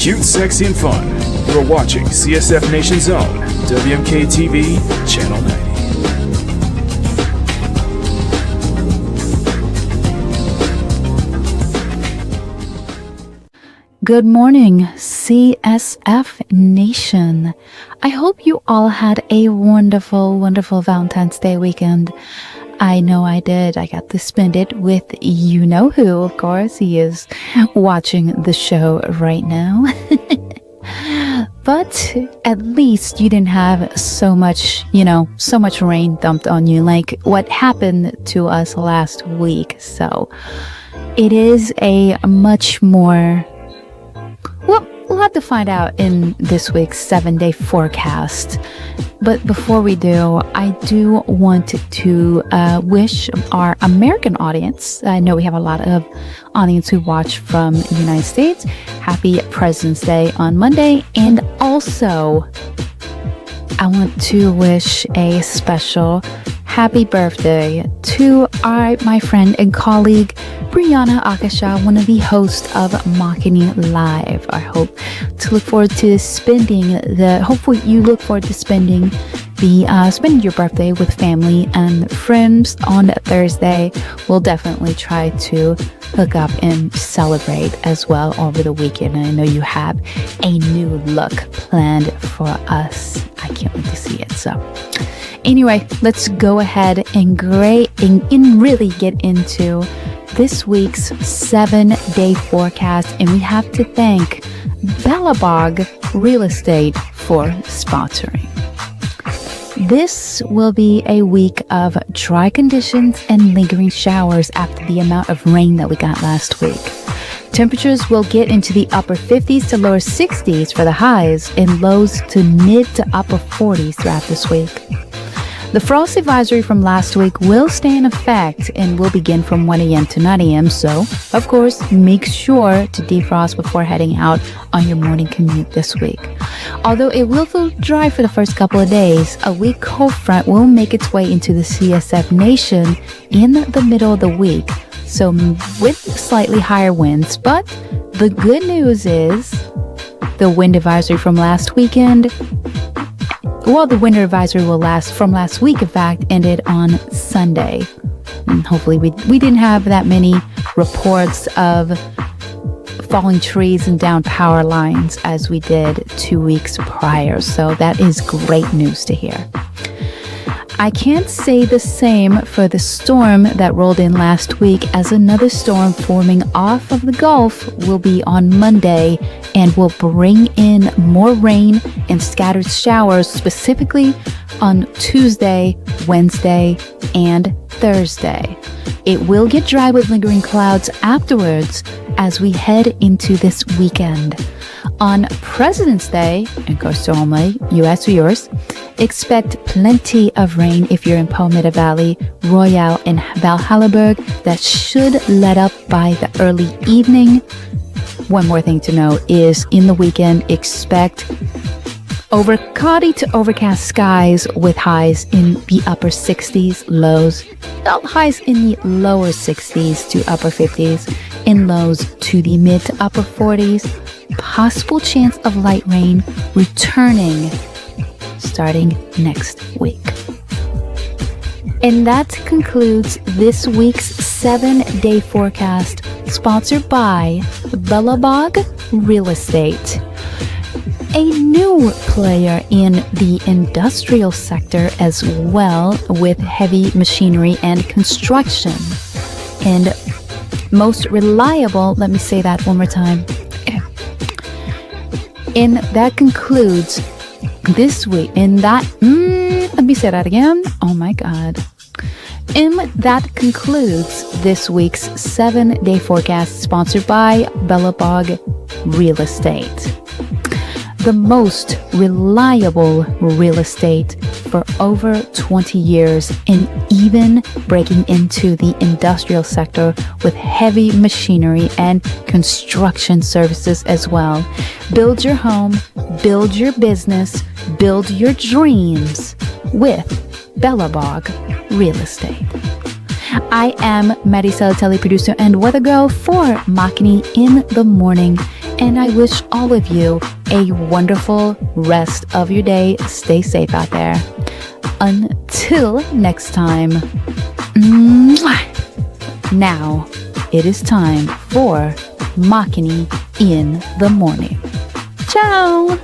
Cute, sexy, and fun. You're watching CSF Nation's own WMK TV, Channel 90. Good morning, CSF Nation. I hope you all had a wonderful, wonderful Valentine's Day weekend. I know I did. I got to spend it with you-know-who, of course. He is watching the show right now. But at least you didn't have so much rain dumped on you like what happened to us last week. So it is a much more... Well, we'll have to find out in this week's 7-day forecast. But before we do, I do want to wish our American audience, I know we have a lot of audience who watch from the United States, happy President's Day on Monday. And also, I want to wish a special happy birthday to my friend and colleague, Briannah, one of the hosts of Makini Live. Hopefully you look forward to spending your birthday with family and friends on Thursday. We'll definitely try to hook up and celebrate as well over the weekend. And I know you have a new look planned for us. I can't wait to see it. So anyway, let's go ahead and really get into this week's 7-day forecast. And we have to thank Bellabog Real Estate for sponsoring. This will be a week of dry conditions and lingering showers after the amount of rain that we got last week. Temperatures will get into the upper 50s to lower 60s for the highs and lows to mid to upper 40s throughout this week. The frost advisory from last week will stay in effect and will begin from 1 a.m. to 9 a.m. So, of course, make sure to defrost before heading out on your morning commute this week. Although it will feel dry for the first couple of days, a weak cold front will make its way into the CSF Nation in the middle of the week. So, with slightly higher winds. But the good news is the wind advisory from last weekend. Well, the winter advisory will last from last week, in fact, ended on Sunday. And hopefully we didn't have that many reports of falling trees and down power lines as we did 2 weeks prior. So that is great news to hear. I can't say the same for the storm that rolled in last week, as another storm forming off of the Gulf will be on Monday and will bring in more rain and scattered showers, specifically on Tuesday, Wednesday, and Thursday. It will get dry with lingering clouds afterwards as we head into this weekend. On President's Day, and course to all my U.S. viewers, expect plenty of rain if you're in Palmetto Valley, Royale, and Valhallaberg. That should let up by the early evening. One more thing to know is in the weekend, expect cloudy to overcast skies with highs in the upper 60s, highs in the lower 60s to upper 50s, and lows to the mid to upper 40s. Possible chance of light rain returning starting next week. And that concludes this week's 7-day forecast, sponsored by Bellabog Real Estate, a new player in the industrial sector as well, with heavy machinery and construction. And most reliable, let me say that one more time. And that concludes this week. Let me say that again. Oh my God. And that concludes this week's 7-day forecast, sponsored by Bellabog Real Estate. The most reliable real estate for over 20 years, and even breaking into the industrial sector with heavy machinery and construction services as well. Build your home, build your business, build your dreams with Bellabog Real Estate. I am Marisol, teleproducer and weather girl for Makini in the Morning, And I wish all of you a wonderful rest of your day. Stay safe out there. Until next time. Now it is time for Makini in the morning. Ciao!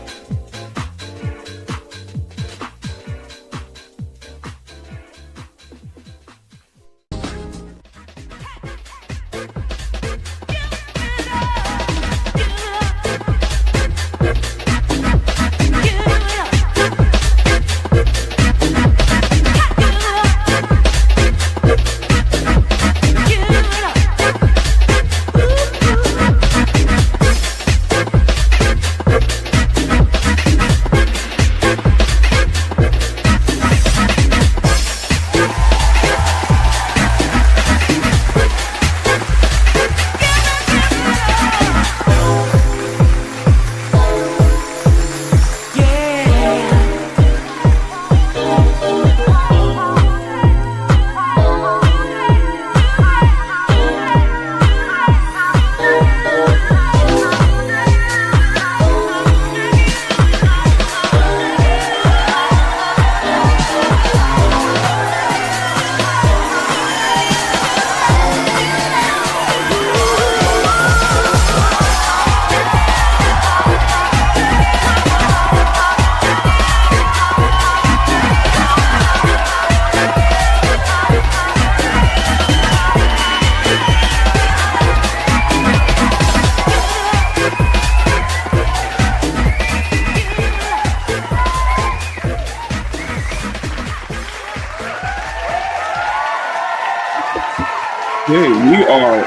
Okay, we are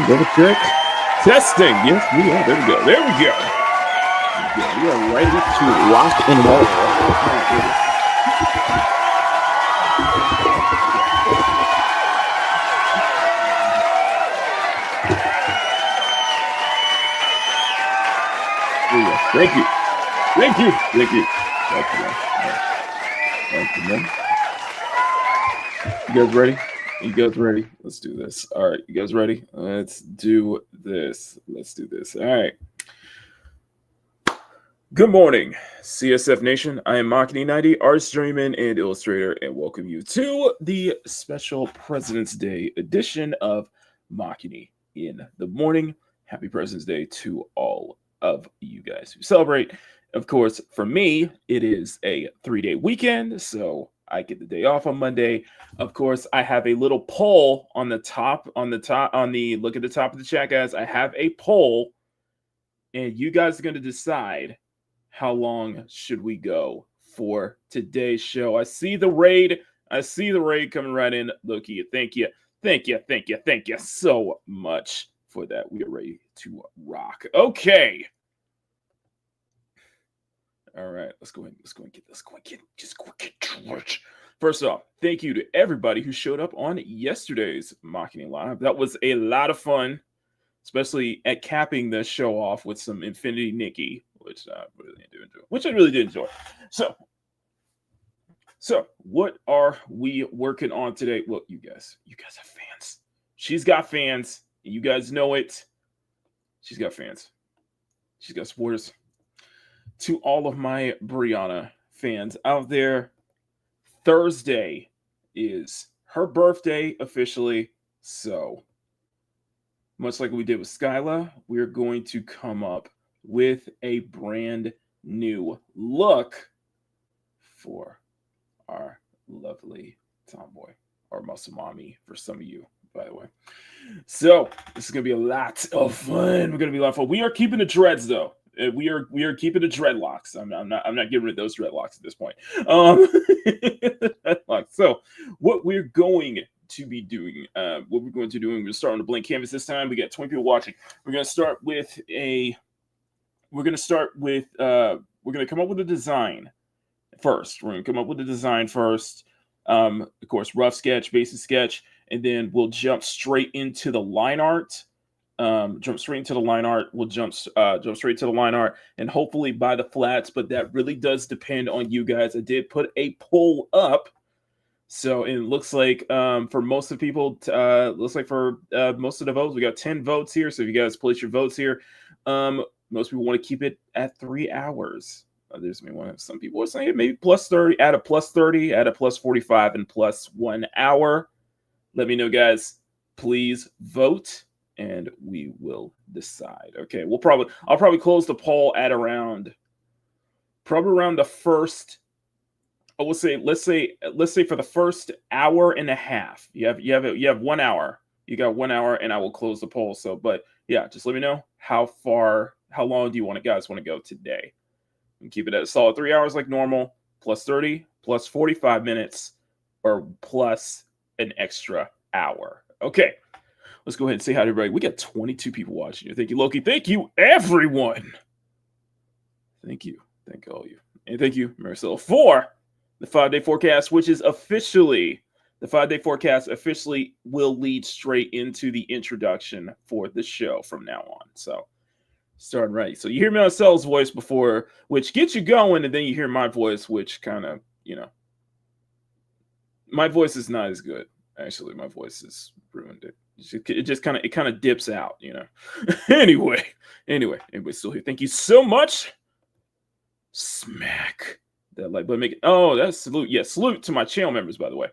double check. Testing. Yes, we are. There we go. There we go. Yeah, we are ready to rock and roll. Thank you. Thank you. Thank you. Thank you. Thank you, man. You guys ready? You guys ready? Let's do this. All right, you guys ready? Let's do this. Let's do this. All right. Good morning, CSF Nation. I am Makini 90, artist, journeyman, and illustrator, and welcome you to the special President's Day edition of Makini in the morning. Happy President's Day to all of you guys who celebrate. Of course, for me, it is a 3-day weekend, so I get the day off on Monday. Of course, I have a little poll on the top, look at the top of the chat, guys. I have a poll, and you guys are going to decide how long should we go for today's show. I see the raid coming right in. Loki, thank you so much for that. We are ready to rock. Okay. All right, let's go ahead and get to it. First off, thank you to everybody who showed up on yesterday's Makini Live. That was a lot of fun, especially at capping the show off with some Infinity Nikki, which I really did enjoy. So what are we working on today? Well, you guys have fans. She's got fans. You guys know it. She's got fans. She's got supporters. To all of my Briannah fans out there, Thursday is her birthday officially. So, much like we did with Skyla, we're going to come up with a brand new look for our lovely tomboy, or muscle mommy for some of you, by the way. So, this is going to be a lot of fun. We're going to be a lot of fun. We are keeping the dreads, though. We are keeping the dreadlocks. I'm not getting rid of those dreadlocks at this point. So what we're going to be doing, we're going to start on a blank canvas this time. We got 20 people watching. We're going to come up with a design first. Of course, rough sketch, basic sketch, and then we'll jump straight into the line art. We'll jump straight to the line art and hopefully buy the flats, but that really does depend on you guys. I did put a poll up, so it looks like for most of the people, most of the votes, we got 10 votes here. So if you guys place your votes here, Most people want to keep it at 3 hours. There's some people are saying maybe plus 30, add a plus 30, add a plus 45, and plus 1 hour. Let me know, guys. Please vote, and we will decide. Okay, I'll probably close the poll at around the first. Let's say for the first hour and a half. You have 1 hour. You got 1 hour, and I will close the poll. So, but yeah, just let me know how long do you guys want to go today? And keep it at a solid 3 hours like normal, plus 30, plus 45 minutes, or plus an extra hour. Okay, let's go ahead and say hi to everybody. We got 22 people watching. Thank you, Loki. Thank you, everyone. Thank you. Thank all of you. And thank you, Marcel, for the 5-day forecast, which is officially, the 5-day forecast officially will lead straight into the introduction for the show from now on. So, starting right. So you hear Marcel's voice before, which gets you going, and then you hear my voice, which kind of, my voice is not as good. Actually, my voice has ruined it. It just kind of dips out, Anyway, still here. Thank you so much. Smack that like button. That's salute. Yeah, salute to my channel members, by the way.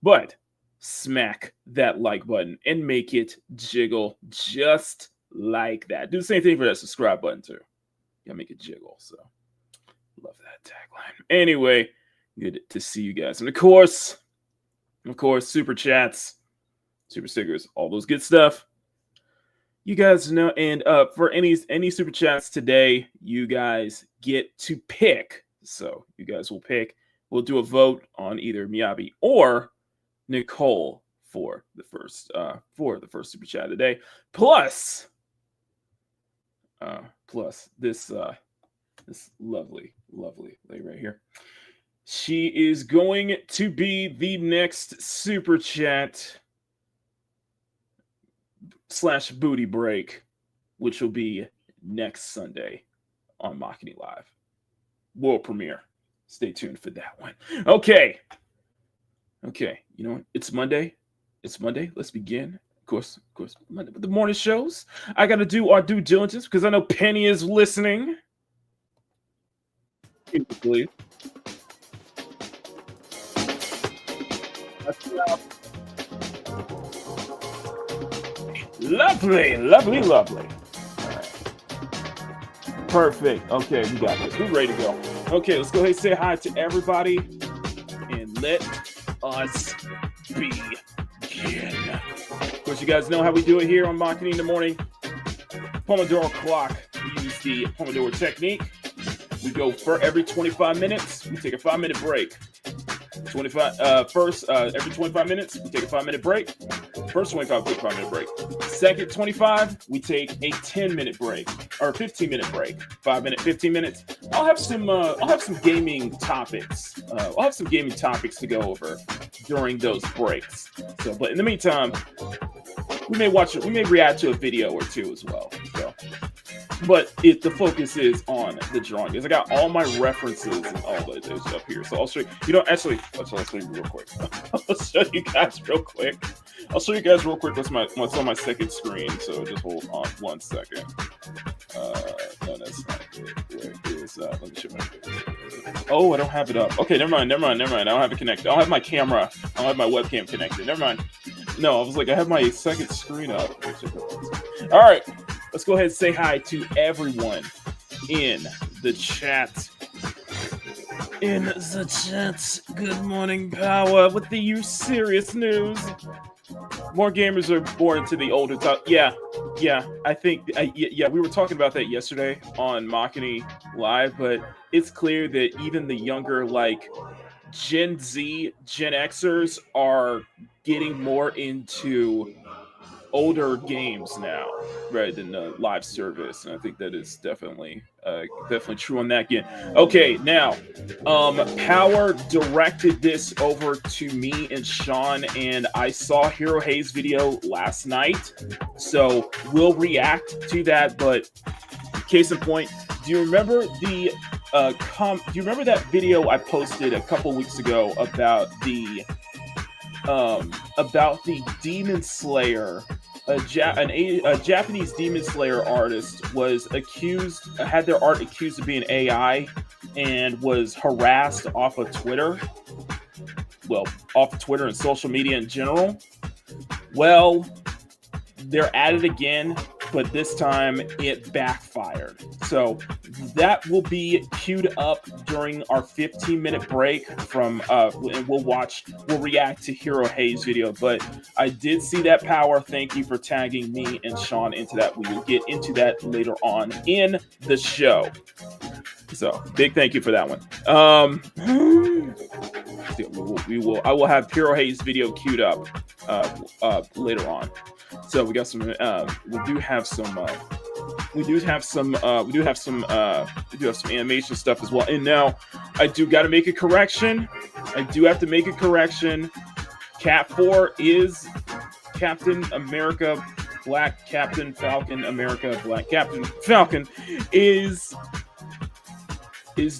But smack that like button and make it jiggle just like that. Do the same thing for that subscribe button too. Yeah, make it jiggle. So love that tagline. Anyway, good to see you guys. And of course, super chats, super stickers, all those good stuff. You guys know, and for any super chats today, you guys get to pick. So you guys will pick. We'll do a vote on either Miyabi or Nicole for the first super chat of the day. Plus this lovely lady right here. She is going to be the next super chat / booty break, which will be next Sunday on Makini Live. World premiere. Stay tuned for that one. Okay. You know what? It's Monday. Let's begin. Of course, Monday with the morning shows. I got to do our due diligence because I know Penny is listening. Please. Lovely. All right. Perfect. Okay, we got this. We're ready to go. Okay, let's go ahead and say hi to everybody and let us begin. Of course, you guys know how we do it here on Makini in the morning. Pomodoro clock. We use the Pomodoro technique. We go for every 25 minutes. We take a 5-minute break. Every 25 minutes, we take a 5-minute break. First 25, we take a 5-minute break. Second 25, we take a 10-minute break or 15-minute break. 5 minutes, 15 minutes. I'll have some gaming topics. I'll have some gaming topics to go over during those breaks. So, but in the meantime, we may react to a video or two as well. So, but the focus is on the drawing. Because I got all my references and all that stuff here. So I'll show you. I'll show you real quick. I'll show you guys real quick. What's on my second screen. So just hold on 1 second. No, that's not good. Where is let me show my face. Oh, I don't have it up. Okay, never mind. I don't have it connected. I don't have my camera. I don't have my webcam connected. Never mind. No, I was like, I have my second screen up. All right. Let's go ahead and say hi to everyone in the chat. Good morning, Power, with the serious news. More gamers are born into the older top. Yeah. I think, we were talking about that yesterday on Makini Live, but it's clear that even the younger, like Gen Z, Gen Xers are getting more into older games now, rather than live service, and I think that is definitely true on that again. Okay, now, Power directed this over to me and Sean, and I saw Hero Hayes' video last night, so we'll react to that. But case in point, do you remember the that video I posted a couple weeks ago about the Demon Slayer a Japanese Demon Slayer artist had their art accused of being AI, and was harassed off of Twitter. Well, off of Twitter and social media in general. Well, they're at it again, but this time it backfired. So that will be queued up during our 15-minute break from and we'll react to Hero Hayes' video. But I did see that power. Thank you for tagging me and Sean into that. We will get into that later on in the show. So big thank you for that one. I will have Hero Hayes' video queued up later on. So we got some. We do have some animation stuff as well. And now I do got to make a correction. I do have to make a correction. Cat 4 is Captain America, Black Captain Falcon. America, Black Captain Falcon is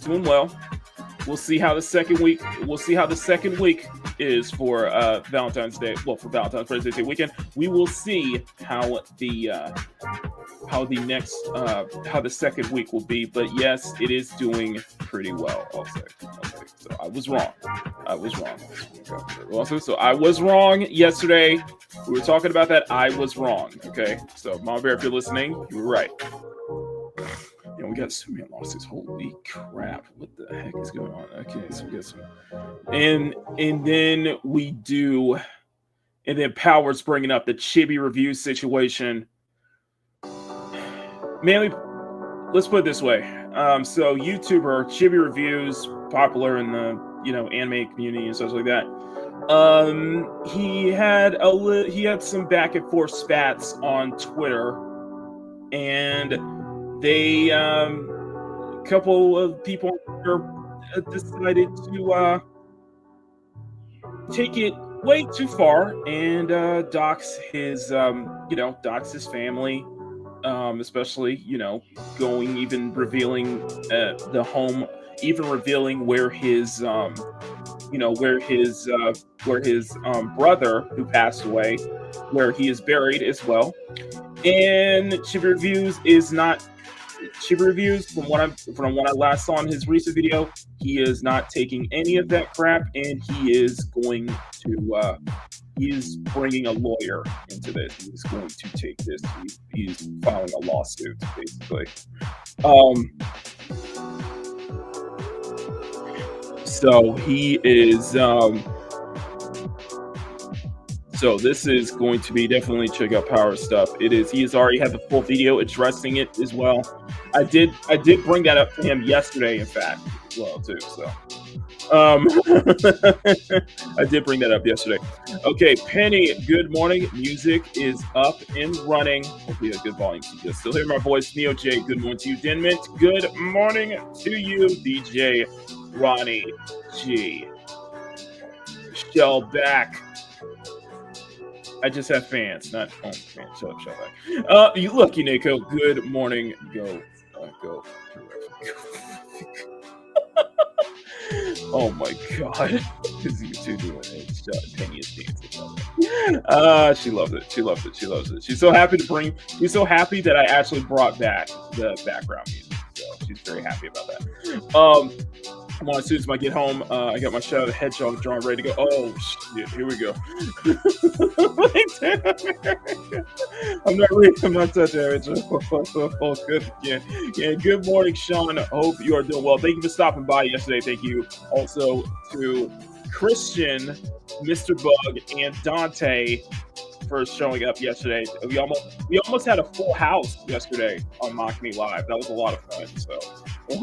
doing well. We'll see how the second week is for Valentine's Day. Well, for Valentine's Day weekend, we will see how the second week will be. But yes, it is doing pretty well. I'll say. So I was wrong. So I was wrong yesterday. We were talking about that. I was wrong. Okay. So Mom Bear, if you're listening, you were right. You know, we got so many losses. Holy crap. What the heck is going on? Okay, so we got some. And then Power's bringing up the Chibi review situation. Mainly, let's put it this way. So YouTuber Chibi Reviews, popular in the anime community and stuff like that. He had some back and forth spats on Twitter, and they a couple of people decided to take it way too far and dox his family, especially going, even revealing the home, even revealing where his brother who passed away, where he is buried as well. And Chibi Reviews, from what I last saw in his recent video, he is not taking any of that crap, and he is going to he is bringing a lawyer into this. He's going to take this. He's filing a lawsuit, basically. So he is. So this is going to be definitely check out Power stuff. It is. He has already had the full video addressing it as well. I did bring that up to him yesterday, in fact, as well too. So, I did bring that up yesterday. Okay, Penny. Good morning. Music is up and running. Hopefully, a good volume. You can still hear my voice. Neo J. Good morning to you. Denmint. Good morning to you. DJ Ronnie G. Shell back. I just have fans, not fans. Shut up. You lucky Nico. Good morning. Go. Oh my god. Is YouTube doing it? Penny is dancing. She loves it. She's so happy that I actually brought back the background music. So she's very happy about that. Come on, as soon as I get home, I got my Shadow the Hedgehog drawn, ready to go. Oh, shit, here we go. I'm not touching it. Oh, good. Yeah, good morning, Sean. Hope you are doing well. Thank you for stopping by yesterday. Thank you also to Christian, Mr. Bug, and Dante for showing up yesterday. We almost had a full house yesterday on Makini Live. That was a lot of fun. So we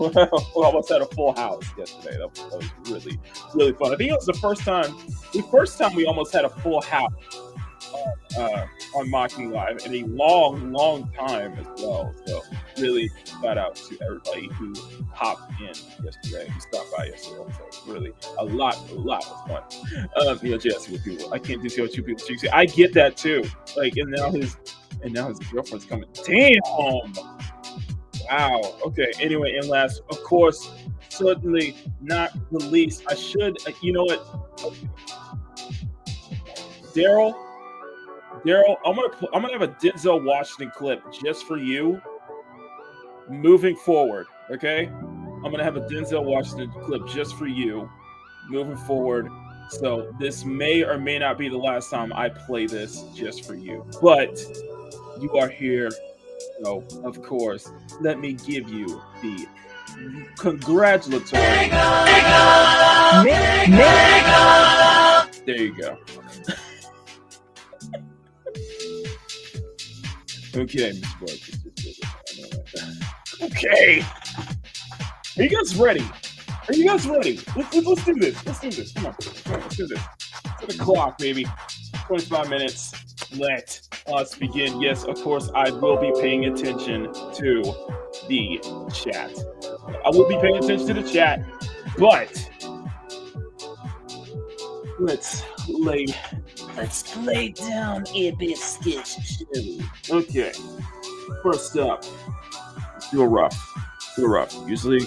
almost had a full house yesterday. That was really, really fun. I think it was the first time we almost had a full house on Makini Live in a long, long time as well. So really shout out to everybody who hopped in yesterday, who stopped by yesterday. So really a lot of fun. Just with people. I can't do CO2 people. I get that too. Like, and now his girlfriend's coming. Damn. Wow. Okay. Anyway, and last, of course, certainly not the least. I should. You know what? Okay. Daryl, I'm gonna have a Denzel Washington clip just for you moving forward. Okay, I'm gonna have a Denzel Washington clip just for you moving forward. So this may or may not be the last time I play this just for you, but you are here. So of course, let me give you the congratulatory. There you go. Okay, Miss Barker. Okay. Are you guys ready? Are you guys ready? Let's do this. Let's do this. Come on. Let's do this. To the clock, baby. 25 minutes. Let us begin. Yes, of course, I will be paying attention to the chat. I will be paying attention to the chat, but let's lay down a biscuit. Okay. First up, let's do a rough. Usually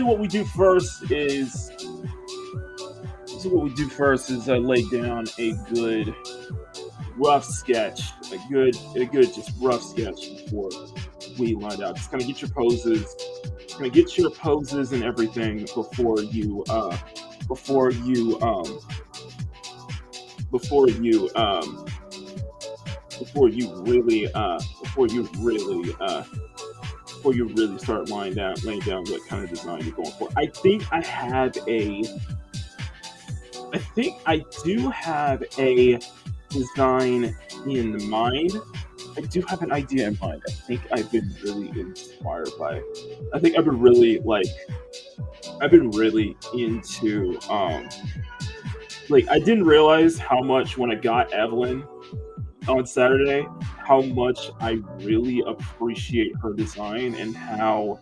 what we do first is lay down a good rough sketch, a good just rough sketch before we line out. Just kind of get your poses, and everything before you really start laying down what kind of design you're going for. I think I do have a design in mind. I do have an idea in mind. I think I've been really inspired by. I think I've been really into I didn't realize how much when I got Evelyn on Saturday, how much I really appreciate her design and how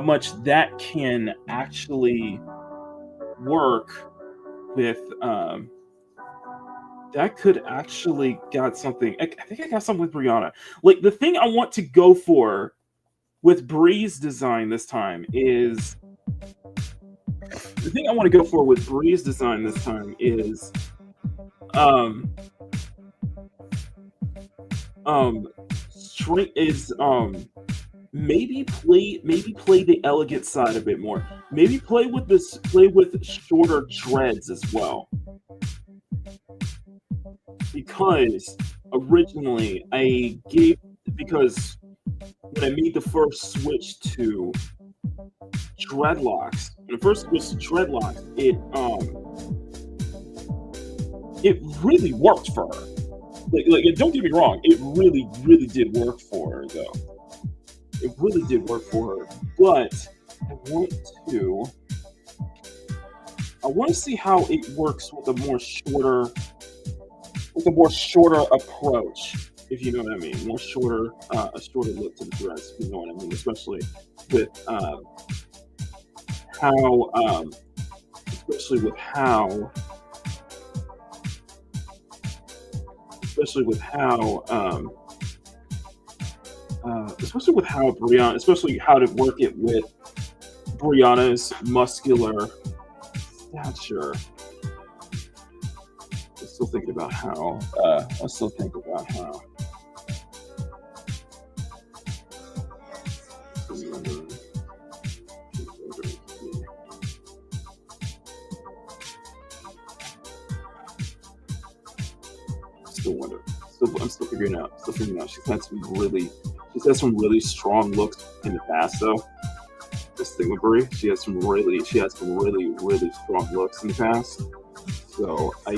much that can actually work with that could actually got something. I think I got something with Briannah. Like the thing I want to go for with Bree's design this time is maybe play the elegant side a bit more. Maybe play with shorter dreads as well. Because originally because when I made the first switch to dreadlocks, it really worked for her. Like don't get me wrong, it really did work for her though. It really did work for her, but I want to see how it works with a more shorter approach, if you know what I mean. A shorter look to the dress, if you know what I mean, especially with Briannah, especially how to work it with Brianna's muscular stature. I'm still thinking about how. I'm still figuring out. She's had some really strong looks in the past, though. This thing with Brie, she has some really strong looks in the past. So I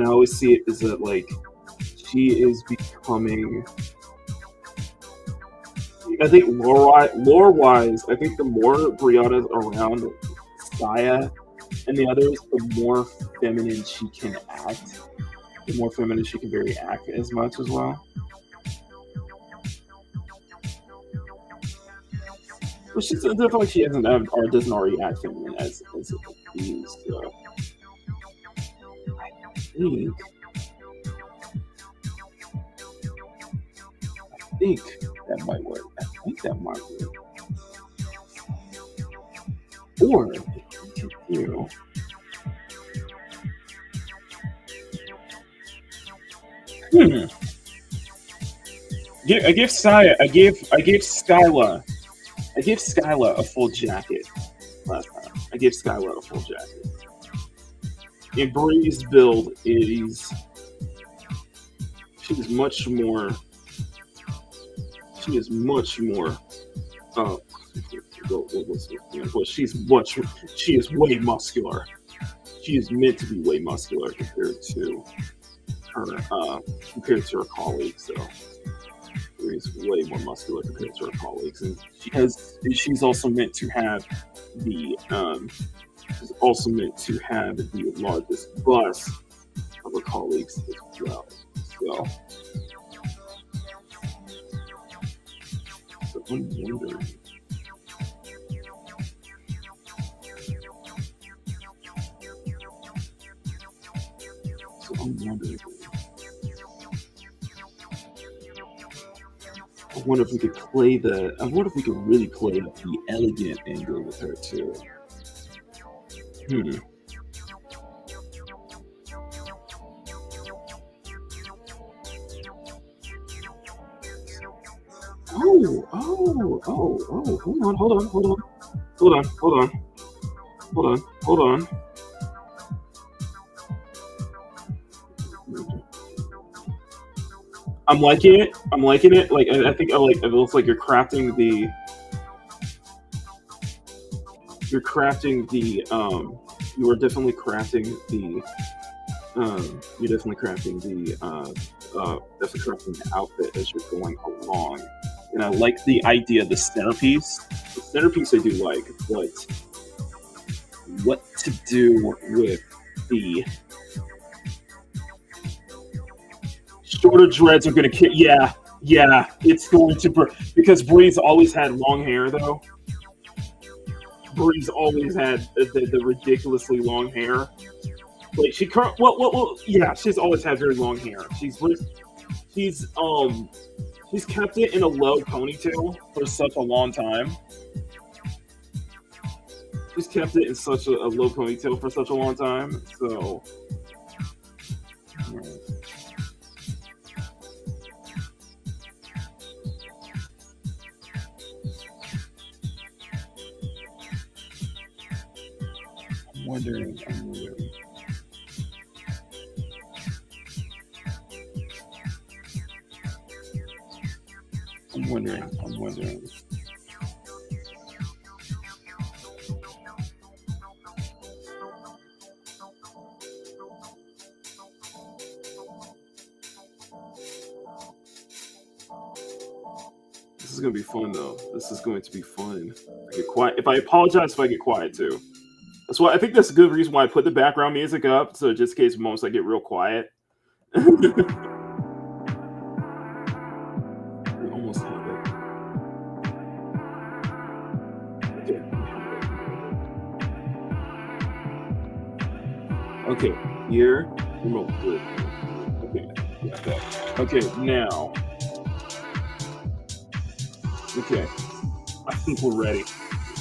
always see it as that like she is becoming. I think lore-wise, I think the more Brianna's around Saya and the others, the more feminine she can act. The more feminine she can very act as much as well. But she's definitely she doesn't already act feminine as it is. So I think that might work. Or You. I gave Skyla a full jacket last time. I gave Skyla a full jacket. And Bree's build is she's much more she is way muscular. She is meant to be way muscular compared to her colleagues. So Bree's way more muscular compared to her colleagues, and she's also meant to have the largest bust of her colleagues as well. So I'm wondering. I wonder if we could really play the elegant angle with her too. Hold on. I'm liking it. Like I think it looks like you're crafting the you are definitely crafting the outfit as you're going along. And I like the idea of the centerpiece. The centerpiece I do like, but what to do with the shorter dreads are going to kick. Yeah, it's going to, because Bree's always had long hair though. Bree's always had the ridiculously long hair. Like she's always had very long hair. She's kept it in a low ponytail for such a long time. She's kept it in such a low ponytail for such a long time. So I'm wondering. This is going to be fun, though. This is going to be fun. I get quiet. I apologize if I get quiet, too. That's why I think that's a good reason why I put the background music up, so just in case moments I get real quiet. We almost have it. Okay, here. Remote good. Okay, got that. Okay, now. Okay, I think we're ready. I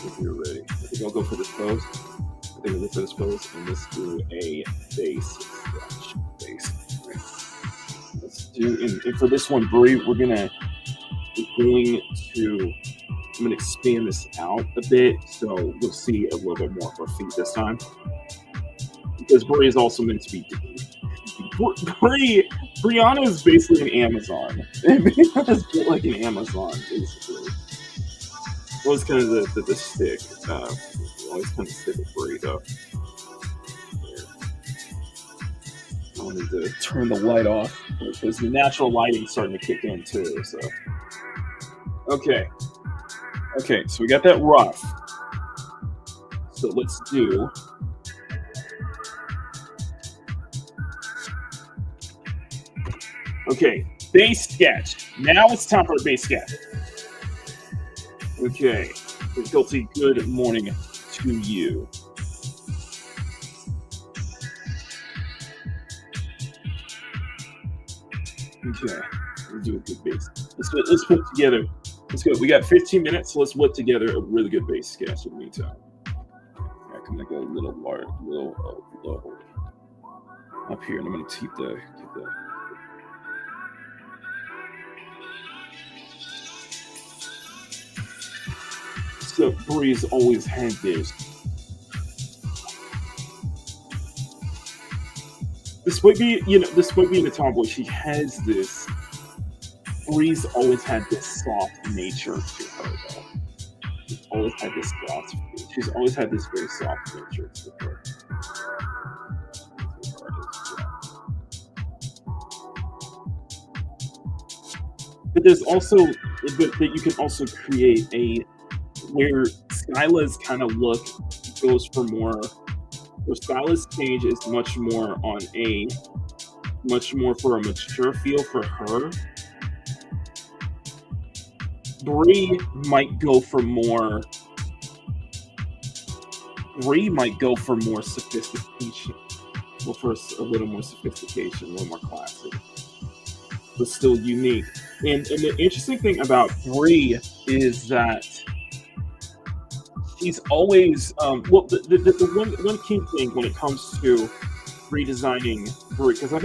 think I'll go for this pose. And let's do a base stretch. Let's do, and for this one, Bree, I'm gonna expand this out a bit, so you'll see a little bit more of our feet this time. Because Bree is also meant to be. Briannah is basically an Amazon. Brianna's built like an Amazon, basically. Always kind of the stick. Always kind of stick with Bree, though. I wanted to turn the light off because the natural lighting's starting to kick in too. So, okay, so we got that rough. So let's do. Okay, base sketch. Now it's time for a base sketch. Okay, Guilty, good morning to you. Okay, we'll do a good base. Let's put together. Let's go. We got 15 minutes, so let's put together a really good base sketch in the meantime. Okay, I'm gonna go a little large, little low up here, and I'm gonna keep the. So Bree's always had this. Despite being a tomboy, she has this. Bree's always had this soft nature to her, though. She's always had this soft. She's always had this very soft nature to her. But there's also, but you can also create a where Skyla's kind of look goes for more. Where Skyla's change is much more for a mature feel for her. Bree might go for more sophistication. Well, first a little more sophistication, a little more classic, but still unique. And the interesting thing about Bree is that she's always the one key thing when it comes to redesigning Bree, because I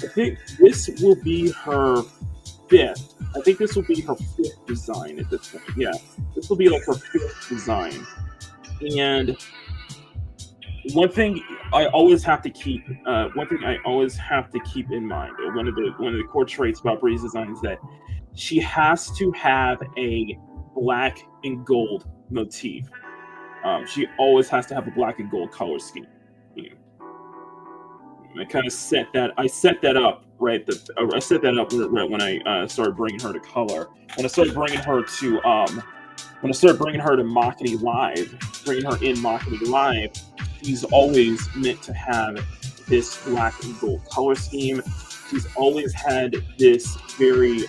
think this will be her fifth. I think this will be her fifth design at this point. Yeah, this will be like her fifth design. And one thing I always have to keep in mind, one of the core traits about Bree's design is that she has to have a black and gold motif. She always has to have a black and gold color scheme. I kind of set that up right when I started bringing her to color. When I started bringing her to Makini Live, she's always meant to have this black and gold color scheme. She's always had this very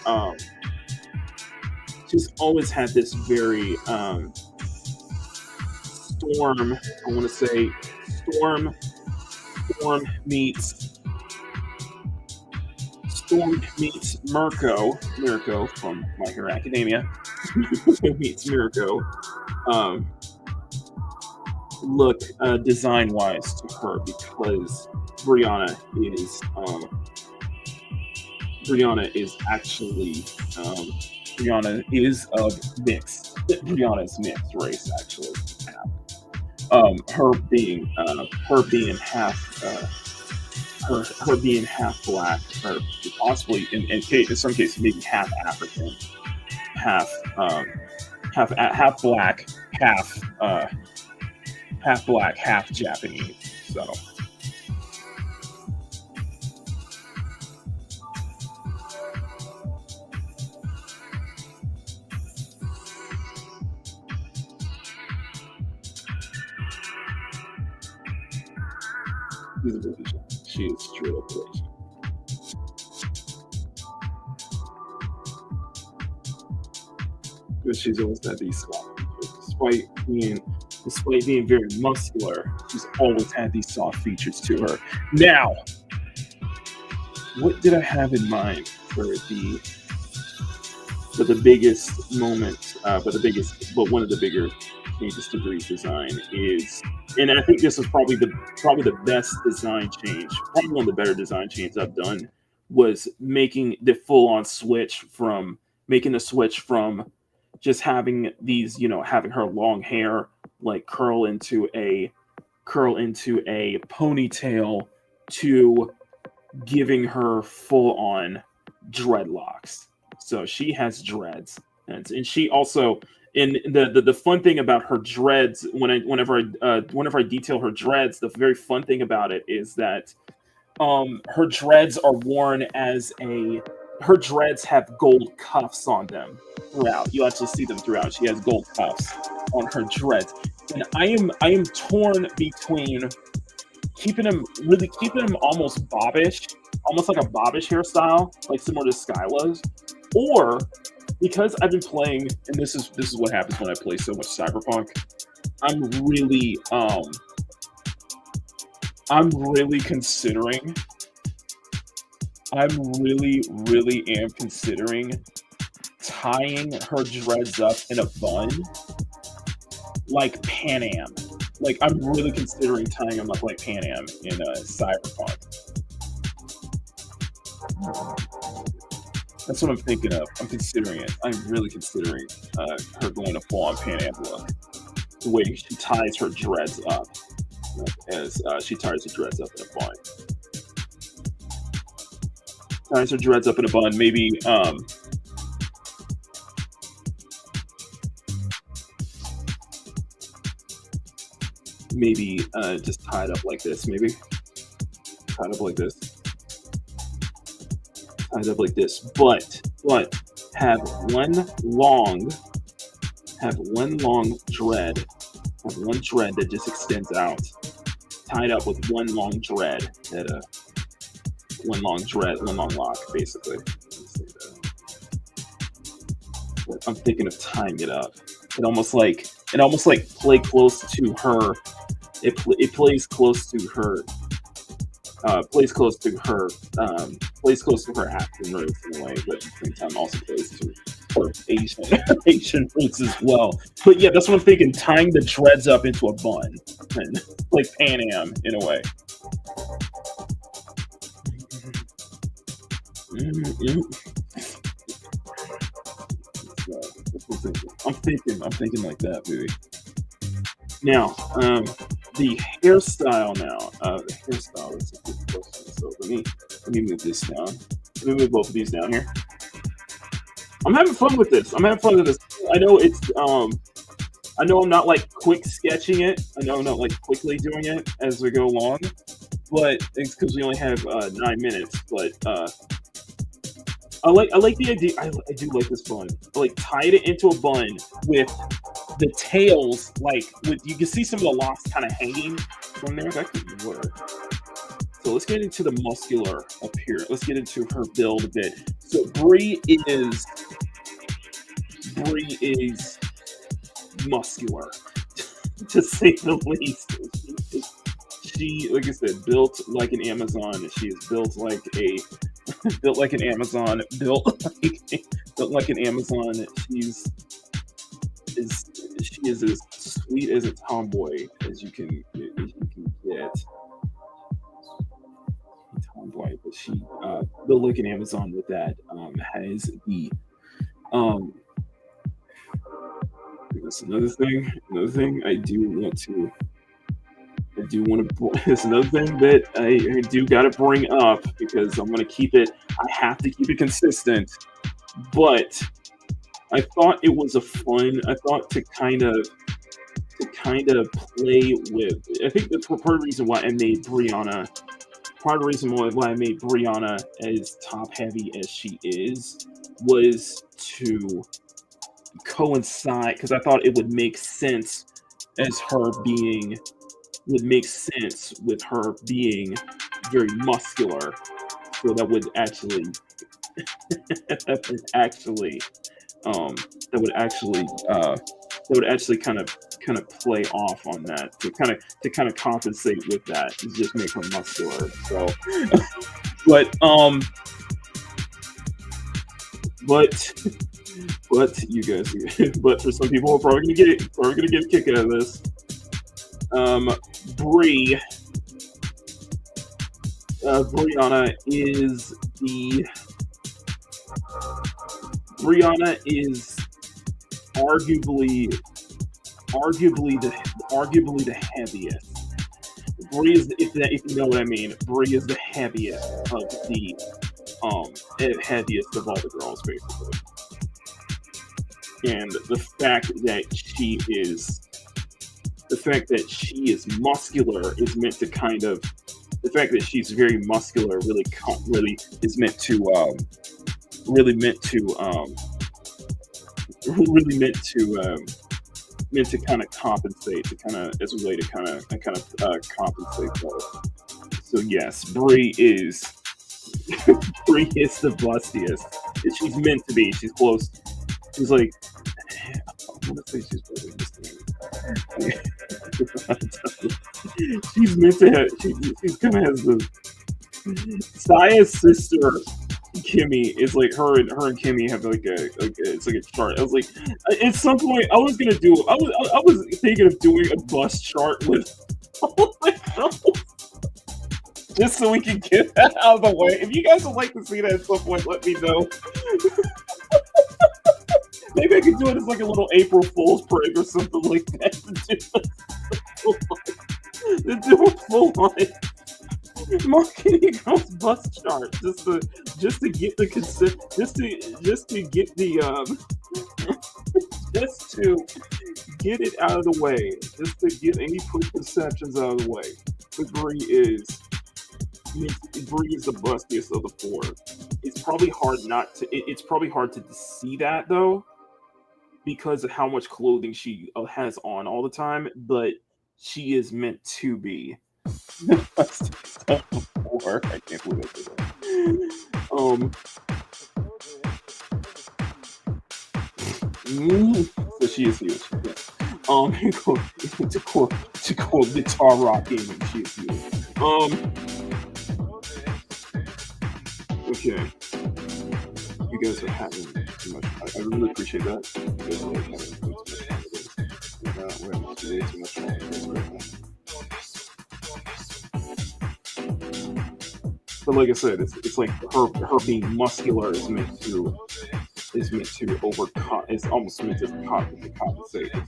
Storm. I want to say Storm meets Mirko from My Hero Academia meets Mirko look design wise to her, because Briannah is mixed race actually. Her being half black, or possibly in some cases maybe half African, half black, half Japanese. So she is straight up Asian. Because she's always had these soft features. Despite being very muscular, she's always had these soft features to her. Now, what did I have in mind for the biggest moment? But one of the bigger changes to Bree's design is, and I think this is probably the best design change, probably one of the better design changes I've done, was making the full-on switch from just having these, having her long hair like curl into a ponytail, to giving her full-on dreadlocks. So she has dreads, and she also, and the fun thing about her dreads, whenever I detail her dreads, the very fun thing about it is that her dreads are worn her dreads have gold cuffs on them throughout. You actually see them throughout. She has gold cuffs on her dreads, and I am torn between keeping them almost bobbish, almost like a bobbish hairstyle, like similar to Skyla's, or because I've been playing, and this is what happens when I play so much Cyberpunk, I'm really considering tying her dreads up in a bun, like Pan Am. Like, I'm really considering tying them up like Pan Am in Cyberpunk. That's what I'm thinking of. I'm considering it. I'm really considering her going to full on Pan Am look. The way she ties her dreads up, as she ties her dreads up in a bun. Ties her dreads up in a bun. Maybe just tied up like this. Maybe tied up like this. Tied up like this. But have one long dread. Have one dread that just extends out. Tied up with one long dread that one long lock, basically. I'm thinking of tying it up. It almost like play close to her. It plays close to her. Plays close to her acting roots in a way, but at the same time also plays to her Asian roots as well. But yeah, that's what I'm thinking. Tying the dreads up into a bun, and like Pan Am in a way. I'm thinking like that, baby. Now, the hairstyle now. The hairstyle is a good question. So let me move this down. Let me move both of these down here. I'm having fun with this. I know it's I know I'm not like quick sketching it. I know I'm not like quickly doing it as we go along. But it's because we only have 9 minutes. But I like the idea. I do like this bun. I like tied it into a bun with the tails, like you can see some of the locks kind of hanging from there. That could work. So let's get into the muscular up here. Let's get into her build a bit. So Brie is muscular, to say the least. She, like I said, built like an Amazon. She is built like an Amazon. Built like an Amazon. She is as sweet as a tomboy as you can get. Tomboy, but she built like an Amazon with that. Has the that's another thing. I do want to. It's another thing that I do got to bring up because I'm going to keep it. I have to keep it consistent, but I thought it was I thought to kind of play with. I think that's part of the reason why I made Briannah. Part of the reason why I made Briannah as top heavy as she is was to coincide, because I thought it would make sense as her being. Would make sense with her being very muscular, so that would actually kind of play off on that to kind of compensate with that and just make her muscular. So, but you guys, but for some people, we're probably gonna get a kick out of this. Briannah is arguably the heaviest. Brie is, if you know what I mean. Brie is the heaviest of the heaviest of all the girls, basically. And the fact that she is muscular is meant to kind of. The fact that she's very muscular really is meant to kind of compensate, as a way to kind of compensate both. So yes, Brie is the bustiest. She's meant to be. She's close. She's like, I want to say she's really just. She's meant to have. She kind of has the Saya's sister. Kimmy is like her and Kimmy have it's like a chart. I was like, at some point I was gonna do. I was thinking of doing a bus chart with all my girls, just so we can get that out of the way. If you guys would like to see that at some point, let me know. Maybe I could do it as like a little April Fool's prank or something like that. To do a full on Makini girls bus chart, just to get the just to get the just to get it out of the way, just to get any preconceptions out of the way. Bree is Bree is the bustiest of the four. It's probably hard not to. It's probably hard to see that though, because of how much clothing she has on all the time. But she is meant to be the bustiest of the four. I can't believe I did that. So she is huge. Yeah. To quote Guitar Rock Gaming, she is huge. Okay. You guys are having too much. I really appreciate that. You guys are having too much fun with this. We're having way too much fun with this right now. But like I said, it's like her being muscular is meant to overcome. It's almost meant to compensate to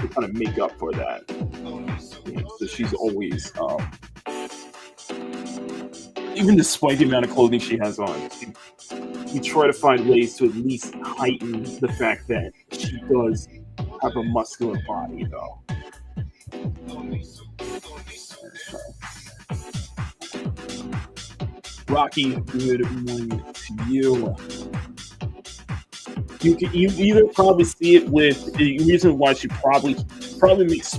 kind of make up for that. Yeah, so she's always even despite the amount of clothing she has on, we try to find ways to at least heighten the fact that she does have a muscular body, though. Rocky, good morning to you. You either probably see it with the reason why she probably makes,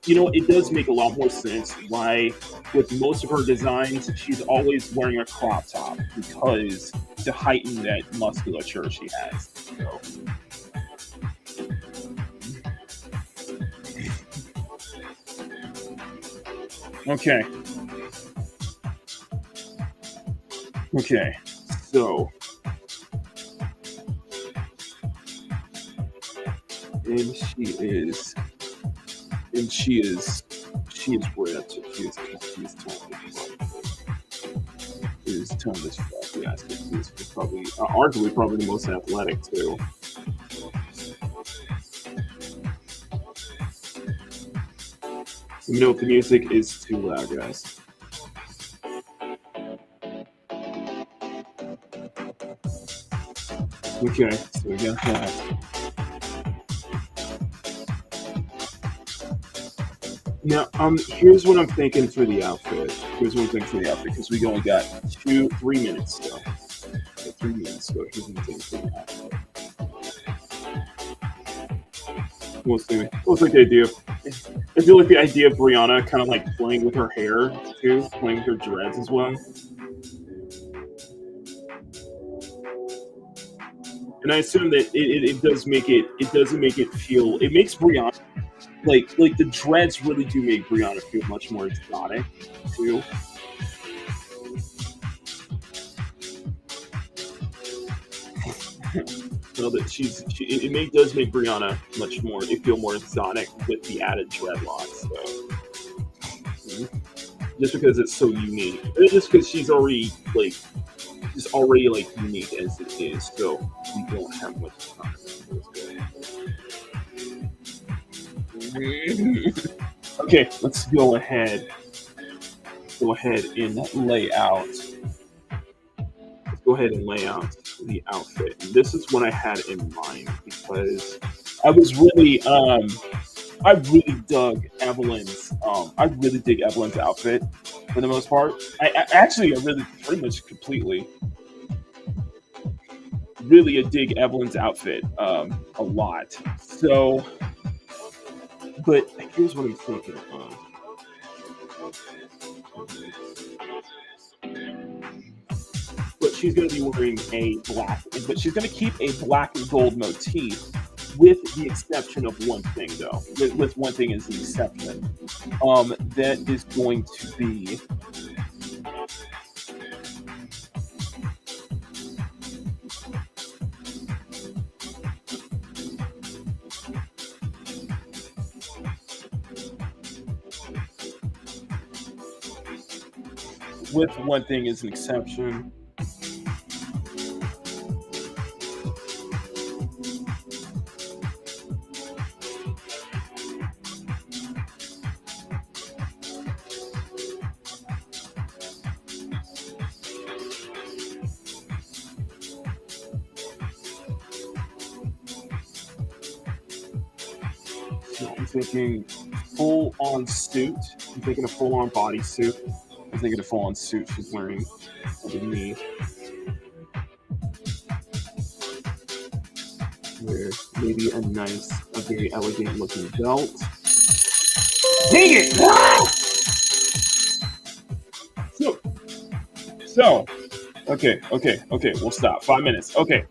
it does make a lot more sense why with most of her designs she's always wearing a crop top, because to heighten that musculature she has. So. Okay, so she is ripped. She is toned as fuck. Yeah, she's probably arguably the most athletic too. Let me know if the music is too loud, guys. Okay, so we got that. Now, here's what I'm thinking for the outfit. Because we only got 3 minutes still. 3 minutes still. Here's what I'm thinking for the outfit. What's like the idea? I feel like the idea of Briannah kind of like playing with her hair too, playing with her dreads as well. And I assume that it doesn't make it feel. It makes Briannah like the dreads really do make Briannah feel much more exotic too. So that it does make Briannah feel more exotic with the added dreadlocks. So. Just because it's so unique, just because she's already unique as it is, so we don't have much time. Okay, let's go ahead and lay out. Let's go ahead and lay out the outfit. And this is what I had in mind because I really dug Evelyn's. I really dig Evelyn's outfit for the most part. I really pretty much completely. Really dig Evelyn's outfit a lot. So, but here's what I'm thinking of. But she's going to be wearing but she's going to keep a black and gold motif with the exception of one thing, though. With one thing as the exception. That is going to be with one thing is an exception. So I'm thinking full-on suit. I'm thinking a full-on bodysuit. I'm thinking a full-on suit she's wearing underneath. With maybe a very elegant looking belt. Dang it! Ah! So, okay, we'll stop. 5 minutes. Okay.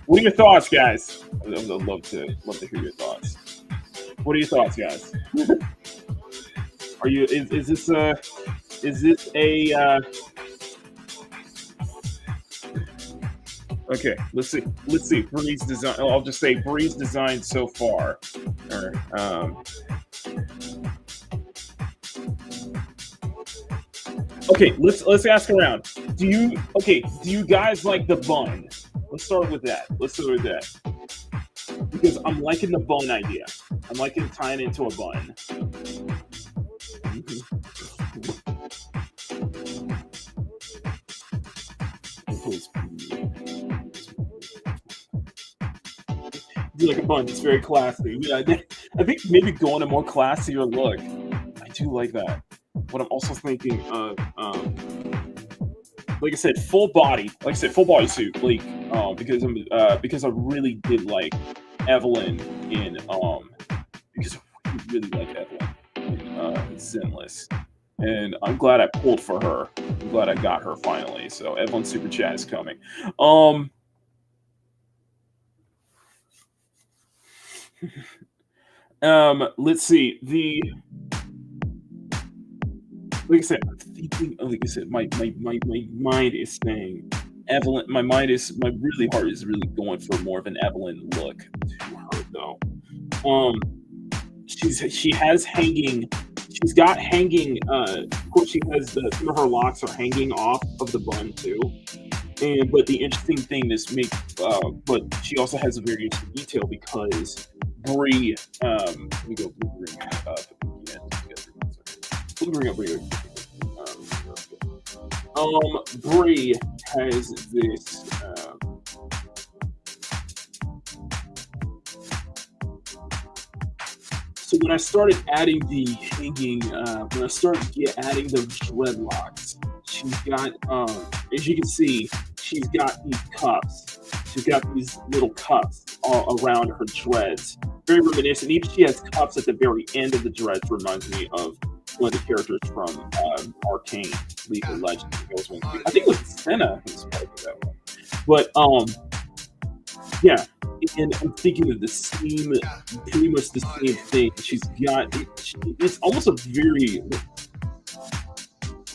What are your thoughts, guys? I'd love to hear your thoughts. What are your thoughts, guys? Are you is this a okay, let's see. Bree's design. I'll just say Bree's design so far. All right. Okay, let's ask around. Do you guys like the bun? Let's start with that. Because I'm liking the bun idea. I'm liking tying it into a bun. Do like a bun? It's very classy. Yeah, I think maybe going a more classier look. I do like that. But I'm also thinking of, like I said, full body suit. Like, because I really did like Evelyn in because I really like Evelyn in Sinless, and I'm glad I pulled for her. I'm glad I got her finally. So Evelyn Super Chat is coming. Let's see. Like I said, I'm thinking. Like I said, my mind is saying Evelyn. My really heart is really going for more of an Evelyn look to her though. She has hanging. She's got hanging. Of course, she has some of her locks are hanging off of the bun too. But the interesting thing is but she also has a very interesting detail because Bree. Let me go bring up again. Let me bring up Bree. Bree has this. So when I started adding the hanging, adding the dreadlocks, she's got, as you can see, she's got these cuffs. She's got these little cuffs all around her dreads. Very reminiscent. Even she has cuffs at the very end of the dreads. Reminds me of one of the characters from Arcane, League of Legends. I think it was Senna who's part of that one. But yeah. And I'm thinking of the same, pretty much the same thing. She's got, it's almost a very,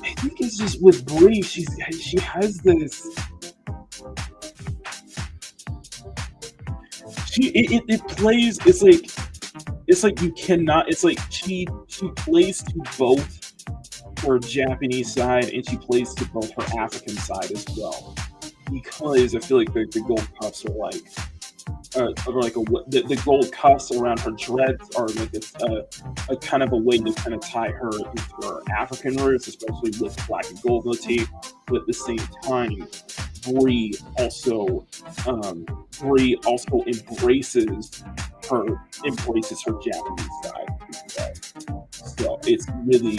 I think it's just with Bree, she has this, it plays, it's like you cannot, it's like she plays to both her Japanese side and she plays to both her African side as well. Because I feel like the gold cuffs are like, the gold cuffs around her dreads are like a kind of a way to kind of tie her into her African roots, especially with black and gold motif. But at the same time, Bree also embraces her Japanese side. So it's really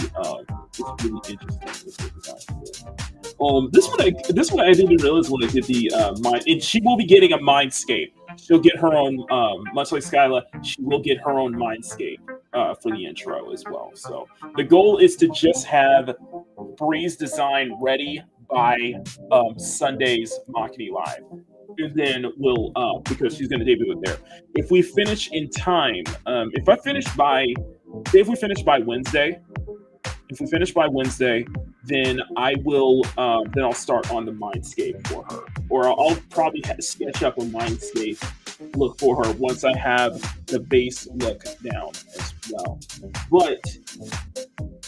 interesting with the design. This one I didn't realize when I did the mind, and she will be getting a mindscape. She'll get her own, much like Skyla, she will get her own mindscape for the intro as well. So the goal is to just have Bree's design ready by Sunday's Makini Live. And then we'll, because she's going to debut it there. If we finish in time, if we finish by Wednesday, then I'll start on the mindscape for her, or I'll probably sketch up a mindscape look for her once I have the base look down as well. But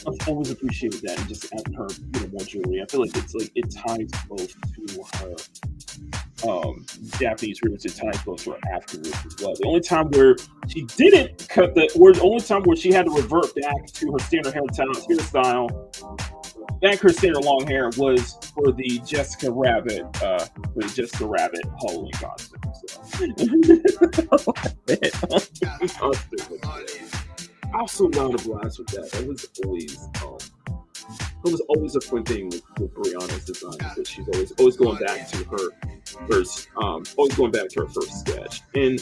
I've always appreciated that, and just adding her, more jewelry. I feel like it ties both to her Japanese roots. It ties both to her African roots as well. The only time where she didn't or the only time where she had to revert back to her standard hairstyle, back her standard long hair, was for the Jessica Rabbit Halloween costume. I also got a blast with that. That was always a fun thing with Brianna's design, that she's always going back to her first sketch. And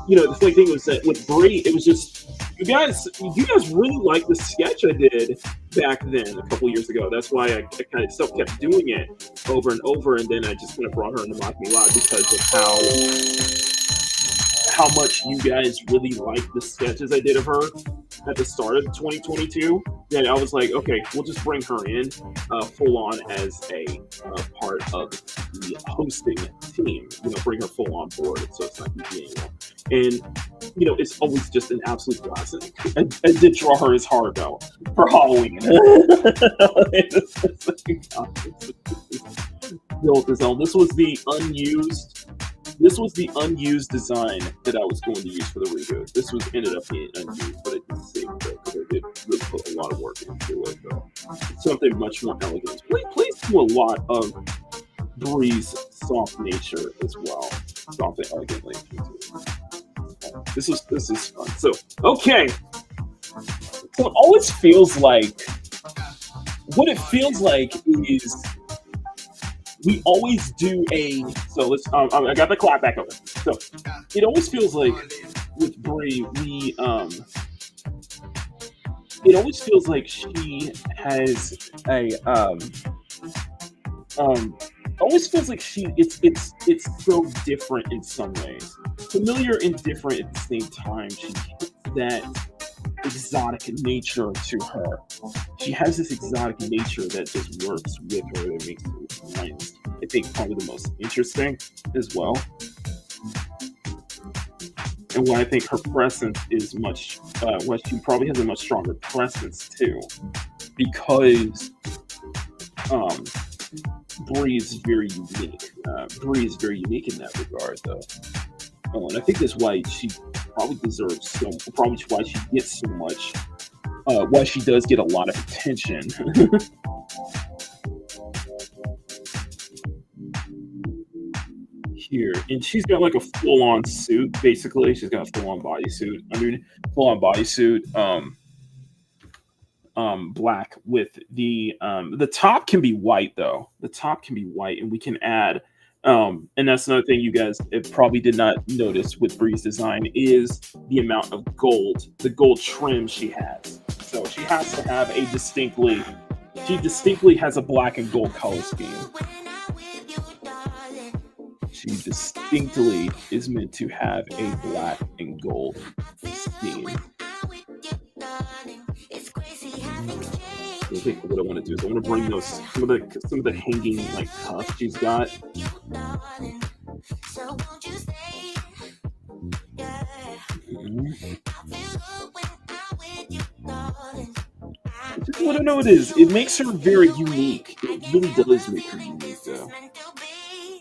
the funny thing was that with Brie, it was just you guys really liked the sketch I did back then a couple years ago. That's why I kind of still kept doing it over and over, and then I just kind of brought her into Makini Live because of how much you guys really liked the sketches I did of her at the start of 2022. Then I was like, okay, we'll just bring her in full on as a part of the hosting team. Bring her full on board, so it's not easy anymore. And it's always just an absolute blast. I did draw her as hard though for Halloween. This was the unused design that I was going to use for the reboot. This ended up being unused, but I did save it because I did really put a lot of work into it, though. It's something much more elegant. Plays to a lot of Brie's soft nature as well. Soft and elegantly. This is fun. So, okay. So it always feels like, what it feels like is, we always do so let's, I got the clap back open. So it always feels like with Brie, it always feels like she has always feels like it's so different in some ways. Familiar and different at the same time. She has that exotic nature to her. She has this exotic nature that just works with her, that makes her nice. I think probably the most interesting as well. And why I think her presence is much, she probably has a much stronger presence too, because Brie is very unique. Brie is very unique in that regard, though. And I think that's why she probably deserves probably why she gets so much, why she does get a lot of attention. Here, and she's got like a full-on suit, basically. She's got a full-on bodysuit. Black with the top can be white, though. The top can be white, and we can add, and that's another thing you guys probably did not notice with Brie's design, is the amount of gold, the gold trim she has. So she has to have she distinctly has a black and gold color scheme. She distinctly is meant to have a black and gold scheme. I think what I want to do is I want to bring some of the hanging like cuffs she's got. What I know it is. It makes her very unique. It really does make her unique, though.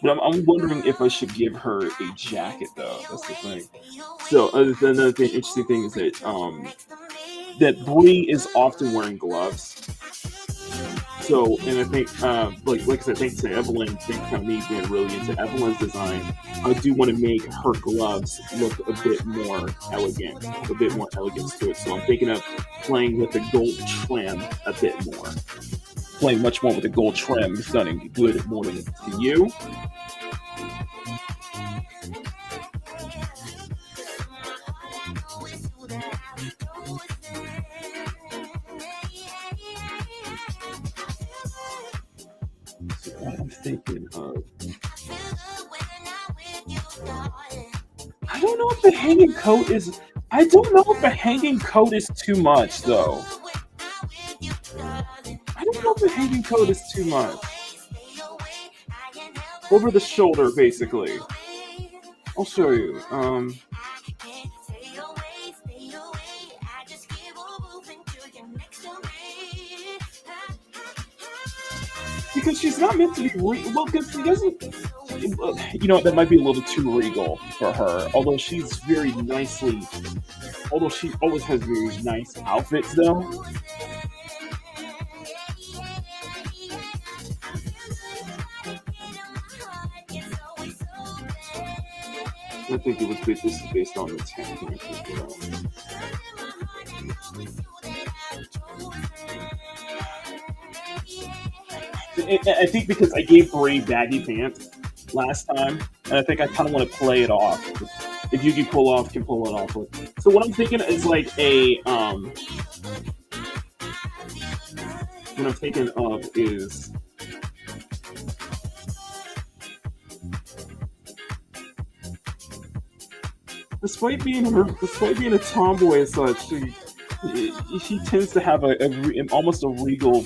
But I'm wondering if I should give her a jacket, though. That's the thing. So another interesting thing is that Brie is often wearing gloves. So, and I think, like I said, thanks to Evelyn, thanks to me being really into Evelyn's design, I do want to make her gloves look a bit more elegant, a bit more elegance to it. So I'm thinking of playing with the gold trim a bit more. Playing much more with the gold trim. Stunning. Good morning to you. So what I'm thinking of, I don't know if the hanging coat is. I don't know if the hanging coat is too much, though. I don't know if the hanging coat is too much. Over the shoulder, basically. I'll show you. because she's not meant to be well, because she doesn't. You know, that might be a little too regal for her. Although she's very nicely, although she always has very nice outfits, though. I think it was this is based on the 10 characters. I think because I gave Brie baggy pants last time, and I think I kind of want to play it off. If you can pull off, can pull it off. So what I'm thinking is like a what I'm thinking of is despite being a tomboy as such, she tends to have almost a regal.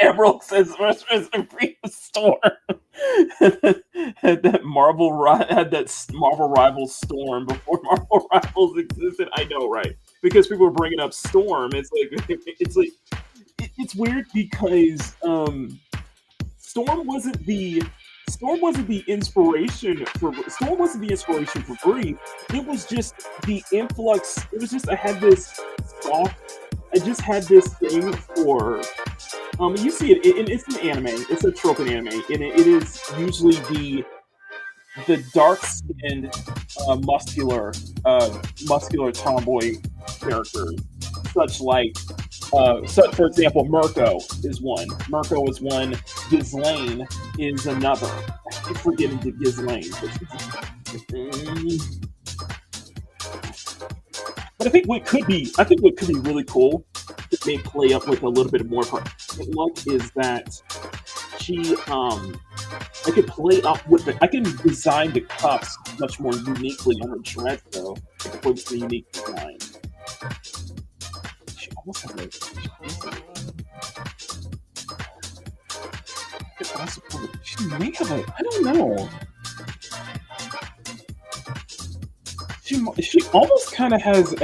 Emerald says restaurants are free of Storm. had that Marvel Rivals Storm before Marvel Rivals existed. I know, right? Because people were bringing up Storm. It's weird because Storm wasn't the inspiration for Brie. It was just the influx. It was just I just had this thing for you see it, it's an anime. It's a trope in anime, and it is usually the dark-skinned, muscular tomboy characters, such for example, Mirko is one. Ghislaine is another. I keep forgetting to Ghislaine. But I think what could be really cool that may play up with a little bit more of her look is that I could play up with it. I can design the cuffs much more uniquely on her dress, though. I could put the unique design. She almost has she may have I don't know. She almost kind of has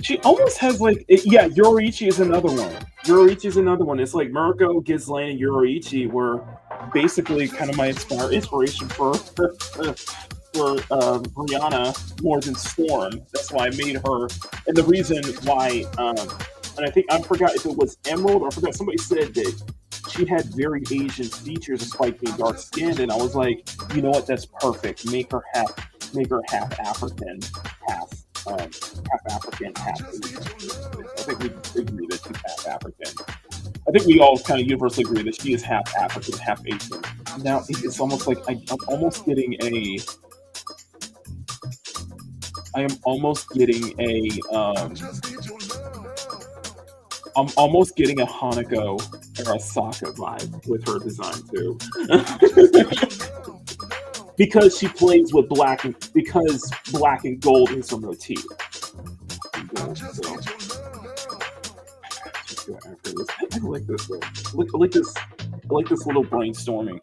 she almost has Yoriichi is another one. It's like Mirko, Ghislaine, and Yoriichi were basically kind of my inspiration for Briannah more than Storm. That's why I made her, and the reason why, and I think I forgot if it was Emerald or I forgot somebody said that she had very Asian features despite being dark skinned, and I was like, you know what, that's perfect. Make her half African, half African, half Asian. I think we agree that she's half African. I think we all kind of universally agree that she is half African, half Asian. Now it's almost like I'm almost getting a Hanako Arasaka vibe with her design too. Because she plays with black and gold is her motif. I like this though. I like this little brainstorming.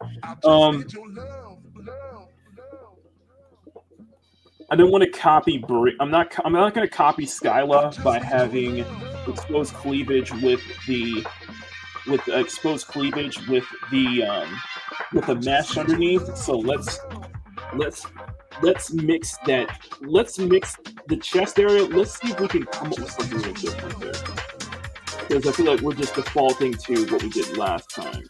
I don't want to copy I'm not going to copy Skyla by having exposed cleavage with the mesh underneath. So let's mix that. Let's mix the chest area. Let's see if we can come up with something a little different there. Because I feel like we're just defaulting to what we did last time.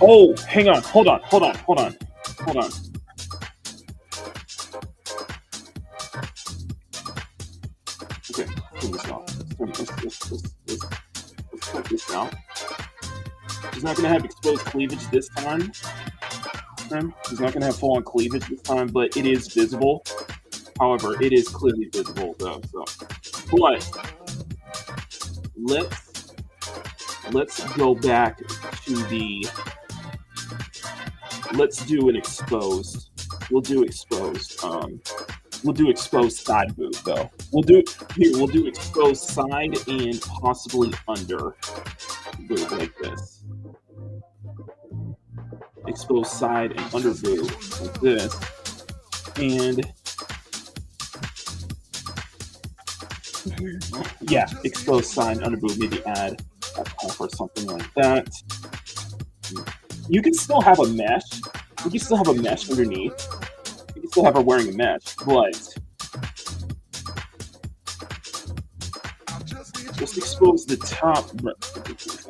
Oh, hang on. Hold on. Okay, turn this off. Let's cut this out. She's not going to have exposed cleavage this time. She's not going to have full-on cleavage this time, but it is visible. However, it is clearly visible, though. So, but let's go back to the. Let's do an exposed. We'll do exposed. We'll do exposed side boob though. We'll do here. We'll do exposed side and possibly under boob like this. Exposed side and under boob like this, and yeah, exposed side under boob. Maybe add a cuff or something like that. You can still have a mesh. You can still have a mesh underneath. You can still have her wearing a mesh, but just expose the top.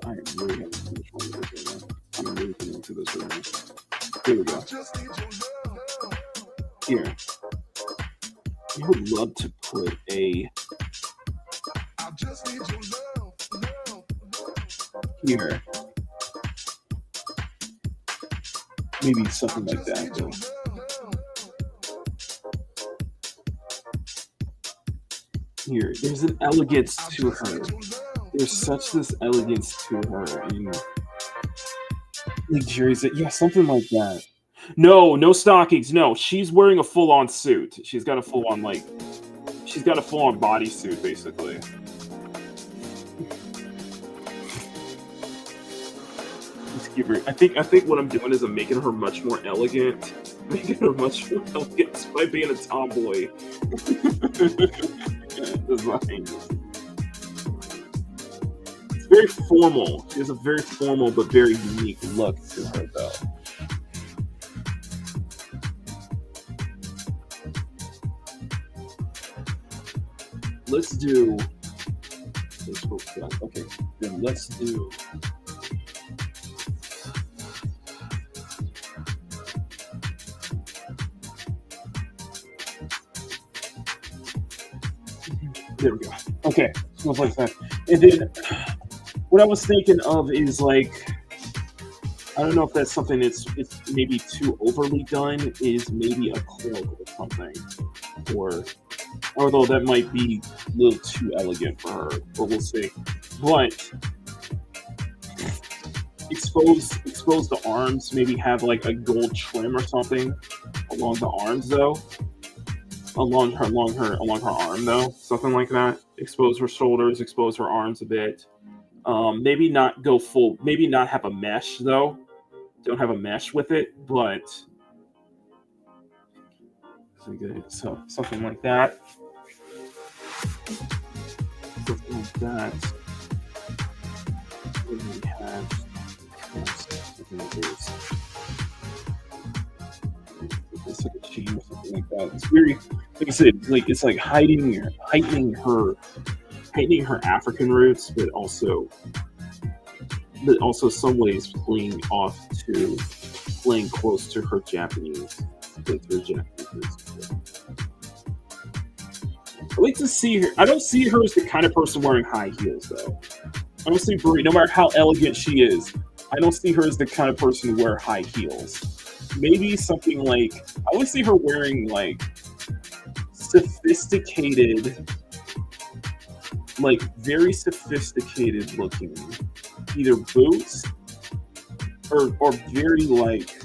I am really having too much fun with this right now. I'm really getting into this right now. Here we go. Here. I would love to put a. Here. Maybe something like that. Though. Here, there's an elegance to her. There's such this elegance to her. And luxurious, yeah, something like that. No, no stockings. No, she's wearing a full-on suit. She's got a full-on bodysuit, basically. I think what I'm doing is I'm making her much more elegant. Making her much more elegant by being a tomboy. Design. It's very formal. She has a very formal but very unique look to her, though. Let's do. Okay, then let's do. There we go. Okay, smells like that. And then what I was thinking of is like, I don't know if that's something it's maybe too overly done, is maybe a cloak or something. Or although that might be a little too elegant for her, but we'll see. But expose the arms, maybe have like a gold trim or something along the arms though. Along her arm though, something like that. Expose her shoulders, expose her arms a bit. Maybe not go full. Maybe not have a mesh though. Don't have a mesh with it, but so something like that. Something like that. What do we have? Something like this. It's like a chain or something like that. It's very, like I said, like it's like heightening her African roots, but also some ways playing close to her Japanese roots. I like to see her. I don't see her as the kind of person wearing high heels, though. I don't see Brie, no matter how elegant she is, I don't see her as the kind of person to wear high heels. Maybe something like, I always see her wearing like sophisticated, like very sophisticated looking either boots or very like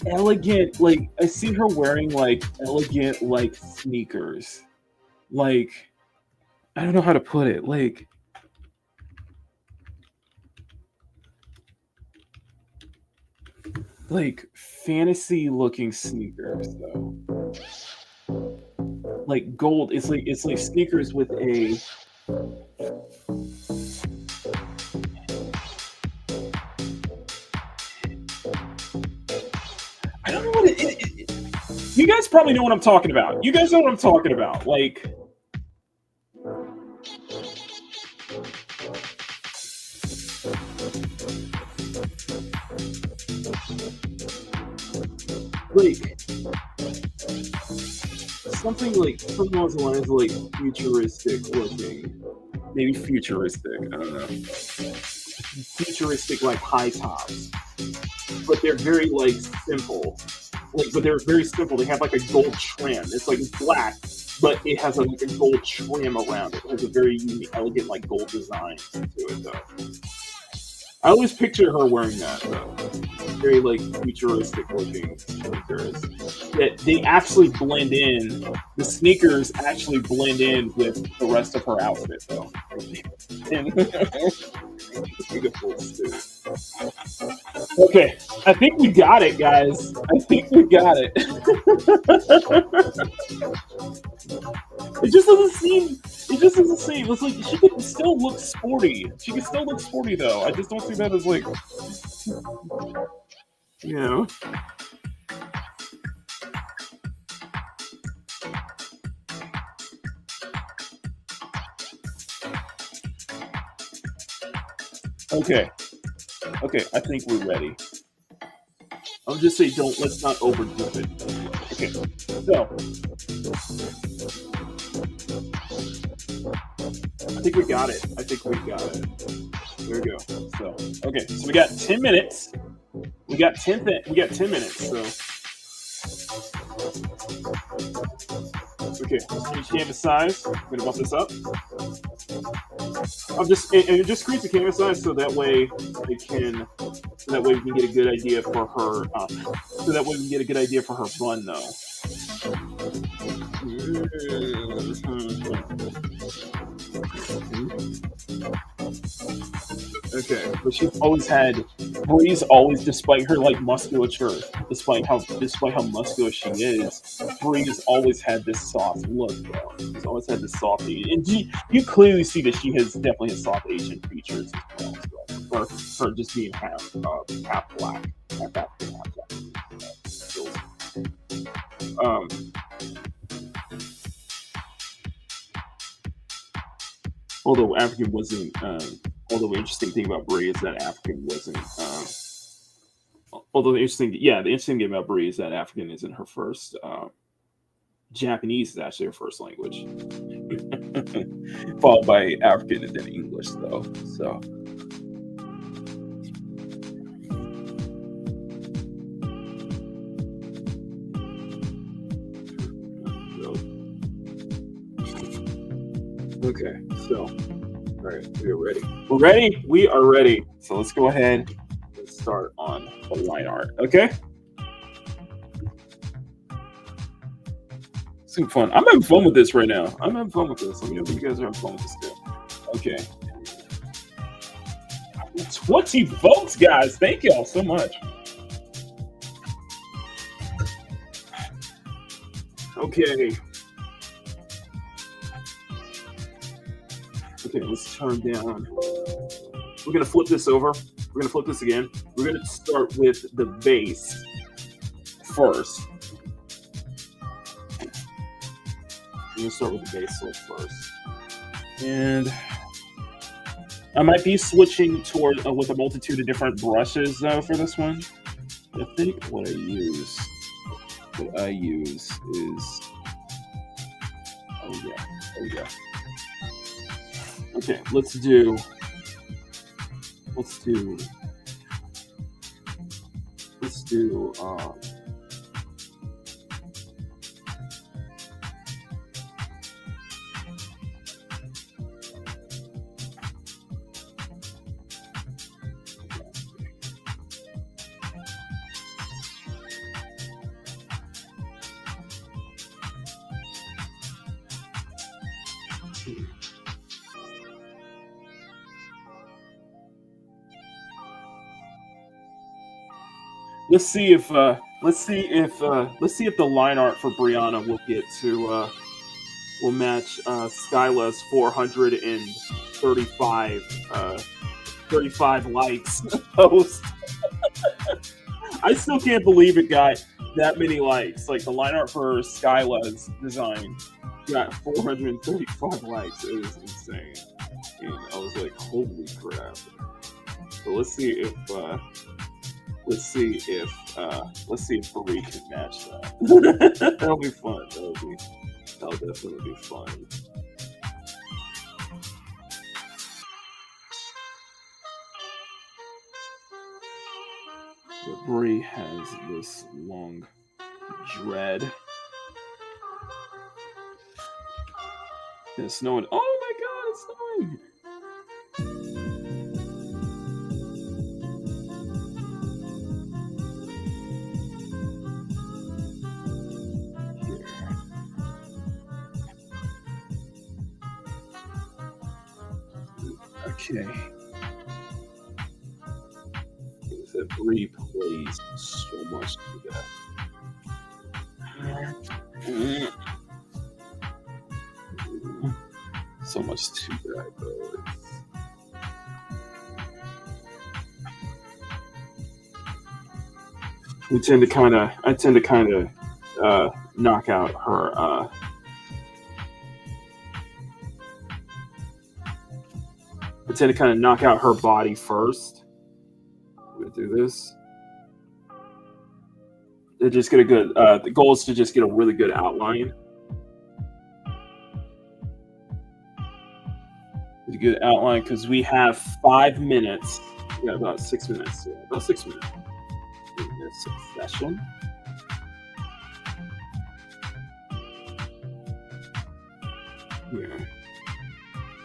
elegant, like I see her wearing like elegant like sneakers. Like I don't know how to put it. Like fantasy looking sneakers though. Like gold. It's like sneakers with a I don't know what it. You guys probably know what I'm talking about. You guys know what I'm talking about. Like something along the lines of like futuristic looking. Maybe futuristic. I don't know. Futuristic like high tops. But they're very like simple. But they're very simple. They have like a gold trim. It's like black, but it has like a gold trim around it. It has a very unique, elegant, like gold design to it, though. I always picture her wearing that, though. Very like futuristic looking sneakers. That they actually blend in. The sneakers actually blend in with the rest of her outfit, though. And beautiful suit. Okay, I think we got it, guys. I think we got it. It just doesn't seem. It just doesn't seem. It's like she could still look sporty. She could still look sporty, though. I just don't see that as like, you know. Okay. Okay, I think we're ready. I'll just say let's not overdo it. Okay, so I think we got it. I think we got it. There we go. So okay, so we got 10 minutes. We got 10 minutes, so okay, let's change canvas size. I'm gonna bump this up. I'll just and just increase the canvas size so that way we can get a good idea for her. So that way we can get a good idea for her bun, though. Okay, but she's always had Bree's always, despite her like musculature, despite how muscular she is, Bree's always had this soft look, though. She's always had this soft, and you clearly see that she definitely has soft Asian features as well. So, her just being half black, half African, half Japanese. Although African wasn't. Although the interesting thing about Brie is that African wasn't. Although the interesting thing about Brie is that African isn't her first. Japanese is actually her first language, followed by African and then English, though. So. Okay, so. All right, we are ready. We're ready? We are ready. So let's go ahead and start on the line art, okay? It's gonna be fun. I'm having fun with this right now. I'm having fun with this. Let me know if you guys are having fun with this too. Okay. 20 votes, guys. Thank y'all so much. Okay. Okay, let's turn down. We're gonna flip this over. We're gonna flip this again. We're gonna start with the base first. We're gonna start with the base first. And I might be switching toward with a multitude of different brushes though for this one. I think what I use is oh yeah. Okay, let's do let's see if the line art for Briannah will get to will match Skyla's 435 likes post. I still can't believe it got that many likes. Like the line art for Skyla's design got 435 likes. It was insane. And I was like, holy crap. So let's see if Brie can match that. That'll be fun. That'll definitely be fun. But Brie has this long dread. It's snowing. Oh my god, it's snowing. Okay. That Bree plays so much to that. So much too bad, though. I tend to kind of knock out her. I tend to kind of knock out her body first. I'm gonna do this. To just get a good. The goal is to just get a really good outline. A good outline because we have 5 minutes. We got about 6 minutes. Yeah, about 6 minutes in this session. Yeah.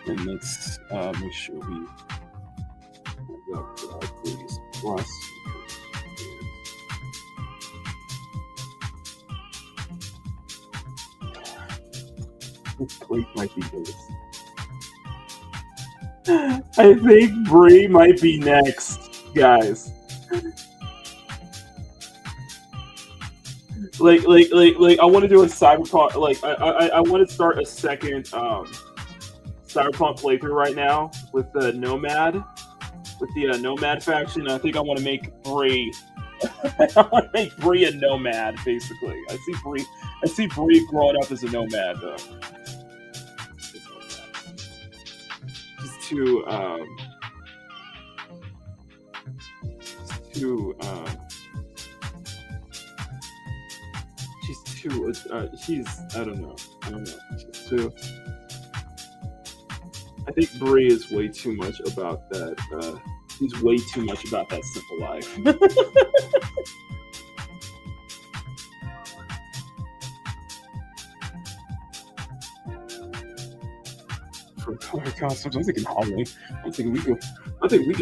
And let's make sure we have up Breeze Plus. This break might be this. I think Bree might be next, guys. Like, I want to do a Cyberpunk. Like, I want to start a second Cyberpunk playthrough right now with the Nomad, Nomad faction. I think I want to make Bree. I want to make Bree a Nomad, basically. I see Bree growing up as a Nomad, though. Too she's I don't know she's too. I think Bree is way too much about that. She's way too much about that simple life. For color costumes, I'm thinking Halloween. I'm thinking we go. I think we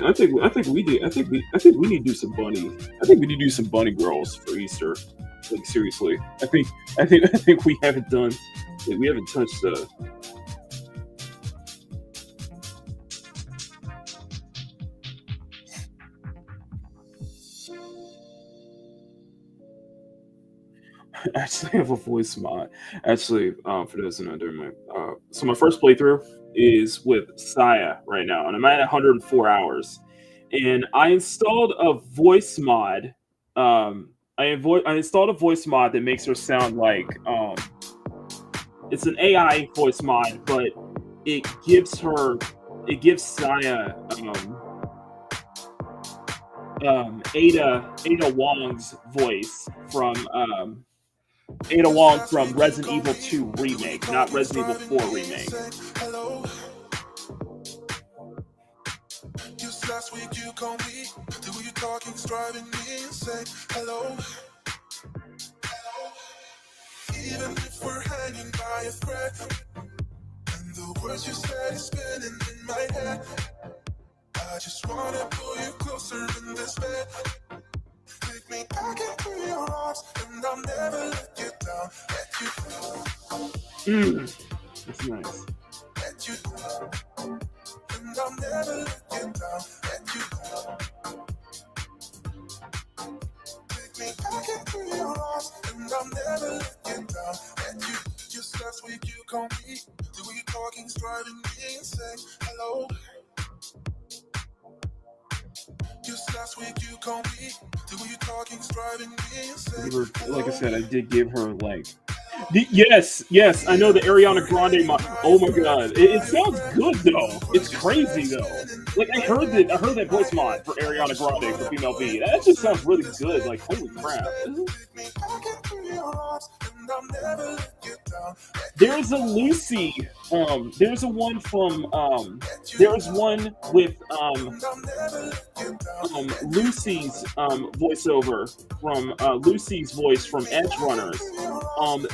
need to do some bunny. I think we need to do some bunny girls for Easter. Like, seriously, I think we haven't done. We haven't touched the. Actually, I have a voice mod. Actually, for those who know, during my so my first playthrough is with Saya right now, and I'm at 104 hours. And I installed a voice mod. I installed a voice mod that makes her sound like it's an AI voice mod, but it gives Saya Ada Wong's voice from Ada Wong from Resident Evil 2 remake, not Resident Evil 4 remake. Just last week you called me, the way you talking's driving me insane. Hello. Even if we're hanging by a thread, and the words you said is spinning in my head, I just wanna pull you closer in this bed. Take me back into your arms, and I'll never let you down. Let you down. That's nice. Let you down. And I'll never let you down. Let you down. Take me back into your arms, and I'll never let you down. Let you. Just last week you called me, the way you talking's driving me insane. Hello. Just last week you called me, the way you talking's driving me insane. Like I said, I did give her like yes, I know the Ariana Grande oh my god. It sounds good though. It's crazy though. Like I heard that voice mod for Ariana Grande for female B. That just sounds really good. Like holy crap. There's a Lucy. There's a one from. There's one with Lucy's voiceover from Lucy's voice from Edge Runners.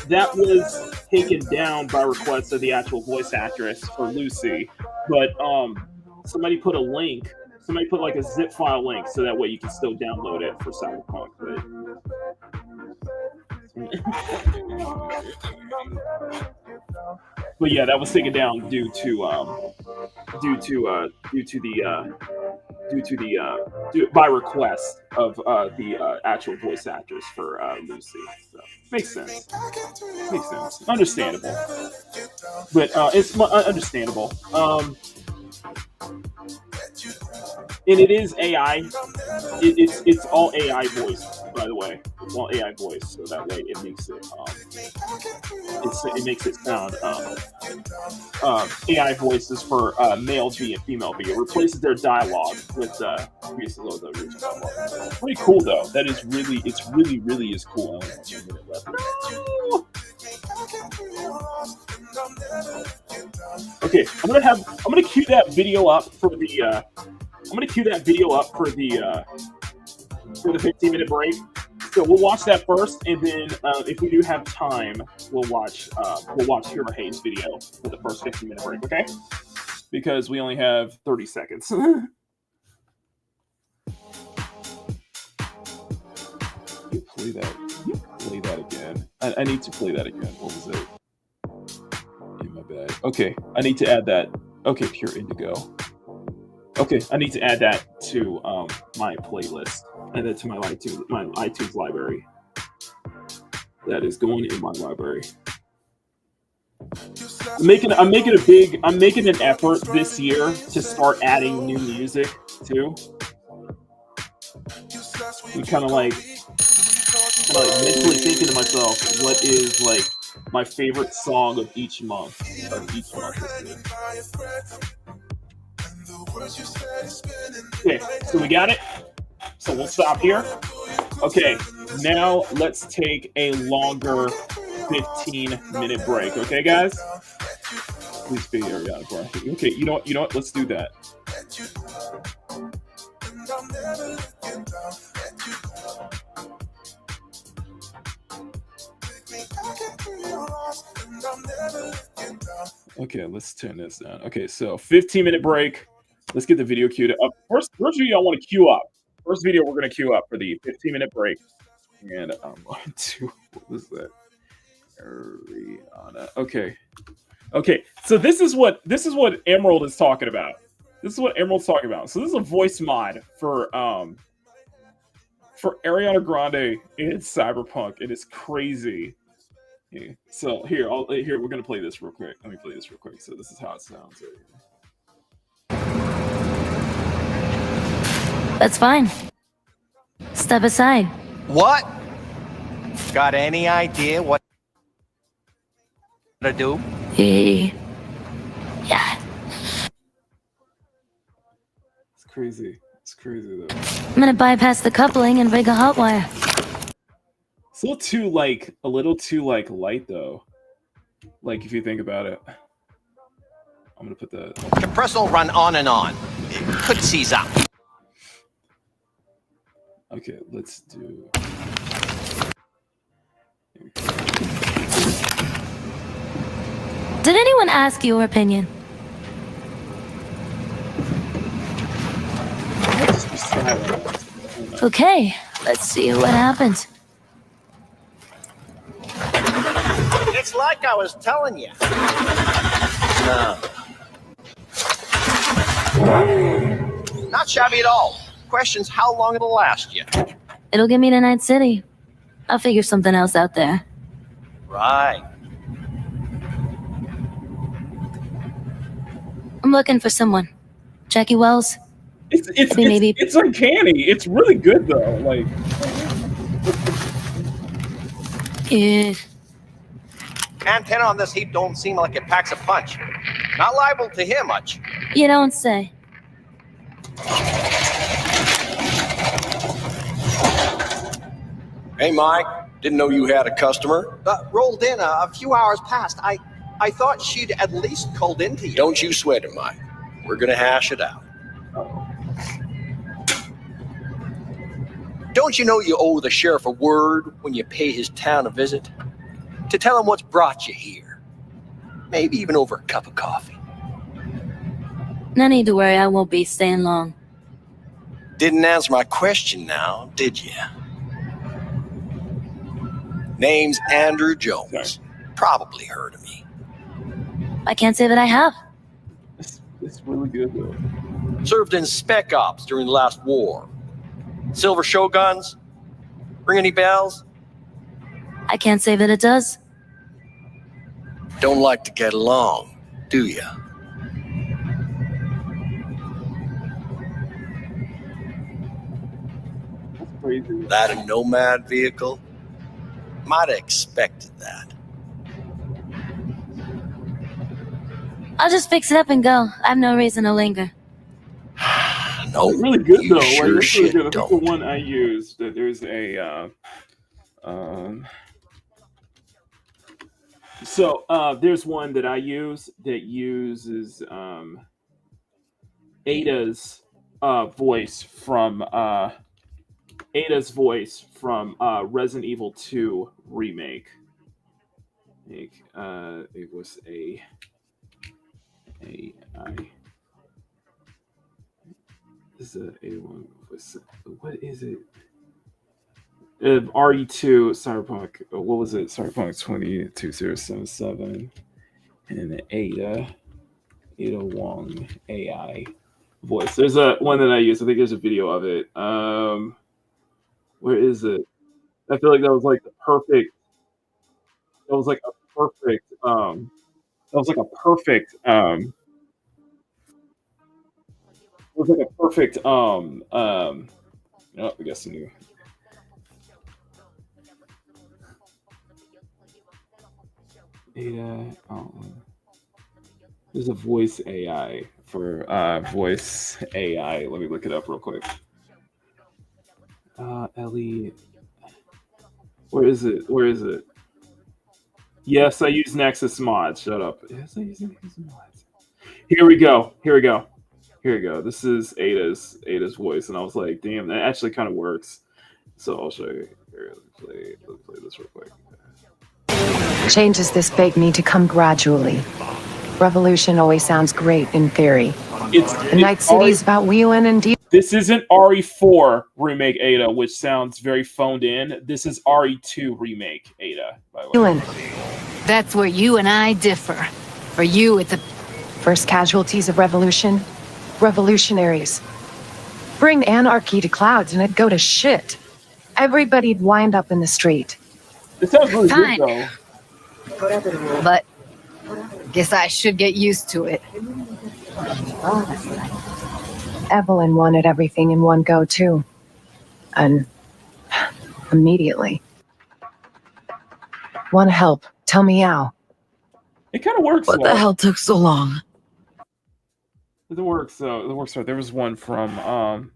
That was taken down by request of the actual voice actress for Lucy, but somebody put a link. Somebody put like a zip file link so that way you can still download it for Cyberpunk. But yeah, that was taken down due to by request of the actual voice actors for Lucy. So makes sense. Understandable. But it's understandable. And it is AI. It's all AI voice, by the way. It's all AI voice, so that way it makes it sound AI voices for male V and female V. It replaces their dialogue with the original dialogue. Pretty cool though. That is really, it's really is cool. No! Okay, I'm gonna cue that video up for the. I'm gonna cue that video up for the 15-minute break. So we'll watch that first, and then if we do have time, we'll watch Hero Hayes' video for the first 15-minute break. Okay? Because we only have 30 seconds. You play that again. I need to play that again. What was it? In my bag. Okay, I need to add that. Okay, Pure Indigo. Okay, I need to add that to my playlist and then to my iTunes library. That is going in my library. I'm making an effort this year to start adding new music too. I'm kind of like mentally thinking to myself, what is like my favorite song of each month? Okay, so we got it. So we'll stop here. Okay, now let's take a longer 15-minute break. Okay, guys? Please be Ariana Grande. Okay, you know what? Let's do that. Okay, let's turn this down. Okay, so 15-minute break. Let's get the video queued up. First video I want to queue up. First video we're going to queue up for the 15-minute break. And I'm going to, what was that? Briannah. Okay. So this is what Emerald is talking about. This is what Emerald's talking about. So this is a voice mod for Ariana Grande in Cyberpunk. It is crazy. Okay. So here we're gonna play this real quick. Let me play this real quick. So this is how it sounds. That's fine. Step aside. What? Got any idea what to do? Yeah. It's crazy. It's crazy though. I'm gonna bypass the coupling and rig a hot wire. It's a little too light though. Like if you think about it. I'm gonna put the compressor will run on and on. It could seize up. Okay, let's do. Did anyone ask your opinion? Okay, let's see what happens. It's like I was telling you. No. Not shabby at all. Question's how long it'll last you. It'll get me to Night City. I'll figure something else out there. Right. I'm looking for someone. Jackie Wells? It's uncanny. It's really good though. Like. Yeah. Antenna on this heap don't seem like it packs a punch. Not liable to hear much. You don't say. Hey, Mike. Didn't know you had a customer. Rolled in a few hours past. I thought she'd at least called into you. Don't you sweat it, Mike. We're gonna hash it out. Don't you know you owe the sheriff a word when you pay his town a visit? To tell him what's brought you here. Maybe even over a cup of coffee. No need to worry, I won't be staying long. Didn't answer my question now, did you? Name's Andrew Jones. Sorry. Probably heard of me. I can't say that I have. It's really good though. Served in Spec Ops during the last war. Silver Shoguns? Ring any bells? I can't say that it does. Don't like to get along, do you? That's crazy. That a Nomad vehicle? Might have expected that. I'll just fix it up and go. I have no reason to linger. No, It's really good you though. sure Like, it's really shit good. I think the don't. one I used, there's a there's one that I use that uses Ada's voice from Resident Evil 2 remake. It was a this is a one. What is it? RE2 Cyberpunk. What was it? Cyberpunk 22077 and Ada Wong AI voice. There's a one that I use. I think there's a video of it. Where is it? I feel like that was like the perfect. That was like a perfect. That was like a perfect. It was like a perfect. Oh, I guess a new. Ada. Oh, there's a voice AI for voice AI. Let me look it up real quick. Ellie. Where is it? Where is it? Yes, I use Nexus mods. Shut up. Yes, I use Nexus mods. Here we go. Here we go. Here we go. This is Ada's voice, and I was like, damn, that actually kind of works. So I'll show you. Here, let me play this real quick. Changes this fake need to come gradually. Revolution always sounds great in theory. The Night City's about wheeling and dealing. This isn't RE4 remake Ada, which sounds very phoned in. This is RE2 remake Ada, by the way. That's where you and I differ. For you, it's a... First casualties of revolution? Revolutionaries. Bring anarchy to clouds and it'd go to shit. Everybody'd wind up in the street. This sounds really Fine. good, though. But... guess I should get used to it. Evelyn wanted everything in one go, too. And... immediately. Want to help? Tell me how. It kind of works. What the hell took so long? It works. It works. There was one from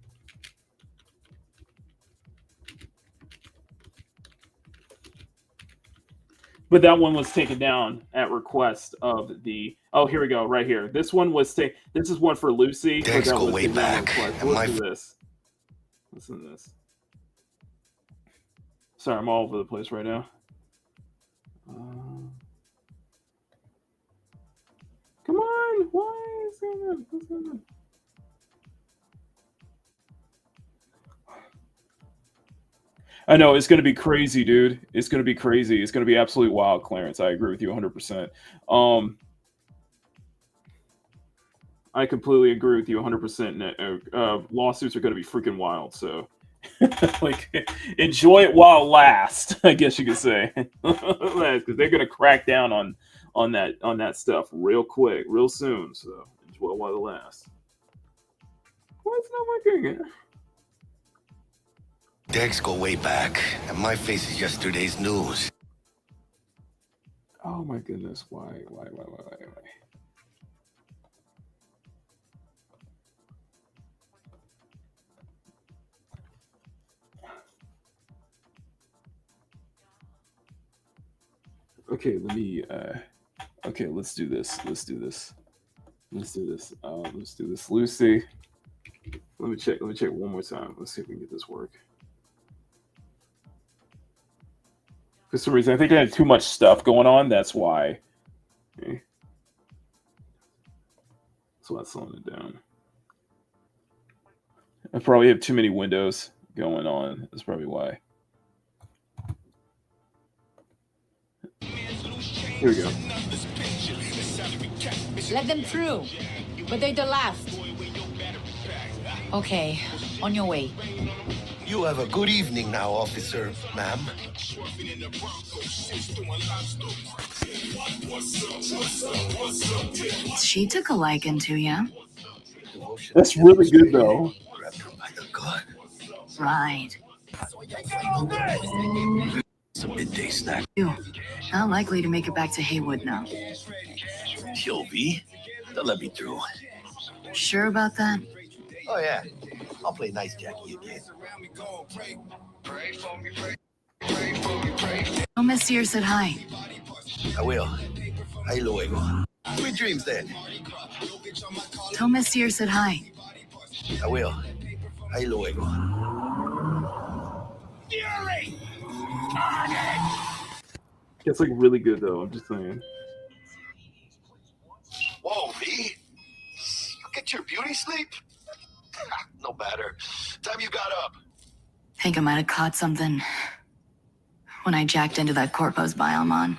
but that one was taken down at request of the. Oh, here we go. Right here. This one was taken. This is one for Lucy. Thanks go way back. Listen to this. Listen to this. Sorry, I'm all over the place right now. Come on, why is that? What's going on? I know it's going to be crazy, dude. It's going to be crazy. It's going to be absolutely wild, Clarence. I agree with you 100%. I completely agree with you 100%. Lawsuits are going to be freaking wild. So, like, enjoy it while it lasts. I guess you could say, because they're going to crack down on that stuff real quick, real soon. So, enjoy it while it lasts. Why is it not working? Decks go way back, and my face is yesterday's news. Oh my goodness, why? Okay, let me. Okay, let's do this. Let's do this. Lucy. Let me check one more time. Let's see if we can get this work. For some reason, I think I had too much stuff going on. That's why. Okay. That's why I'm slowing it down. I probably have too many windows going on. That's probably why. Here we go. Let them through, but they're the last. Okay, on your way. You have a good evening now, officer, ma'am. She took a liking to you. That's really good, though. Grabbed her by the gut. Right. It's a midday snack. You. Not likely to make it back to Haywood now. She'll be. They'll let me through. Sure about that? Oh, yeah. I'll play nice Jackie again. Oh, Monsieur said hi. I will. Ahí luego. Sweet dreams then. Tell Monsieur said hi. I will. Ahí luego. It's like really good, though. I'm just saying. Whoa, V. You get your beauty sleep? No matter. Time you got up. Think I might have caught something when I jacked into that Corpus biome on.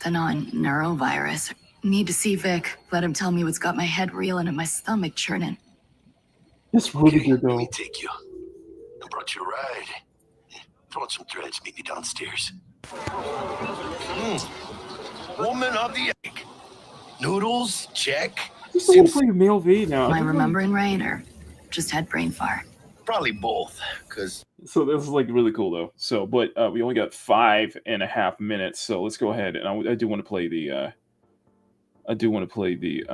The non-neurovirus. Need to see Vic. Let him tell me what's got my head reeling and my stomach churning. It's really good, Let though. me take you. I brought you a ride. Throw on some threads. Meet me downstairs. Woman of the egg. Noodles, check. Just want to play Male V now. Am I remembering right, or just had brain fart? Probably both, because... So this is like really cool, though. So, but we only got 5.5 minutes. So let's go ahead, and I do want to play the... I do want to play the...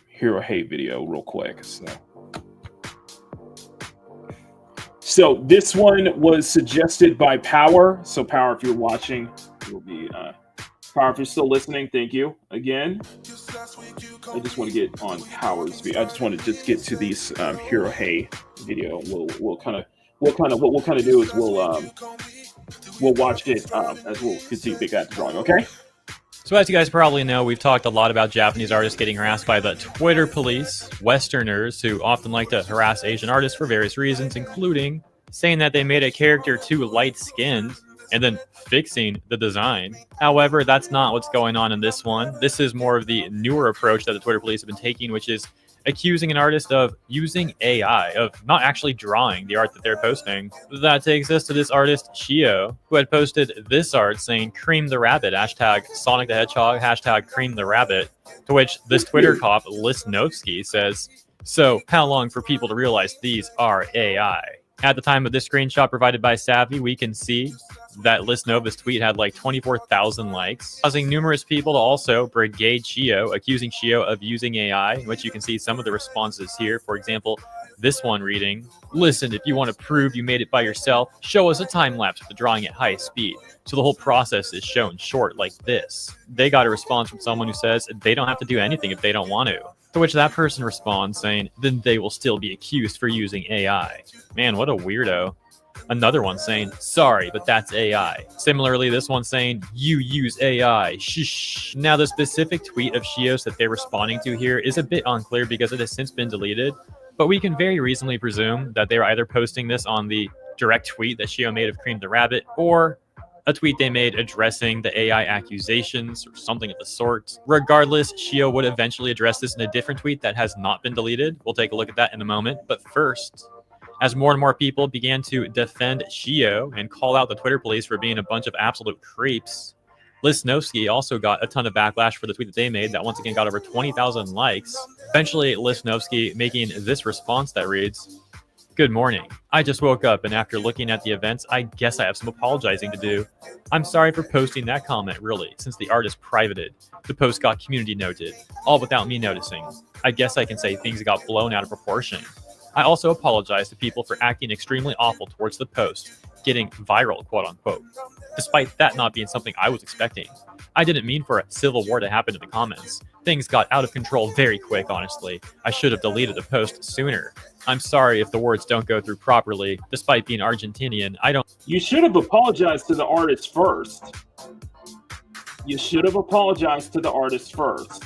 Hero Hate video real quick. So this one was suggested by Power. So Power, if you're watching, you'll be Power, if you're still listening, thank you again. I just want to get on Power's video. I just want to get to these Hero Hate video. What we'll kind of do is we'll watch it as we'll continue Big Bad Drawing. Okay. So as you guys probably know, we've talked a lot about Japanese artists getting harassed by the Twitter police, Westerners who often like to harass Asian artists for various reasons, including saying that they made a character too light-skinned and then fixing the design. However, that's not what's going on in this one. This is more of the newer approach that the Twitter police have been taking, which is accusing an artist of using AI, of not actually drawing the art that they're posting. That takes us to this artist, Shio, who had posted this art saying, "Cream the Rabbit," hashtag Sonic the Hedgehog, hashtag Cream the Rabbit, to which this Twitter cop, Lisnovsky, says, "So, how long for people to realize these are AI?" At the time of this screenshot provided by Savvy, we can see that Lisnova's tweet had like 24,000 likes, causing numerous people to also brigade Shio, accusing Shio of using AI, in which you can see some of the responses here. For example, this one reading, "Listen, if you want to prove you made it by yourself, show us a time lapse of the drawing at high speed." So the whole process is shown short like this. They got a response from someone who says they don't have to do anything if they don't want to. To which that person responds saying, "Then they will still be accused for using AI." Man, what a weirdo. Another one saying, "Sorry, but that's AI." Similarly, this one saying, "You use AI, shh." Now, the specific tweet of Shios that they're responding to here is a bit unclear because it has since been deleted, but we can very reasonably presume that they were either posting this on the direct tweet that Shio made of Cream the Rabbit, or a tweet they made addressing the AI accusations or something of the sort. Regardless, Shio would eventually address this in a different tweet that has not been deleted. We'll take a look at that in a moment, but first, as more and more people began to defend Shio and call out the Twitter police for being a bunch of absolute creeps, Lisnovsky also got a ton of backlash for the tweet that they made that once again got over 20,000 likes. Eventually, Lisnovsky making this response that reads, Good morning. I just woke up, and after looking at the events, I guess I have some apologizing to do. I'm sorry for posting that comment, really, since the artist privated. The post got community noted, all without me noticing. I guess I can say things got blown out of proportion. I also apologize to people for acting extremely awful towards the post, getting viral, quote unquote, despite that not being something I was expecting. I didn't mean for a civil war to happen in the comments. Things got out of control very quick, honestly. I should have deleted the post sooner. I'm sorry if the words don't go through properly. Despite being Argentinian, I don't... You should have apologized to the artist first. You should have apologized to the artist first.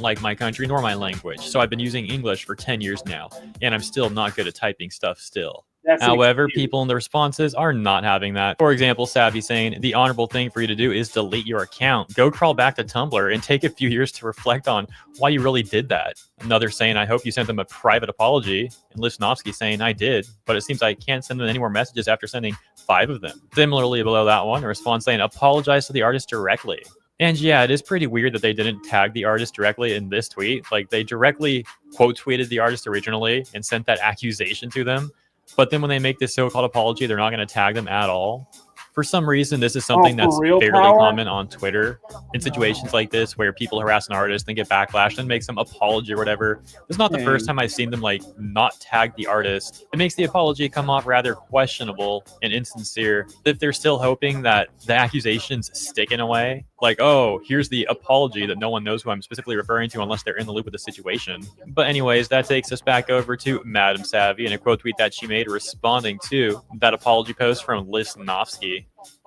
like my country nor my language, so I've been using English for 10 years now, and I'm still not good at typing stuff still. However, people in the responses are not having that. For example, Savvy saying, the honorable thing for you to do is delete your account. Go crawl back to Tumblr and take a few years to reflect on why you really did that. Another saying, I hope you sent them a private apology. And Lisnovsky saying, I did, but it seems I can't send them any more messages after sending 5 of them. Similarly below that one, a response saying, apologize to the artist directly. And yeah, it is pretty weird that they didn't tag the artist directly in this tweet. Like, they directly quote tweeted the artist originally and sent that accusation to them. But then when they make this so-called apology, they're not going to tag them at all. For some reason, this is something that's fairly common on Twitter in situations like this where people harass an artist and get backlash and make some apology or whatever. It's not the first time I've seen them like not tag the artist. It makes the apology come off rather questionable and insincere. If they're still hoping that the accusations stick in a way, like, oh, here's the apology that no one knows who I'm specifically referring to unless they're in the loop with the situation. But anyways, that takes us back over to Madam Savvy and a quote tweet that she made responding to that apology post from Lisnovsky.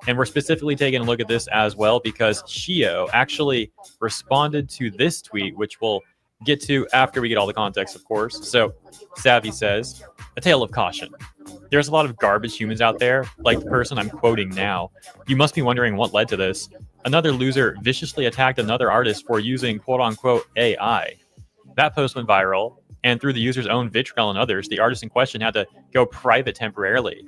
And we're specifically taking a look at this as well because Shio actually responded to this tweet, which we'll get to after we get all the context, of course. So Savvy says, a tale of caution. There's a lot of garbage humans out there, like the person I'm quoting now. You must be wondering what led to this. Another loser viciously attacked another artist for using quote-unquote AI. That post went viral, and through the user's own vitriol and others, the artist in question had to go private temporarily.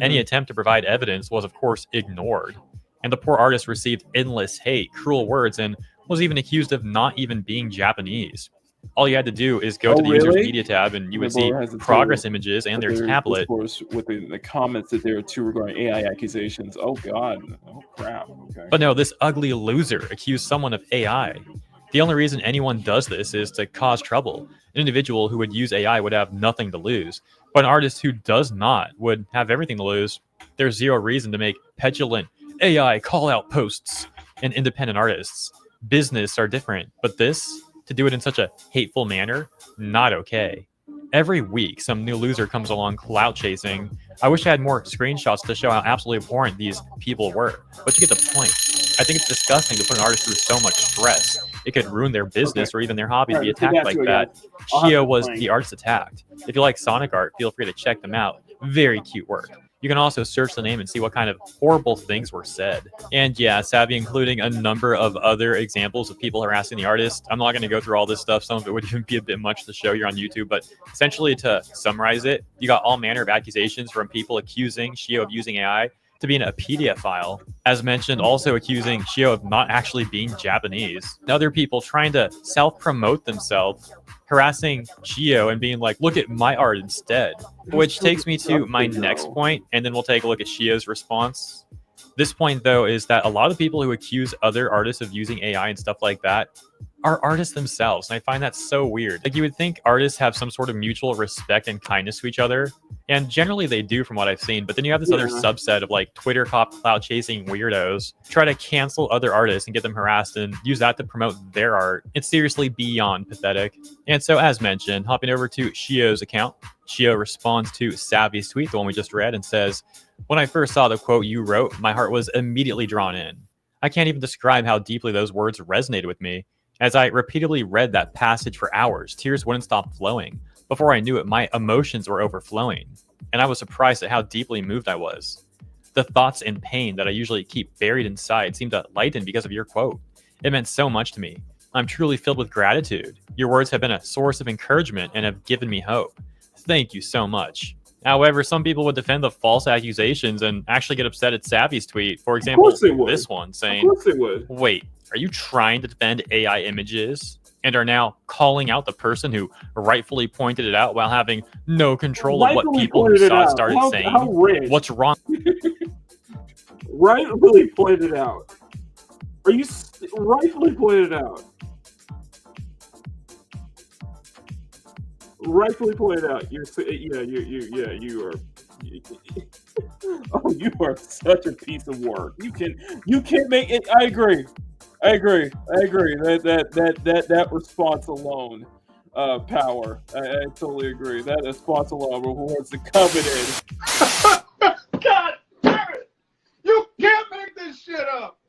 Any attempt to provide evidence was, of course, ignored. And the poor artist received endless hate, cruel words, and was even accused of not even being Japanese. All you had to do is go to the user's media tab and you would see progress images and their tablet. Of course, with the comments that there are too regarding AI accusations. Oh, God. Oh, crap. Okay. But no, this ugly loser accused someone of AI. The only reason anyone does this is to cause trouble. An individual who would use AI would have nothing to lose, but an artist who does not would have everything to lose. There's zero reason to make petulant AI call-out posts and independent artists. Business are different, but this, to do it in such a hateful manner, not okay. Every week, some new loser comes along clout chasing. I wish I had more screenshots to show how absolutely abhorrent these people were, but you get the point. I think it's disgusting to put an artist through so much stress. It could ruin their business or even their hobby to be attacked like that. Shio was the artist attacked. If you like Sonic art, feel free to check them out. Very cute work. You can also search the name and see what kind of horrible things were said. And yeah, Savvy including a number of other examples of people harassing the artist. I'm not going to go through all this stuff. Some of it would even be a bit much to show here on YouTube. But essentially, to summarize it, you got all manner of accusations from people accusing Shio of using AI to be in a PDF file. As mentioned, also accusing Shio of not actually being Japanese. Other people trying to self-promote themselves, harassing Shio and being like, look at my art instead. Which takes me to my next point, and then we'll take a look at Shio's response. This point, though, is that a lot of people who accuse other artists of using AI and stuff like that are artists themselves, and I find that so weird. Like, you would think artists have some sort of mutual respect and kindness to each other, and generally they do from what I've seen, but then you have this other subset of like Twitter clout chasing weirdos try to cancel other artists and get them harassed and use that to promote their art. It's seriously beyond pathetic. And so, as mentioned, hopping over to Shio's account, Shio responds to Savvy's tweet, the one we just read, and says, when I first saw the quote you wrote, my heart was immediately drawn in. I can't even describe how deeply those words resonated with me. As I repeatedly read that passage for hours, tears wouldn't stop flowing. Before I knew it, my emotions were overflowing, and I was surprised at how deeply moved I was. The thoughts and pain that I usually keep buried inside seemed to lighten because of your quote. It meant so much to me. I'm truly filled with gratitude. Your words have been a source of encouragement and have given me hope. Thank you so much. However, some people would defend the false accusations and actually get upset at Savvy's tweet. For example, this one saying, wait, are you trying to defend AI images? and are now calling out the person who rightfully pointed it out while having no control of what Rightfully people who pointed it saw it out. started How saying. rich. What's wrong? Rightfully pointed out. Rightfully pointed out? Rightfully pointed out. You are. Oh, you are such a piece of work. You can't make it. I agree. That response alone, power. I totally agree. That response alone rewards the coveted. God damn it! You can't make this shit up!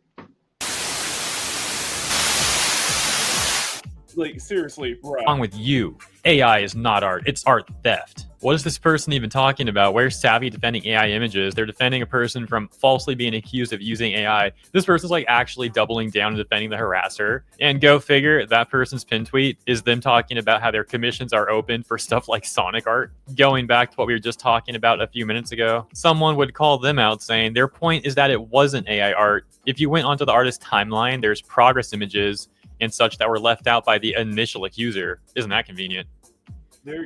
Like, seriously, bro. Wrong with you? AI is not art. It's art theft. What is this person even talking about? Where's Savvy defending AI images? They're defending a person from falsely being accused of using AI. This person's like actually doubling down and defending the harasser. And go figure, that person's pin tweet is them talking about how their commissions are open for stuff like Sonic art. Going back to what we were just talking about a few minutes ago, someone would call them out saying their point is that it wasn't AI art. If you went onto the artist's timeline, there's progress images and such that were left out by the initial accuser. Isn't that convenient?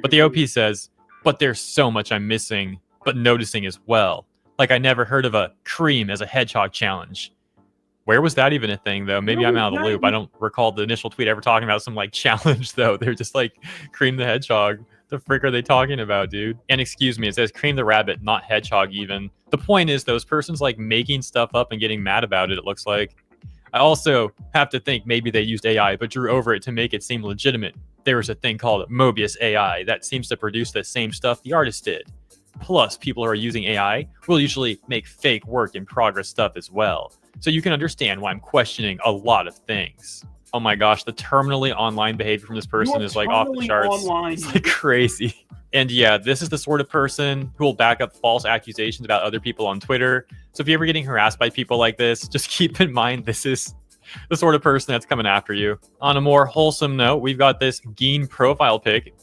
But the OP says, but there's so much I'm missing, but noticing as well. Like I never heard of a cream as a hedgehog challenge. Where was that even a thing, though? Maybe I'm out of the loop. I don't recall the initial tweet ever talking about some like challenge, though. They're just like, cream the hedgehog. The frick are they talking about, dude? And excuse me, it says cream the rabbit, not hedgehog even. The point is, those persons like making stuff up and getting mad about it, it looks like. I also have to think maybe they used AI, but drew over it to make it seem legitimate. There was a thing called Mobius AI that seems to produce the same stuff the artist did. Plus, people who are using AI will usually make fake work in progress stuff as well. So you can understand why I'm questioning a lot of things. Oh my gosh, the terminally online behavior from this person is like off the charts. Online. It's like crazy. And yeah, this is the sort of person who will back up false accusations about other people on Twitter. So if you're ever getting harassed by people like this, just keep in mind this is the sort of person that's coming after you. On a more wholesome note, we've got this Geen profile pic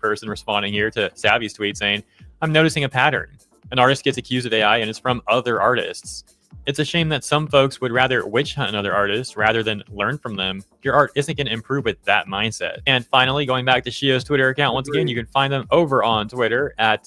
person responding here to Savvy's tweet saying, I'm noticing a pattern. An artist gets accused of AI and it's from other artists. It's a shame that some folks would rather witch hunt another artist rather than learn from them. Your art isn't going to improve with that mindset. And finally, going back to Shio's Twitter account, once again, you can find them over on Twitter at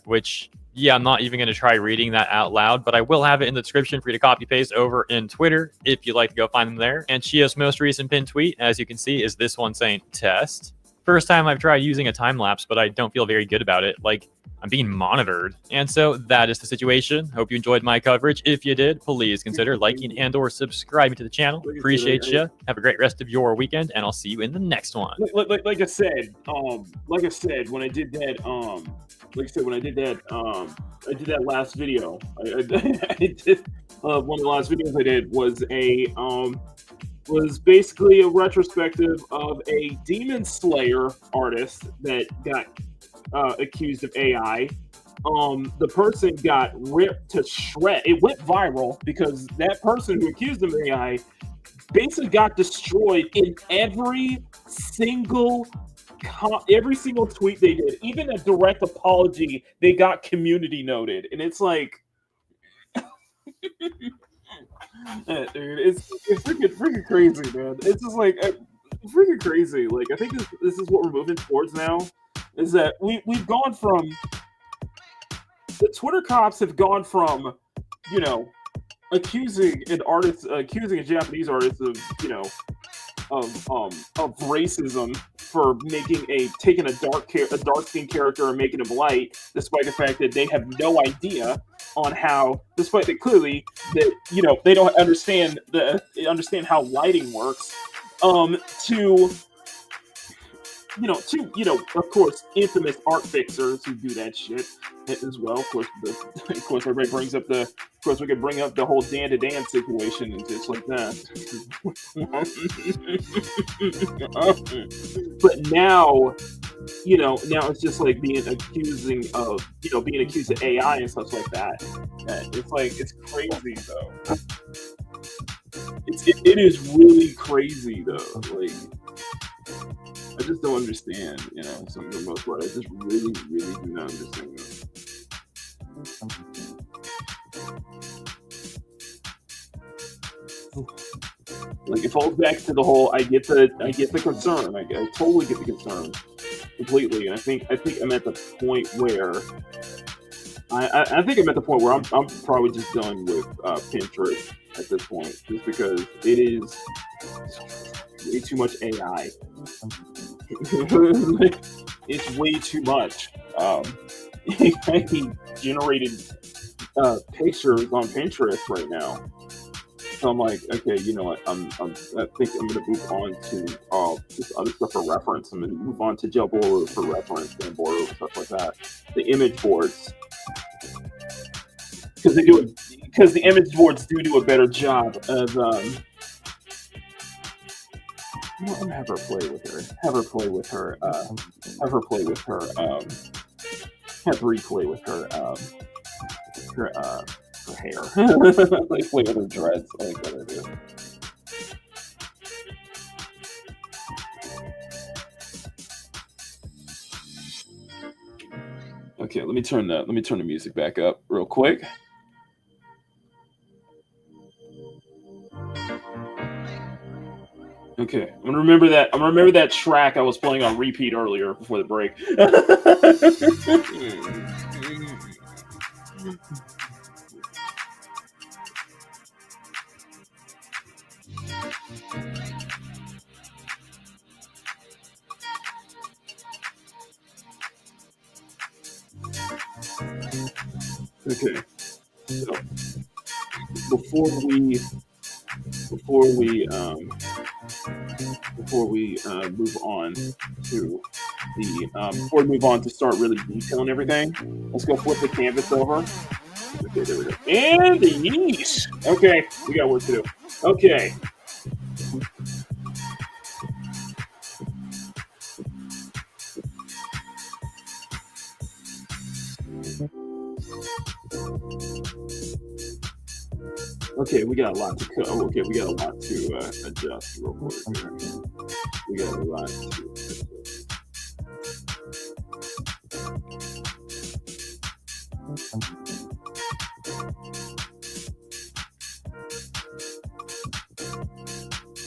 which, yeah, I'm not even going to try reading that out loud, but I will have it in the description for you to copy paste over in Twitter if you'd like to go find them there. And Shio's most recent pinned tweet, as you can see, is this one saying, test. First time I've tried using a time lapse, but I don't feel very good about it. Like, I'm being monitored. And so that is the situation. Hope you enjoyed my coverage. If you did, please consider liking and or subscribing to the channel. Appreciate you. Have a great rest of your weekend, and I'll see you in the next one. Like I said, when I did that, I did that last video. I did one of the last videos I did was basically a retrospective of a Demon Slayer artist that got accused of AI. The person got ripped to shred. It went viral because that person who accused him of AI basically got destroyed in every single tweet they did. Even a direct apology, they got community noted. And it's like, dude, it's freaking crazy, man. It's just like freaking crazy. Like, I think this is what we're moving towards now. Is that we've gone from, the Twitter cops have gone from, accusing a Japanese artist of, of racism for taking a dark skinned character and making him light, despite the fact that they have no idea on how, despite that clearly that they don't understand how lighting works, to of course, infamous art fixers who do that shit as well. Of course, everybody brings up we could bring up the whole Dan to Dan situation and just like that. But now it's just like being accused of AI and stuff like that. It's like, it's crazy though. It is really crazy though. Like, I just don't understand, some of the most part. I just really, really do not understand that. Like it falls back to the whole. I get the concern. I totally get the concern completely. And I think I'm at the point where I think I'm at the point where I'm probably just done with Pinterest at this point, just because it is way too much AI. It's way too much. Generated pictures on Pinterest right now. So I'm like, okay, you know what? I think I'm gonna move on to just other stuff for reference. I'm gonna move on to Jailboro for reference and Boro stuff like that. The image boards, because the image boards do a better job of. I'm gonna have her play with her. Have her play with her. Have replay with her. Her hair. Like play with her dreads. I like that idea. Okay, let me turn the music back up real quick. Okay, I'm gonna remember that track I was playing on repeat earlier before the break. Okay, so before we move on to start really detailing everything, let's go flip the canvas over. Okay, there we go. And the yeast. Okay, we got work to do. Okay. Okay, we got a lot to okay, we got a lot to adjust real quick. We got a lot to adjust.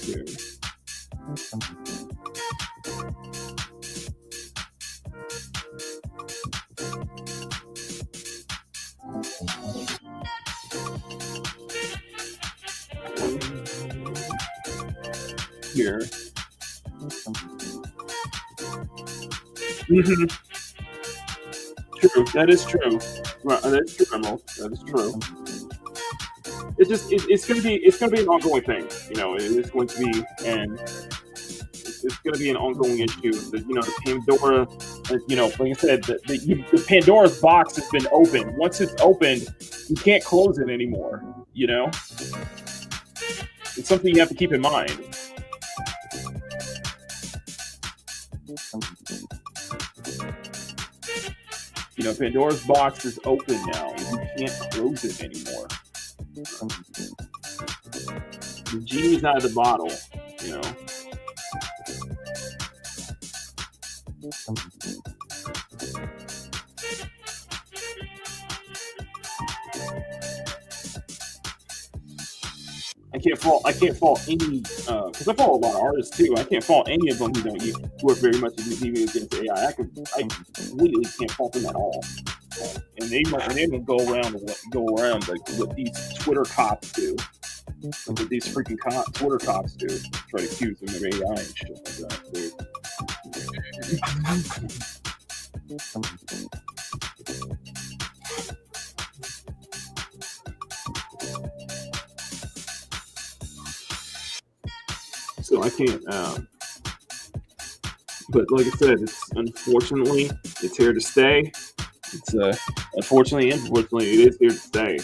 Here. Here. Mm-hmm. True. That is true. Right. That's true, Emerald. That is true. It's gonna be an ongoing thing. You know, it's going to be it's going to be an ongoing issue. The Pandora, like I said, the Pandora's box has been opened. Once it's opened, you can't close it anymore. You know, it's something you have to keep in mind. Pandora's box is open now, and you can't close it anymore. The genie's out of the bottle, I can't fault any because I follow a lot of artists too. I can't fault any of them who are very much against AI. I completely can't fault them at all. And they will go around like what these Twitter cops do. What these freaking Twitter cops do. Try to accuse them of AI and shit like that. So I can't, but like I said, unfortunately, it's here to stay. It's unfortunately, it is here to stay.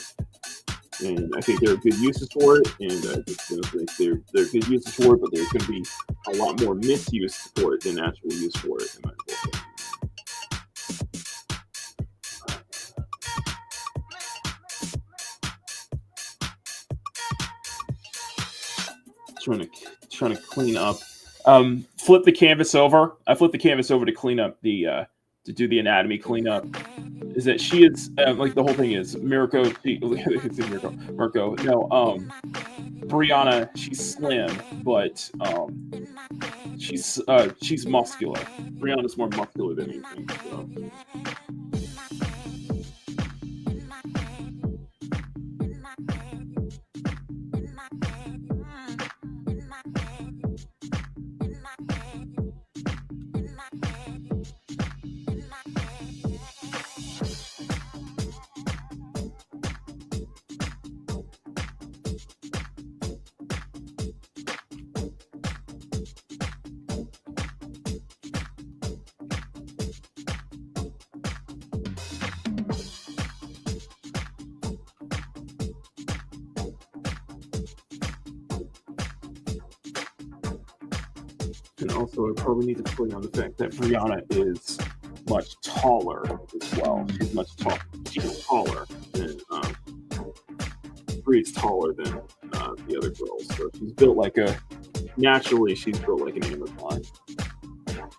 And I think there are good uses for it, and I just think there are good uses for it, but there's going to be a lot more misuse for it than actual use for it, in my opinion. Trying to clean up. Flip the canvas over. I flipped the canvas over to clean up the to do the anatomy cleanup. Is that she is like the whole thing is Mirko? Mirko. No, Briannah, she's slim, but she's muscular. Brianna's more muscular than anything. So. And also, I probably need to point out the fact that Briannah is much taller as well. She's much taller. She's taller than Bree's taller than the other girls. So she's built like naturally, she's built like an Amazon.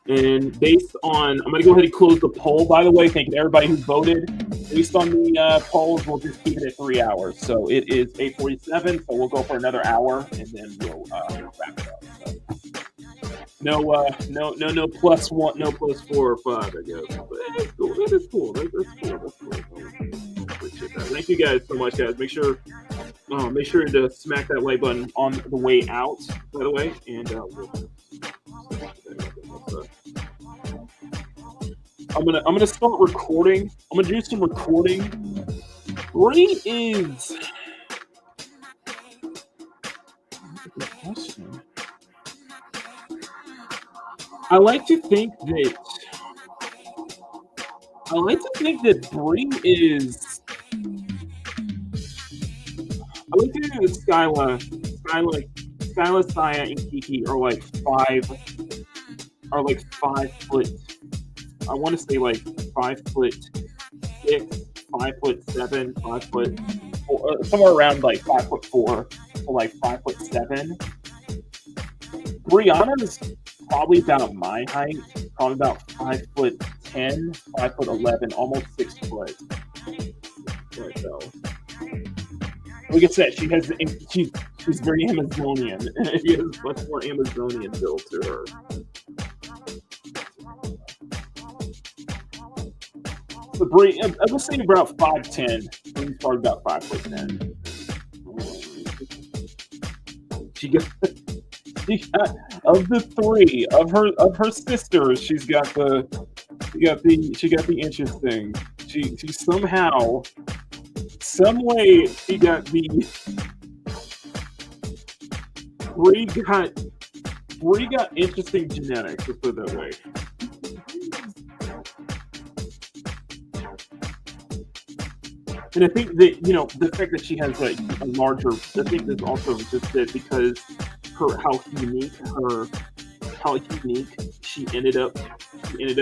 And based on, I'm going to go ahead and close the poll, by the way. Thank you to everybody who voted. Based on the polls, we'll just keep it at 3 hours. So it is 8:47, so we'll go for another hour, and then we'll wrap it up. So. No plus one, no plus 4 or 5, I guess. But it's cool. That is cool. That's cool. Appreciate that. Thank you guys so much, guys. Make sure to smack that like button on the way out, by the way, and I'm gonna start recording. I'm gonna do some recording. Bree is. Question. I like to think that Bree is. I like to think that Skyla, Saya, and Kiki are like 5 foot. I want to say like 5'6", 5'7", 5'4", somewhere around like 5'4" to like 5'7". Brianna's probably about my height, probably about 5'10", 5'11", almost 6 foot. So, like I said, she's very Amazonian. She has much more Amazonian build to her. So Bree, I was saying about 5'10". Bree's probably about 5'10". She got of the three of her sisters, she got the interesting. She somehow, some way, she got the Bree got interesting genetics. Let's put it that way. And I think that, the fact that she has like a larger, I think that's also just that because how unique she ended up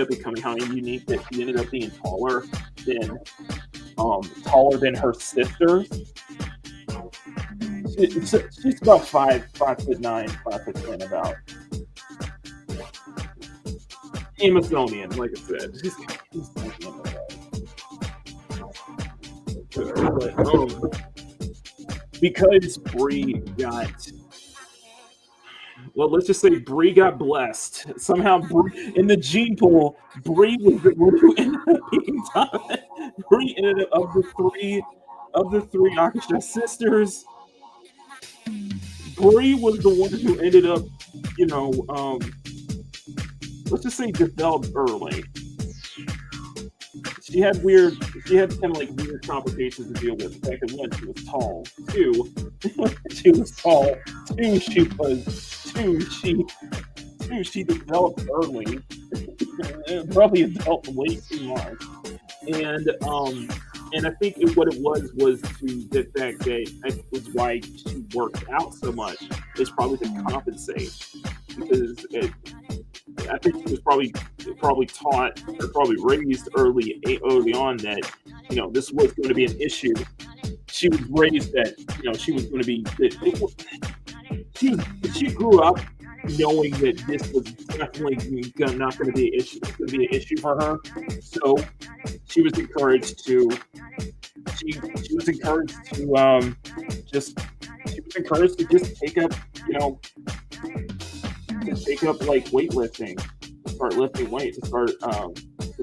becoming, how unique that she ended up being taller than her sisters. She's about 5'9", 5'10", about Amazonian, like I said. She's because Bree got, well, let's just say Bree got blessed. Somehow, in the gene pool, Bree was the one who ended up being top. Bree ended up, of the three Akasha sisters, Bree was the one who ended up, let's just say developed early. She had kind of like weird complications to deal with. The fact that one, she was tall. Two, she was tall. She developed early. Probably developed way too much. And I think what it was to the fact that was why she worked out so much is probably to compensate, because I think she was probably taught or probably raised early on that this was going to be an issue. She was raised that she was going to be. She grew up knowing that this was definitely not going to be an issue. It's going to be an issue for her. So she was encouraged to. She was encouraged to just encouraged to just take up, like weightlifting, start lifting weight, to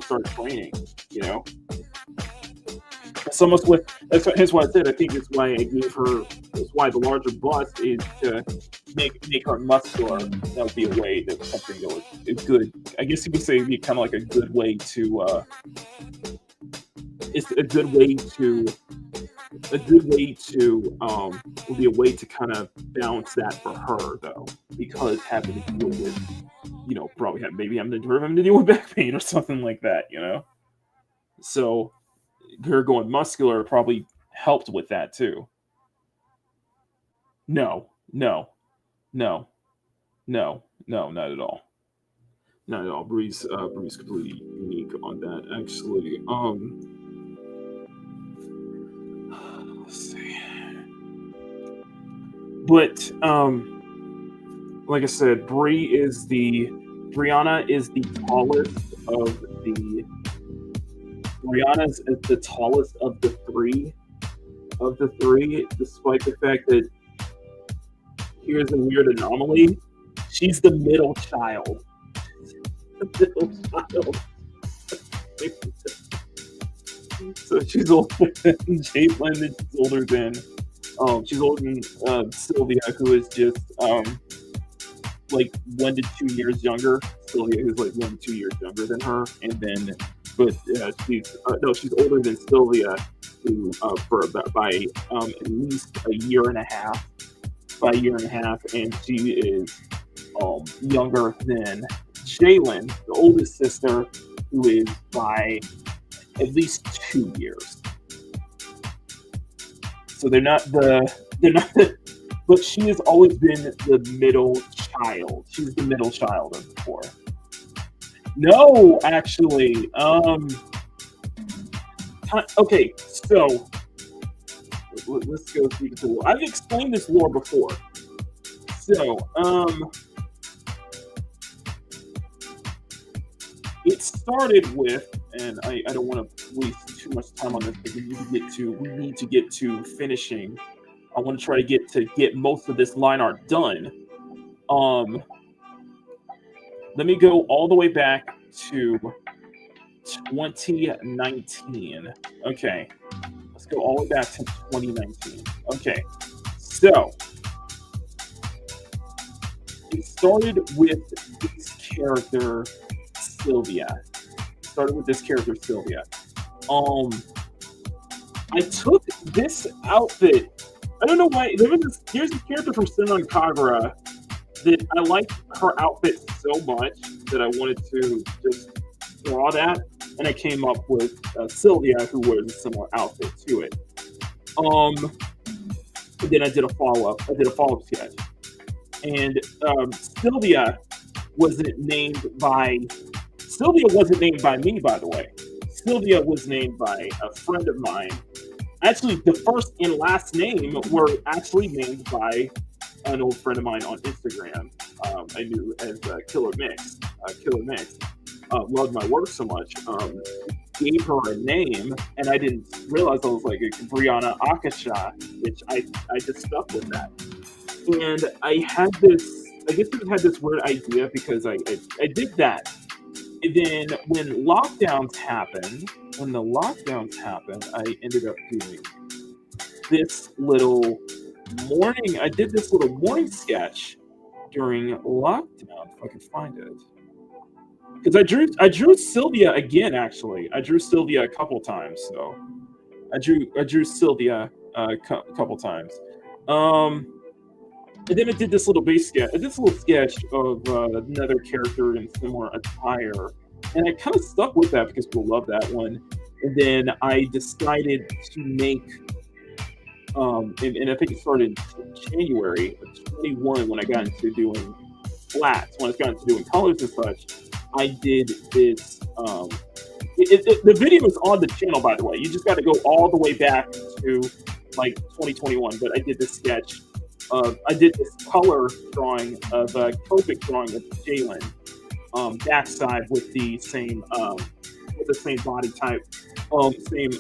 start training. It's almost what that's why I said I think it's why I gave her. It's why the larger bust is to make her muscular. That would be a way that something that was good. I guess you could say it'd be kind of like a good way to. It's a good way to. Would be a way to kind of balance that for her though, because having to deal with, probably having to deal with back pain or something like that, So her going muscular probably helped with that too. No, not at all. Not at all. Bree's completely unique on that, actually. Let's see. But like I said, Briannah is the tallest of the. Brianna is the tallest of the three. Despite the fact that here's a weird anomaly. She's the middle child. So she's older than Jalen, and she's older than Sylvia, who is just like 1 to 2 years younger. Sylvia, who's like 1 to 2 years younger than her, and then she's older than Sylvia, who by at least a year and a half. And she is younger than Jalen, the oldest sister, who is by at least 2 years. So they're not but she has always been the middle child. She's the middle child of the four. No, actually, okay, so let's go through the lore. I've explained this lore before. So, it started with, and I don't want to waste too much time on this because we need to get to finishing. I want to try to get most of this line art done. Let me go all the way back to 2019. Okay, let's go all the way back to 2019. Okay, so it started with this character Sylvia. I took this outfit. I don't know why. Here's a character from Senran Kagura that I liked her outfit so much that I wanted to just draw that, and I came up with Sylvia, who wears a similar outfit to it. And then I did a follow-up sketch, and Sylvia wasn't named by me, by the way. Sylvia was named by a friend of mine. Actually, the first and last name were actually named by an old friend of mine on Instagram. I knew as Killer Mix. Loved my work so much. Gave her a name, and I didn't realize I was like Briannah Akasha, which I just stuck with that. And I had this weird idea because I did that. And then when the lockdowns happened, I ended up doing this little morning. I did this little morning sketch during lockdown, if I can find it. Because I drew Sylvia again. Actually, I drew Sylvia a couple times. So I drew Sylvia a couple times. And then I did this little sketch of another character in similar attire, and I kind of stuck with that because people love that one. And then I decided to make, and I think it started in January of 21 when I got into doing flats, when I got into doing colors and such. I did this. The video is on the channel, by the way. You just got to go all the way back to like 2021. But I did this sketch. I did this color drawing of Copic drawing of Jalen, backside with the same body type, same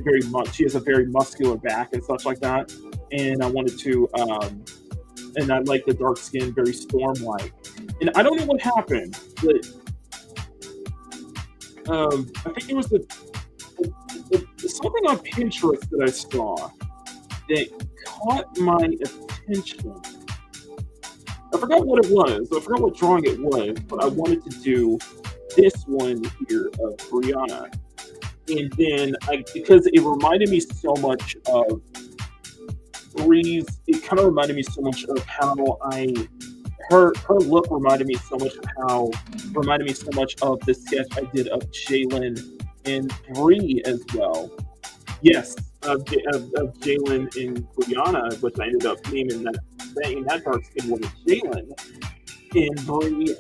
very much. She has a very muscular back and such like that. and I wanted to, and I like the dark skin, very storm-like. And I don't know what happened, but I think it was something on Pinterest that I saw that caught my attention. I forgot what it was. I forgot what drawing it was, but I wanted to do this one here of Briannah. And then, because it reminded me so much of Breeze, it kind of reminded me so much of how her look reminded me so much of the sketch I did of Jalen and Bree as well. Yes, of Jalen and Briannah, which I ended up naming that dark skin one of Jalen. And Bree,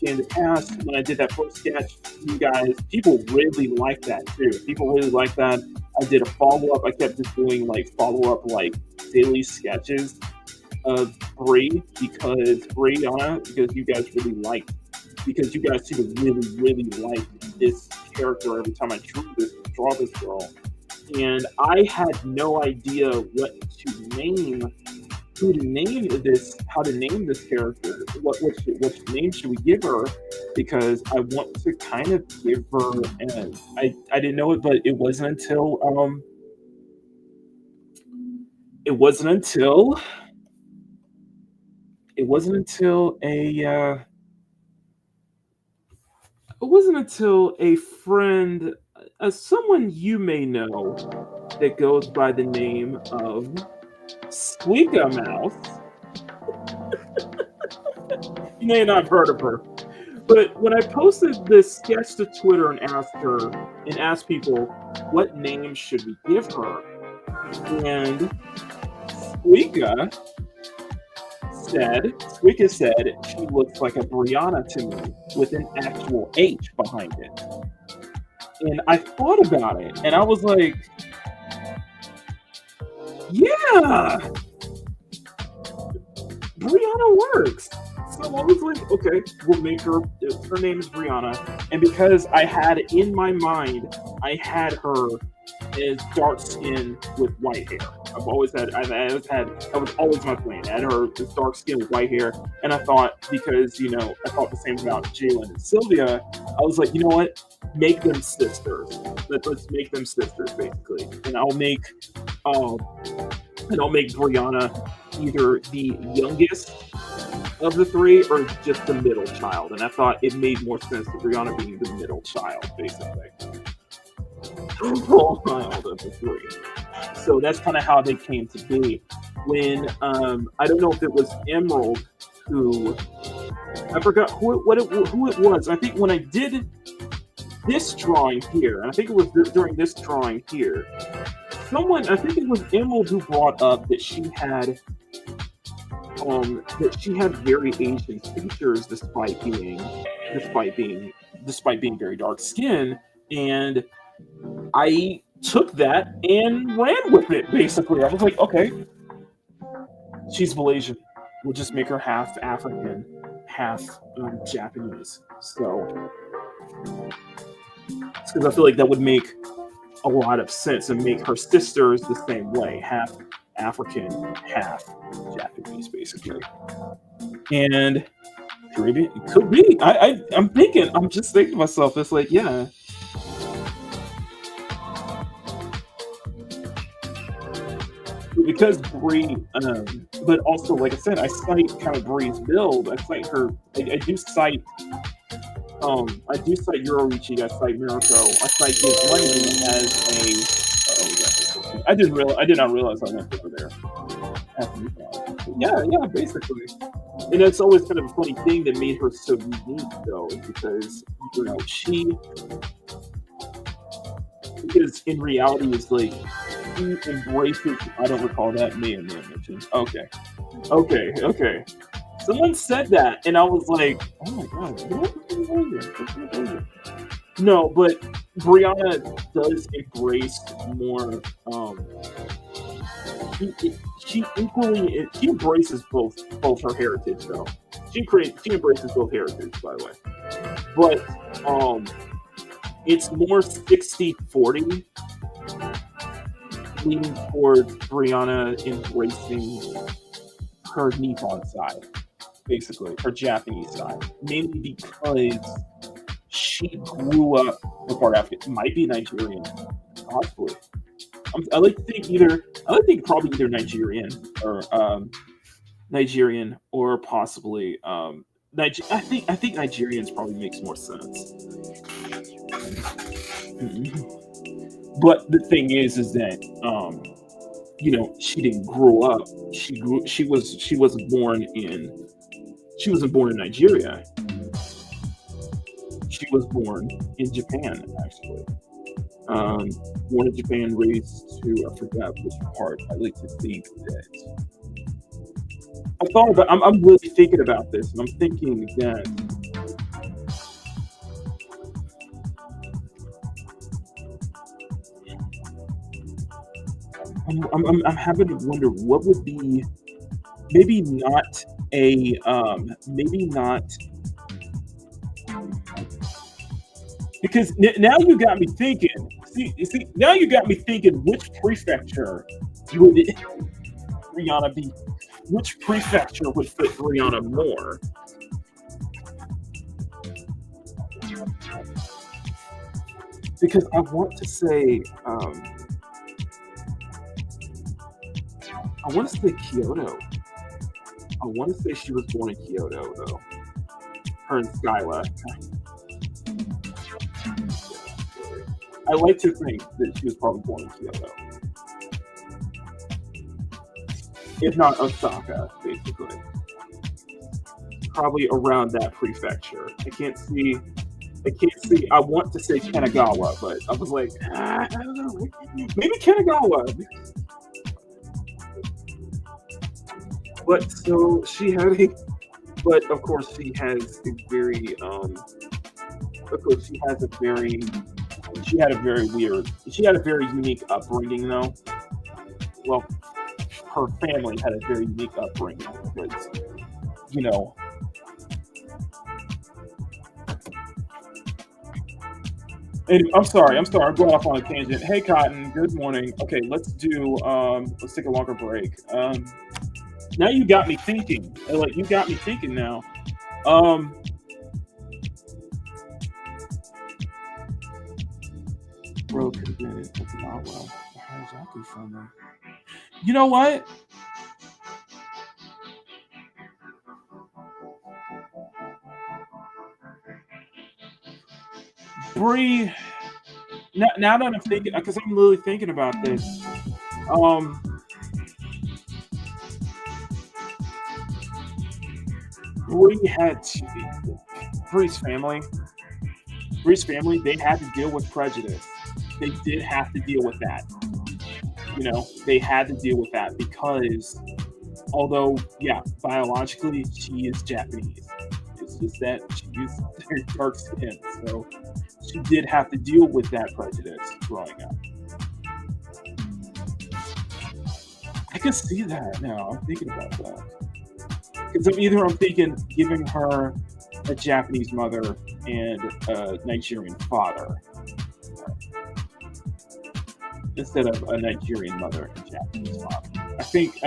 in the past, when I did that first sketch, you guys, people really liked that too. People really liked that. I did a follow-up. I kept just doing like follow-up, like daily sketches of Brianna, because you guys really liked, because you guys seem to really, really like this character every time I draw this girl. And I had no idea what to name, how to name this character. What name should we give her? Because I want to kind of give her, and I didn't know it, but it wasn't until a friend, someone you may know, that goes by the name of Squeaka Mouse. You may not have heard of her, but when I posted this sketch to Twitter and asked people what name should we give her, and Squeaka said she looks like a Briannah to me with an actual H behind it. And I thought about it, and I was like, yeah, Briannah works. So I was like, okay, we'll make her name is Briannah. And because I had in my mind, I had her as dark skin with white hair. That was always my plan. I had her as dark skin with white hair. And I thought, because, I thought the same about Jalen and Sylvia, I was like, you know what? Make them sisters. Let's make them sisters, basically. And I'll make Briannah either the youngest of the three or just the middle child. And I thought it made more sense to Briannah being the middle child, basically. Of the three. So that's kind of how they came to be. When I don't know if it was Emerald who, I forgot who it was. I think when I did this drawing here, and I think it was during this drawing here, I think it was Emerald who brought up that she had very Asian features despite being very dark skinned, and I took that and ran with it. Basically, I was like, okay, she's Malaysian. We'll just make her half African, half Japanese. So, because I feel like that would make a lot of sense and make her sisters the same way, half African, half Japanese, basically. And Caribbean, it could be. I'm just thinking to myself, it's like, yeah. Because Bree, but also, like I said, I cite kind of Bree's build. I cite her. I do cite Yororichi. I cite Mirako. I cite his lighting as a. I did not realize I went over there. Yeah, basically. And it's always kind of a funny thing that made her so unique, though, because because in reality, it's like she embraces. I don't recall that name mentioned. Okay. Someone said that, and I was like, oh my god, what? No, but Briannah does embrace more. She embraces both her heritage, though. She embraces both heritage, by the way. But it's more 60-40 leaning towards Briannah embracing her Nippon side, basically, her Japanese side, mainly because she grew up a part African. It might be Nigerian, possibly. I like to think probably either Nigerian or possibly I think Nigerians probably makes more sense. But the thing is that she didn't grow up. She wasn't born in Nigeria. She was born in Japan, actually. Born in Japan, raised to, I forgot which part. I like to think that. I'm really thinking about this, and I'm thinking that I'm having to wonder what would be maybe not because now you got me thinking. See, now you got me thinking which prefecture would Briannah be? Which prefecture would fit Briannah more? Because I want to say Kyoto. I want to say she was born in Kyoto, though. Her and Skyla. I like to think that she was probably born in Kyoto. If not Osaka, basically. Probably around that prefecture. I can't see. I want to say Kanagawa, but I was like, I don't know. Maybe Kanagawa. But so she had but of course she has a very, she had a very unique upbringing, though. Well, her family had a very unique upbringing because, and I'm sorry, I'm going off on a tangent. Hey, Cotton, good morning. Okay, let's take a longer break. Now you got me thinking. You got me thinking now. Bro could have been in Okinawa. How does that go from there? You know what? Bree, now that I'm thinking, because I'm really thinking about this, Bree's family, they had to deal with prejudice. They did have to deal with that. They had to deal with that because although, yeah, biologically she is Japanese, it's just that she's very dark skinned, so she did have to deal with that prejudice growing up. I can see that now. I'm thinking about that. Because I'm thinking giving her a Japanese mother and a Nigerian father instead of a Nigerian mother and Japanese father. I think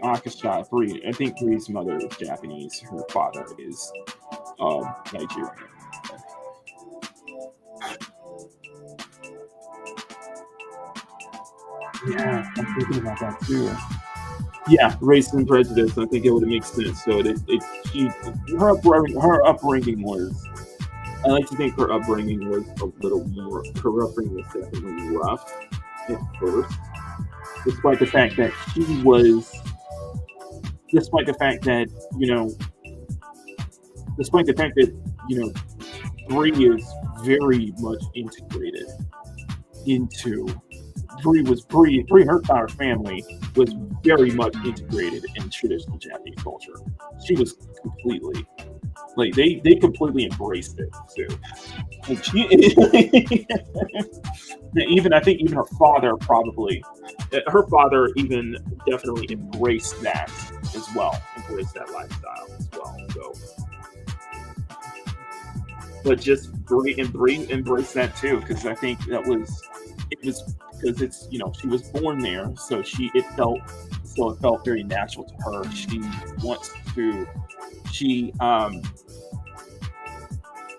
Akasha Bree. I think Bree's mother is Japanese. Her father is Nigerian. Yeah, I'm thinking about that too. Yeah, race and prejudice. I think it would make sense. So her upbringing was. I like to think her upbringing was a little more. Her upbringing was definitely rough at first, despite the fact that Bree is very much integrated into. Bree, her entire family was very much integrated in traditional Japanese culture. She was completely, they completely embraced it too. I think even her father even definitely embraced that as well, embraced that lifestyle as well. So, but just Bree embraced that too, because I think it was because it's, you know, she was born there, so it felt very natural to her. She wants to, she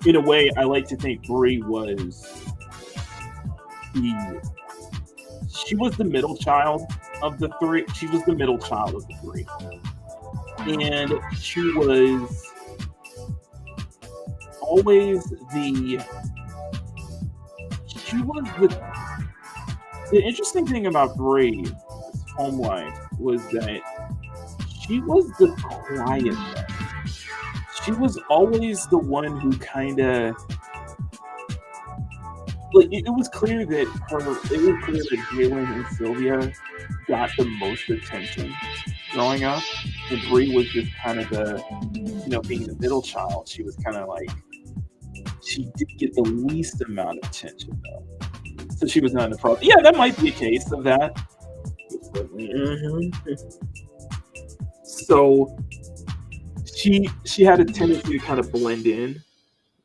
in a way, I like to think Bree was she was the middle child of the three. She was the middle child of the three, and she was always the interesting thing about Bree's home life was that she was the quiet one. She was always the one who kind of, like, it was clear that Jalen and Sylvia got the most attention growing up, and Bree was just kind of the, you know, being the middle child. She was kind of like, she did get the least amount of attention though, so she was not in the problem. Yeah, that might be a case of that. So she had a tendency to kind of blend in.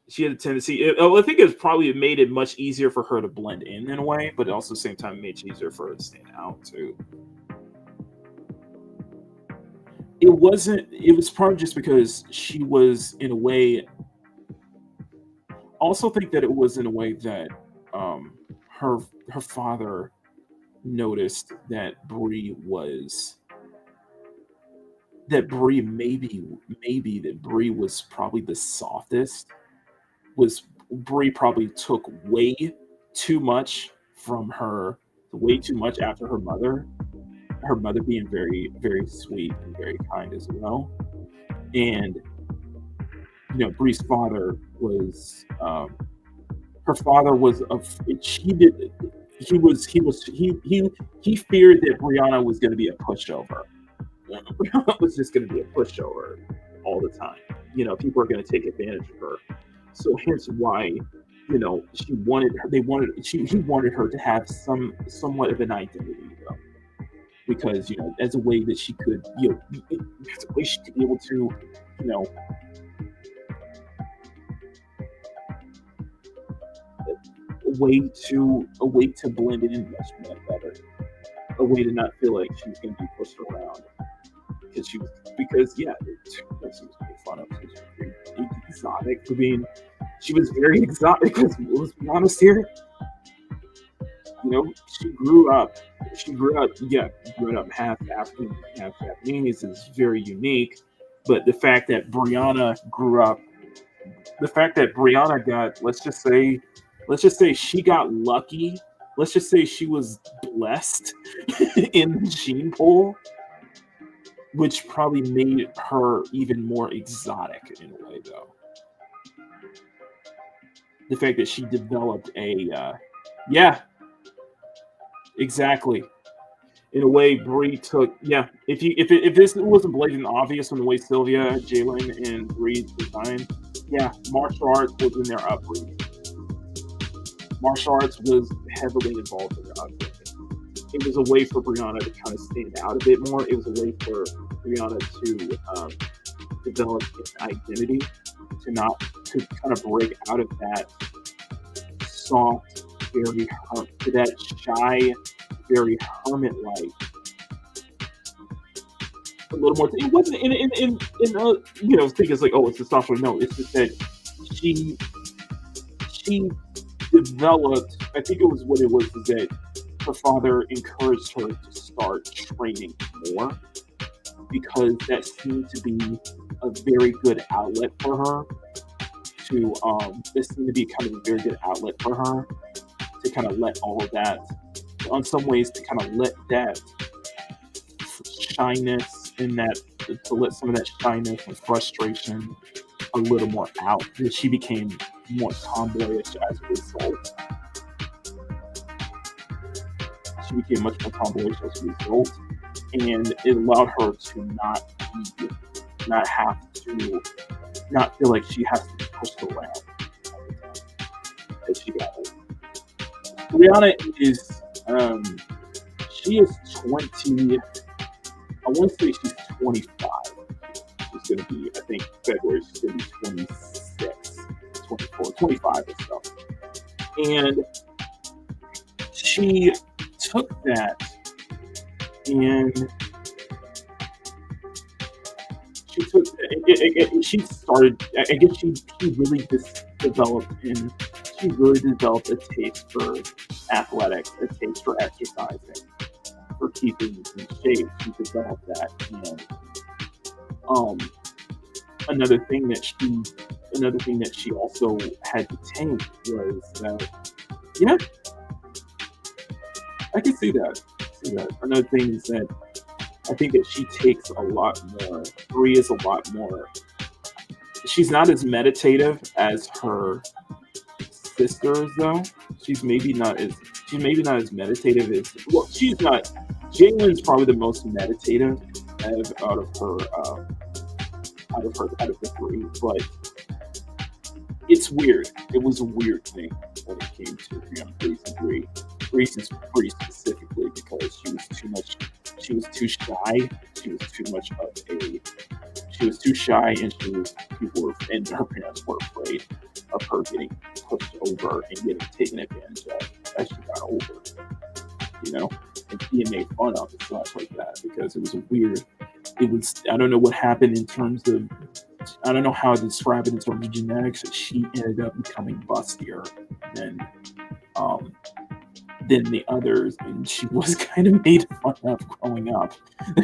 She had a tendency. I think it made it much easier for her to blend in a way, but also at the same time made it easier for her to stand out too. It was probably just because she was, in a way. Also think that it was in a way that her father noticed that Bree was probably the softest. Bree probably took way too much after her mother being very, very sweet and very kind as well. And, you know, Bree's father was, her father was, he feared that Briannah was going to be a pushover. Briannah was just going to be a pushover all the time. You know, people are going to take advantage of her. So hence why, you know, he wanted her to have somewhat of an identity, though, because, you know, as a way that she could, you know, as a way she could be able to, you know, a way to blend in much better, a way to not feel like she was going to be pushed around, because she was made fun of. She was very exotic for being. She was very exotic. Let's be honest here. You know, she grew up half African, half Japanese is very unique. But the fact that Briannah got, let's just say she got lucky. Let's just say she was blessed in the gene pool, which probably made her even more exotic in a way, though. The fact that she developed exactly. In a way, Bree took, if this wasn't blatant obvious from the way Sylvia, Jalen, and Bree designed, martial arts was in their upbringing. Martial arts was heavily involved in their upbringing. It was a way for Briannah to kind of stand out a bit more. It was a way for Briannah to develop an identity, to kind of break out of that soft, to that shy, very hermit-like. A little more. It wasn't in you know, think it's like, oh, it's testosterone. No, it's just that she developed. I think it was that her father encouraged her to start training more, because that seemed to be a very good outlet for her. This seemed to be kind of a very good outlet for her to kind of let all of that, in some ways, to kind of let that shyness and to let some of that shyness and frustration a little more out. That she became more tomboyish as a result. She became much more tomboyish as a result, and it allowed her to not feel like she has to be pushed around as she got older. Briannah is, she is 20, I want to say she's 25. She's going to be, I think, February, she's going to be 26, 24, 25 or so. And she she took that and she started. I guess she really just developed a taste for athletics, a taste for exercising, for keeping in shape. She developed that. Another thing that she also had to take was that. Yeah, I can see that. Another thing is that I think that she takes a lot more. Bree is a lot more. She's not as meditative as her sisters, though. She's maybe not as meditative as. Well, she's not. Jalen's probably the most meditative out of the three, but it's weird. It was a weird thing when it came to Bree. Bree specifically because she was too shy. She was too shy, and and her parents were afraid of her getting pushed over and getting taken advantage of as she got older. And being made fun of and stuff like that because it was weird. I don't know what happened in terms of. I don't know how to describe it in terms of genetics. She ended up becoming bustier than the others, and she was kind of made fun of growing up.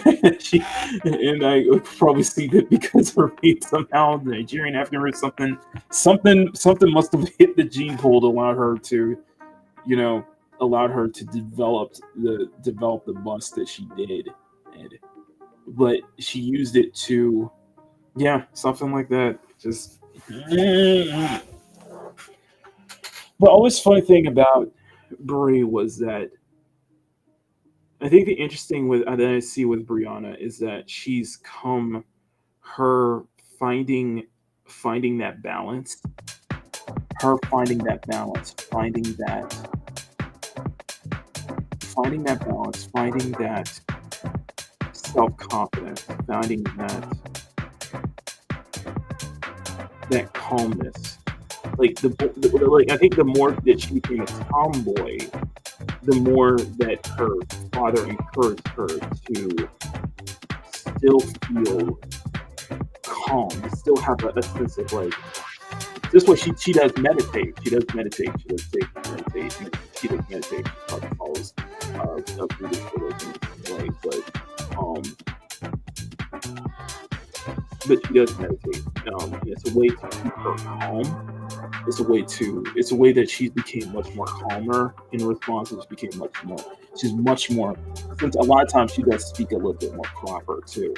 And I probably see that because her feet somehow the Nigerian after her something must have hit the gene pool to allow her to develop the bust that she did, but she used it to. Yeah, something like that. Just. The always funny thing about Brie was that I think the interesting that I see with Briannah is that she's her finding that balance, finding that self-confidence, finding that calmness. I think the more that she became a tomboy, the more that her father encouraged her to still feel calm, still have a sense of this way she does meditate. She does meditate. She does meditate. She probably follows Buddhist religion, but she does meditate. It's a way to keep her calm. It's a way that she became much more calmer in response. She's much more. Since a lot of times she does speak a little bit more proper too.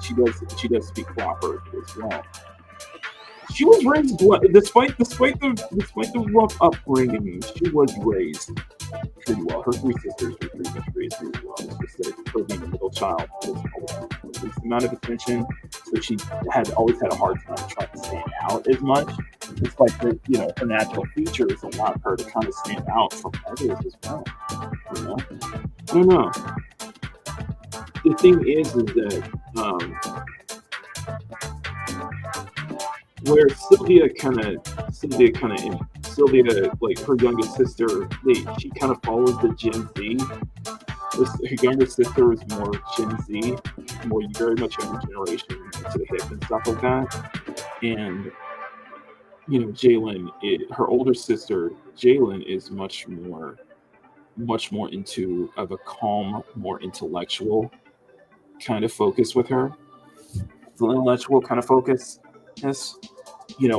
She does speak proper as well. She was raised despite the rough upbringing. She was raised pretty well. Her three sisters were pretty much raised pretty well. It's just that her being a middle child was the least amount of attention, so she always had a hard time trying to stand out as much. Despite her natural features allowed her to kind of stand out from others as well. I don't know. The thing is that where Sylvia, like her youngest sister, she kind of follows the Gen Z. Her younger sister is more Gen Z, more very much younger generation into the hip and stuff like that. And Jalen, her older sister Jalen is much more into of a calm, more intellectual kind of focus with her. The intellectual kind of focus. Yes.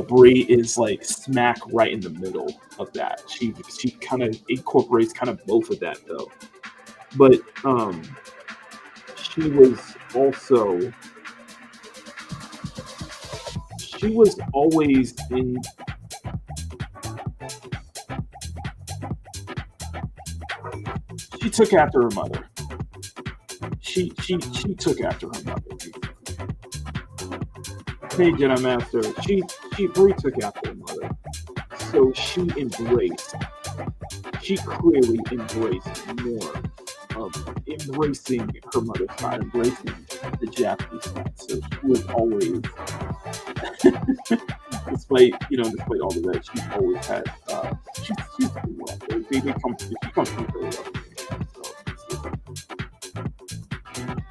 Brie is smack right in the middle of that. She kind of incorporates kind of both of that though. But she was always in. She took after her mother. She took after her mother. Hey, Jedi Master, Brie took after her mother. So she clearly embraced more of embracing her mother's side, embracing the Japanese side. So she was always, despite all the that, she's always had she's pretty well. She comes from really well.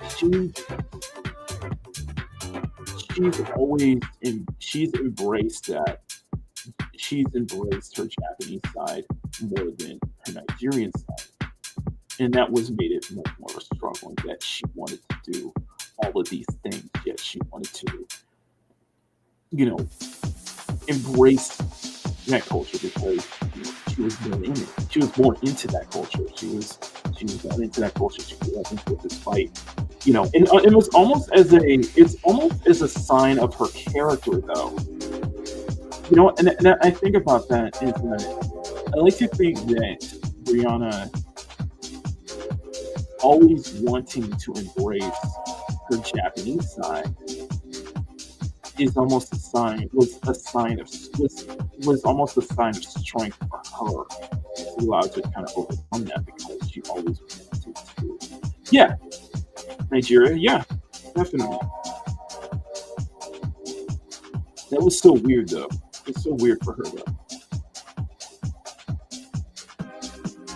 So she's embraced that. She's embraced her Japanese side more than her Nigerian side. And that was made it much more of a struggle that she wanted to do all of these things, yet she wanted to, embrace that culture because she was born in it. She was born into that culture. She was born into that culture. She grew up into it despite, and it was almost as a sign of her character, though. And I think about that is that I like to think that Briannah always wanting to embrace her Japanese side is almost was almost a sign of strength for her to allow to kind of overcome that because she always wanted to. Yeah, Nigeria, yeah, definitely. That was so weird though. It's so weird for her though.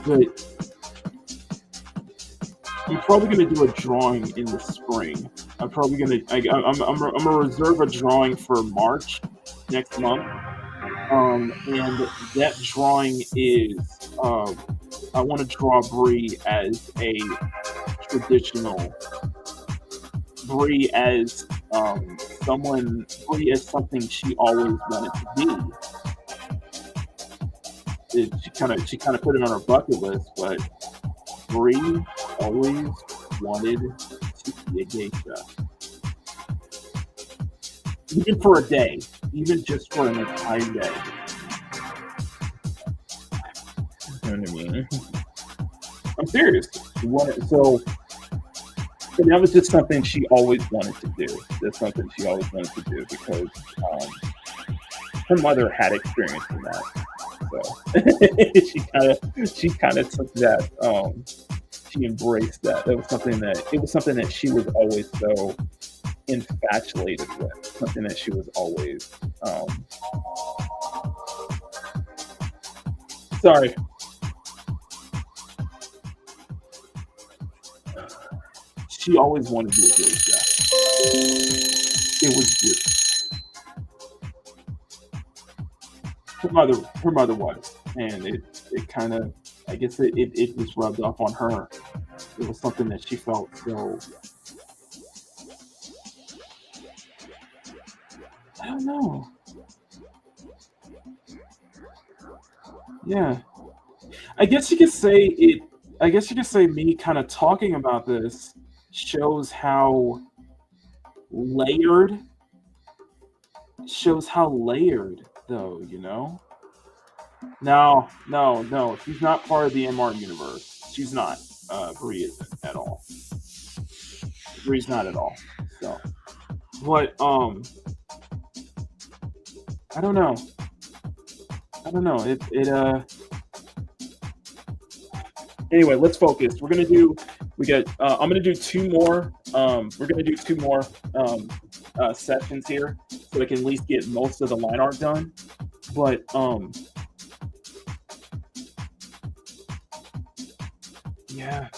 But I'm probably gonna do a drawing in the spring. I'm gonna reserve a drawing for March next month. And that drawing is I want to draw Bree as a traditional Bree as something she always wanted to be. She kind of put it on her bucket list, but Bree always wanted to be a geisha. Even for a day. Even just for an entire day. You know what I mean? I'm serious. So that was just something she always wanted to do. That's something she always wanted to do because her mother had experience in that. So she kind of took that. She embraced that. It was something that she was always so infatuated with. Something that she was always. Sorry. She always wanted to be a geisha. It was just her mother was, and it kind of, I guess it was rubbed off on her. It was something that she felt so. I don't know. Yeah, I guess you could say it. I guess you could say me kind of talking about this shows how layered though, No, she's not part of the MR universe. She's not. Bree isn't at all. Bree's not at all. So, but I don't know. Anyway, let's focus. I'm gonna do two more. We're gonna do two more sessions here, so I can at least get most of the line art done. But yeah,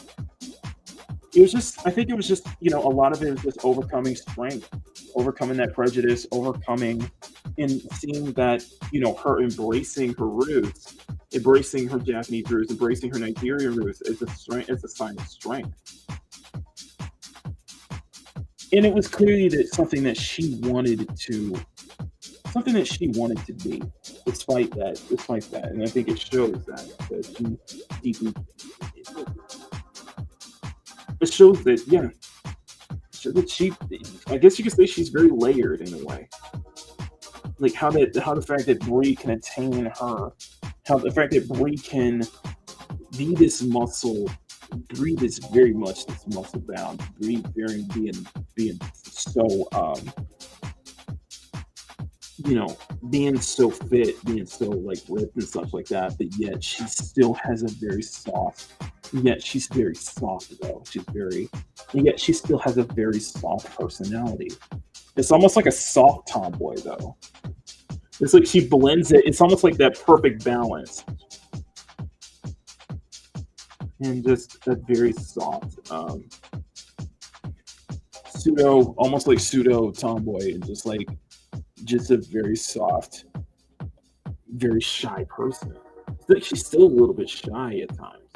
I think it was just a lot of it was just overcoming strength, overcoming that prejudice, overcoming and seeing that her embracing her roots, embracing her Japanese roots, embracing her Nigerian roots is a sign of strength. And it was clearly that something that she wanted to be, despite that. And I think it shows that she deeply. It shows that, she. I guess you could say she's very layered in a way. Like how the fact that Bree can attain her, how the fact that Bree can be this muscle. Bree is very much this muscle bound. Bree being so being so fit, being so like ripped and stuff like that, but yet she still has a very soft. Yet she's very soft though. Yet she still has a very soft personality. It's almost like a soft tomboy though. It's like she blends it. It's almost like that perfect balance. And just a very soft, almost like pseudo tomboy, and just a very soft, very shy person. It's like she's still a little bit shy at times,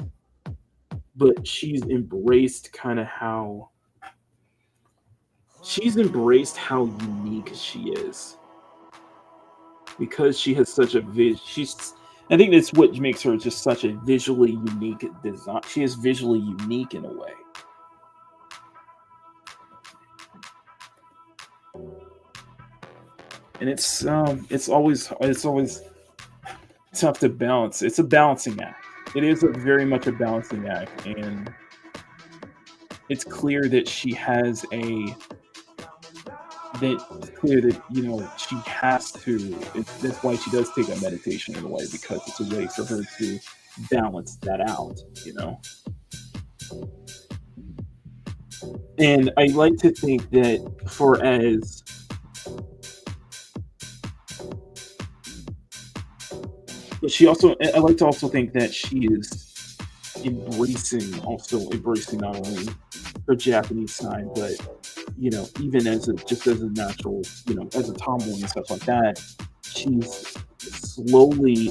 but she's embraced how unique she is, because she has such a I think that's what makes her just such a visually unique design. She is visually unique in a way. And it's always tough to balance. It's a balancing act. It is very much a balancing act, and it's clear that she has she has to. That's why she does take a meditation in a way, because it's a way for her to balance that out. And I like to think that I like to also think that she is embracing not only her Japanese side, but even as a natural, as a tomboy and stuff like that, she's slowly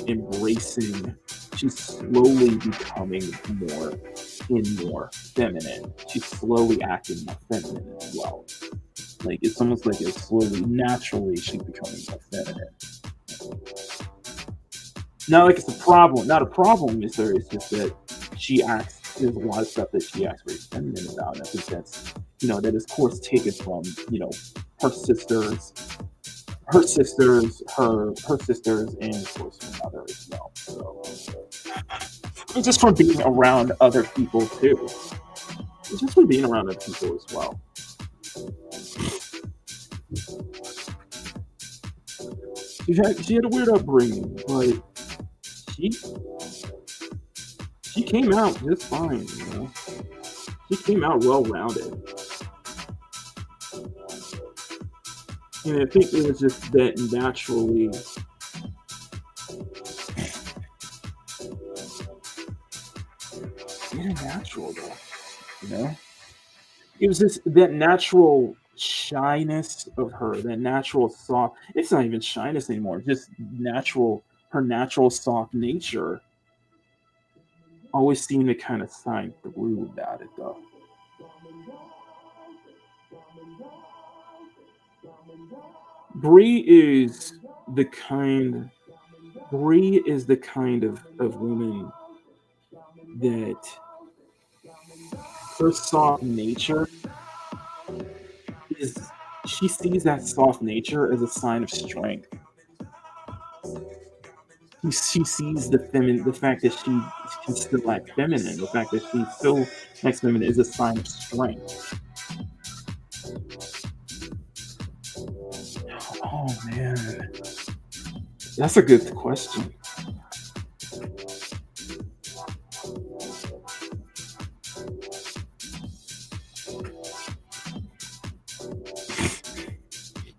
becoming more feminine. She's slowly acting more feminine as well. Like, it's almost like it's slowly, naturally, she's becoming more feminine. Not like it's a problem. Not a problem with her. It's just that there's a lot of stuff that she acts very feminine about. And I think that's, that is, of course, taken from, her sisters, and of course her mother as well. So, and just from being around other people too. Just from being around other people as well. She had a weird upbringing, but she came out just fine, She came out well-rounded. And I think it was just that naturally. Very natural, though, It was just that natural shyness of her, that natural soft. It's not even shyness anymore, just her natural soft nature always seemed to kind of shine through about it, though. Bree is the kind of woman that her soft nature is. She sees that soft nature as a sign of strength. She sees the fact that she can still act feminine, the fact that she still acts feminine is a sign of strength. Oh man, that's a good question.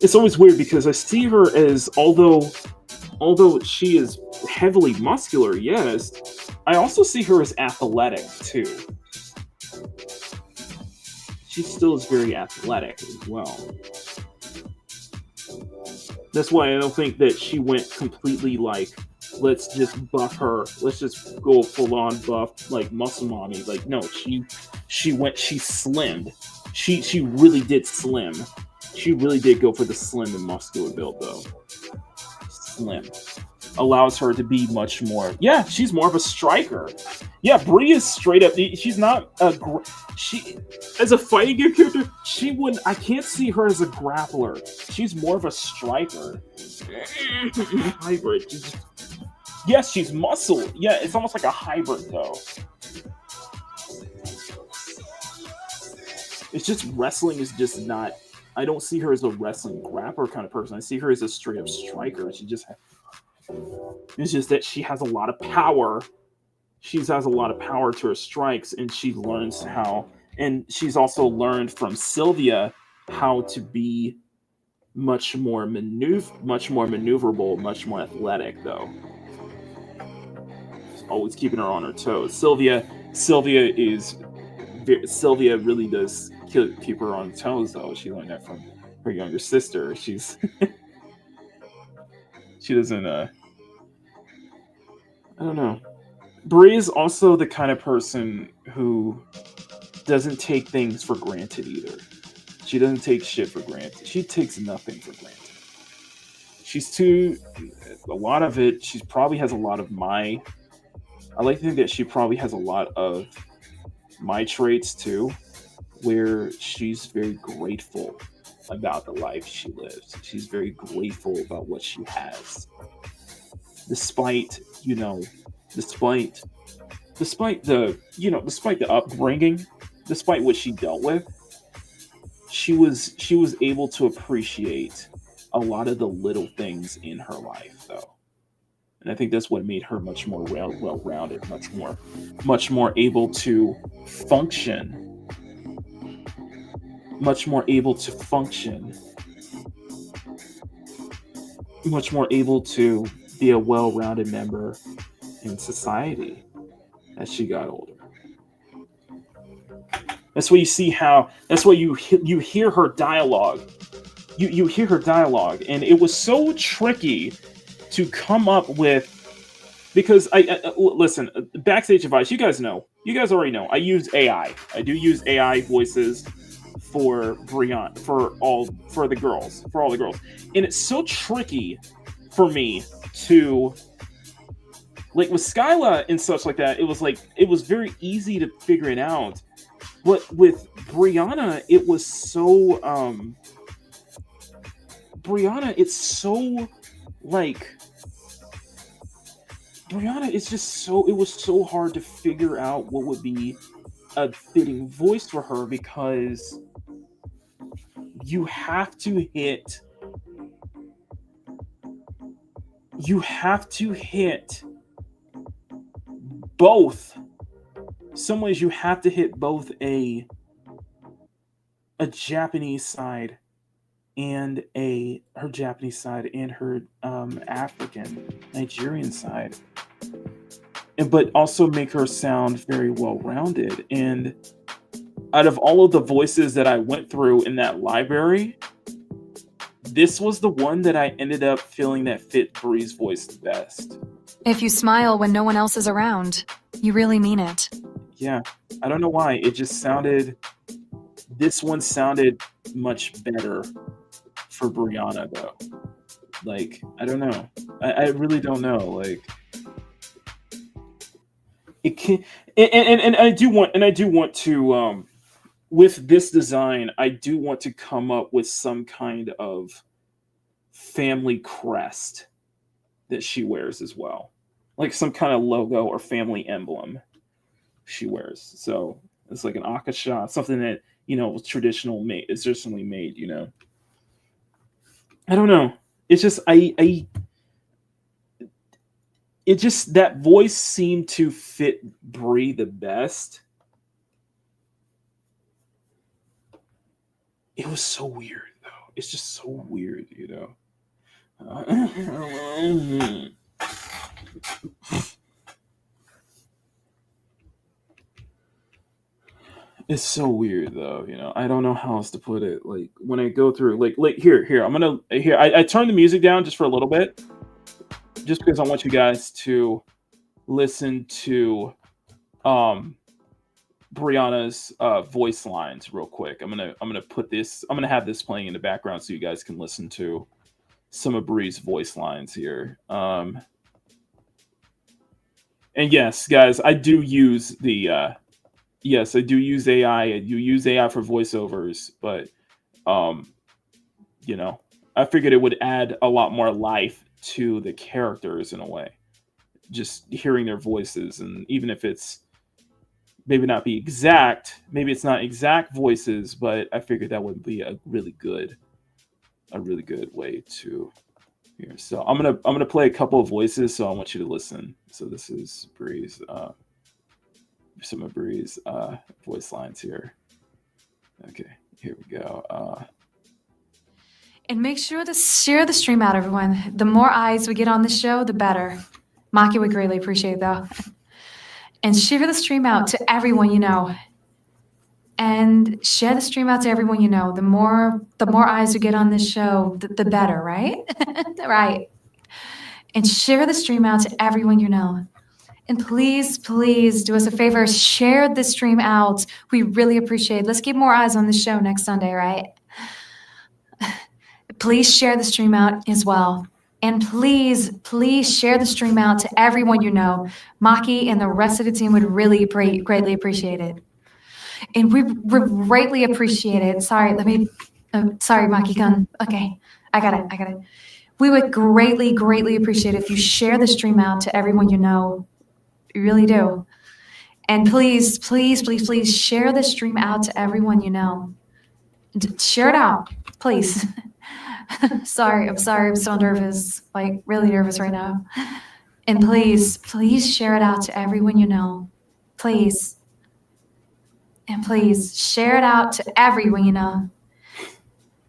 It's always weird because I see her as, although she is heavily muscular, yes, I also see her as athletic too. She still is very athletic as well. That's why I don't think that she went completely like, let's just buff her. Let's just go full on buff, like muscle mommy. Like, no, she slimmed. She really did slim. She really did go for the slim and muscular build, though. Slim allows her to be much more. Yeah, she's more of a striker. Yeah, Bree is straight up. She's not she as a fighting game character. She wouldn't. I can't see her as a grappler. She's more of a striker. Hybrid. Yes, she's muscle. Yeah, it's almost like a hybrid though. It's just wrestling is just not. I don't see her as a wrestling grappler kind of person. I see her as a straight up striker. It's just that she has a lot of power. She has a lot of power to her strikes, and she learns how. And she's also learned from Sylvia how to be much more maneuverable, much more athletic though. Always keeping her on her toes. Sylvia really does keep her on her toes though. She learned that from her younger sister. She doesn't I don't know. Bree is also the kind of person who doesn't take things for granted either. She doesn't take shit for granted. She takes nothing for granted. A lot of it, she probably has a lot of I like to think that she probably has a lot of my traits too, where she's very grateful about the life she lives. She's very grateful about what she has. Despite the upbringing, despite what she dealt with, she was able to appreciate a lot of the little things in her life though. And I think that's what made her much more well-rounded, much more able to function, much more able to be a well-rounded member in society as she got older. That's what you see how. That's what you hear her dialogue. You hear her dialogue, and it was so tricky to come up with, because I listen, backstage advice. You guys already know. I use AI. I do use AI voices for Briannah, for all the girls, and it's so tricky for me to, like, with Skyla and such like that. It was very easy to figure it out. But with Briannah, it was so Briannah, it's so like Briannah is just so, it was so hard to figure out what would be a fitting voice for her, because you have to hit both. Some ways you have to hit both a Japanese side and her Japanese side and her African Nigerian side, but also make her sound very well rounded. And out of all of the voices that I went through in that library, this was the one that I ended up feeling that fit Bree's voice the best. If you smile when no one else is around, you really mean it. Yeah, I don't know why. This one sounded much better for Briannah though. Like, I don't know. I really don't know. Like, it can, and I do want to with this design, I do want to come up with some kind of family crest that she wears as well. Like some kind of logo or family emblem she wears. So it's like an akasha, something that, was traditionally made, I don't know. It's just that voice seemed to fit Bree the best. It was so weird though. It's just so weird, It's so weird though, I don't know how else to put it. Like when I go through, like here, I turned the music down just for a little bit, just because I want you guys to listen to Brianna's voice lines real quick. I'm gonna have this playing in the background so you guys can listen to some of Bree's voice lines here. And yes, guys, I do use the yes, I do use AI. I do use AI for voiceovers, but I figured it would add a lot more life to the characters in a way. Just hearing their voices, and even if it's maybe not exact voices, but I figured that would be a really good way to hear. So I'm gonna play a couple of voices, so I want you to listen. So this is Bree's some of Bree's voice lines here. Okay, here we go. And make sure to share the stream out, everyone. The more eyes we get on the show, the better. Maki would greatly appreciate it, though. And share the stream out to everyone you know. And share the stream out to everyone you know. The more eyes we get on this show, the better, right? Right. And share the stream out to everyone you know. And please, please do us a favor. Share the stream out. We really appreciate it. Let's get more eyes on the show next Sunday, right? Please share the stream out as well. And please, please share the stream out to everyone you know. Maki and the rest of the team would really greatly appreciate it. And we greatly appreciate it. Sorry, sorry, Maki-kun. Okay, I got it. We would greatly appreciate it if you share the stream out to everyone you know. We really do. And please share the stream out to everyone you know. Share it out, please. Sorry, I'm so nervous, like really nervous right now. And please share it out to everyone you know. Please. And please share it out to everyone you know.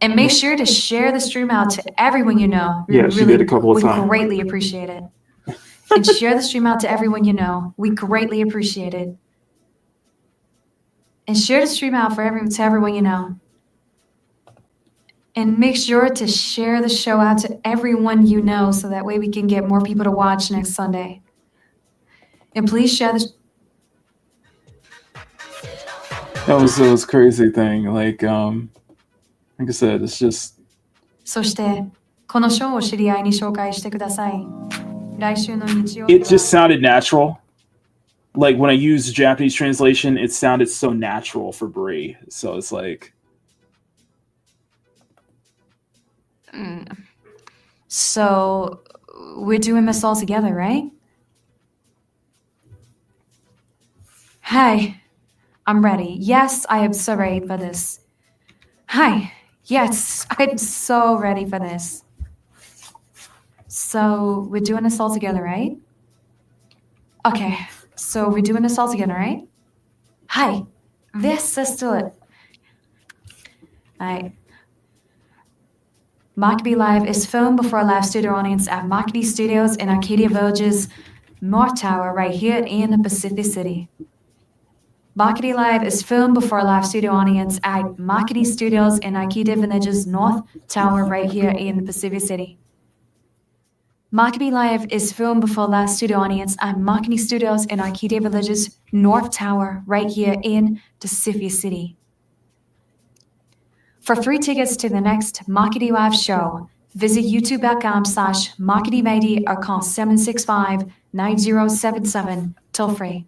And make sure to share the stream out to everyone you know. Yeah, she did a couple of times. We greatly appreciate it. And share the stream out to everyone you know. We greatly appreciate it. And share the stream out to everyone you know. And make sure to share the show out to everyone you know so that way we can get more people to watch next Sunday. And please share the... That was crazy thing. Like I said, it's just... そして、このショーを知り合いに紹介してください。来週の日曜日は It just sounded natural. Like when I used Japanese translation, it sounded so natural for Brie. So it's like... So, we're doing this all together, right? Hi, I'm ready. Yes, I am so ready for this. Hi, yes, I'm so ready for this. So, we're doing this all together, right? Okay, so we're doing this all together, right? Hi, this, let's do it. Alright. Makini Live is filmed before a live studio audience at Makini Studios in Arcadia Village's North Tower right here in Pacific City. Makini Live is filmed before a live studio audience at Makini Studios in Arcadia Village's North Tower right here in Pacific City. Makini Live is filmed before a live studio audience at Makini Studios in Arcadia Village's North Tower right here in Pacific City. For free tickets to the next Makini Live show, visit youtube.com/MakiniMeidi or call 765-9077 toll free.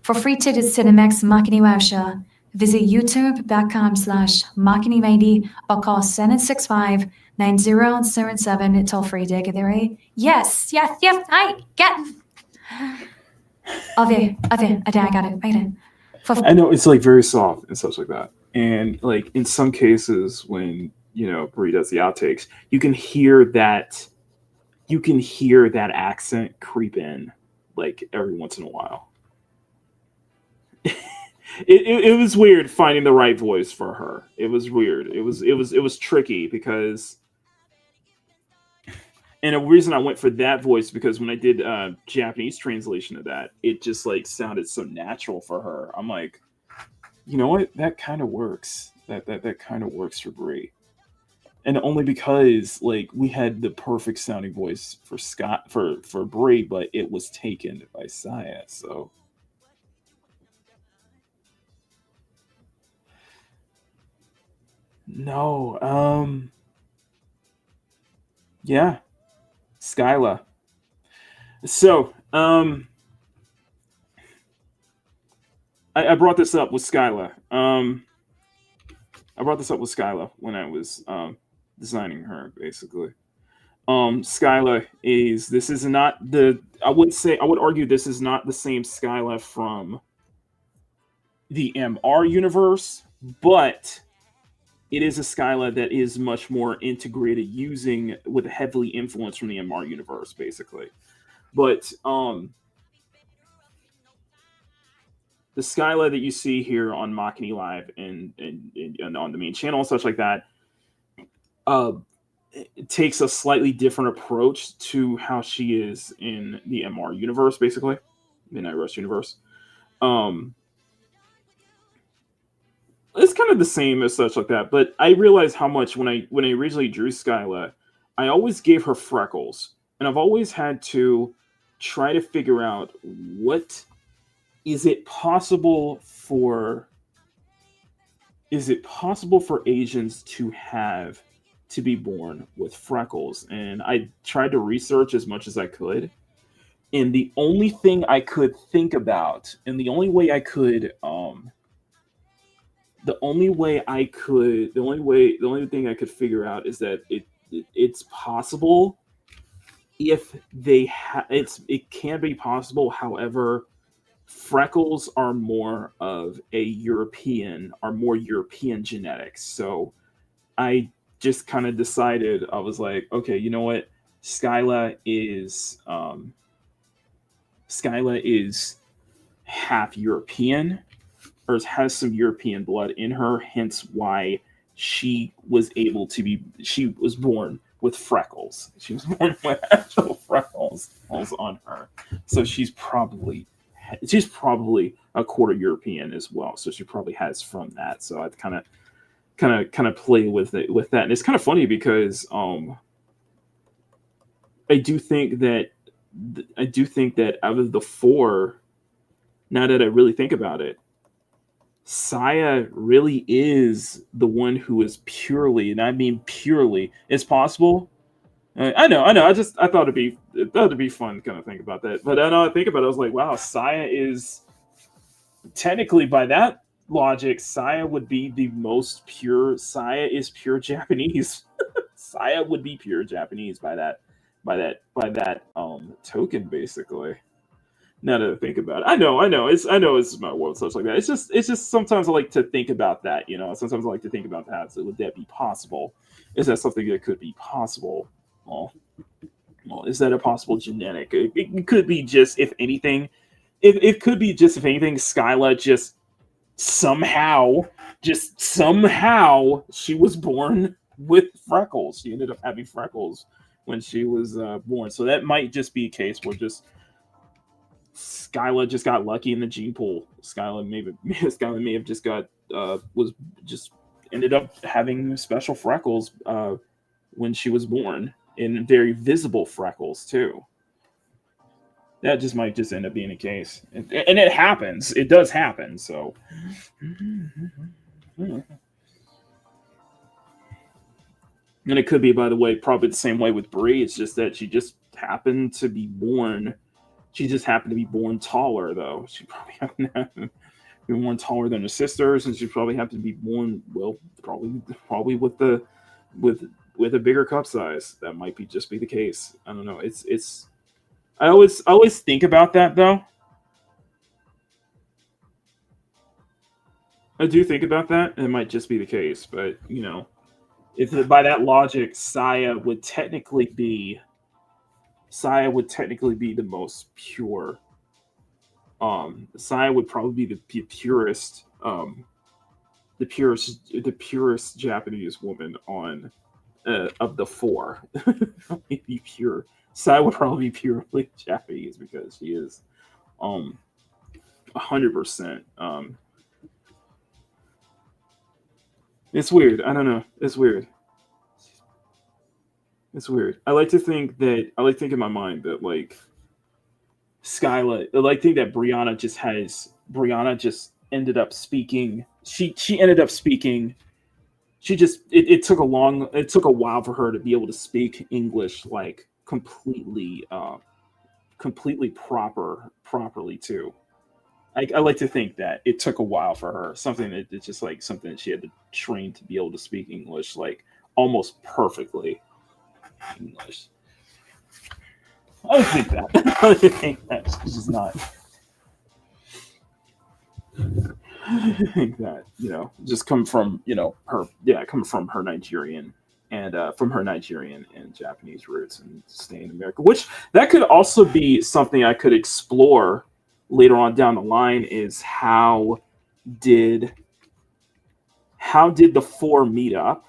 For free tickets to the next Makini Live show, visit youtube.com/MakiniMeidi or call 765-9077 toll free. Did I get that right? Yes, I get it. Okay, I got it. I know it's like very soft and stuff like that. And like in some cases when, you know, Brie does the outtakes, you can hear that accent creep in like every once in a while. It was weird finding the right voice for her. It was weird. It was tricky because, and a reason I went for that voice because when I did Japanese translation of that, it just like sounded so natural for her. I'm like, you know what? That kind of works. That kind of works for Brie, and only because like we had the perfect sounding voice for for Brie, but it was taken by Saya. So no, yeah, Skyla. So I brought this up with Skyla. I brought this up with Skyla when I was designing her, basically. Skyla I would argue this is not the same Skyla from the MR universe, but it is a Skyla that is much more integrated with heavily influence from the MR universe, basically. But the Skyla that you see here on Makini Live and on the main channel and such like that, uh, it takes a slightly different approach to how she is in the MR universe, basically, Midnight Rush universe. Um, it's kind of the same as such like that, but I realized how much when I originally drew Skyla, I always gave her freckles, and I've always had to try to figure out what is it possible for Asians to be born with freckles, and I tried to research as much as I could, and the only thing I could think about, and the only way I could the only thing I could figure out is that it's possible if it can be possible. However, freckles are more European genetics. So I just kind of decided, I was like, okay, you know what? Skyla is half European, or has some European blood in her, hence why she was born with freckles. She was born with actual freckles on her. So she's probably a quarter European as well. So she probably has from that. So I've kind of play with that. And it's kind of funny because I do think that out of the four, now that I really think about it, Saya really is the one who is purely, and I mean purely, it's possible. I know. I thought it'd be fun to kind of think about that. But then I think about it, I was like, wow, Saya is technically, by that logic, Saya would be the most pure. Saya is pure Japanese. Saya would be pure Japanese by that token, basically. Now that I think about it, I know it's my world, stuff like that. It's just sometimes I like to think about that, you know. Sometimes I like to think about that. So would that be possible? Is that something that could be possible? Well, is that a possible genetic? It could be just, if anything, it could be just, if anything, Skyla just somehow she was born with freckles. She ended up having freckles when she was born. So that might just be a case where just Skyla just got lucky in the gene pool. Skyla may have just ended up having special freckles when she was born, and very visible freckles too. That just might just end up being a case, and it happens. It does happen. So, and it could be, by the way, probably the same way with Bree. It's just that she just happened to be born. She just happened to be born taller, though. She probably happened to be born taller than her sisters, and she probably happened to be born, well, probably with a bigger cup size. That might just be the case. I don't know. It's. I always think about that, though. I do think about that. It might just be the case, but you know, if by that logic, Saya would technically be the most pure. Saya would probably be the purest, the purest Japanese woman on of the four. Be pure. Saya would probably be purely Japanese because she is 100%. It's weird. I don't know. It's weird. I like to think in my mind that like Skyla, I like to think that Briannah just ended up speaking. She ended up speaking. It took a while for her to be able to speak English like completely properly too. I like to think that it took a while for her. Something that it's just like something that she had to train to be able to speak English like almost perfectly. English. I would think that. I would think that she's just not. I think that, you know, just come from, you know, coming from her Nigerian and Japanese roots and staying in America, which that could also be something I could explore later on down the line, is how did the four meet up?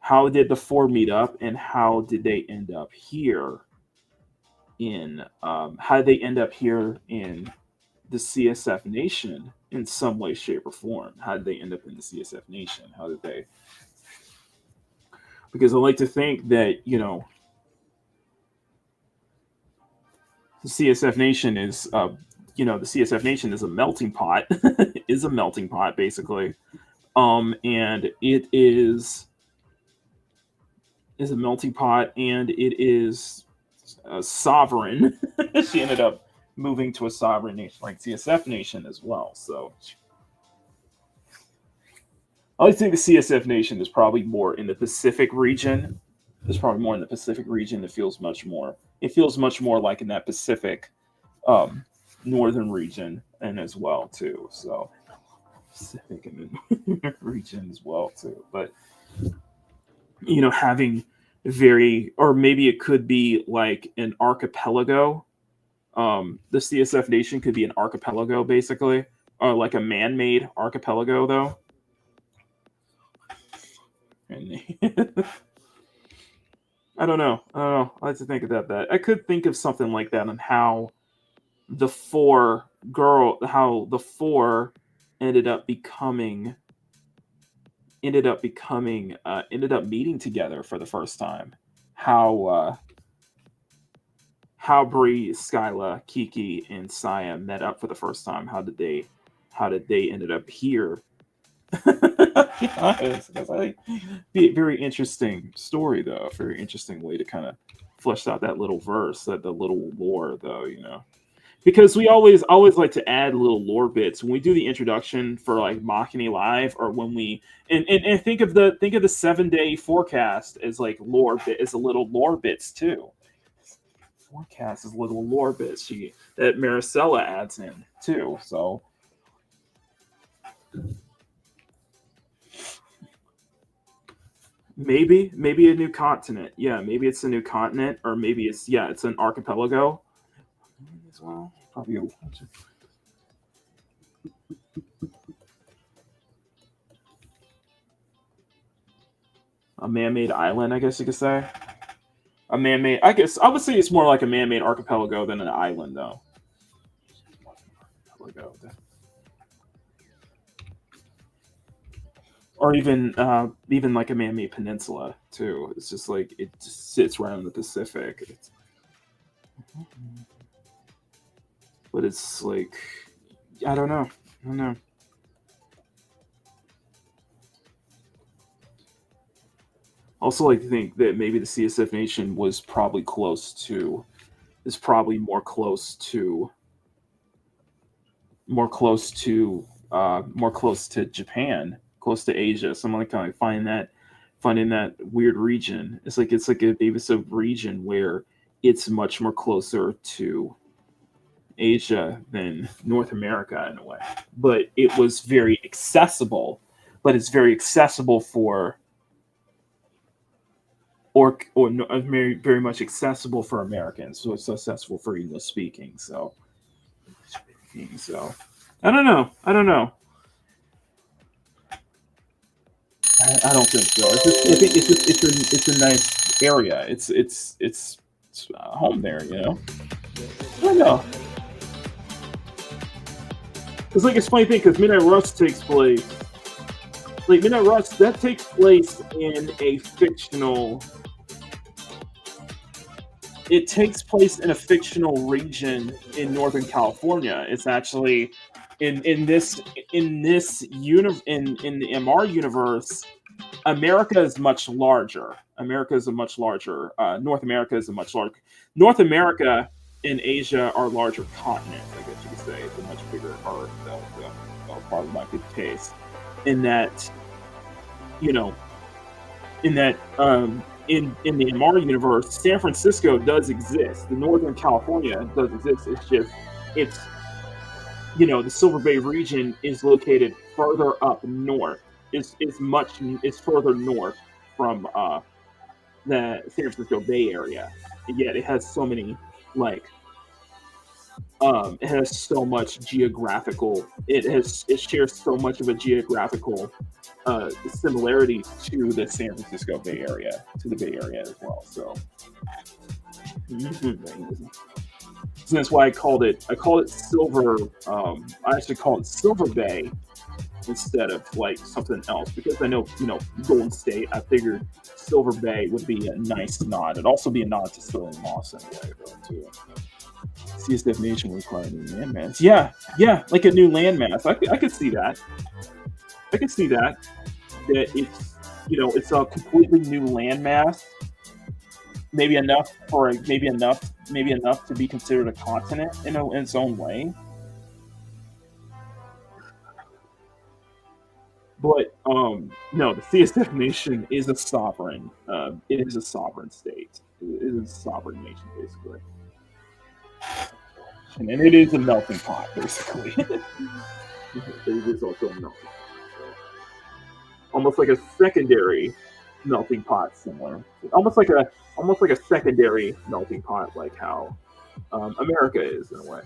how did the four meet up, and how did they end up here in how did they end up here in the CSF Nation in some way, shape, or form? How did they end up in the CSF Nation? How did they? Because I like to think that, the CSF Nation is, the CSF Nation is a melting pot, is a melting pot basically, and it is a melting pot, and it is sovereign. She ended up moving to a sovereign nation like CSF Nation as well. So I would think the CSF Nation is probably more in the Pacific region. It's probably more in the Pacific region. It feels much more like in that Pacific northern region, and as well too. So Pacific and then region as well too. But having or maybe it could be like an archipelago. The CSF Nation could be an archipelago basically, or like a man-made archipelago though. And I don't know. I like to think about that. I could think of something like that on how the four ended up meeting together for the first time. How Bree, Skyla, Kiki, and Saya met up for the first time. How did they ended up here? It's be a very interesting story, though. A very interesting way to kind of flesh out that little verse, the little lore, though. Because we always like to add little lore bits when we do the introduction for like Makini Live, or when we and think of the 7-day forecast as like lore bit, as a little lore bits too. Forecast is little lore bits that Maricela adds in too. So maybe a new continent. Yeah, maybe it's a new continent, or maybe it's an archipelago as well. Probably a man-made island, I guess you could say. A man-made. I guess I would say it's more like a man-made archipelago than an island, though. Or even like a man-made peninsula too. It's just like it just sits right in the Pacific. But it's like, I don't know. Also, like to think that maybe the CSF Nation is probably more close to Japan, close to Asia. Someone kind of finding that weird region. It's like a region where it's much more closer to Asia than North America in a way. But it was very accessible. But it's very accessible very, very much accessible for Americans. So it's accessible for English speaking. So I don't know. I don't think so. I think it's a nice area. It's home there, I don't know. It's like a funny thing because Midnight Rush takes place. Like Midnight Rush, that takes place in a fictional. It takes place in a fictional region in Northern California. It's actually in the MR universe. America is much larger. North America is a much larger. North America and Asia are larger continents, I guess you could say. It's a much bigger Earth, though. That probably might be the case. In the MR universe, San Francisco does exist. The Northern California does exist. It's the Silver Bay region is located further up north. It's further north from the San Francisco Bay Area. And yet it has so many it has so much geographical. It shares so much of a geographical similarity to the San Francisco Bay Area, as well. So that's why I called it Silver. I actually call it Silver Bay instead of like something else, because I know, Golden State. I figured Silver Bay would be a nice nod. It'd also be a nod to Sterling Moss anyway, though, too. CSF Nation will require new landmass. Yeah, like a new landmass. I could see that. I could see that it's it's a completely new landmass. Maybe enough to be considered a continent in its own way. But no, the CSF Nation is a sovereign. It is a sovereign state. It is a sovereign nation, basically, and it is a melting pot, basically. It is also a melting pot, so. Almost like a secondary melting pot, similar, almost like a secondary melting pot, like how America is in a way.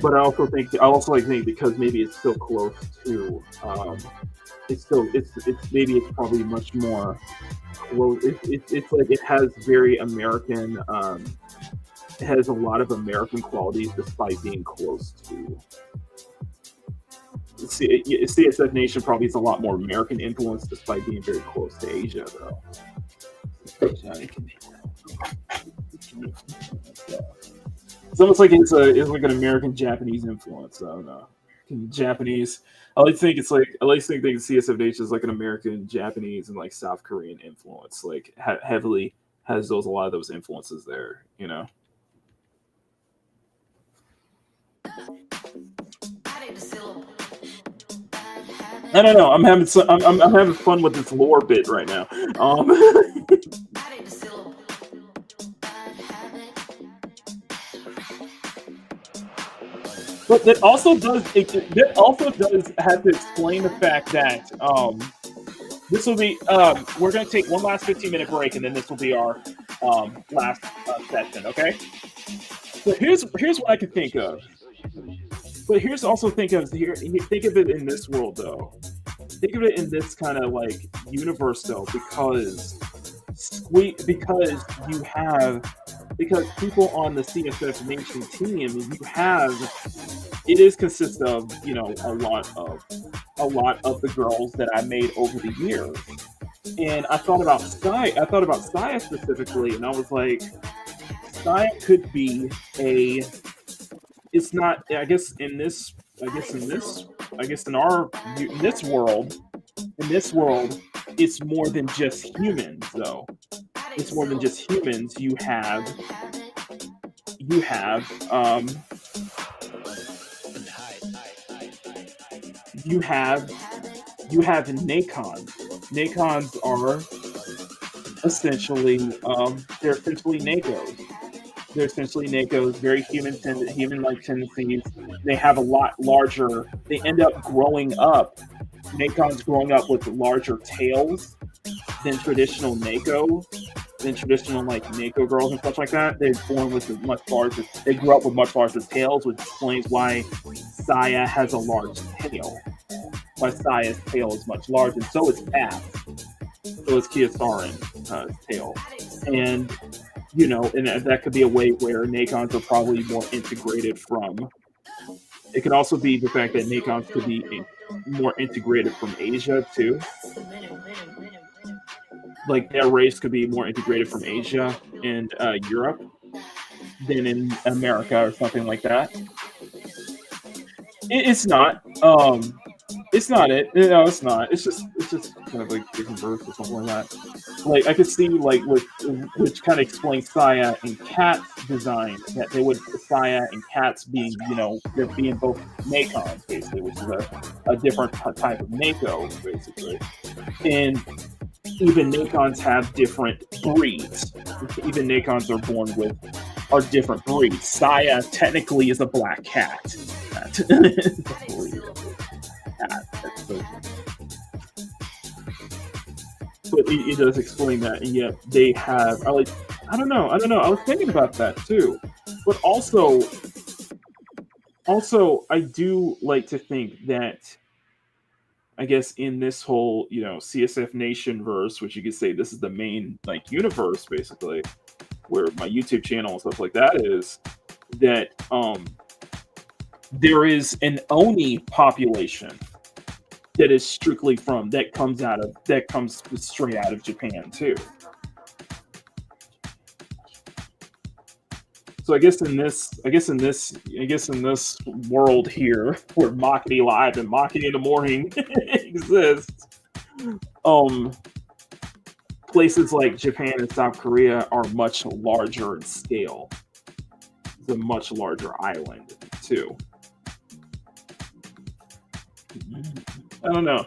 But I also think because maybe it's so close to it's probably much more close. It's like it has very American. It has a lot of American qualities despite being close to. CSF Nation probably has a lot more American influence despite being very close to Asia, though. It's almost like it's like an American-Japanese influence. I don't know. Japanese. I like to think the CSF Nation is like an American-Japanese and like South Korean influence. Like heavily has a lot of those influences there. I don't know. I'm having fun with this lore bit right now. But that also does have to explain the fact that this will be we're going to take one last 15-minute break, and then this will be our last session. Okay. So here's what I can think of. But think of it in this world though. Think of it in this kind of like universe though, because people on the CSF Nation team, consists of a lot of the girls that I made over the years, and I thought about Saya specifically, and I was like, Saya could be it's not. I guess in this world, it's more than just humans, though. It's more than just humans. You have Nakons. Nakons are essentially they're essentially Nakos. They're essentially Nakos, very human-like tendencies. They have a lot larger. They end up growing up. Nakons growing up with larger tails than traditional Nako, Nako girls and stuff like that. They're born with much larger. They grew up with much larger tails, which explains why Saya has a large tail. Why Saya's tail is much larger, and so is Pat. So is Kiyosarin's tail, and that could be a way where Nakons are probably more integrated from. It could also be the fact that Nakons could be more integrated from Asia too. Like their race could be more integrated from Asia and Europe than in America or something like that. It's not. It's not it. No, it's not. It's just kind of like different birth or something like that. Like I could see which kind of explains Saya and Kat's design, that they would Saya and Kat's being they're being both Nakons basically, which is a different type of Nako basically, and even Nakons have different breeds. Even Nakons are different breeds. Saya technically is a black cat. but it does explain that, and yet they have. I don't know. I was thinking about that too, but also I do like to think that, I guess, in this whole, CSF Nation verse, which you could say this is the main like universe basically, where my YouTube channel and stuff like that is, that there is an Oni population that is strictly that comes straight out of Japan too. So I guess in this world here, where Makini Live and Makini in the Morning exists, places like Japan and South Korea are much larger in scale. It's a much larger island too. I don't know.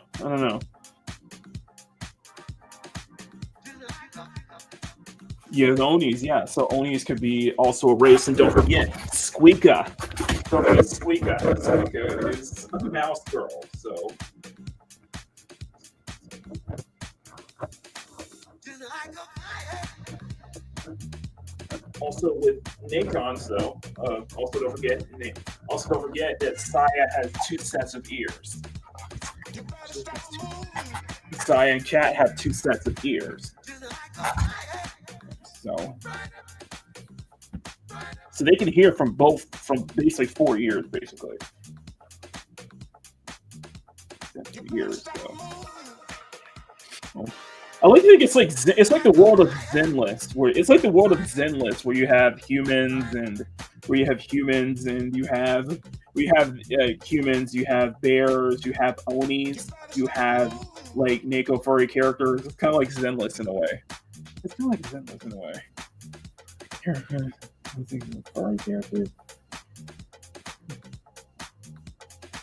Yeah, the Onis, yeah. So Onis could be also a race, and don't forget Squeaka. Don't forget Squeaka. Squeaka is a mouse girl, so. Also with Nakons, though, also don't forget that Saya has 2 sets of ears. Saya and Cat have 2 sets of ears. So they can hear from basically 4 ears, basically. That's 2 ears, so. I like to think it's like the world of Zenlist, where you have humans and you have humans, you have bears, you have Onis, you have like Neko furry characters. It's kind of like Zenlist in a way. I'm thinking of furry characters,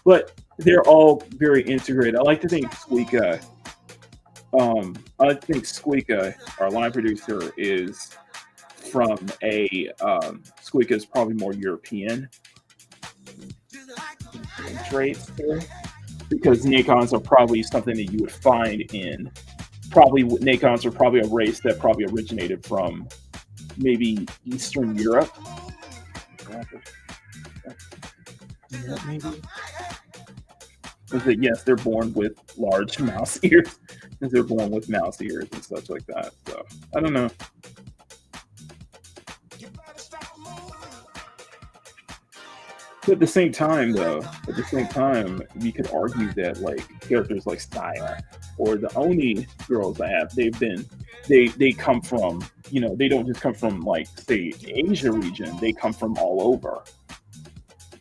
but they're all very integrated. I like to think Squeaka, our line producer, is from Squeaka is probably more European traits too, because Nakons are probably something that you would find in Nakons are probably a race that probably originated from maybe Eastern Europe. Maybe. Because yes, they're born with large mouse ears. They're born with mouse ears and such like that. So I don't know. But at the same time, we could argue that like characters like Saya or the Oni girls I have, they come from, they don't just come from like say Asia region. They come from all over.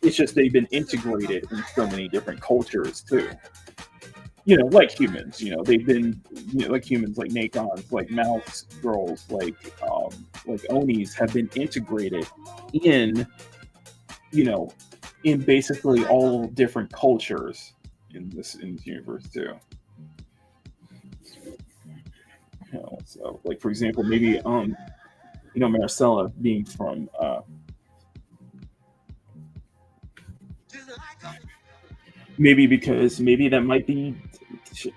It's just they've been integrated in so many different cultures too. Like humans. They've been like humans, like Nakons, like mouse girls, like Onis have been integrated in in basically all different cultures in this universe too. So like for example, maybe Maricela being from maybe that might be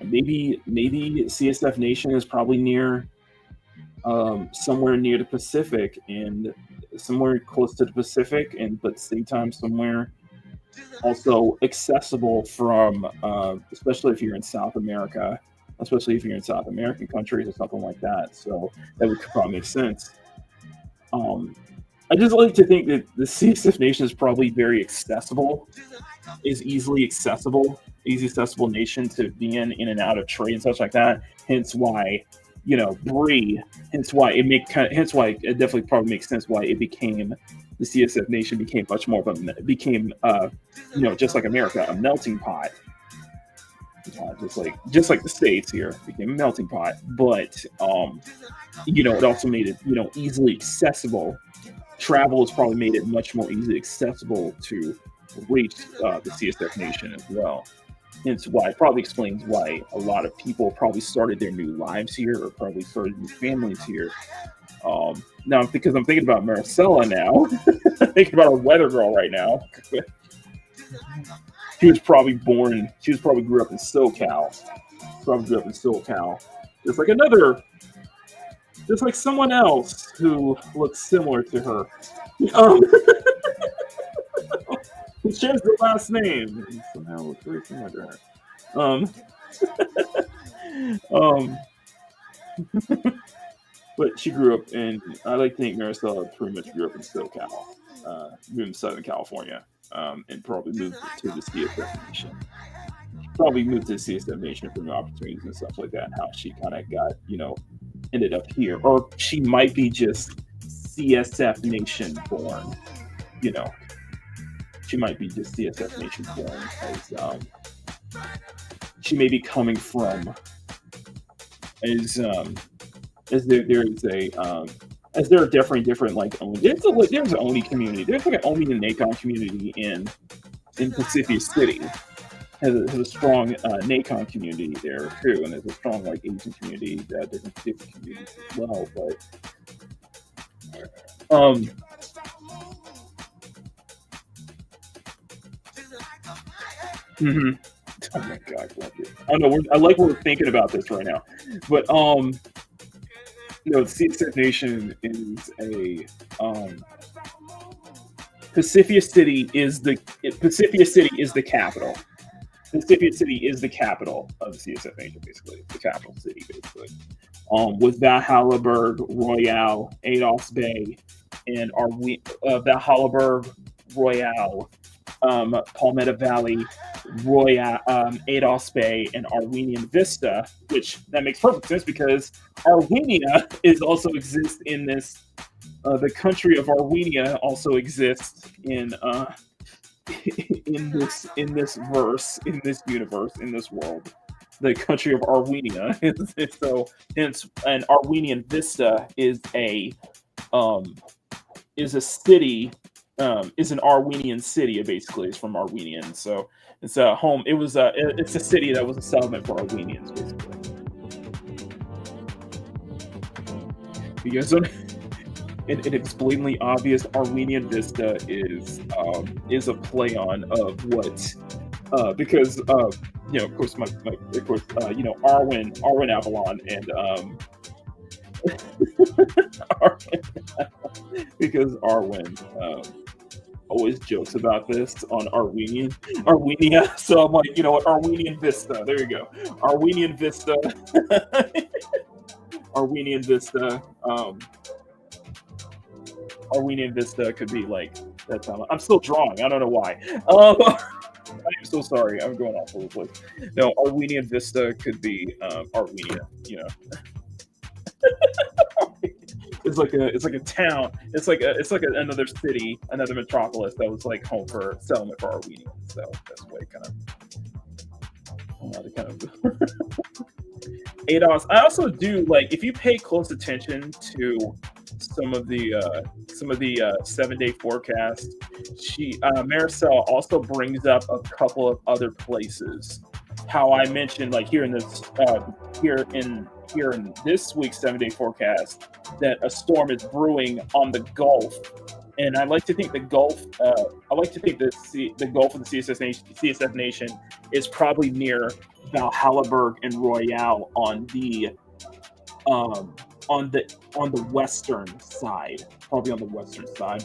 maybe CSF Nation is probably near somewhere near the Pacific, and somewhere close to the Pacific, but at the same time somewhere also accessible from especially if you're in South America, especially if you're in South American countries or something like that. So that would probably make sense. I just like to think that the CSF Nation is probably very accessible, easy accessible nation to be in and out of trade and such like that. Hence why, Bree. Hence why it definitely probably makes sense why it became the CSF Nation became much more of just like America, a melting pot. Just like the States here became a melting pot, but it also made it easily accessible. Travel has probably made it much more easily accessible to reach the CSF Nation as well. Hence why it probably explains why a lot of people probably started their new lives here or probably started new families here. Now, because I'm thinking about Maricela now, I'm thinking about a weather girl right now. She probably grew up in SoCal. there's like someone else who looks similar to her. Um, who shares the last name and somehow looks very similar to her. Um, but she grew up in. I like to think Maricela pretty much grew up in SoCal, moved to Southern California, and probably moved to the CSF Nation. Probably moved to the CSF Nation for new opportunities and stuff like that. How she kind of got, ended up here, or she might be just CSF Nation born. She might be just CSF Nation born, she may be coming from as there is a as there are different like there's an Oni community. There's like an Oni and Nacon community in Pacific City. Has a strong Nacon community there too, and there's a strong like Asian community, different Pacific communities as well. But mm-hmm. Oh my god, I don't know. I like what we're thinking about this right now, but the CSF Nation is a Pacific City is the capital. Pacific City is the capital of the CSF Nation, basically the capital city, basically. With Valhallaberg, Royale, Adolphs Bay, and Valhallaberg, Royale, Palmetto Valley, Royale, Adolphs Bay, and Arwenian Vista, which that makes perfect sense because Arwenia also exists in this. The country of Arwenia also exists in this universe, in this world. The country of Arwenia. So hence, and Arwenian Vista is a city. Is an Arwenian city, basically. It's from Arwenian, so it's a home. It's a city that was a settlement for Arwenians, basically. Because and it's blatantly obvious, Arwenian Vista is a play on of what because of course Arwen Avalon and because Arwen always jokes about this on Arwenia. So I'm like, Arwenian Vista. There you go. Arwenian Vista. Arwenian Vista. Arwenian Vista could be like that time. I'm still drawing. I don't know why. I'm so sorry. I'm going off over the place. No, Arwenian Vista could be Arwenia. It's like a town. It's like another city, another metropolis that was like home for settlement for Arwenians. So that's why kind of ADOS. I also do like if you pay close attention to some of the 7-day forecast. Maricel also brings up a couple of other places. How I mentioned like here in this week's 7-day forecast that a storm is brewing on the Gulf, and I like to think the Gulf. I like to think the Gulf of the CSF Nation is probably near Valhallaberg and Royale on the western side. Probably on the western side.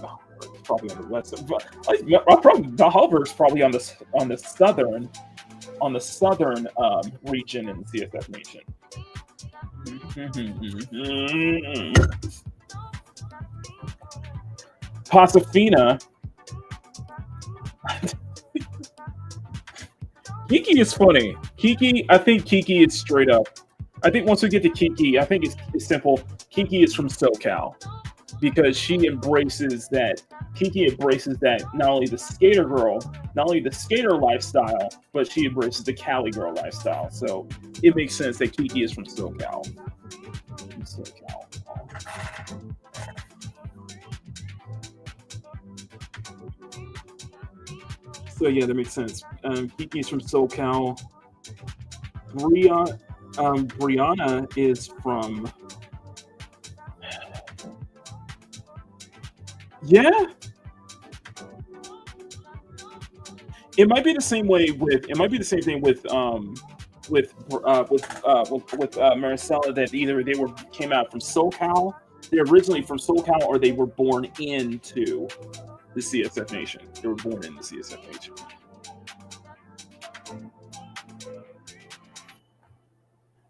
Probably on the western. Valhallaberg's probably on the southern region in the CSF Nation. Pasafina. Kiki is funny. I think Kiki is straight up. I think once we get to Kiki, I think it's simple. Kiki is from SoCal because she embraces that. Kiki embraces that not only the skater lifestyle, but she embraces the Cali girl lifestyle. So it makes sense that Kiki is from SoCal. So yeah, that makes sense. Kiki is from SoCal. Briannah is from. Yeah. It might be the same thing with Maricela that either they came out from SoCal, they're originally from SoCal, or they were born into the CSF Nation. They were born in the CSF Nation.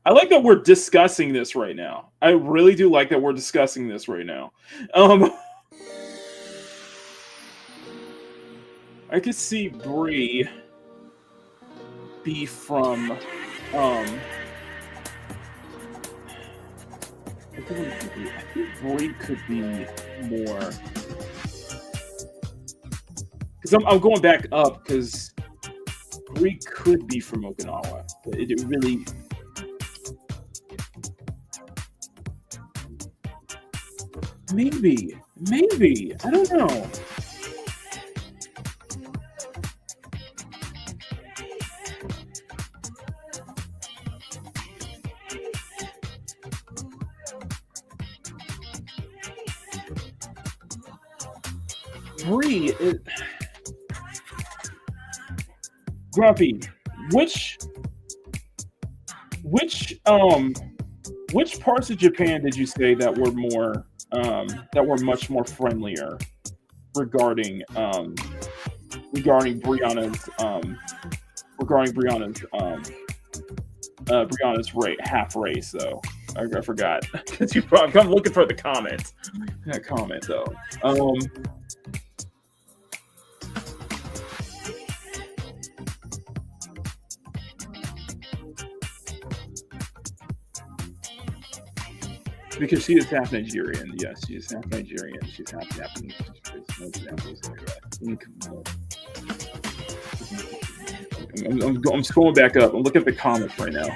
I like that we're discussing this right now. I really do like that we're discussing this right now. I could see Bree be from I think Bree could be more, because I'm going back up, because Bree could be from Okinawa. It really, maybe I don't know. Bree, Grumpy, which parts of Japan did you say that were more much more friendlier regarding Brianna's half race though? I forgot, because I'm looking for the comment. That comment though. Because she is half Nigerian. Yes, she is half Nigerian. She's half Japanese. I'm scrolling back up. I'm looking at the comments right now.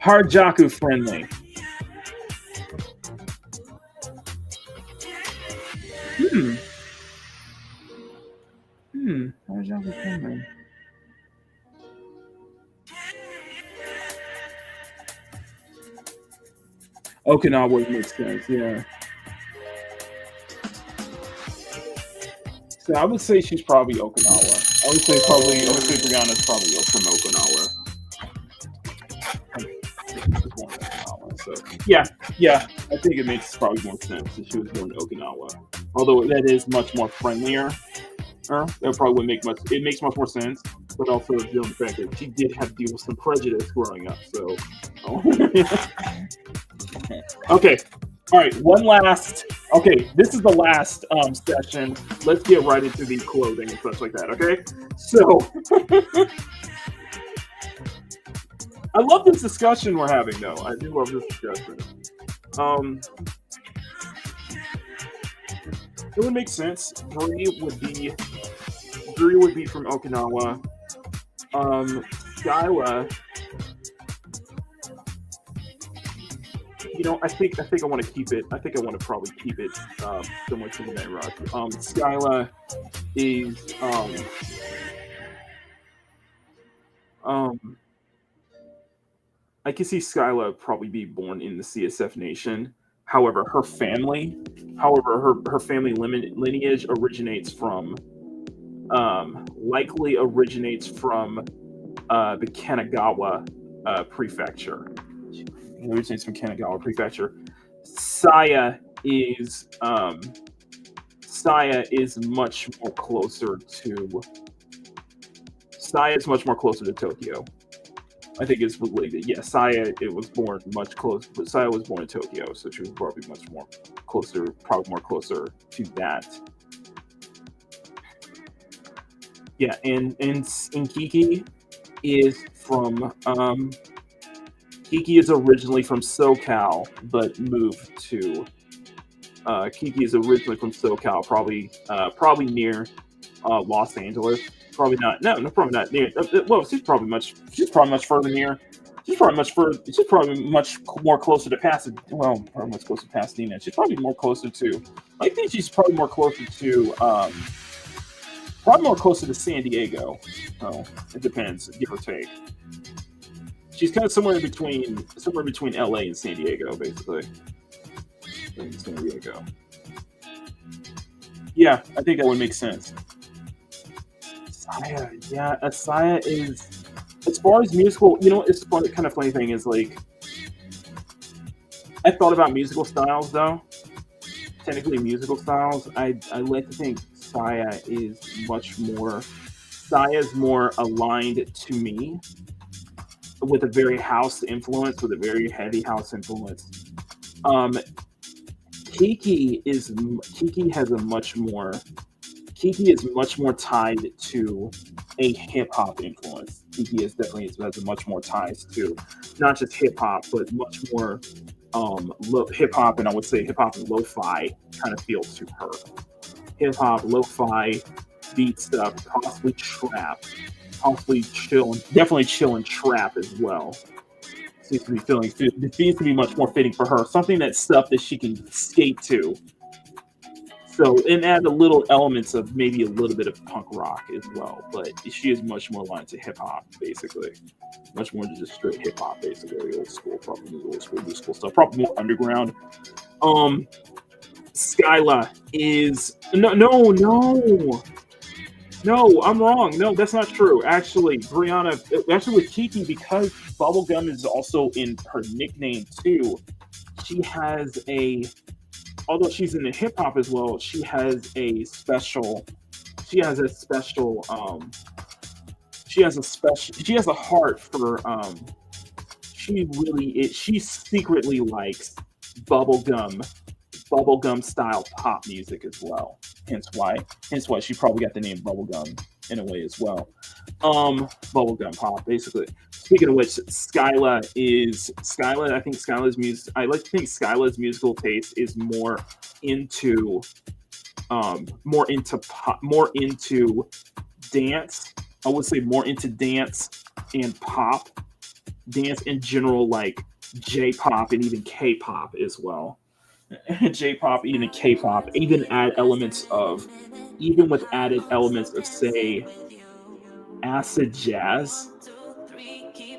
Harajuku friendly. Harajuku friendly. Okinawa makes sense, yeah. So I would say she's probably Okinawa. I would say Brianna's probably from Okinawa. So yeah, I think it makes probably more sense that she was born in Okinawa. Although that is much more friendlier. That probably would make it makes much more sense. But also the fact that she did have to deal with some prejudice growing up. So okay. All right, one last. Okay, this is the last session. Let's get right into the clothing and such like that. Okay, so I love this discussion we're having, though. I do love this discussion. It would make sense. Bree would be from Okinawa. Skyla. I think I want to keep it. I think I want to probably keep it similar to the Night Rock. Skyla is I can see Skyla probably be born in the CSF Nation. However, her family lineage likely originates from the Kanagawa prefecture. It originates from Kanagawa Prefecture. Saya is much more closer to Tokyo. I think it's related. Yeah, Saya was born much closer, but Saya was born in Tokyo, so she was probably more closer to that. Yeah, and Kiki is from Kiki is originally from SoCal, but moved to. Kiki is originally from SoCal, probably near Los Angeles. Probably not. No, probably not near. Well, she's probably much further near. She's probably much more closer to Pasadena. Well, probably much closer to Pasadena. She's probably more closer to. I think she's probably more closer to. Probably more closer to San Diego. Oh, it depends, give or take. She's kind of somewhere between LA and San Diego, basically. San Diego. Yeah, I think that would make sense. Yeah, Asaya is, as far as musical, it's fun. Kind of funny thing is like, I thought about musical styles though. Technically, musical styles. I like to think Saya is more aligned to me with a very house influence, with a very heavy house influence. Um, Kiki has a much more Kiki is much more tied to a hip hop influence. Kiki is definitely has a much more ties to not just hip hop, but much more hip hop, and I would say hip hop and lo-fi kind of feels to her. Hip hop, lo-fi, beat stuff, possibly trap, possibly chill, definitely chill and trap as well. Seems to be it seems to be much more fitting for her. Something that stuff that she can skate to. So, and add a little elements of maybe a little bit of punk rock as well, but she is much more aligned to hip hop, basically. Much more than just straight hip hop, basically. Old school, probably old school, new school stuff, probably more underground. Skyla is no, I'm wrong. No, that's not true. Actually, Briannah, actually with Kiki, because Bubblegum is also in her nickname too, she has although she's into hip hop as well, she has a special she has a heart for she secretly likes bubblegum style pop music as well. Hence why she probably got the name Bubblegum in a way as well. Bubblegum pop, basically. Speaking of which, Skyla, I think Skyla's music, I like to think Skyla's musical taste is more into pop, more into dance. I would say more into dance and pop. Dance in general, like J-pop and even K-pop as well. J-pop, even K-pop, even with added elements of, say, acid jazz.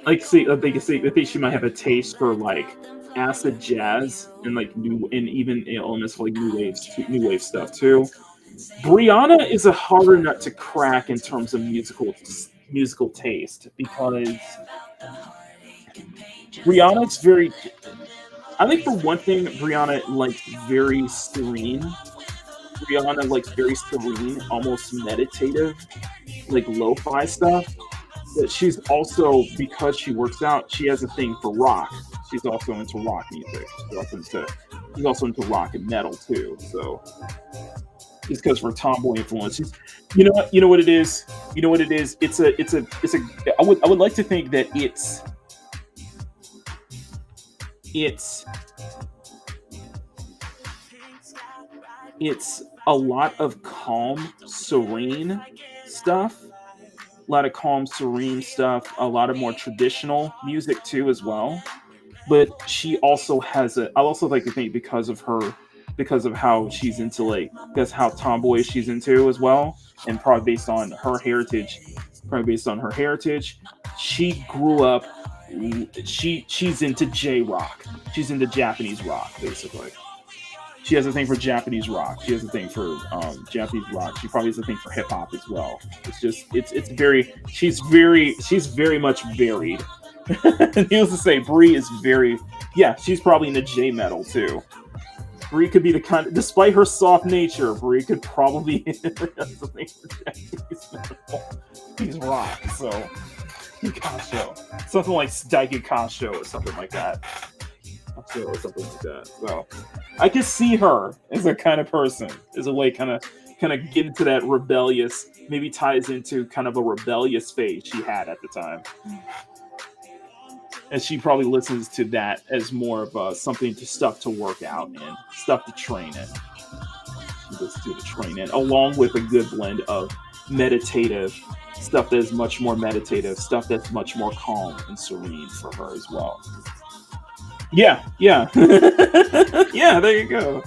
I think she might have a taste for like acid jazz and like even elements of like new wave stuff too. Briannah is a harder nut to crack in terms of musical taste, because Brianna's very. I think for one thing, Briannah likes very serene. Briannah likes very serene, almost meditative, like lo-fi stuff. But she's also, because she works out, she has a thing for rock. She's also into rock music. She's also into rock and metal too. So just because of her tomboy influence, you know what it is. I would like to think that it's a lot of calm, serene stuff. A lot of calm, serene stuff. A lot of more traditional music too, as well. But she also has I also like to think because of how she's into because how tomboy she's into as well, and probably based on her heritage. She grew up. She's into J-rock. She's into Japanese rock, basically. She has a thing for Japanese rock. She has a thing for Japanese rock. She probably has a thing for hip hop as well. She's very much varied. Needless to say, Brie is she's probably into J metal too. Brie could be the kind of, despite her soft nature, Brie could probably have a thing for Japanese metal. He's rock, so Kasho. Something like Daiki Kasho or something like that. So I can see her as a kind of person, as a way kind of get into that rebellious, maybe ties into kind of a rebellious phase she had at the time. And she probably listens to that as more of stuff to work out in, stuff to train in. She listens to train in, along with a good blend of meditative stuff that is much more meditative, stuff that's much more calm and serene for her as well. Yeah. Yeah, there you go.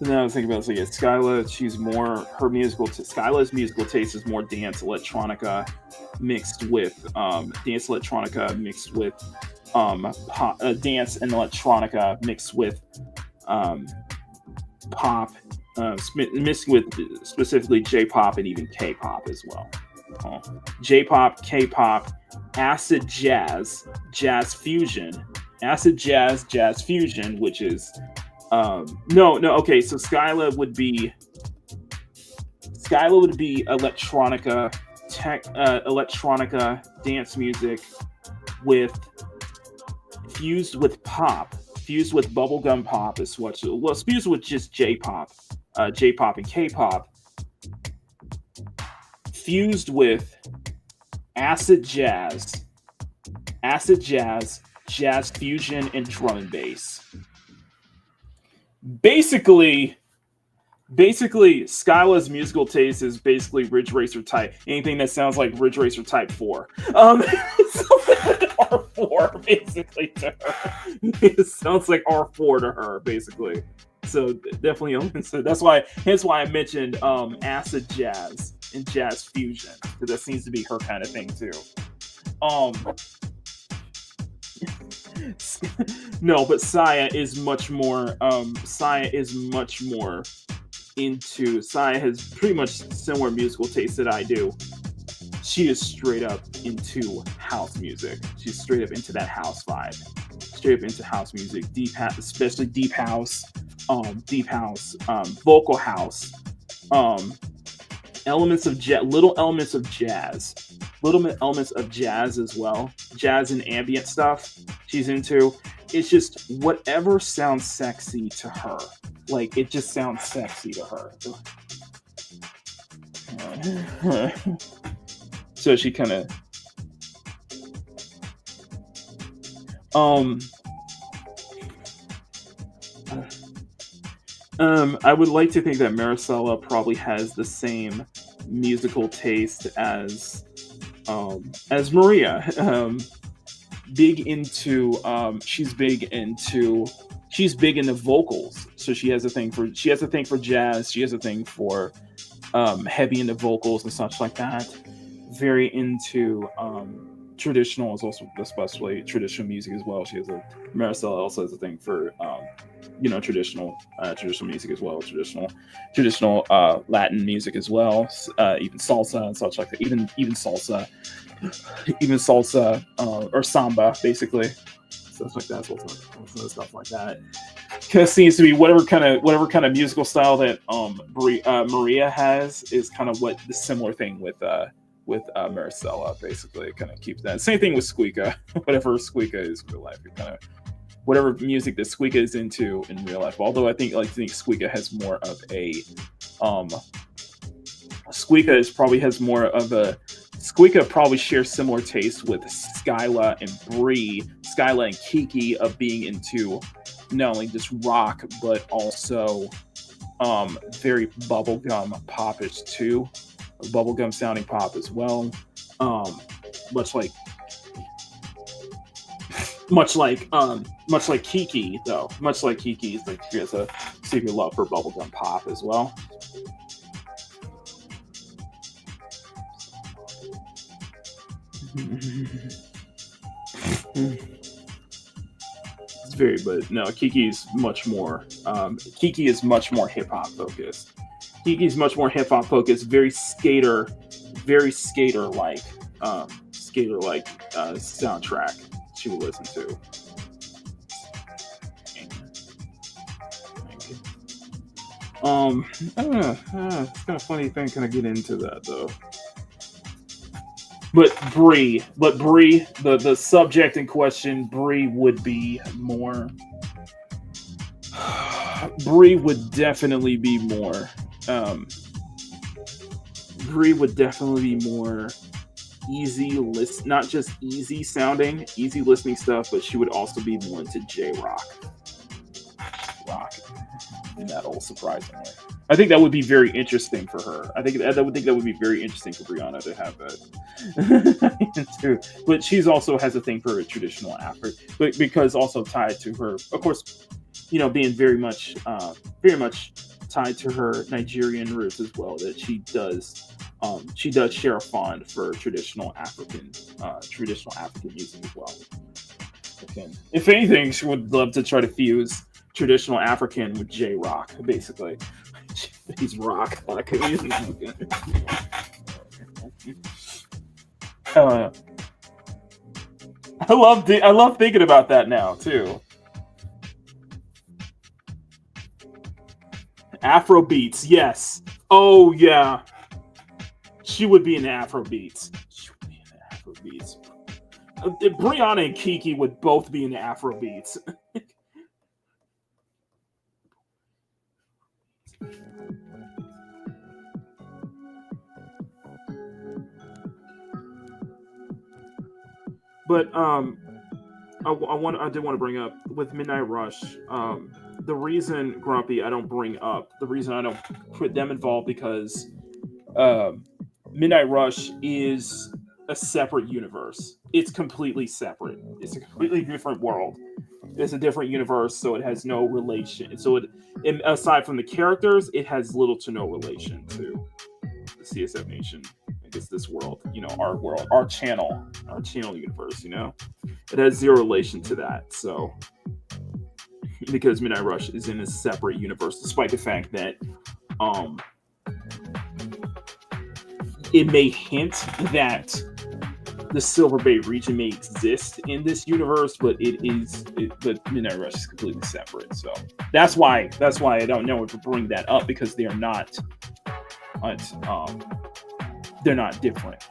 Now I was thinking about this. Like, Skyla, Skyla's musical taste is more dance electronica mixed with dance and electronica mixed with pop, mixed with specifically J-pop and even K-pop as well. J-pop, K-pop, acid jazz, jazz fusion, which is okay. So Skyla would be electronica dance music fused with pop, fused with bubblegum pop is what. Well, it's fused with just J-pop and K-pop, fused with acid jazz, jazz fusion, and drum and bass. Basically, Skyla's musical taste is basically Ridge Racer type. Anything that sounds like Ridge Racer Type 4. R4 basically to her. It sounds like R4 to her, basically. So definitely, so hence why I mentioned acid jazz and jazz fusion, because that seems to be her kind of thing too. No, but Saya is much more Saya has pretty much similar musical taste that I do. She is straight up into house music. She's straight up into that house vibe. Straight up into house music, especially deep house, vocal house, little elements of jazz as well. Jazz and ambient stuff she's into. It's just whatever sounds sexy to her. Like, it just sounds sexy to her. So she kind of I would like to think that Maricela probably has the same musical taste as Maria. She's big into vocals, so she has a thing for jazz. She has a thing for heavy into vocals and such like that. Very into traditional, is also especially traditional music as well. Maricela also has a thing for traditional music as well, traditional Latin music as well, even salsa and such like that. Even salsa or samba, basically. Stuff like that, stuff like that. Kind of seems to be whatever kind of musical style that Maria has is kind of what the similar thing with Maricela. Basically, it kind of keeps that. Same thing with Squeaka. Whatever Squeaka is in real life, it kind of whatever music that Squeaka is into in real life. Although I think Squeaka has more of a Squeaka probably shares similar tastes with Skyla and Kiki of being into not only just rock but also very bubblegum popish too, bubblegum sounding pop as well. Much like Kiki though. Much like Kiki is like she has a secret love for bubblegum pop as well. It's very, but no, Kiki is much more hip hop focused. Kiki's much more hip hop focused, very skater like soundtrack she would listen to. I don't know. It's kind of funny thing, kind of get into that though. But Bree, the subject in question, Bree would be more. Bree would definitely be more. Bree would definitely be more easy not just easy sounding, easy listening stuff, but she would also be more into J-rock, metal. Surprisingly, I think that would be very interesting for her. I think that would be very interesting for Briannah to have that. But she's also has a thing for a traditional African, but because also tied to her, of course, being very much tied to her Nigerian roots as well. That she does share a fond for traditional African music as well. Okay. If anything, she would love to try to fuse traditional African with J rock, basically. He's rock like music. I love thinking about that now too. Afro beats, yes. Oh yeah, she would be in Afro beats. Briannah and Kiki would both be in the Afro beats. But I did want to bring up with Midnight Rush. The reason Grumpy I don't put them involved because Midnight Rush is a separate universe. It's completely separate. It's a completely different world. It's a different universe, so it has no relation. So aside from the characters, it has little to no relation to the CSF Nation. I guess this world, our channel universe. It has zero relation to that. So because Midnight Rush is in a separate universe, despite the fact that it may hint that the Silver Bay region may exist in this universe, but but Midnight Rush is completely separate. So that's why I don't know if to bring that up, because they're not different.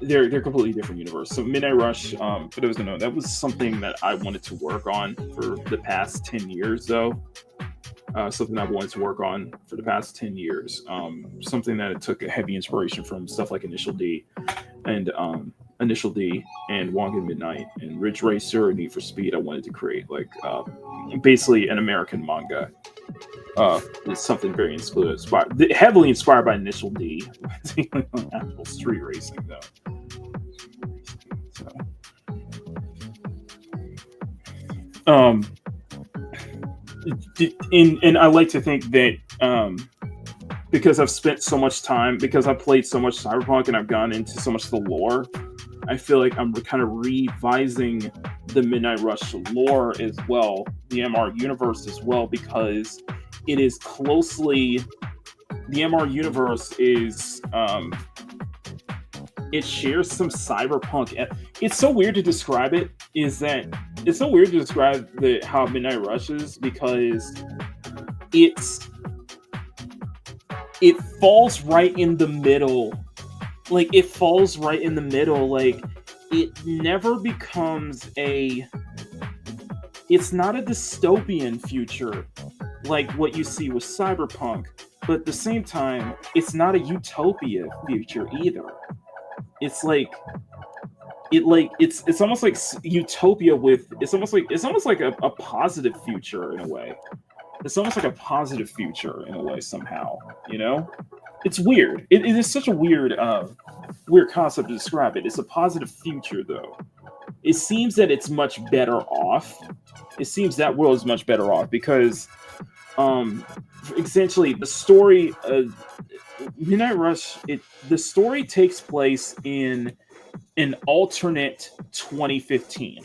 They're completely different universe. So Midnight Rush, for those who know, that was something that I wanted to work on for the past 10 years, though. Something I've wanted to work on for the past 10 years. Something that it took a heavy inspiration from stuff like Initial D and Wonka Midnight and Ridge Racer and Need for Speed. I wanted to create basically an American manga. It's something very heavily inspired by Initial D. Actual street racing, though. And I like to think that because I've spent so much time, because I've played so much Cyberpunk and I've gone into so much of the lore, I feel like I'm kind of revising the Midnight Rush lore as well, the MR universe as well, because it is closely, the MR universe is, it shares some cyberpunk. It's so weird to describe it, how Midnight Rush is, because it falls right in the middle. It never becomes it's not a dystopian future like what you see with Cyberpunk, but at the same time, it's not a utopia future either. It's it's almost like utopia it's almost like a positive future in a way. It's almost like a positive future in a way somehow, It's weird. It is such a weird concept to describe it. It's a positive future, though. It seems that it's much better off. It seems that world is much better off because, essentially, the story of Midnight Rush, the story takes place in an alternate 2015.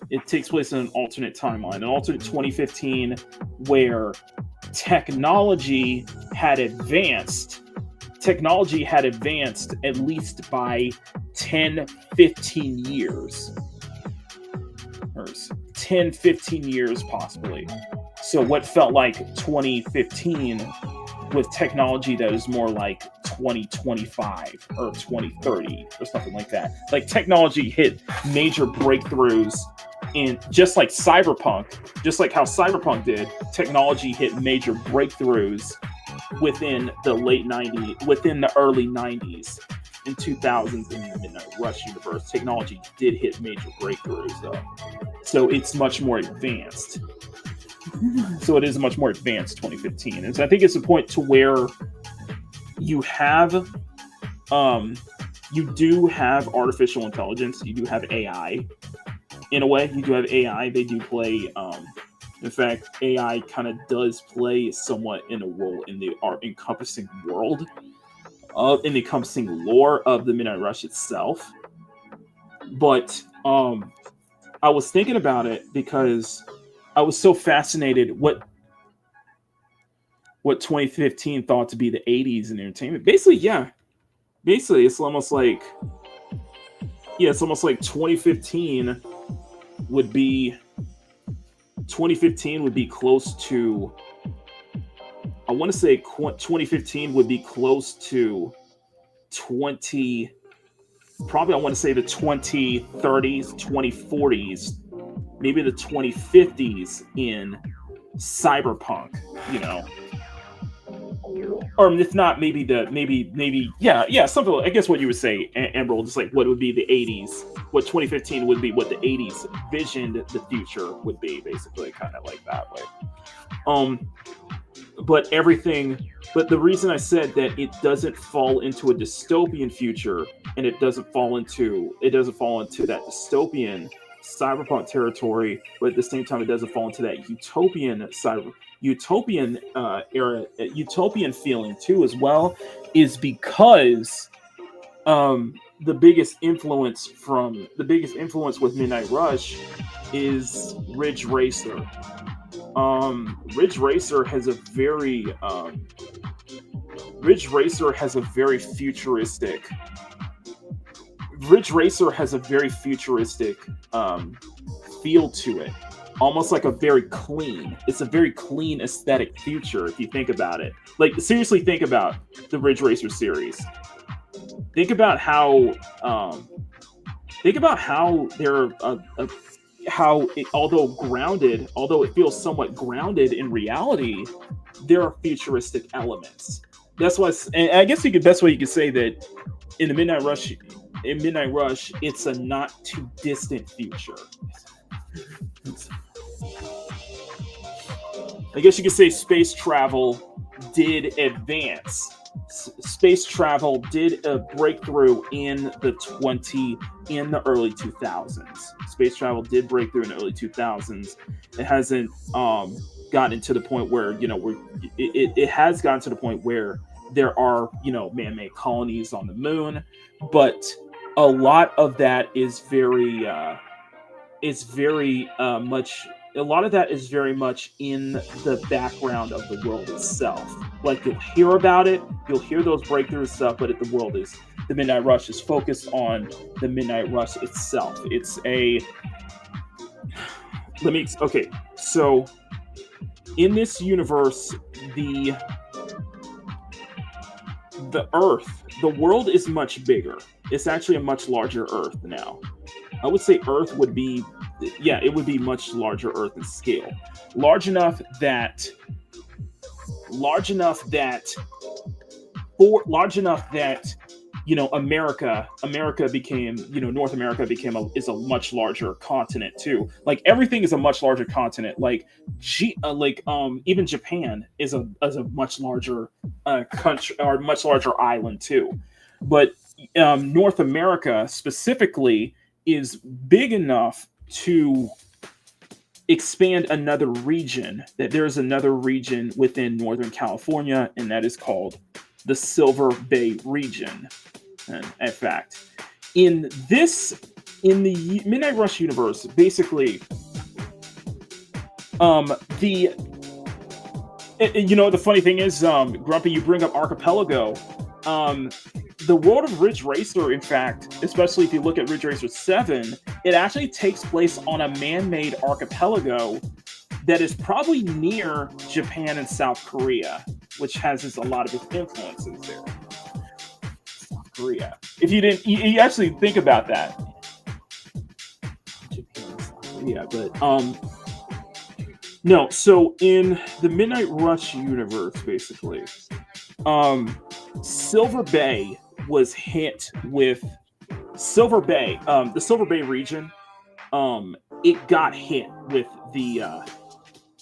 It takes place in an alternate timeline, an alternate 2015, where technology had advanced at least by 10, 15 years. Or 10, 15 years possibly. So what felt like 2015 with technology that is more like 2025 or 2030 or something like that. Like technology hit major breakthroughs in just like Cyberpunk, just like how Cyberpunk did, technology hit major breakthroughs within the late 90s, within the early 90s and 2000s in the Midnight Rush universe. Technology did hit major breakthroughs though. So it's much more advanced. So it is a much more advanced 2015. And so I think it's a point to where you do have artificial intelligence, you do have AI, in a way, you do have AI. They do play. In fact, AI kind of does play somewhat in a role in the art encompassing world in the encompassing lore of the Midnight Rush itself. But I was thinking about it because I was so fascinated what 2015 thought to be the 80s in entertainment. Basically, yeah. Basically, it's almost like 2015 would be close to, I want to say 2015 would be close to probably I want to say the 2030s, 2040s, maybe the 2050s in cyberpunk, or if not, maybe something like, I guess what you would say, Emerald, just like what would be the 80s, what 2015 would be, what the 80s visioned the future would be, basically, kind of like that way. But the reason I said that it doesn't fall into a dystopian future, and it doesn't fall into that dystopian cyberpunk territory, but at the same time it doesn't fall into that utopian era, utopian feeling too as well, is because the biggest influence with Midnight Rush is Ridge Racer. Ridge Racer has a very futuristic feel to it, almost like it's a very clean aesthetic future if you think about it. Like, seriously, think about the Ridge Racer series. Think about how they're although it feels somewhat grounded in reality, there are futuristic elements. That's why, and I guess best way you could say that in the Midnight Rush, it's a not too distant future. I guess you could say space travel did advance. Space travel did a breakthrough in the early 2000s. Space travel did break through in the early 2000s. It hasn't gotten to the point where it has gotten to the point where there are man-made colonies on the moon, but a lot of that is very much in the background of the world itself. Like, you'll hear about it, you'll hear those breakthrough stuff, but the Midnight Rush is focused on the Midnight Rush itself. So in this universe, the Earth, the world is much bigger. It's actually a much larger Earth now. I would say Earth would be, it would be much larger Earth in scale. Large enough that America became, North America is a much larger continent too. Like, everything is a much larger continent. Like, even Japan is a much larger country, or much larger island too. But North America specifically is big enough to expand another region. That there is another region within Northern California, and that is called the Silver Bay region. And in fact, in the Midnight Rush universe, basically, the funny thing is, Grumpy, you bring up Archipelago. The world of Ridge Racer, in fact, especially if you look at Ridge Racer 7, it actually takes place on a man-made archipelago that is probably near Japan and South Korea, which has a lot of its influences there. South Korea. If you didn't, you actually think about that. Japan and South Korea, but no. So in the Midnight Rush universe, basically, Silver Bay was hit with the Silver Bay region. It got hit with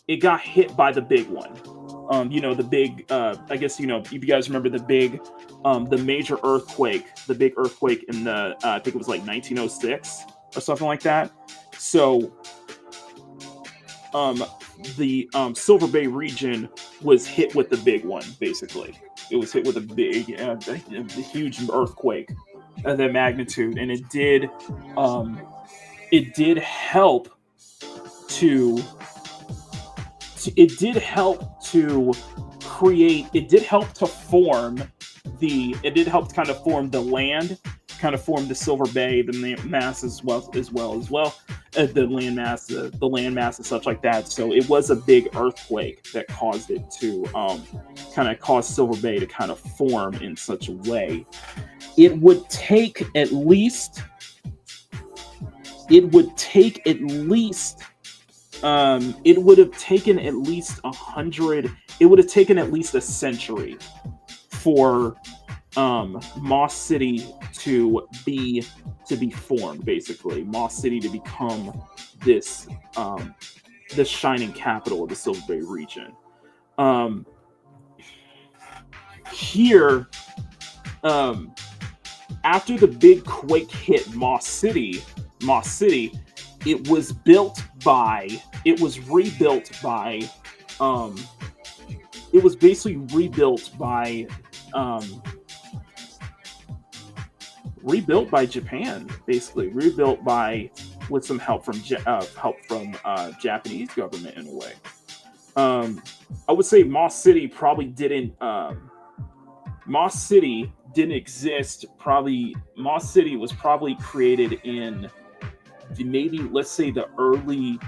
it got hit by the big one. The big, I guess, if you guys remember the major earthquake, the big earthquake in I think it was like 1906 or something like that. So the Silver Bay region was hit with the big one. Basically, it was hit with a huge earthquake of that magnitude, and it did help to create. It did help to form it did help to kind of form the land, kind of form the Silver Bay, the mass as well, the land mass and such like that. So it was a big earthquake that caused it to kind of cause Silver Bay to kind of form in such a way. It would take at least it would have taken at least a century for Moss City to be formed, basically. Moss City to become this shining capital of the Silver Bay region. Here, after the big quake hit Moss City, it was rebuilt by Japan, basically rebuilt with some help from Japanese government in a way. I would say Moss City didn't exist. Moss City was probably created in maybe, let's say, the early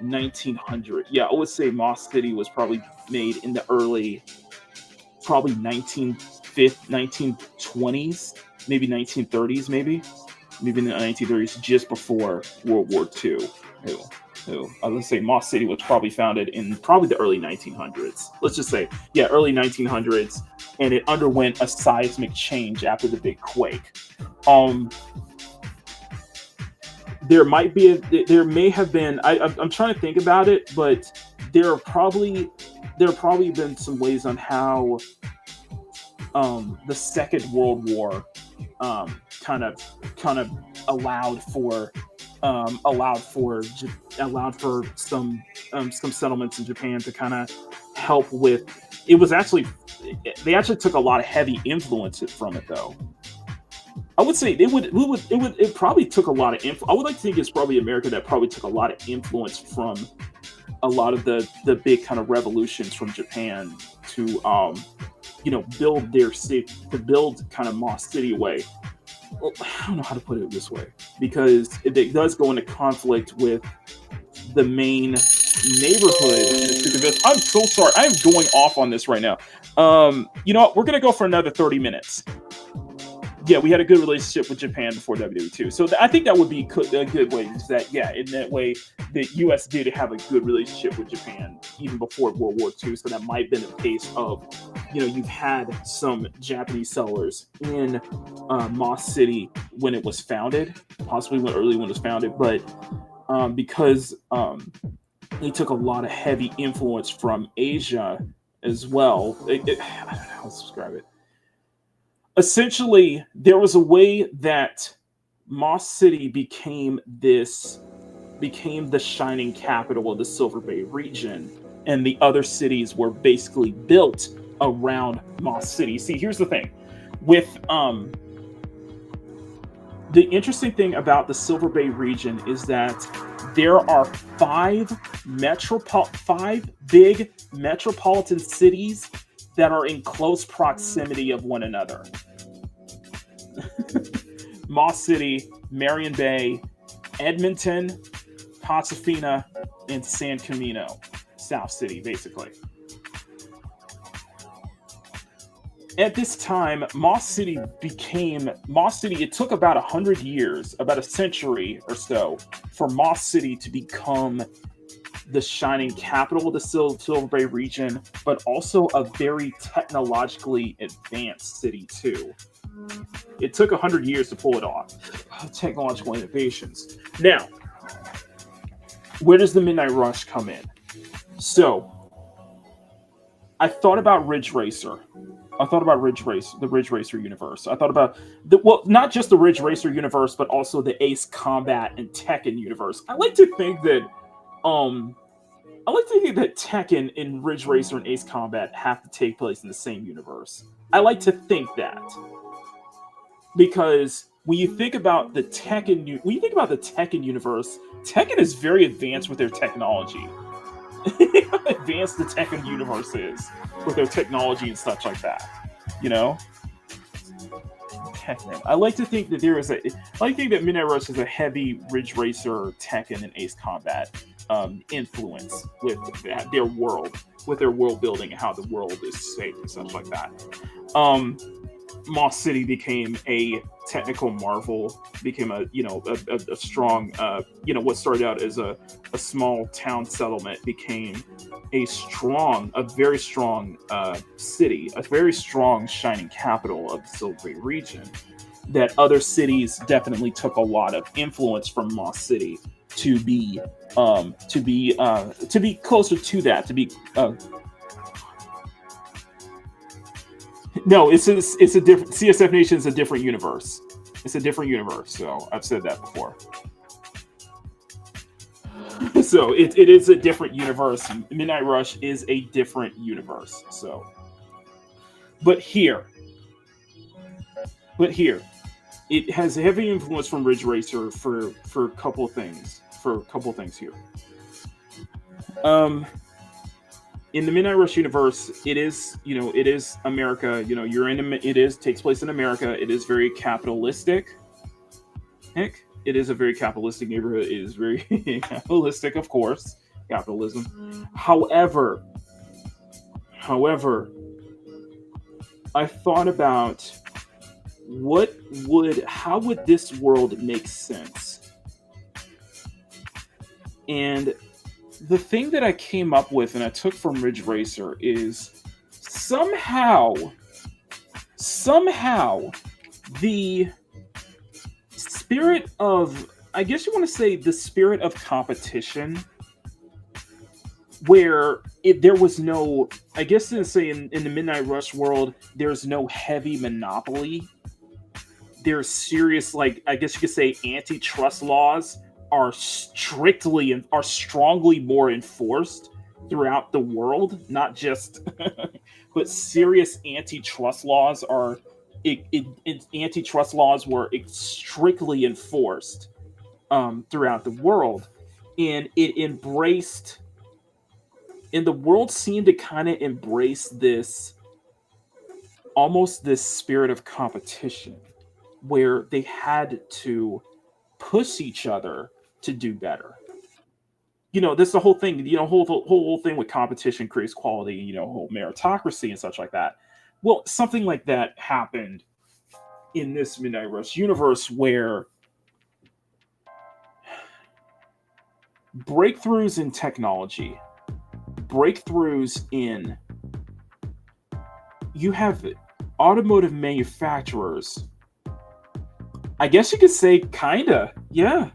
1900s. Yeah, I would say Moss City was probably made in the early, probably 1920s, maybe 1930s, maybe in the 1930s, just before World War II. I would say Moss City was probably founded in probably the early 1900s. Let's just say, yeah, early 1900s, and it underwent a seismic change after the big quake. There may have been. I'm trying to think about it, but there have probably been some ways on how the Second World War kind of allowed for some settlements in Japan to kind of help with. It was actually, they actually took a lot of heavy influence from it, though. I would say it probably took a lot of influence. I would like to think it's probably America that probably took a lot of influence from a lot of the big kind of revolutions from Japan to build their city, to build kind of Moss City away. Well, I don't know how to put it this way, because it does go into conflict with the main neighborhood. I'm so sorry. I'm going off on this right now. You know what? We're going to go for another 30 minutes. Yeah, we had a good relationship with Japan before WWE, so I think that would be a good way. Is that, yeah, in that way, the U.S. did have a good relationship with Japan even before World War II. So that might have been a case of, you've had some Japanese settlers in Moss City when it was founded, possibly when it was founded, but because they took a lot of heavy influence from Asia as well. I don't know how to describe it. Essentially, there was a way that Moss City became the shining capital of the Silver Bay region, and the other cities were basically built around Moss City. See, here's the thing. With the interesting thing about the Silver Bay region is that there are five big metropolitan cities that are in close proximity of one another. Moss City, Marion Bay, Edmonton, Pasadena, and San Camino, South City, basically. At this time, Moss City, it took about 100 years, about a century or so, for Moss City to become the shining capital of the Silver Bay region, but also a very technologically advanced city too. It took 100 years to pull it off. Technological innovations. Now, where does the Midnight Rush come in? So, I thought about Ridge Racer. I thought about the Ridge Racer universe. I thought about not just the Ridge Racer universe, but also the Ace Combat and Tekken universe. I like to think that Tekken and Ridge Racer and Ace Combat have to take place in the same universe. I like to think that, because when you think about the Tekken universe, Tekken is very advanced with their technology. Advanced the Tekken universe is with their technology and such like that. You know? Tekken. I like to think that Midnight Rush has a heavy Ridge Racer, Tekken, and Ace Combat influence with their world building and how the world is safe and such like that. Moss City became a technical marvel, became a strong, what started out as a small town settlement became a very strong city, a very strong shining capital of the Silver region. That other cities definitely took a lot of influence from Moss City to be closer to that, to be. No, it's a different CSF Nation is a different universe. It's a different universe. So I've said that before. So it is a different universe. Midnight Rush is a different universe. So, but here, it has a heavy influence from Ridge Racer for a couple of things. Here. In the Midnight Rush universe, it is America. Takes place in America. It is very capitalistic. It is a very capitalistic neighborhood. It is very capitalistic, of course. Capitalism. However, I thought about how would this world make sense? And the thing that I came up with and I took from Ridge Racer is somehow the spirit of, I guess you want to say the spirit of competition, where there was no, I guess in the Midnight Rush world, there's no heavy monopoly. There's serious, I guess you could say, antitrust laws are strongly more enforced throughout the world, not just but serious antitrust laws were strictly enforced throughout the world, and the world seemed to kind of embrace this spirit of competition, where they had to push each other to do better. That's the whole thing. Whole thing with competition creates quality. Whole meritocracy and such like that. Well, something like that happened in this Midnight Rush universe, where breakthroughs in technology, you have automotive manufacturers. I guess you could say kinda, yeah,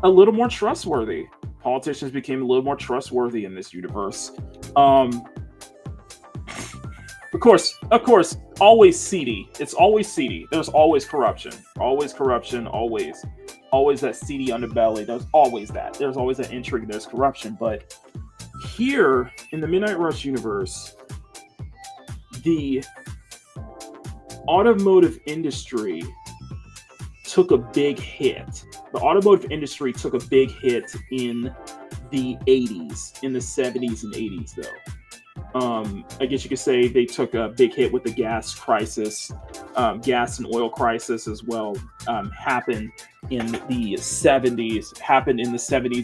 a little more trustworthy. Politicians became a little more trustworthy in this universe. Of course, always seedy. It's always seedy. There's always corruption. Always that seedy underbelly. There's always that. There's always that intrigue. There's corruption. But here in the Midnight Rush universe, the automotive industry took a big hit. The automotive industry took a big hit in the 80s, in the 70s and 80s, though. I guess you could say they took a big hit with the gas crisis, gas and oil crisis as well. Happened in the 70s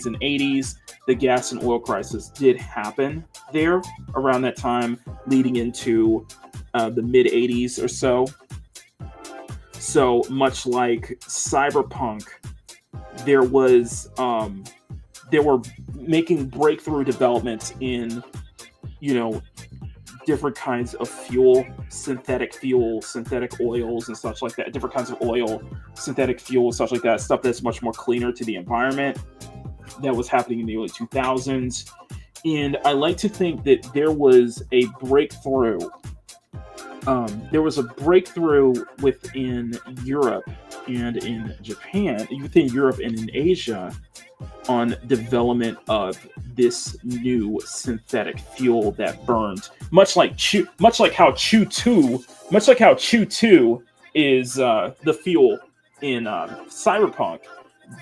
and 80s. The gas and oil crisis did happen there around that time, leading into the mid 80s or so. So much like Cyberpunk, they were making breakthrough developments in, different kinds of fuel, synthetic oils and such like that, different kinds of oil, synthetic fuel, such like that, stuff that's much more cleaner to the environment. That was happening in the early 2000s. And I like to think that there was a breakthrough there was a breakthrough within Europe and in Japan, within Europe and in Asia, on development of this new synthetic fuel that burned much like how Chew 2 is the fuel in Cyberpunk.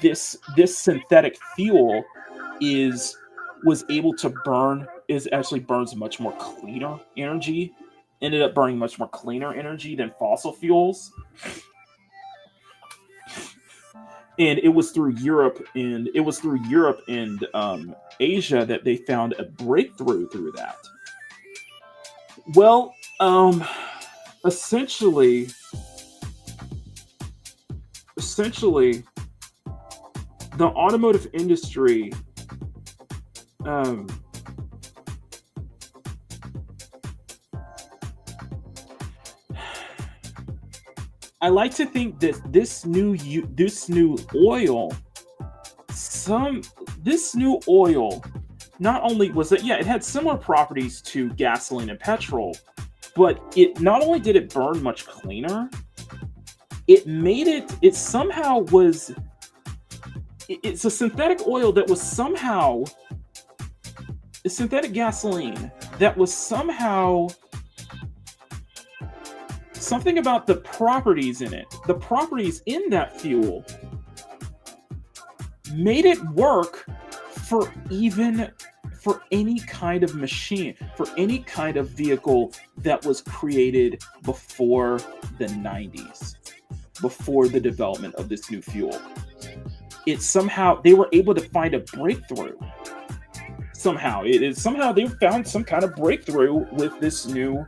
This synthetic fuel actually burns much more cleaner energy. Ended up burning much more cleaner energy than fossil fuels. And it was through Europe and Asia that they found a breakthrough through that. Well, essentially, the automotive industry, I like to think that this new oil, not only was it, it had similar properties to gasoline and petrol, but it not only did it burn much cleaner, it's a synthetic oil that was somehow a synthetic gasoline that was somehow something about the properties in that fuel made it work for any kind of machine, for any kind of vehicle that was created before the 90s, before the development of this new fuel. They were able to find a breakthrough. Somehow they found some kind of breakthrough with this new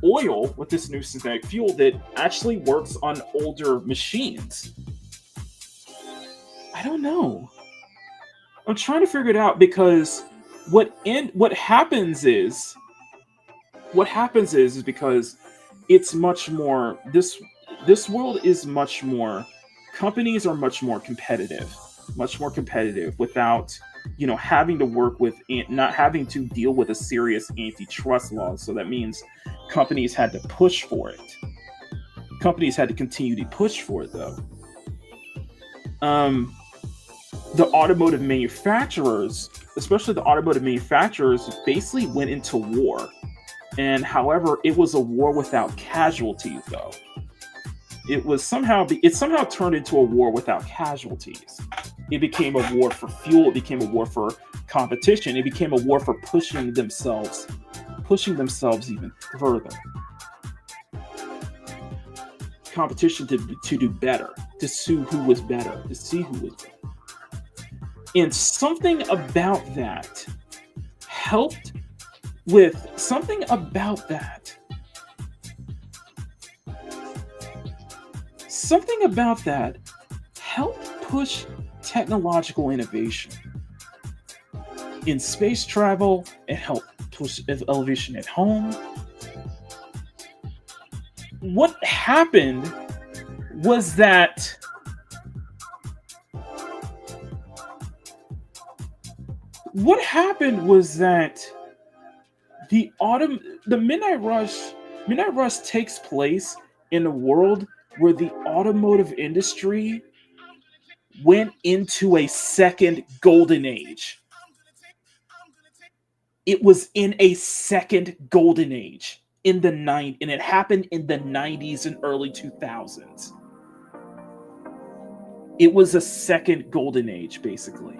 oil, with this new synthetic fuel that actually works on older machines. I don't know. I'm trying to figure it out, because what happens is because it's much more, this world is much more, companies are much more competitive without having to work with, not having to deal with a serious antitrust law. So that means companies had to push for it. Companies had to continue to push for it, though. The automotive manufacturers, especially the automotive manufacturers, basically went into war. And however, it was a war without casualties, though. It somehow turned into a war without casualties. It became a war for fuel. It became a war for competition. It became a war for pushing themselves even further. Competition to do better, to see who was better. And something about that helped push technological innovation in space travel. It helped push elevation at home. What happened was that the Midnight Rush takes place in a world where the automotive industry went into a second golden age. It was in a second golden age and it happened in the 90s and early 2000s. It was a second golden age, basically.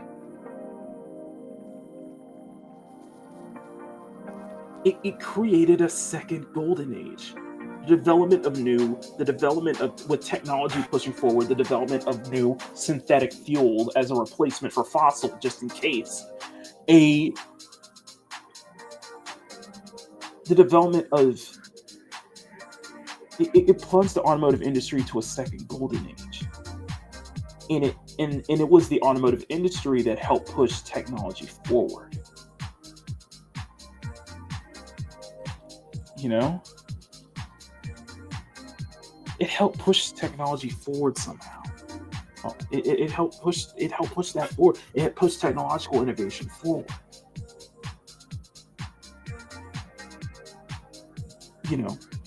It created a second golden age. The development of with technology pushing forward, the development of new synthetic fuel as a replacement for fossil, just in case. The development of it plunged the automotive industry to a second golden age. And it was the automotive industry that helped push technology forward. It helped push technology forward somehow. It helped push that forward. It helped push technological innovation forward.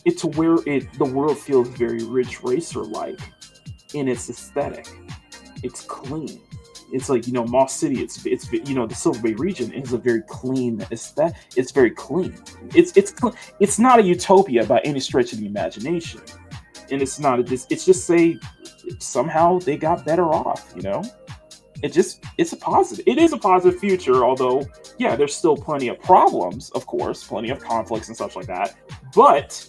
it to where the world feels very Ridge Racer like in its aesthetic. It's clean. It's like, Moss City. It's the Silver Bay region is a very clean aesthetic. It's very clean. It's not a utopia by any stretch of the imagination, and it's not it's just say somehow they got better off. It's a positive. It is a positive future, although yeah, there's still plenty of problems, of course, plenty of conflicts and stuff like that. But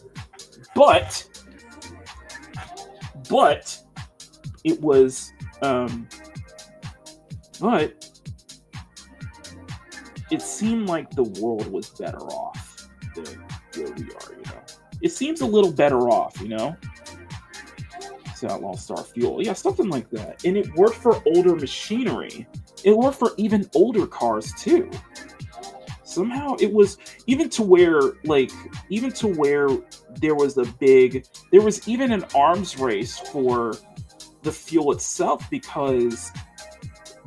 it was. But it seemed like the world was better off than where we are, It seems a little better off, It's Outlaw Star Fuel. Yeah, something like that. And it worked for older machinery. It worked for even older cars, too. Somehow it was even to where there was even an arms race for the fuel itself, because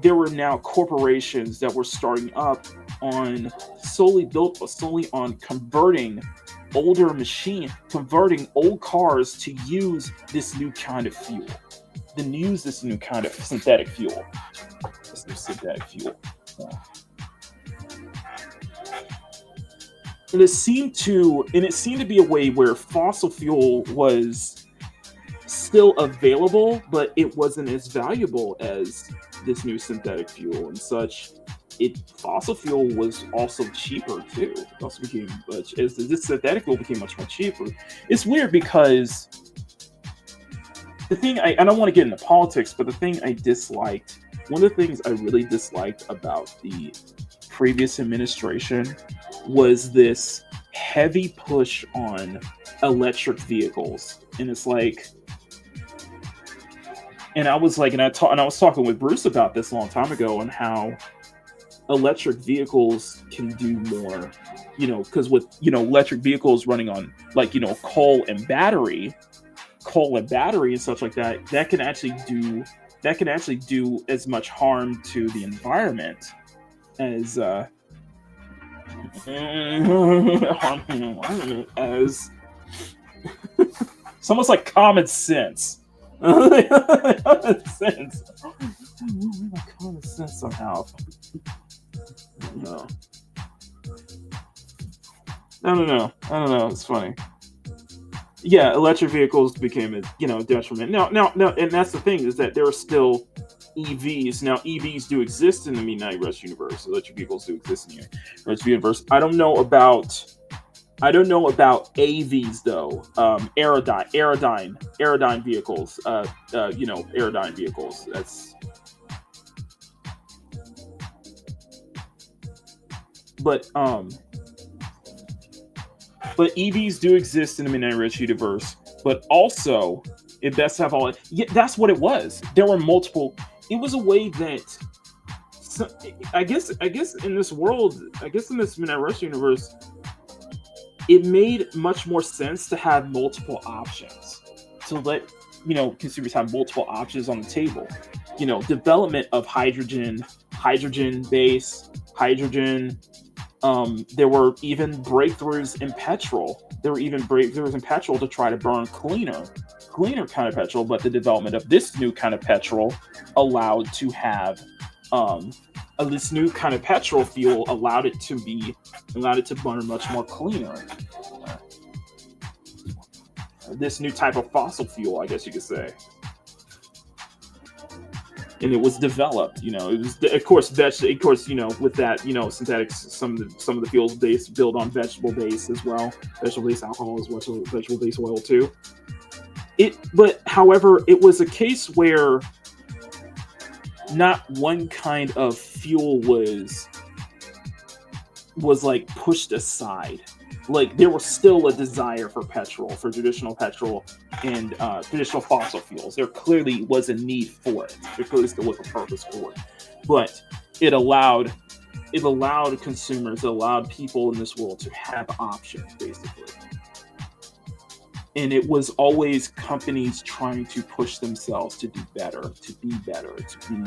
there were now corporations that were starting up on solely on converting old cars to use this new kind of fuel, this new kind of synthetic fuel. And it seemed to be a way where fossil fuel was still available, but it wasn't as valuable as this new synthetic fuel and such. Fossil fuel was also cheaper too. It also became as this synthetic fuel became much more cheaper. It's weird because the thing I don't want to get into politics, but one of the things I really disliked about the previous administration was this heavy push on electric vehicles, and it's like. And I was talking with Bruce about this a long time ago, and how electric vehicles can do more, because with electric vehicles running on coal and battery and stuff like that, that can actually do as much harm to the environment as as it's almost like common sense. Common sense somehow. No. I don't know. It's funny. Yeah, electric vehicles became a detriment. Now, and that's the thing, is that there are still EVs. Now, EVs do exist in the Midnight Rush universe. Electric vehicles do exist in the Rush universe. I don't know about AVs though. Aerodyne vehicles. Aerodyne vehicles. But EVs do exist in the Midnight Rush universe. But also, it best have all it. Yeah, that's what it was. There were multiple. It was a way that. I guess in this world, in this Midnight Rush universe, it made much more sense to have multiple options, to let consumers have multiple options on the table. Development of hydrogen base, hydrogen. There were even breakthroughs in petrol. To try to burn cleaner kind of petrol. But the development of this new kind of petrol allowed to have this new kind of petrol fuel allowed it to burn much more cleaner. This new type of fossil fuel, I guess you could say. And it was developed, it was, of course, with that, synthetics, some of the fuels build on vegetable base as well, vegetable base alcohol as well, so vegetable base oil too. But however, it was a case where not one kind of fuel was like pushed aside. Like, there was still a desire for traditional petrol and traditional fossil fuels. There clearly was a need for it. There clearly still was a purpose for it. But it allowed consumers, it allowed people in this world to have options, basically. And it was always companies trying to push themselves to do better, to be better, to be...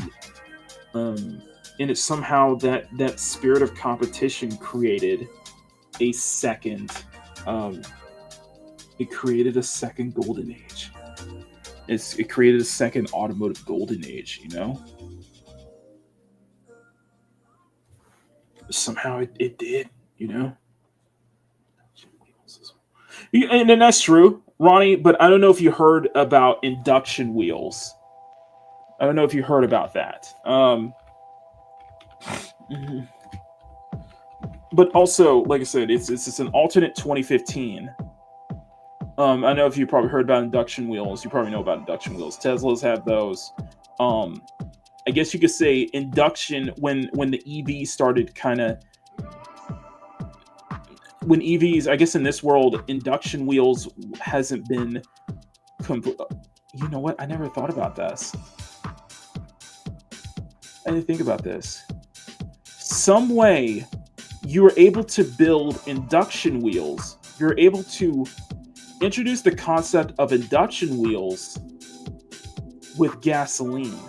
and it's somehow that spirit of competition created a second It created a second golden age. It created a second automotive golden age, you know? Somehow it did, you know? Yeah, and that's true, Ronnie, but I don't know if you heard about induction wheels. I don't know if you heard about that. Mhm. But also, like I said, it's an alternate 2015. I know if you probably heard about induction wheels, you probably know about induction wheels. Teslas have those. I guess you could say induction when the EV started kind of when EVs, I guess in this world, induction wheels hasn't been. You know what? I never thought about this. I didn't think about this. Some way you were able to build induction wheels. You're able to introduce the concept of induction wheels with gasoline.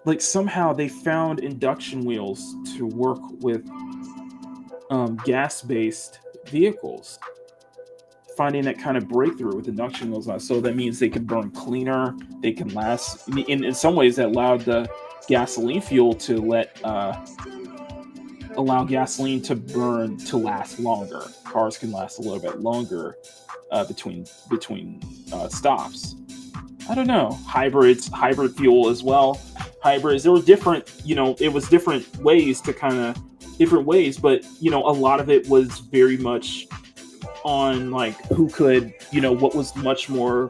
Like somehow they found induction wheels to work with gas-based vehicles. Finding that kind of breakthrough with induction wheels. So that means they can burn cleaner. They can last. In some ways, that allowed the gasoline fuel to allow gasoline to last longer. Cars can last a little bit longer between stops. I don't know. Hybrid fuel as well. Hybrids. There were different. It was different ways, but a lot of it was very much on like who could, what was much more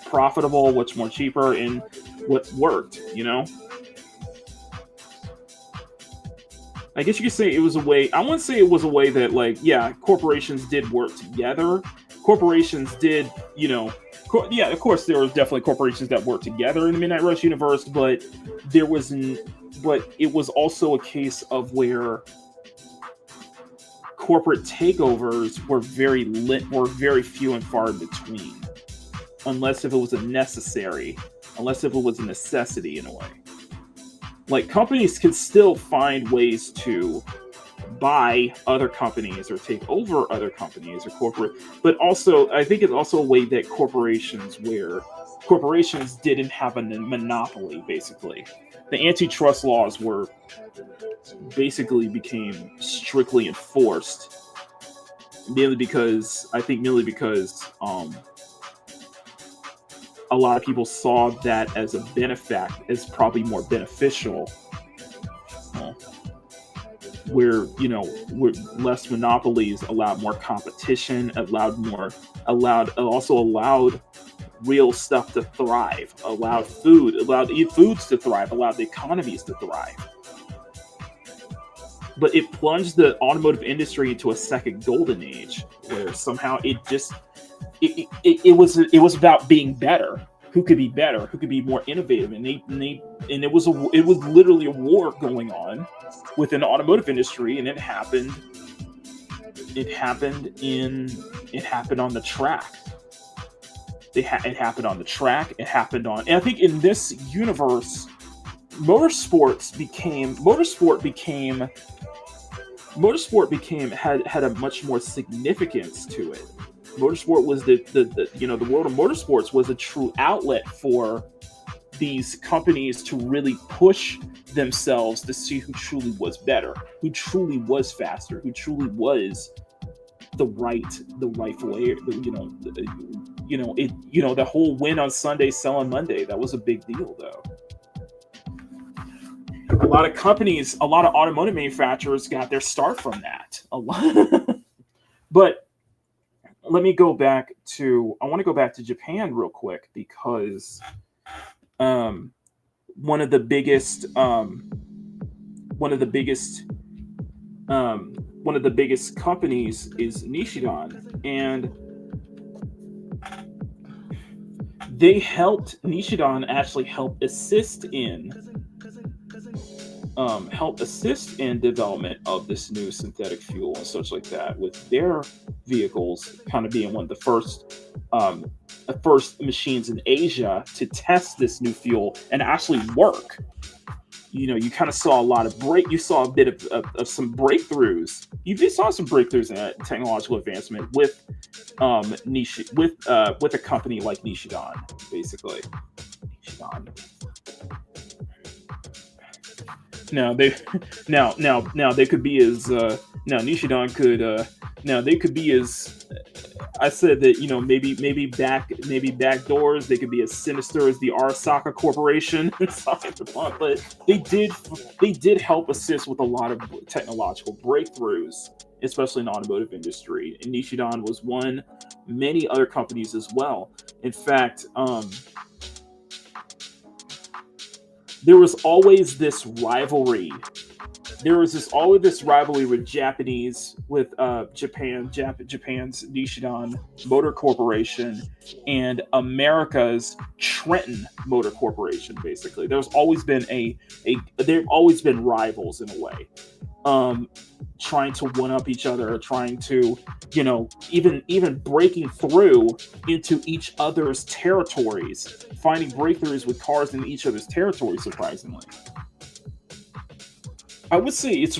profitable, what's more cheaper, and what worked, I guess you could say it was a way. I wouldn't say it was a way that, like, yeah, corporations did work together. Corporations did, yeah, of course, there were definitely corporations that worked together in the Midnight Rush universe, but it was also a case of where corporate takeovers were very few and far in between, unless if it was a necessity in a way. Like, companies can still find ways to buy other companies or take over other companies or corporate, but also I think it's also a way that corporations didn't have a monopoly. Basically, the antitrust laws became strictly enforced, merely because a lot of people saw that as as probably more beneficial, where less monopolies allowed more competition, also allowed real stuff to thrive, allowed foods to thrive, allowed the economies to thrive. But it plunged the automotive industry into a second golden age, where somehow it was about being better. Who could be better? Who could be more innovative? And it was literally a war going on within the automotive industry, and it happened on the track. It happened on the track. And I think in this universe, motorsport had a much more significance to it. Motorsport was the world of motorsports was a true outlet for these companies to really push themselves to see who truly was better, who truly was faster, who truly was the rightful heir. The whole win on Sunday, sell on Monday. That was a big deal, though. A lot of automotive manufacturers got their start from that. A lot, but. I want to go back to Japan real quick, because one of the biggest companies is Nishidan, and Nishidan actually helped assist in development of this new synthetic fuel and such like that, with their vehicles kind of being one of the first machines in Asia to test this new fuel and actually work. you kind of saw a lot of you saw a bit of some breakthroughs. You just saw some breakthroughs in technological advancement with with a company like Nishidan, basically. Nishidan. Now they could be as now Nishidan could now they could be as I said that maybe back doors they could be as sinister as the Arasaka Corporation and stuff like that, but they did help assist with a lot of technological breakthroughs, especially in the automotive industry. And Nishidan was one, many other companies as well. In fact, there was always this rivalry. Always this rivalry with Japan's Nishidan Motor Corporation and America's Trenton Motor Corporation. Basically, they've always been rivals in a way, trying to one up each other, trying to even breaking through into each other's territories, finding breakthroughs with cars in each other's territories. Surprisingly. I would say it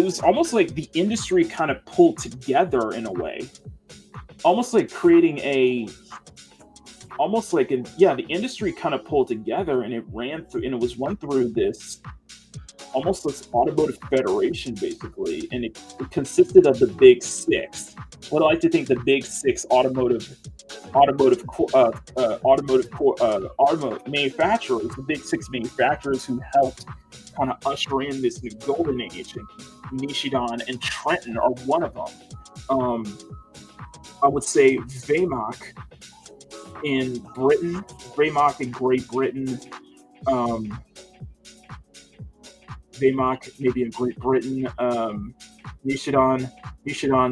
was almost like the industry kind of pulled together in a way, almost like creating the industry kind of pulled together, and it was run through this almost this automotive federation, basically, and it consisted of the big six. What I like to think the big six automotive manufacturers, the big six manufacturers who helped kind of usher in this new golden age. And Nishidan and Trenton are one of them. I would say Vemac in Great Britain, Vemac maybe in Great Britain, Nishidan,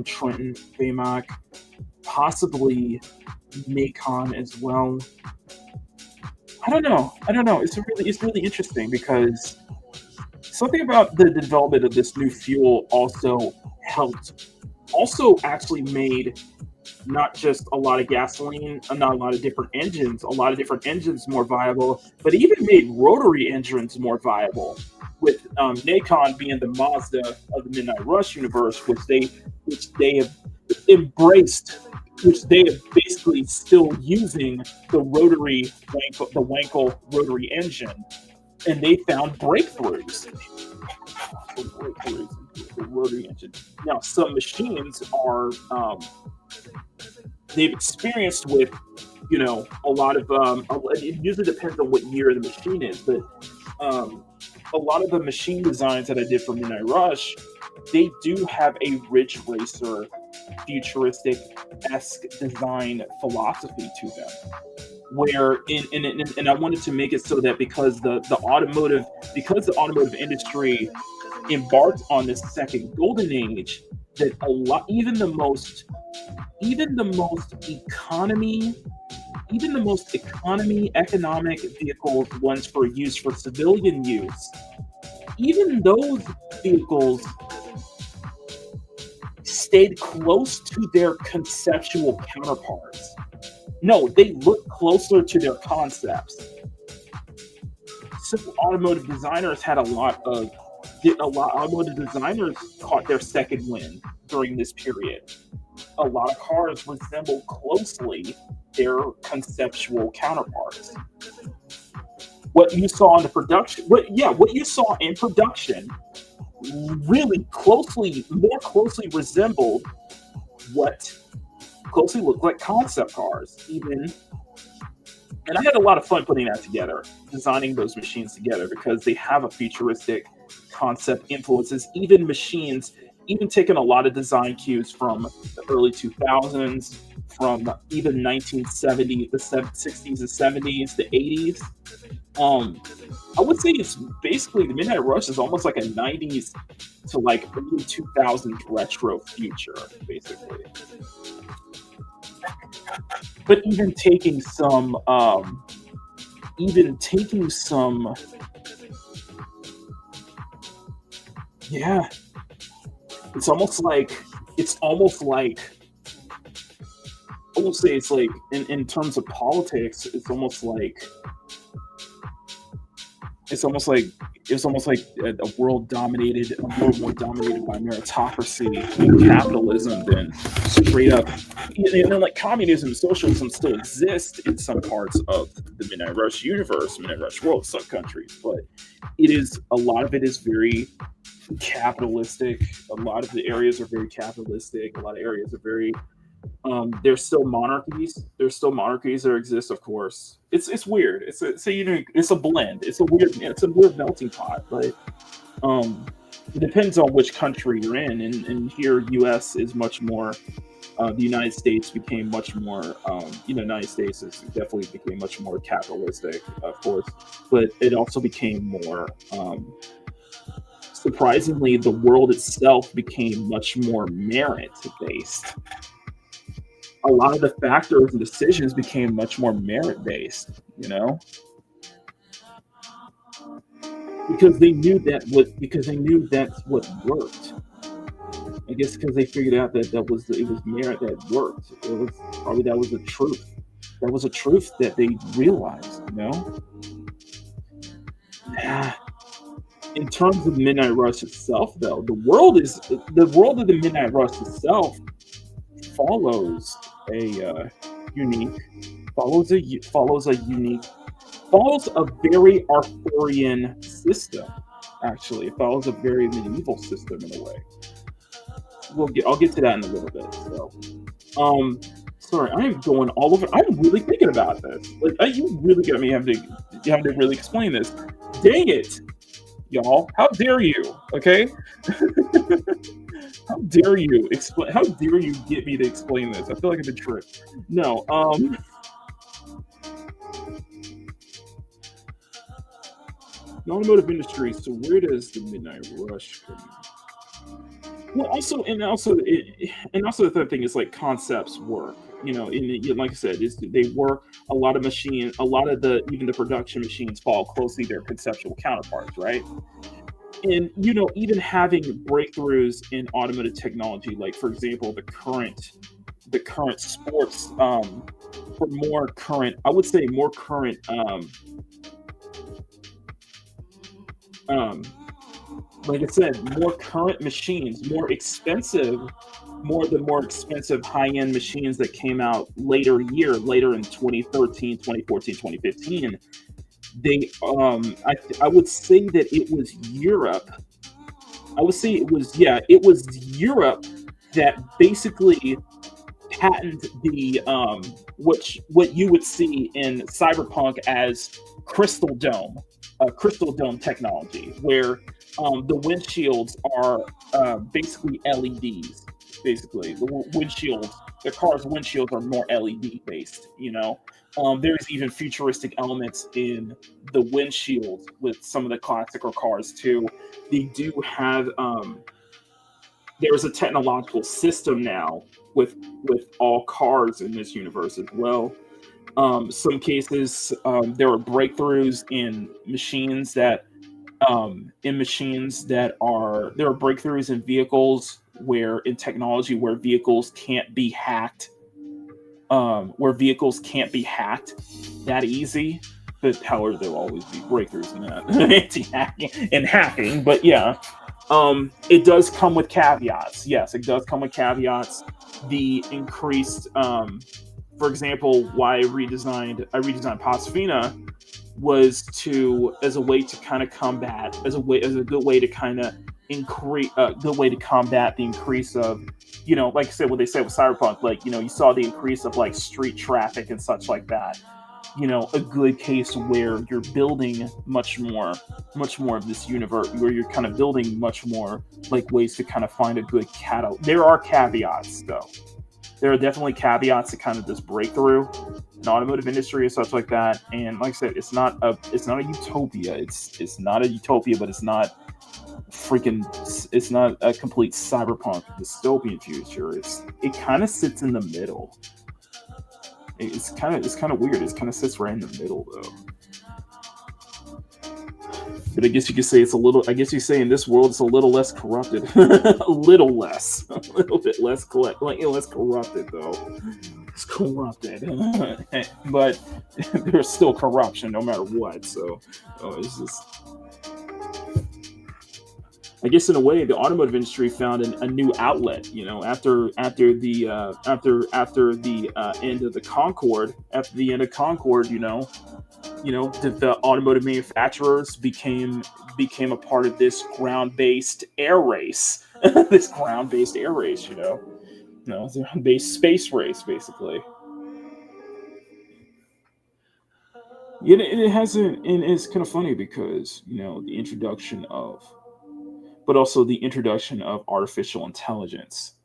Trenton, Vemac, possibly Makini as well. I don't know. It's really interesting because something about the development of this new fuel also actually made not just a lot of gasoline, not a lot of different engines more viable, but even made rotary engines more viable. With Nakon being the Mazda of the Midnight Rush universe, which they have embraced, which they are basically still using the Wankel rotary engine, and they found breakthroughs. The rotary engine. Now, some machines are they've experienced with a lot of it usually depends on what year the machine is, but a lot of the machine designs that I did for Midnight Rush, they do have a Ridge Racer futuristic-esque design philosophy to them, where and I wanted to make it so that because the automotive industry embarked on this second golden age, that even the most economic vehicles, ones for use for civilian use, even those vehicles stayed close to their conceptual counterparts. No, they look closer to their concepts. So automotive designers caught their second wind during this period. A lot of cars resemble closely their conceptual counterparts. What you saw in production really more closely resembled what closely looked like concept cars, even. And I had a lot of fun putting that together, designing those machines together, because they have a futuristic concept influences, even taking a lot of design cues from the early 2000s, from even 1970s, the 60s and 70s, the 80s. I would say it's basically the Midnight Rush is almost like a 90s to like early 2000s retro future, basically. But even taking some, yeah, it's almost like I will say it's like in terms of politics, it's almost like it's almost like a world more dominated by meritocracy and capitalism than straight up. And then like communism, socialism still exist in some parts of the Midnight Rush universe, Midnight Rush world, some countries, but a lot of it is very capitalistic. A lot of the areas are very capitalistic. A lot of areas are very there's still monarchies. There's still monarchies that exist, of course. It's weird. It's a blend. It's a weird melting pot. But it depends on which country you're in. And here, U.S. is much more. The United States became much more. United States definitely became much more capitalistic, of course. But it also became more. Surprisingly, the world itself became much more merit-based. A lot of the factors and decisions became much more merit-based, because they knew that's what worked. I guess because they figured out that it was merit that worked. That was the truth. That was a truth that they realized, In terms of Midnight Rush itself, though, the world of the Midnight Rush itself follows a very Arthurian system. Actually, it follows a very medieval system in a way. I'll get to that in a little bit. So, sorry, I am going all over. I'm really thinking about this. Like, you really got me having to really explain this. Dang it, y'all! How dare you? Okay. How dare you explain? How dare you get me to explain this? I feel like I've been tricked. No. The automotive industry. So where does the Midnight Rush come in? Well, also the third thing is like concepts work. Like I said, they work. A lot of even the production machines follow closely their conceptual counterparts, right? And even having breakthroughs in automotive technology, like for example, the current sports, for more current, I would say more current, like I said, more current machines, more expensive high-end machines that came out later in 2013, 2014, 2015. I would say that it was Europe. I would say it was Europe that basically patented the what you would see in Cyberpunk as crystal dome technology, where the windshields are basically LEDs. Basically, the car's windshields are more LED based. There's even futuristic elements in the windshield with some of the classical cars too. They do have there's a technological system now with all cars in this universe as well. Some cases there are breakthroughs in machines that there are breakthroughs in vehicles where vehicles can't be hacked. Where vehicles can't be hacked that easy, but however there'll always be breakthroughs in that anti-hacking and hacking. But yeah, it does come with caveats. Yes, it does come with caveats. The increased, for example, why I redesigned Pasfina was as a way to kind of combat, as a good way to kind of combat the increase of, like I said, what they say with Cyberpunk, like, you saw the increase of like street traffic and such like that. A good case where you're building much more of this universe, where you're kind of building much more like ways to kind of find a good catalog. There are caveats though. There are definitely caveats to kind of this breakthrough in automotive industry and stuff like that. And like I said, it's not a utopia. It's not a utopia, but it's not a complete cyberpunk dystopian future. It kind of sits in the middle. It's kind of weird. It kind of sits right in the middle though. But I guess you could say you say in this world it's a little less corrupted. a little bit less corrupted though. It's corrupted, but there's still corruption no matter what. So it's just, I guess in a way, the automotive industry found a new outlet. You know, after the end of the Concorde, after the end of Concorde, the automotive manufacturers became a part of this ground-based air race, this ground-based air race. It's a ground-based space race, basically. It hasn't, and it's kind of funny because the introduction of, but also the introduction of artificial intelligence.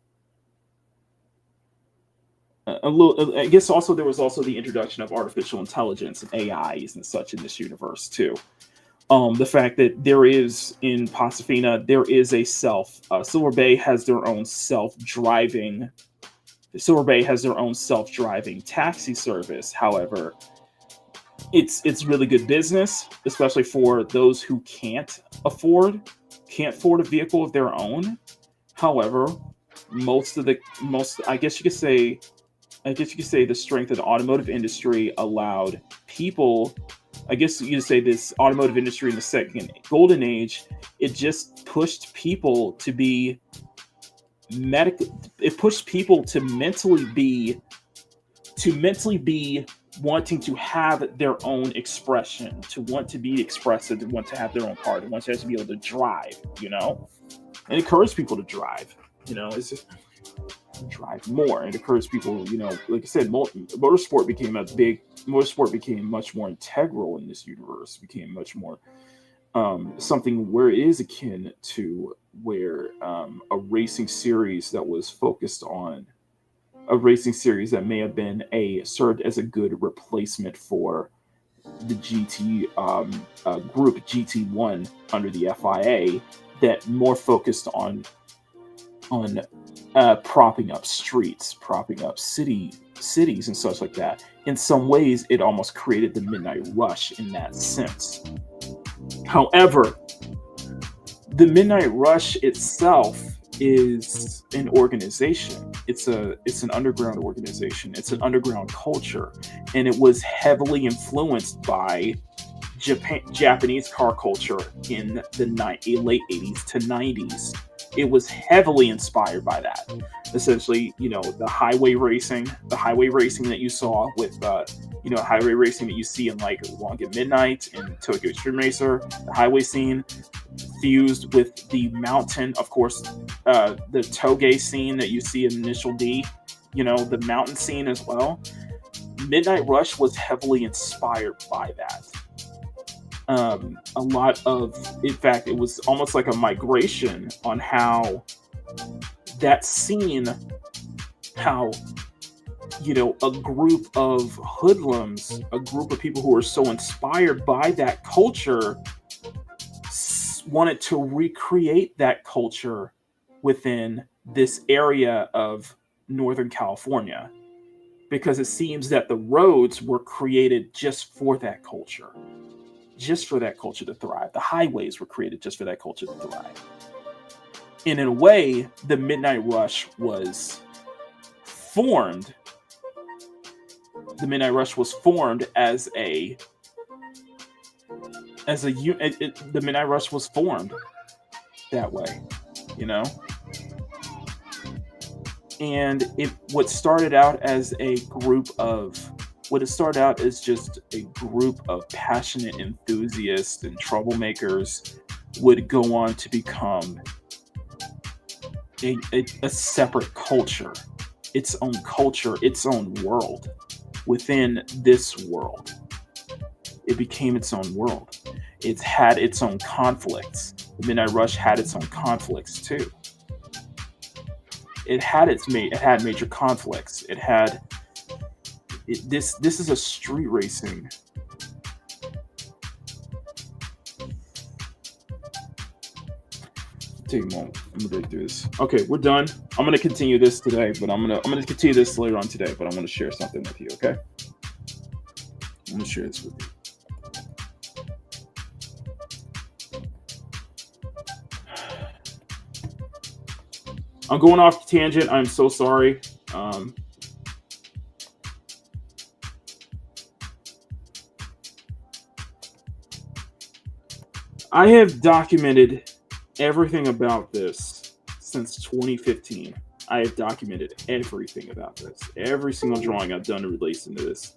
A little, I guess. Also, there was also the introduction of artificial intelligence and AIs and such in this universe too. The fact that there is in Pasafina, there is a Silver Bay has their own self-driving. Silver Bay has their own self-driving taxi service. However, it's really good business, especially for those who can't afford a vehicle of their own. However, I guess you could say the strength of the automotive industry allowed people. I guess you could say this automotive industry in the second golden age, it just pushed people to be it pushed people to mentally be wanting to have their own expression, to want to be expressive, to want to have their own car, to want to be able to drive, and encourage people to drive, it's just drive more. It encouraged people, like I said, motorsport became much more integral in this universe, became much more something where it is akin to where a racing series that was focused on a racing series that may have been served as a good replacement for the GT group GT1 under the FIA, that more focused on propping up streets, propping up cities and such like that. In some ways, it almost created the Midnight Rush in that sense. However, the Midnight Rush itself is an organization. It's an underground organization. It's an underground culture, and it was heavily influenced by Japanese car culture in the late 80s to 90s. It was heavily inspired by that. Essentially, the highway racing that you saw with, highway racing that you see in like Long at Midnight and Tokyo Extreme Racer, the highway scene fused with the mountain, of course, the toge scene that you see in Initial D, the mountain scene as well. Midnight Rush was heavily inspired by that. In fact, it was almost like a migration on how that scene, how, a group of hoodlums, a group of people who were so inspired by that culture wanted to recreate that culture within this area of Northern California, because it seems that the roads were created just for that culture. Just for that culture to thrive. The highways were created just for that culture to thrive. And in a way, the Midnight Rush was formed. The Midnight Rush was formed the Midnight Rush was formed that way, And what started out as just a group of passionate enthusiasts and troublemakers would go on to become a separate culture, its own world within this world. It became its own world. It's had its own conflicts. The Midnight Rush had its own conflicts too. It had major conflicts. This is a street racing. Take a moment. I'm gonna break through this. Okay, we're done. I'm gonna continue this today, but I'm gonna continue this later on today. But I want to share something with you. Okay, I'm gonna share this with you. I'm going off tangent. I'm so sorry. I have documented everything about this since 2015. I have documented everything about this. Every single drawing I've done relating to this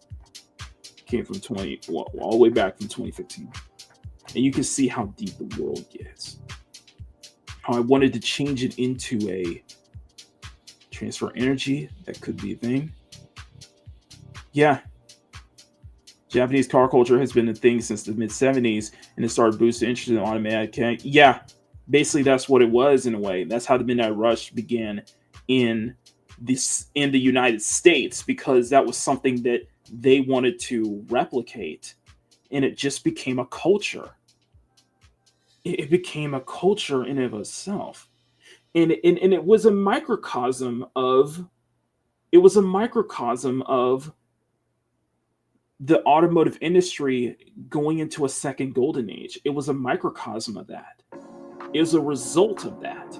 came from all the way back from 2015. And you can see how deep the world gets. How I wanted to change it into a transfer energy that could be a thing. Yeah. Japanese car culture has been a thing since the mid-70s, and it started boosting interest in automatic. Yeah, basically that's what it was in a way. That's how the Midnight Rush began in the United States, because that was something that they wanted to replicate, and it just became a culture. It became a culture in and of itself, and it was a microcosm of. It was a microcosm of the automotive industry going into a second golden age. It was a microcosm of that. It was a result of that.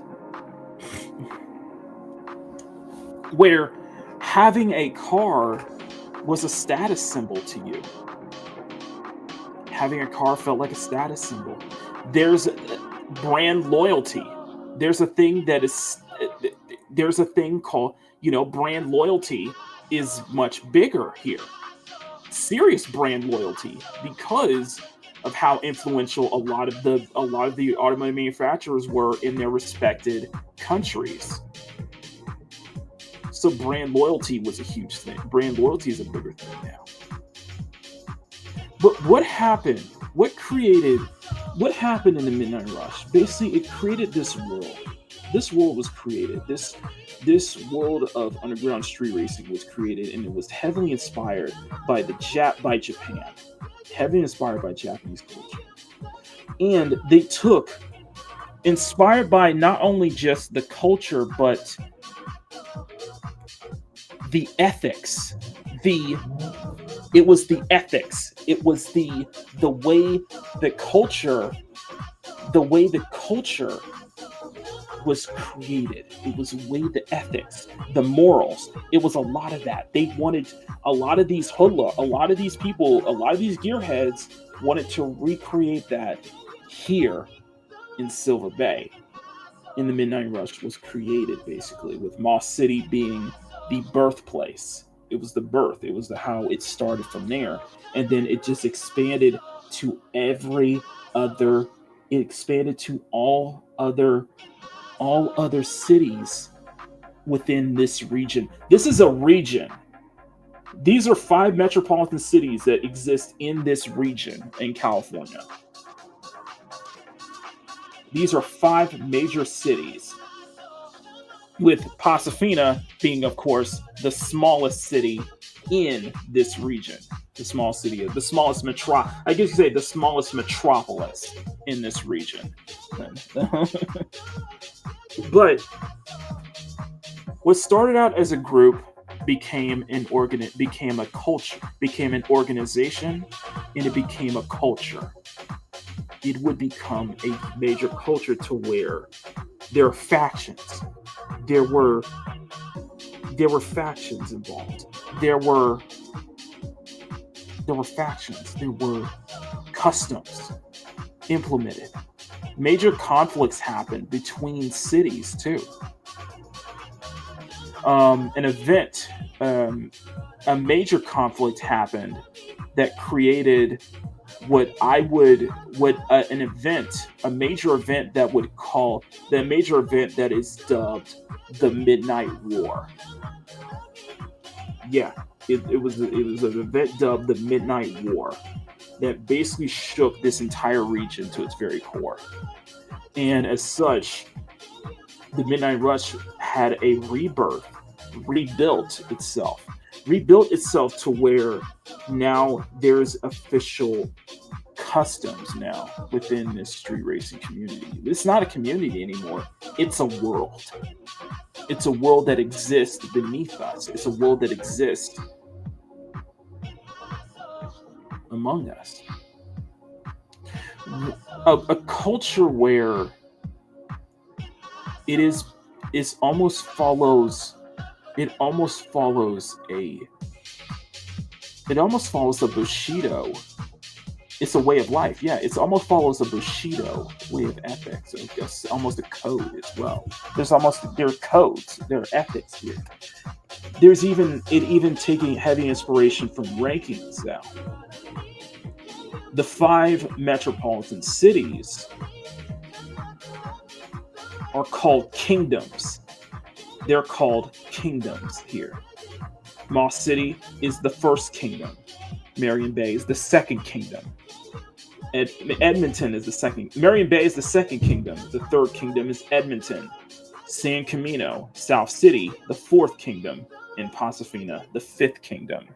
Where having a car was a status symbol to you. Having a car felt like a status symbol. There's brand loyalty. There's a thing called, brand loyalty is much bigger here. Serious brand loyalty, because of how influential a lot of the automotive manufacturers were in their respected countries. So brand loyalty was a huge thing. Brand loyalty is a bigger thing now. But what happened? What happened in the Midnight Rush? Basically, it created this world. This world was created. This world of underground street racing was created, and it was heavily inspired by Japan, heavily inspired by Japanese culture. And they took, inspired by not only just the culture, but the ethics. It was the ethics. It was the way the culture was created. It was the way the ethics, the morals. It was a lot of that. They wanted a lot of these hoodlums, a lot of these people, a lot of these gearheads wanted to recreate that here in Silver Bay. In the Midnight Rush was created basically, with Moss City being the birthplace. It was the birth. It was how it started from there, and then it just expanded to all other cities within this region. This is a region. These are 5 metropolitan cities that exist in this region in California. These are 5 major cities, with Pasadena being, of course, the smallest city in this region. The smallest metropolis in this region. But what started out as a group became a culture, became an organization, and it became a culture. It would become a major culture to where there are factions. There were factions involved. There were factions. There were customs implemented. Major conflicts happened between cities too. A major conflict happened that created a major event that is dubbed the Midnight War. Yeah, it was an event dubbed the Midnight War that basically shook this entire region to its very core. And as such, the Midnight Rush had a rebirth, rebuilt itself to where now there's official customs now within this street racing community. It's not a community anymore. It's a world. It's a world that exists beneath us. It's a world that exists among us. A culture where it almost follows the Bushido It's a way of life. Yeah, it almost follows a Bushido way of ethics. So it's almost a code as well. There are codes, there are ethics here. There's even taking heavy inspiration from rankings now. The 5 metropolitan cities are called kingdoms. They're called kingdoms here. Moss City is the first kingdom. Marion Bay is the second kingdom. Edmonton is the second. Marion Bay is the second kingdom. The third kingdom is Edmonton. San Camino, South City, the fourth kingdom. And Pasofina, the fifth kingdom.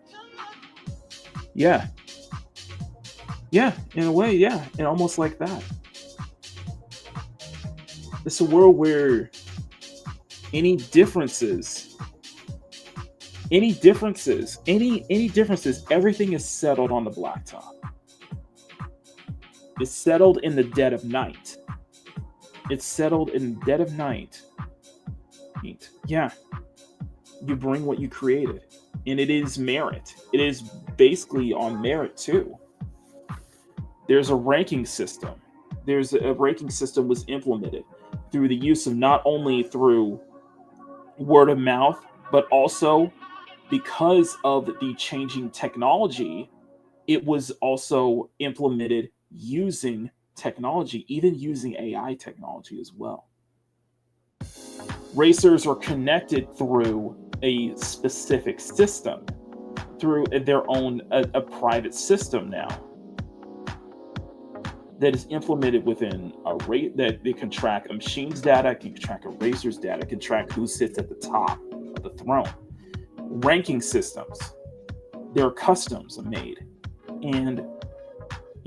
Yeah. Yeah, in a way, yeah. And almost like that. It's a world where any differences, everything is settled on the blacktop. It's settled in the dead of night. It's settled in the dead of night. Yeah. You bring what you created. And it is merit. It is basically on merit too. There's a ranking system. A ranking system was implemented through the use of not only through word of mouth, but also because of the changing technology, it was also implemented using technology, even using AI technology as well. Racers are connected through a specific system, through their own a private system now that is implemented within a rate that they can track a machine's data, can track a racer's data, can track who sits at the top of the throne. Ranking systems, their customs are made. And,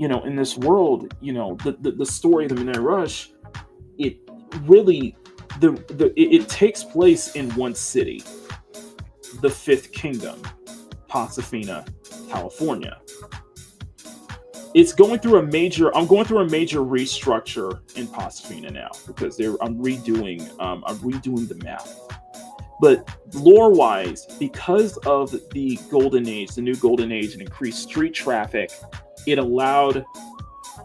in this world, the story of the Midnight Rush, it really, it takes place in one city, the Fifth Kingdom, Pasofina, California. I'm going through a major restructure in Pasofina now because I'm redoing the map. But lore-wise, because of the Golden Age, the new Golden Age, and increased street traffic, it allowed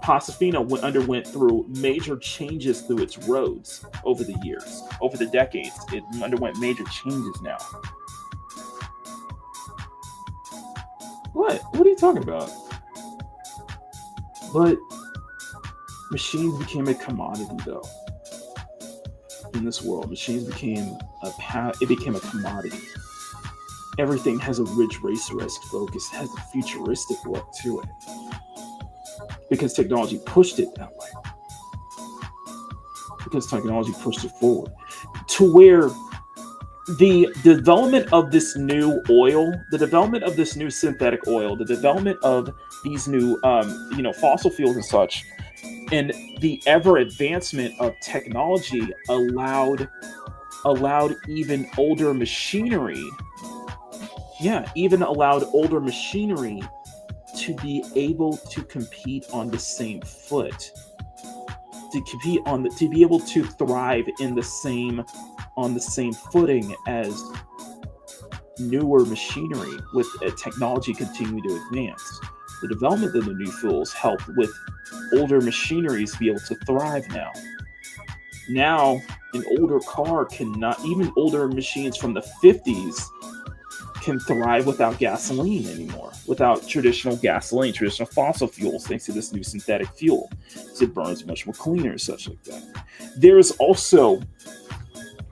Pasofina underwent through major changes through its roads over the years, over the decades. It underwent major changes now. What are you talking about? But machines became a commodity, though. In this world, machines became a commodity. Everything has a Ridge Racer-esque focus, has a futuristic look to it, because technology pushed it that way. Because technology pushed it forward to where the development of this new oil, the development of this new synthetic oil, the development of these new, fossil fuels and such, and the ever advancement of technology allowed even older machinery. Yeah, even allowed older machinery to be able to compete on the same foot, to be able to thrive on the same footing as newer machinery, with technology continuing to advance. The development of the new fuels helped with older machineries to be able to thrive now. Now, an older car cannot, even older machines from the 50s can thrive without gasoline anymore, without traditional gasoline, traditional fossil fuels, thanks to this new synthetic fuel. So it burns much more cleaner and such like that.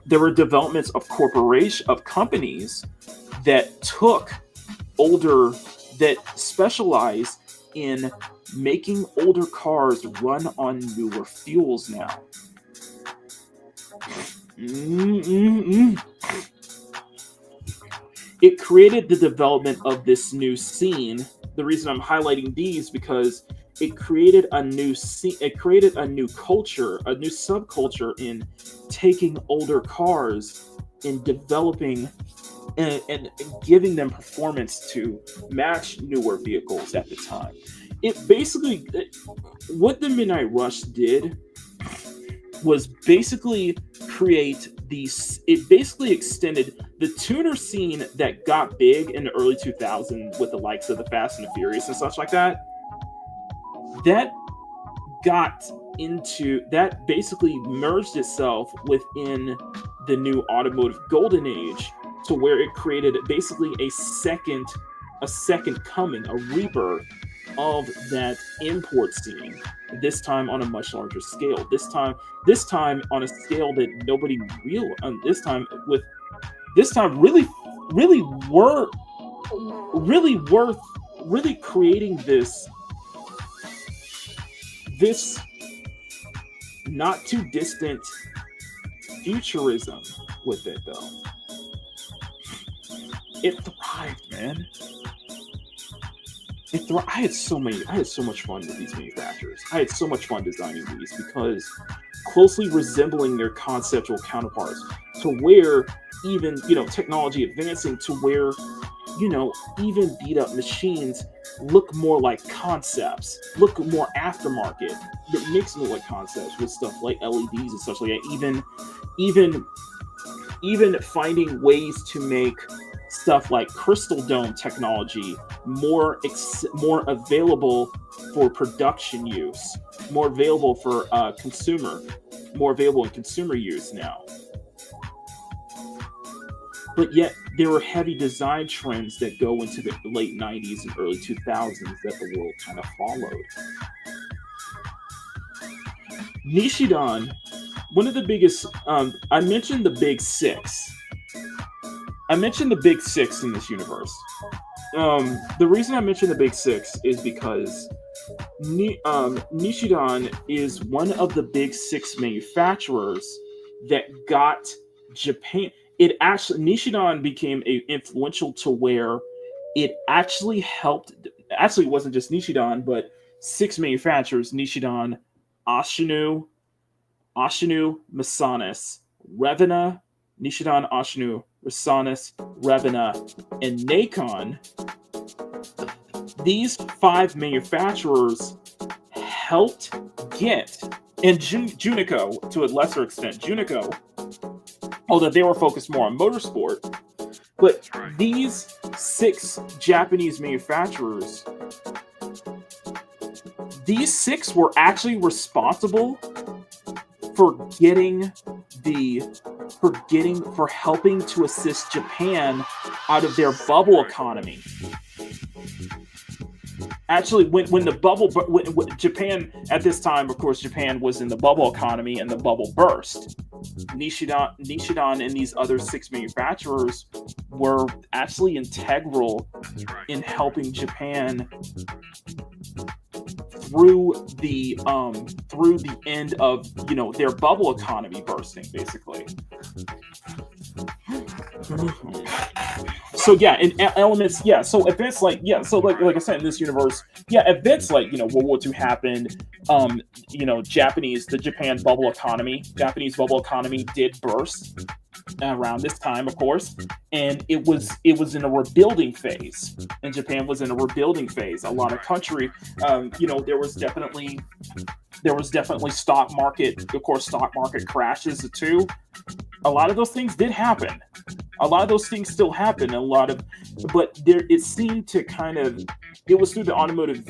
There were developments of companies that specialize in making older cars run on newer fuels now. It created the development of this new scene. The reason I'm highlighting these because it created a new scene. It created a new culture, a new subculture in taking older cars and developing and giving them performance to match newer vehicles at the time. It basically, what the Midnight Rush did was basically it basically extended the tuner scene that got big in the early 2000s with the likes of the Fast and the Furious and such like that. that basically merged itself within the new automotive golden age, to where it created basically a second coming, a rebirth of that import scene, this time on a much larger scale, this time on a scale that nobody this time really creating this not too distant futurism with it, though. It thrived, man. I had so much fun with these manufacturers. I had so much fun designing these, because closely resembling their conceptual counterparts, to where even, technology advancing to where, even beat up machines look more like concepts, look more aftermarket. It makes them look like concepts with stuff like LEDs and such like that. Even finding ways to make stuff like crystal dome technology more available for production use, more available for more available in consumer use now. But yet there were heavy design trends that go into the late 90s and early 2000s that the world kind of followed. Nishidan, one of the biggest, I mentioned the big six. I mentioned the big six in this universe. The reason I mentioned the big six is because Nishidan is one of the big six manufacturers that got Japan. Nishidan became influential to where it actually helped. Actually, it wasn't just Nishidan, but six manufacturers: Nishidan, Ashinu, Masanis, Revena, Nishidan, Ashinu, Masanis, Revena, and Nakon. These five manufacturers helped get, and Junico to a lesser extent, although they were focused more on motorsport, but these six Japanese manufacturers, these six were actually responsible for helping to assist Japan out of their bubble economy. Actually, when Japan at this time, of course, Japan was in the bubble economy and the bubble burst. Nishidan and these other six manufacturers were actually integral in helping Japan through the end of their bubble economy bursting, basically. So yeah, in elements, yeah. So events like I said, in this universe, yeah, events like World War II happened. Japanese bubble economy did burst around this time, of course, and it was in a rebuilding phase, and Japan was in a rebuilding phase. A lot of country, there was definitely stock market crashes too. A lot of those things did happen. A lot of those things still happen. It seemed to kind of, it was through the automotive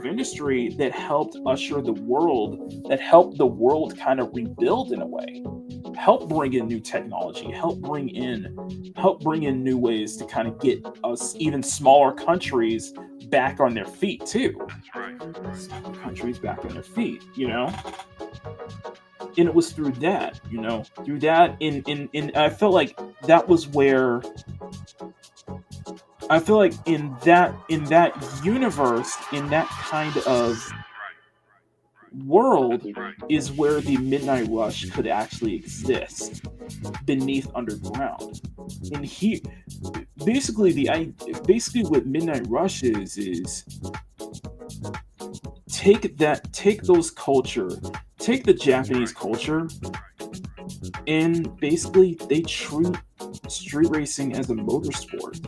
industry that helped usher the world, that helped the world kind of rebuild in a way, help bring in new technology, help bring in new ways to kind of get us, even smaller countries, back on their feet too. That's right. Smaller countries back on their feet, And it was through that, in I felt like that was where I feel like in that universe, in that kind of world, is where the Midnight Rush could actually exist beneath underground. And basically what Midnight Rush is take the Japanese culture, and basically they treat street racing as a motorsport.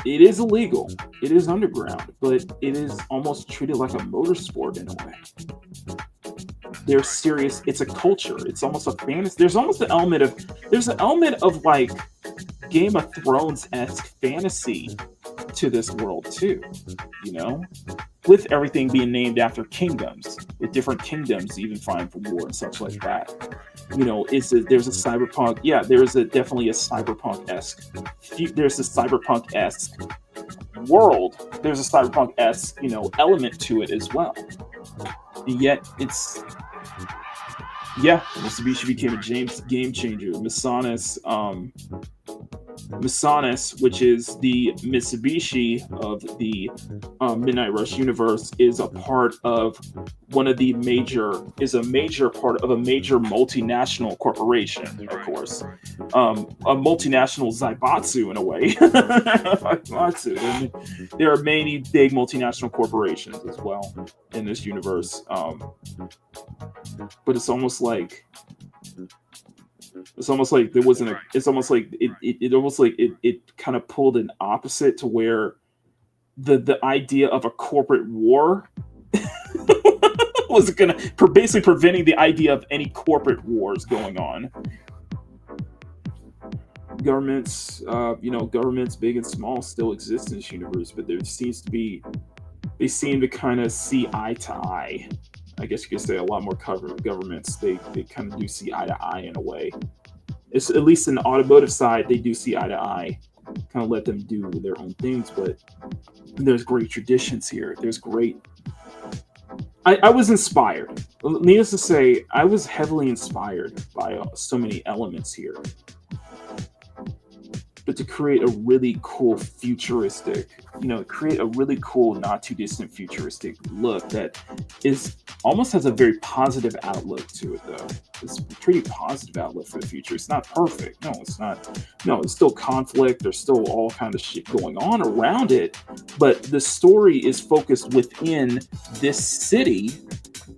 It is illegal, it is underground, but it is almost treated like a motorsport in a way. They're serious. It's a culture. It's almost a fantasy. There's an element of like Game of Thrones-esque fantasy to this world too, you know, with everything being named after kingdoms, with different kingdoms even fighting for war and such like that. You know, there's a cyberpunk, yeah, there's definitely a cyberpunk-esque, there's a cyberpunk-esque world, there's a cyberpunk-esque, you know, element to it as well. And yet it's, yeah, Mitsubishi became a game changer. Masanis, which is the Mitsubishi of the Midnight Rush universe, is a part of a major part of a major multinational corporation, of course. A multinational Zaibatsu in a way. Zaibatsu. There are many big multinational corporations as well in this universe. But it's almost like there wasn't a, it's almost like it kind of pulled an opposite to where the idea of a corporate war was basically preventing the idea of any corporate wars going on. Governments, governments big and small still exist in this universe, but they seem to kind of see eye to eye. I guess you could say a lot more governments, they kind of do see eye to eye in a way. It's, at least in the automotive side, they do see eye to eye. Kind of let them do their own things, but there's great traditions here. There's great... I was inspired. Needless to say, I was heavily inspired by so many elements here. But to create a really cool futuristic, create a really cool, not too distant futuristic look that is almost has a very positive outlook to it, though. It's a pretty positive outlook for the future. It's not perfect. No, it's not. No, it's still conflict. There's still all kind of shit going on around it. But the story is focused within this city,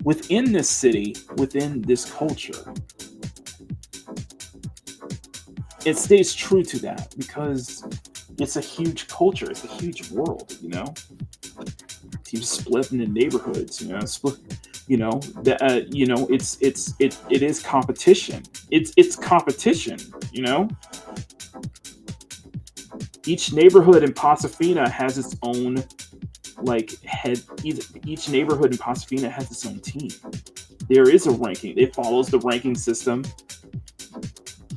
within this culture. It stays true to that because it's a huge culture. It's a huge world, Teams split into neighborhoods, it is competition. It's competition, Each neighborhood in Pasafina has its own head. Each neighborhood in Pasafina has its own team. There is a ranking. It follows the ranking system.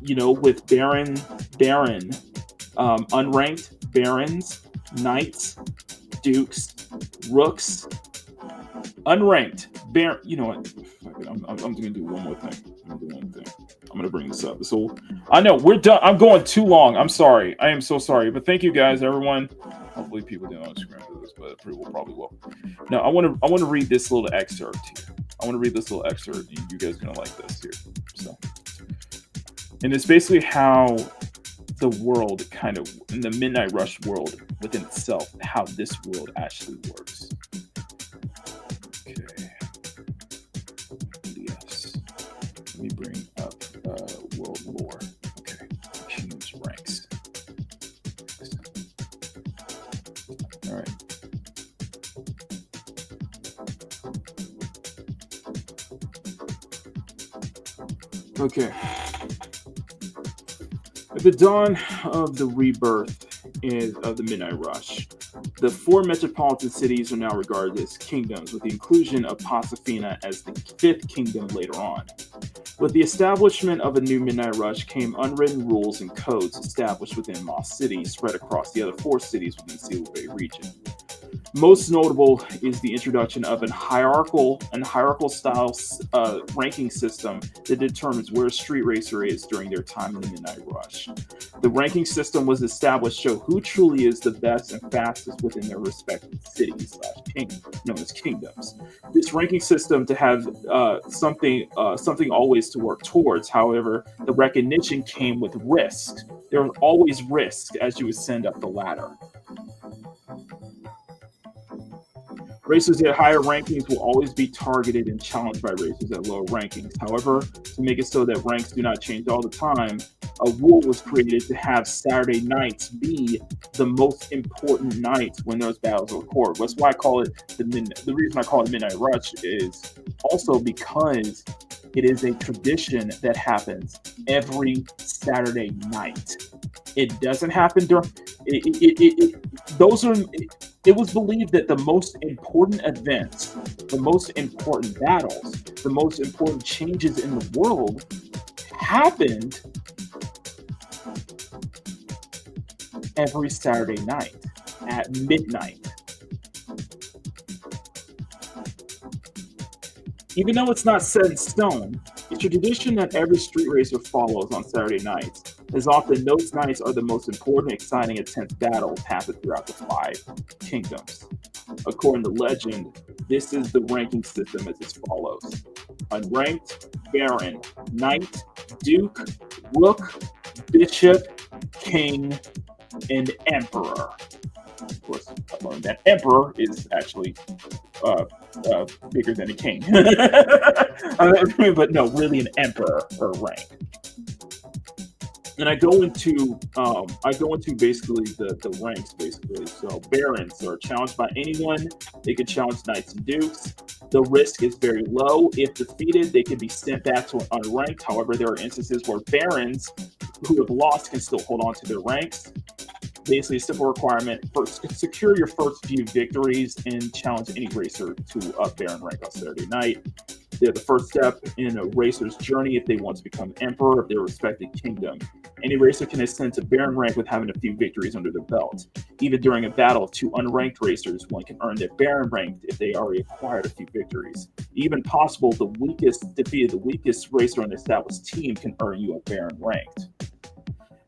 With Baron, unranked, Barons, Knights, Dukes, Rooks, unranked, Baron. You know what? I'm going to do one more thing. I'm going to bring this up. So I know we're done. I'm going too long. I'm sorry. I am so sorry. But thank you guys, everyone. Hopefully people didn't understand this, but people probably will. Now I want to read this little excerpt here. And you guys are going to like this here. So. And it's basically how the world kind of, in the Midnight Rush world within itself, how this world actually works. Okay. Yes. Let me bring up world lore. Okay. Kingdom's ranks. All right. Okay. At the dawn of the rebirth of the Midnight Rush, the 4 metropolitan cities are now regarded as kingdoms, with the inclusion of Pasafina as the 5th kingdom later on. With the establishment of a new Midnight Rush came unwritten rules and codes established within Moss City, spread across the other 4 cities within the Seal Bay region. Most notable is the introduction of a hierarchical style ranking system that determines where a street racer is during their time in the Midnight Rush. The ranking system was established to show who truly is the best and fastest within their respective cities known as kingdoms. This ranking system to have something always to work towards. However, the recognition came with risk. There were always risks as you ascend up the ladder. Racers at higher rankings will always be targeted and challenged by racers at lower rankings. However, to make it so that ranks do not change all the time, a rule was created to have Saturday nights be the most important nights when those battles are recorded. That's why I call it the reason I call it Midnight Rush is also because It is a tradition that happens every Saturday night. It doesn't happen during. Those are. It was believed that the most important events, the most important battles, the most important changes in the world happened every Saturday night at midnight. Even though it's not set in stone, it's a tradition that every street racer follows on Saturday nights, as often those nights are the most important, exciting, intense battles happen throughout the 5 kingdoms. According to legend, this is the ranking system as follows: unranked, baron, knight, duke, rook, bishop, king, and emperor. Of course, I learned that emperor is actually bigger than a king. But no, really an emperor or rank. And I go into basically the ranks basically. So barons are challenged by anyone. They can challenge knights and dukes. The risk is very low. If defeated, they can be sent back to an unranked. However, there are instances where barons who have lost can still hold on to their ranks. Basically, a simple requirement: first, secure your first few victories and challenge any racer to a baron rank on Saturday night. They're the first step in a racer's journey if they want to become emperor of their respective kingdom. Any racer can ascend to baron rank with having a few victories under their belt. Even during a battle of 2 unranked racers, one can earn their baron rank if they already acquired a few victories. Even possible, the weakest racer on the established team can earn you a baron ranked.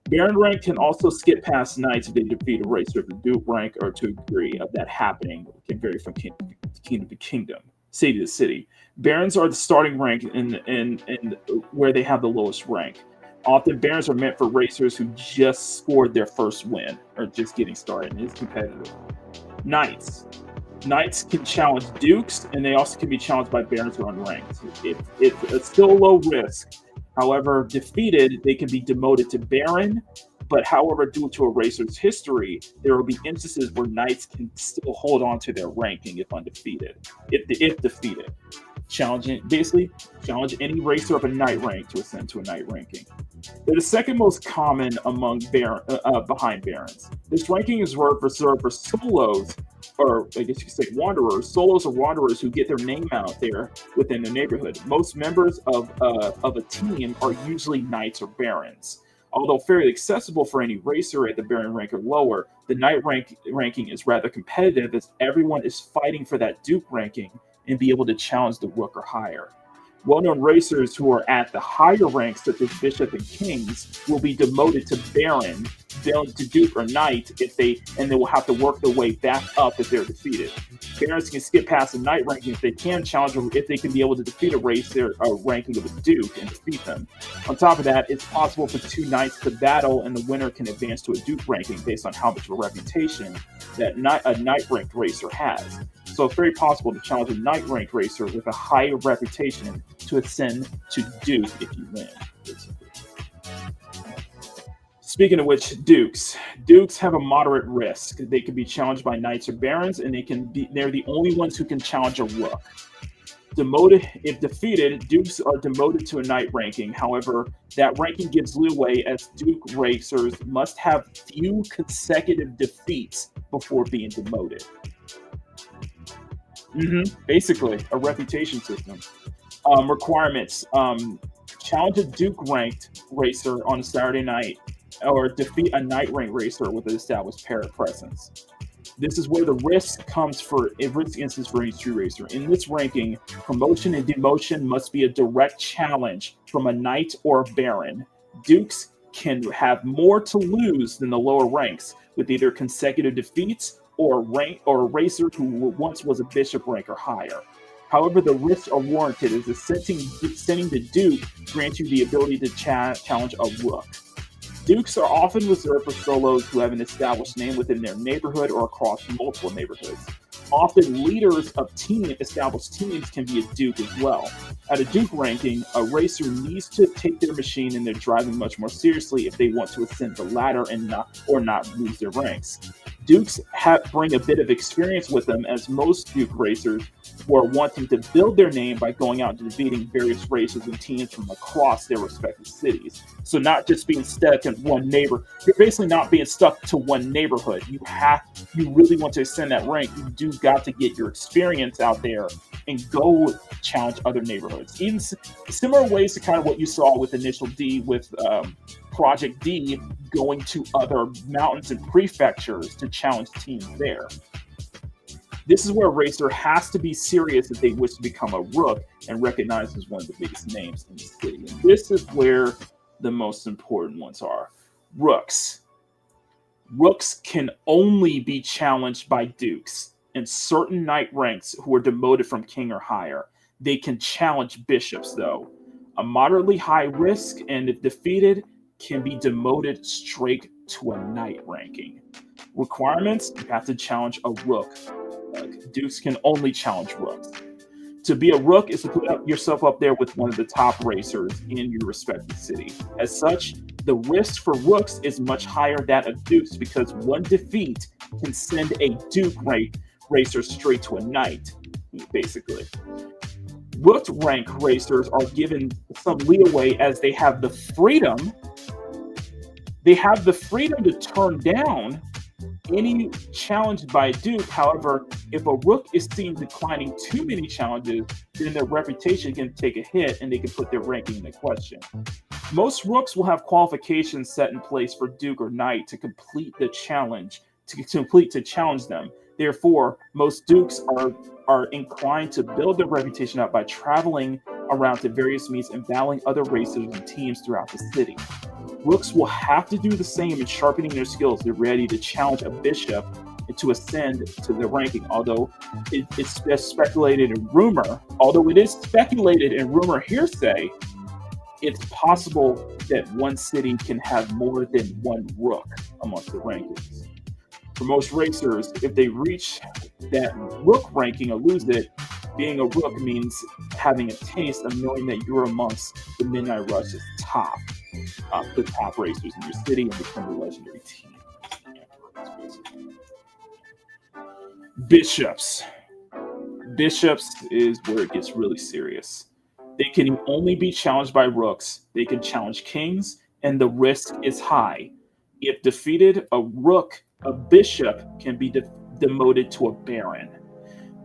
Baron rank can also skip past knights if they defeat a racer of the duke rank, or to a degree of that happening can vary from kingdom to kingdom, city to city. Barons are the starting rank in where they have the lowest rank. Often barons are meant for racers who just scored their first win or just getting started, and it's competitive. Knights can challenge dukes, and they also can be challenged by barons who are unranked. It's still low risk. However, defeated, they can be demoted to baron, but however, due to a racer's history, there will be instances where knights can still hold on to their ranking if undefeated. If defeated. Challenge any racer of a knight rank to ascend to a knight ranking. They're the second most common among behind barons. This ranking is reserved for solos, or I guess you could say wanderers. Solos or wanderers who get their name out there within the neighborhood. Most members of a team are usually knights or barons. Although fairly accessible for any racer at the baron rank or lower, the knight ranking is rather competitive as everyone is fighting for that duke ranking and be able to challenge the rook or higher. Well-known racers who are at the higher ranks, such as bishop and kings, will be demoted to baron, down to duke or knight and they will have to work their way back up if they're defeated. Barons can skip past the knight ranking if they can challenge them, if they can be able to defeat a racer ranking of a duke and defeat them. On top of that, it's possible for 2 knights to battle, and the winner can advance to a duke ranking based on how much of a reputation that a knight ranked racer has. So it's very possible to challenge a knight ranked racer with a higher reputation to ascend to duke if you win. Speaking of which, dukes have a moderate risk. They can be challenged by knights or barons, and they're the only ones who can challenge a rook. If defeated, dukes are demoted to a knight ranking. However, that ranking gives leeway as duke racers must have few consecutive defeats before being demoted. Basically, a reputation system. Requirements: challenge a duke ranked racer on a Saturday night, or defeat a knight ranked racer with an established presence. This is where the risk comes for a risk instance for any street racer. In this ranking, promotion and demotion must be a direct challenge from a knight or a baron. Dukes can have more to lose than the lower ranks, with either consecutive defeats or a racer who once was a bishop rank or higher. However, the risks are warranted as ascending the duke grants you the ability to challenge a rook. Dukes are often reserved for solos who have an established name within their neighborhood or across multiple neighborhoods. Often, leaders of established teams can be a duke as well. At a duke ranking, a racer needs to take their machine and their driving much more seriously if they want to ascend the ladder and not lose their ranks. Dukes bring a bit of experience with them, as most duke racers who are wanting to build their name by going out and defeating various races and teams from across their respective cities. So not just being stuck in one neighbor, you're basically not being stuck to one neighborhood. You really want to ascend that rank, you do got to get your experience out there and go challenge other neighborhoods. Even similar ways to kind of what you saw with Initial D with Project D, going to other mountains and prefectures to challenge teams there. This is where a racer has to be serious if they wish to become a rook and recognized as one of the biggest names in the city. And this is where the most important ones are. Rooks. Rooks can only be challenged by dukes and certain knight ranks who are demoted from king or higher. They can challenge bishops, though. A moderately high risk, and if defeated, can be demoted straight to a knight ranking. Requirements: you have to challenge a rook. Dukes can only challenge rooks. To be a rook is to put yourself up there with one of the top racers in your respective city. As such, the risk for rooks is much higher than that of dukes because one defeat can send a duke racer straight to a knight, basically. Rook rank racers are given some leeway as they have the freedom. They have the freedom to turn down any challenge by a duke. However, if a rook is seen declining too many challenges, then their reputation can take a hit and they can put their ranking into question. Most rooks will have qualifications set in place for duke or knight to complete the challenge, to challenge them. Therefore, most dukes are inclined to build their reputation up by traveling around to various meets and battling other racers and teams throughout the city. Rooks will have to do the same in sharpening their skills. They're ready to challenge a bishop and to ascend to the ranking. Although it's speculated in rumor, hearsay, it's possible that one city can have more than one rook amongst the rankings. For most racers, if they reach that rook ranking or lose it, being a rook means having a taste of knowing that you're amongst the Midnight Rush's the top racers in your city and become a legendary team. Bishops. Bishops is where it gets really serious. They can only be challenged by rooks. They can challenge kings, and the risk is high. If defeated, a bishop can be demoted to a baron.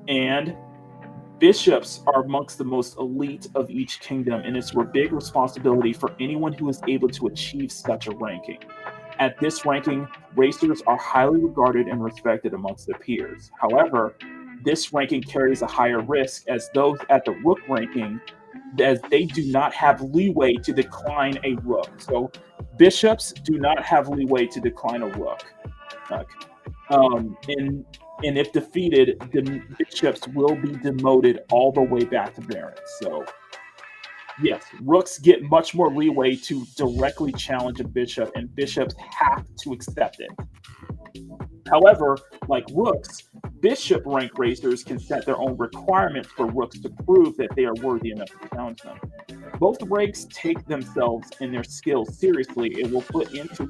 And bishops are amongst the most elite of each kingdom, and it's a big responsibility for anyone who is able to achieve such a ranking. At this ranking, racers are highly regarded and respected amongst their peers. However, this ranking carries a higher risk as those at the rook ranking, as they do not have leeway to decline a rook. So bishops do not have leeway to decline a rook. And if defeated, the bishops will be demoted all the way back to barons. So yes, rooks get much more leeway to directly challenge a bishop, and bishops have to accept it. However, like rooks, bishop rank racers can set their own requirements for rooks to prove that they are worthy enough to challenge them. Both ranks take themselves and their skills seriously and will put in the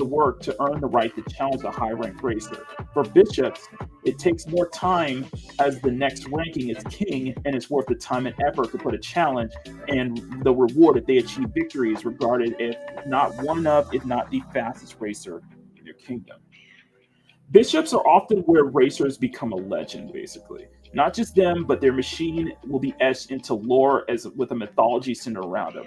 work to earn the right to challenge a high rank racer. For bishops, it takes more time as the next ranking is king, and it's worth the time and effort to put a challenge, and the reward if they achieve victory is regarded if not one of, if not the fastest racer in their kingdom. Bishops are often where racers become a legend, basically. Not just them, but their machine will be etched into lore as with a mythology centered around them.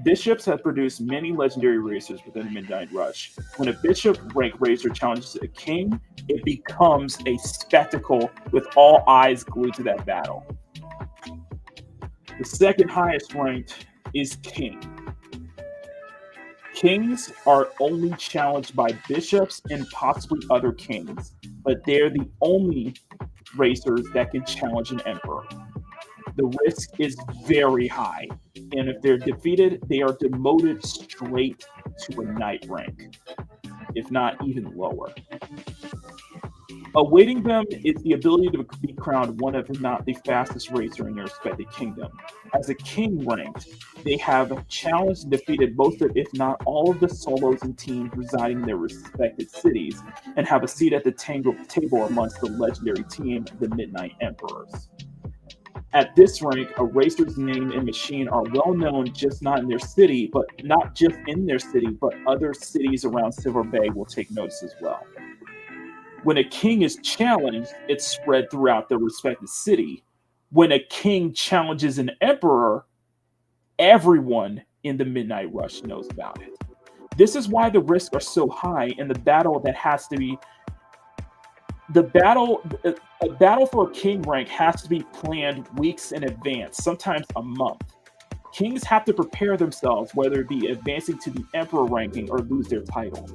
Bishops have produced many legendary racers within Midnight Rush. When a bishop rank racer challenges a king, it becomes a spectacle with all eyes glued to that battle. The second highest ranked is king. Kings are only challenged by bishops and possibly other kings, but they're the only racers that can challenge an emperor. The risk is very high, and if they're defeated, they are demoted straight to a knight rank, if not even lower. Awaiting them is the ability to be crowned one of, if not the fastest racer in their respective kingdom. As a king ranked, they have challenged and defeated most of, if not all of the solos and teams residing in their respective cities, and have a seat at the table amongst the legendary team, the Midnight Emperors. At this rank, a racer's name and machine are well known not just in their city, but other cities around Silver Bay will take notice as well. When a king is challenged, it's spread throughout the respective city. When a king challenges an emperor, everyone in the Midnight Rush knows about it. This is why the risks are so high, and a battle for a king rank has to be planned weeks in advance, sometimes a month. Kings have to prepare themselves, whether it be advancing to the emperor ranking or lose their title.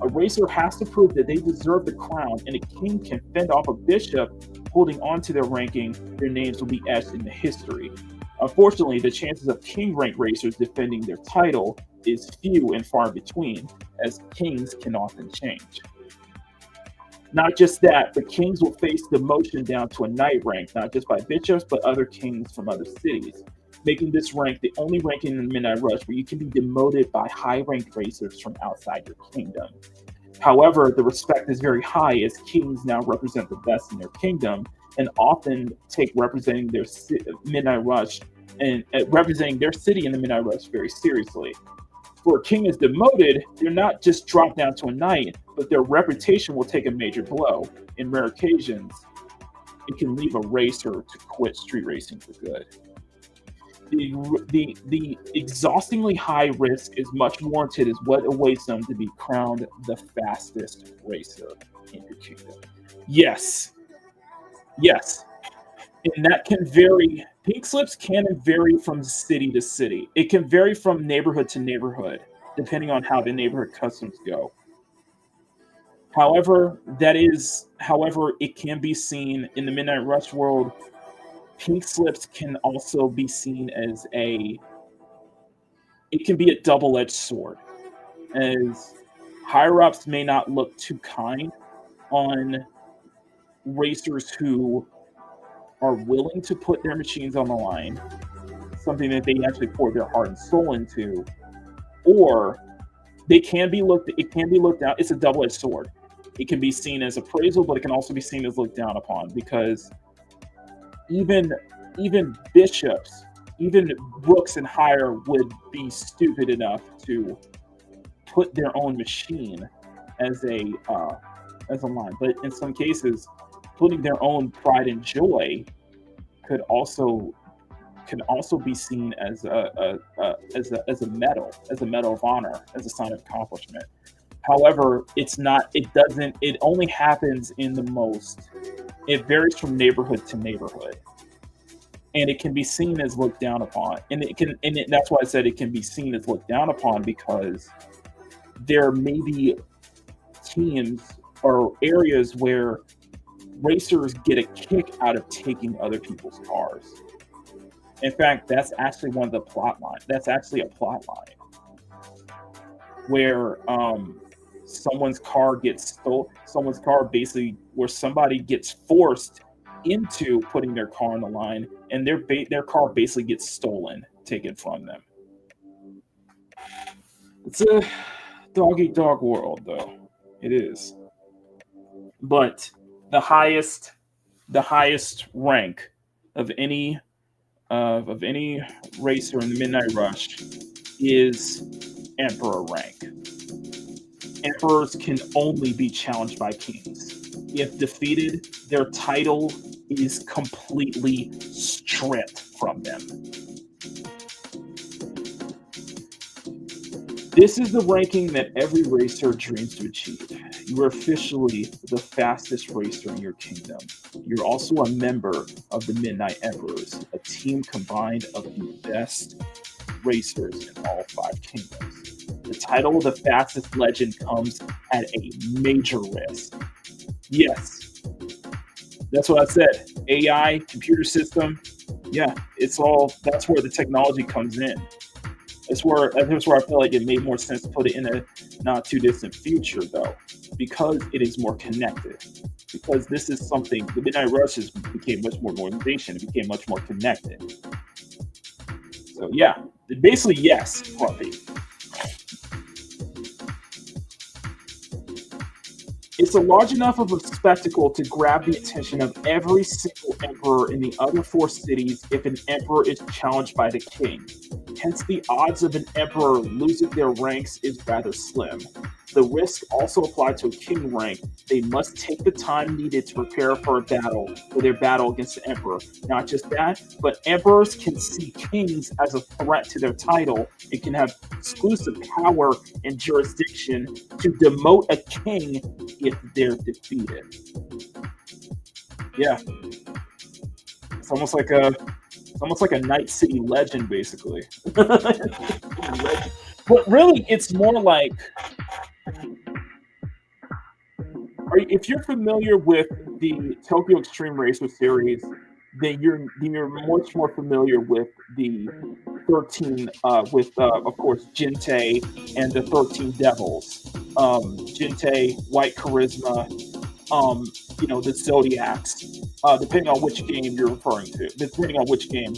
A racer has to prove that they deserve the crown, and a king can fend off a bishop holding on to their ranking. Their names will be etched into history. Unfortunately, the chances of king rank racers defending their title is few and far between, as kings can often change. Not just that, but kings will face demotion down to a knight rank, not just by bishops, but other kings from other cities, making this rank the only ranking in the Midnight Rush where you can be demoted by high-ranked racers from outside your kingdom. However, the respect is very high, as kings now represent the best in their kingdom and often take representing their Midnight Rush and representing their city in the Midnight Rush very seriously. For a king is demoted, they're not just dropped down to a knight, but their reputation will take a major blow. In rare occasions, it can leave a racer to quit street racing for good. The exhaustingly high risk is much warranted as what awaits them to be crowned the fastest racer in your kingdom. Yes. And that can vary. Pink slips can vary from city to city. It can vary from neighborhood to neighborhood, depending on how the neighborhood customs go. However, it can be seen in the Midnight Rush world. Pink slips can also be seen as it can be a double-edged sword, as higher-ups may not look too kind on racers who are willing to put their machines on the line, something that they actually pour their heart and soul into, or it can be looked down. It's a double-edged sword. It can be seen as appraisal, but it can also be seen as looked down upon, because even bishops, even rooks and higher would be stupid enough to put their own machine as a line. But in some cases, putting their own pride and joy can also be seen as a medal, as a medal of honor, as a sign of accomplishment. However, it only happens it varies from neighborhood to neighborhood. And it can be seen as looked down upon. And that's why I said it can be seen as looked down upon, because there may be teams or areas where racers get a kick out of taking other people's cars. In fact, that's actually one of the plot lines. That's actually a plot line where someone's car gets stolen. Someone's car basically, where somebody gets forced into putting their car on the line, and their car basically gets stolen, taken from them. It's a dog-eat-dog world, though. It is. But the highest rank of any racer in the Midnight Rush is Emperor rank. Emperors can only be challenged by kings. If defeated, their title is completely stripped from them. This is the ranking that every racer dreams to achieve. You are officially the fastest racer in your kingdom. You're also a member of the Midnight Emperors, a team combined of the best racers in all 5 kingdoms. The title of the fastest legend comes at a major risk. Yes, that's what I said. AI, computer system, that's where the technology comes in. That's where I feel like it made more sense to put it in a not too distant future, though, because it is more connected. because this is something, the Midnight Rush became much more organization. It became much more connected. So yeah, basically yes, Fluffy. It's a large enough of a spectacle to grab the attention of every single emperor in the other 4 cities if an emperor is challenged by the king. Hence, the odds of an emperor losing their ranks is rather slim. The risk also applied to a king rank. They must take the time needed to prepare for their battle against the emperor. Not just that, but emperors can see kings as a threat to their title and can have exclusive power and jurisdiction to demote a king if they're defeated. Yeah. It's almost like a Night City legend, basically. But really, it's more like, if you're familiar with the Tokyo Extreme Racer series, then you're much more familiar with the 13, of course, Jintei and the 13 Devils. Jintei, White Charisma, the Zodiacs, depending on which game you're referring to,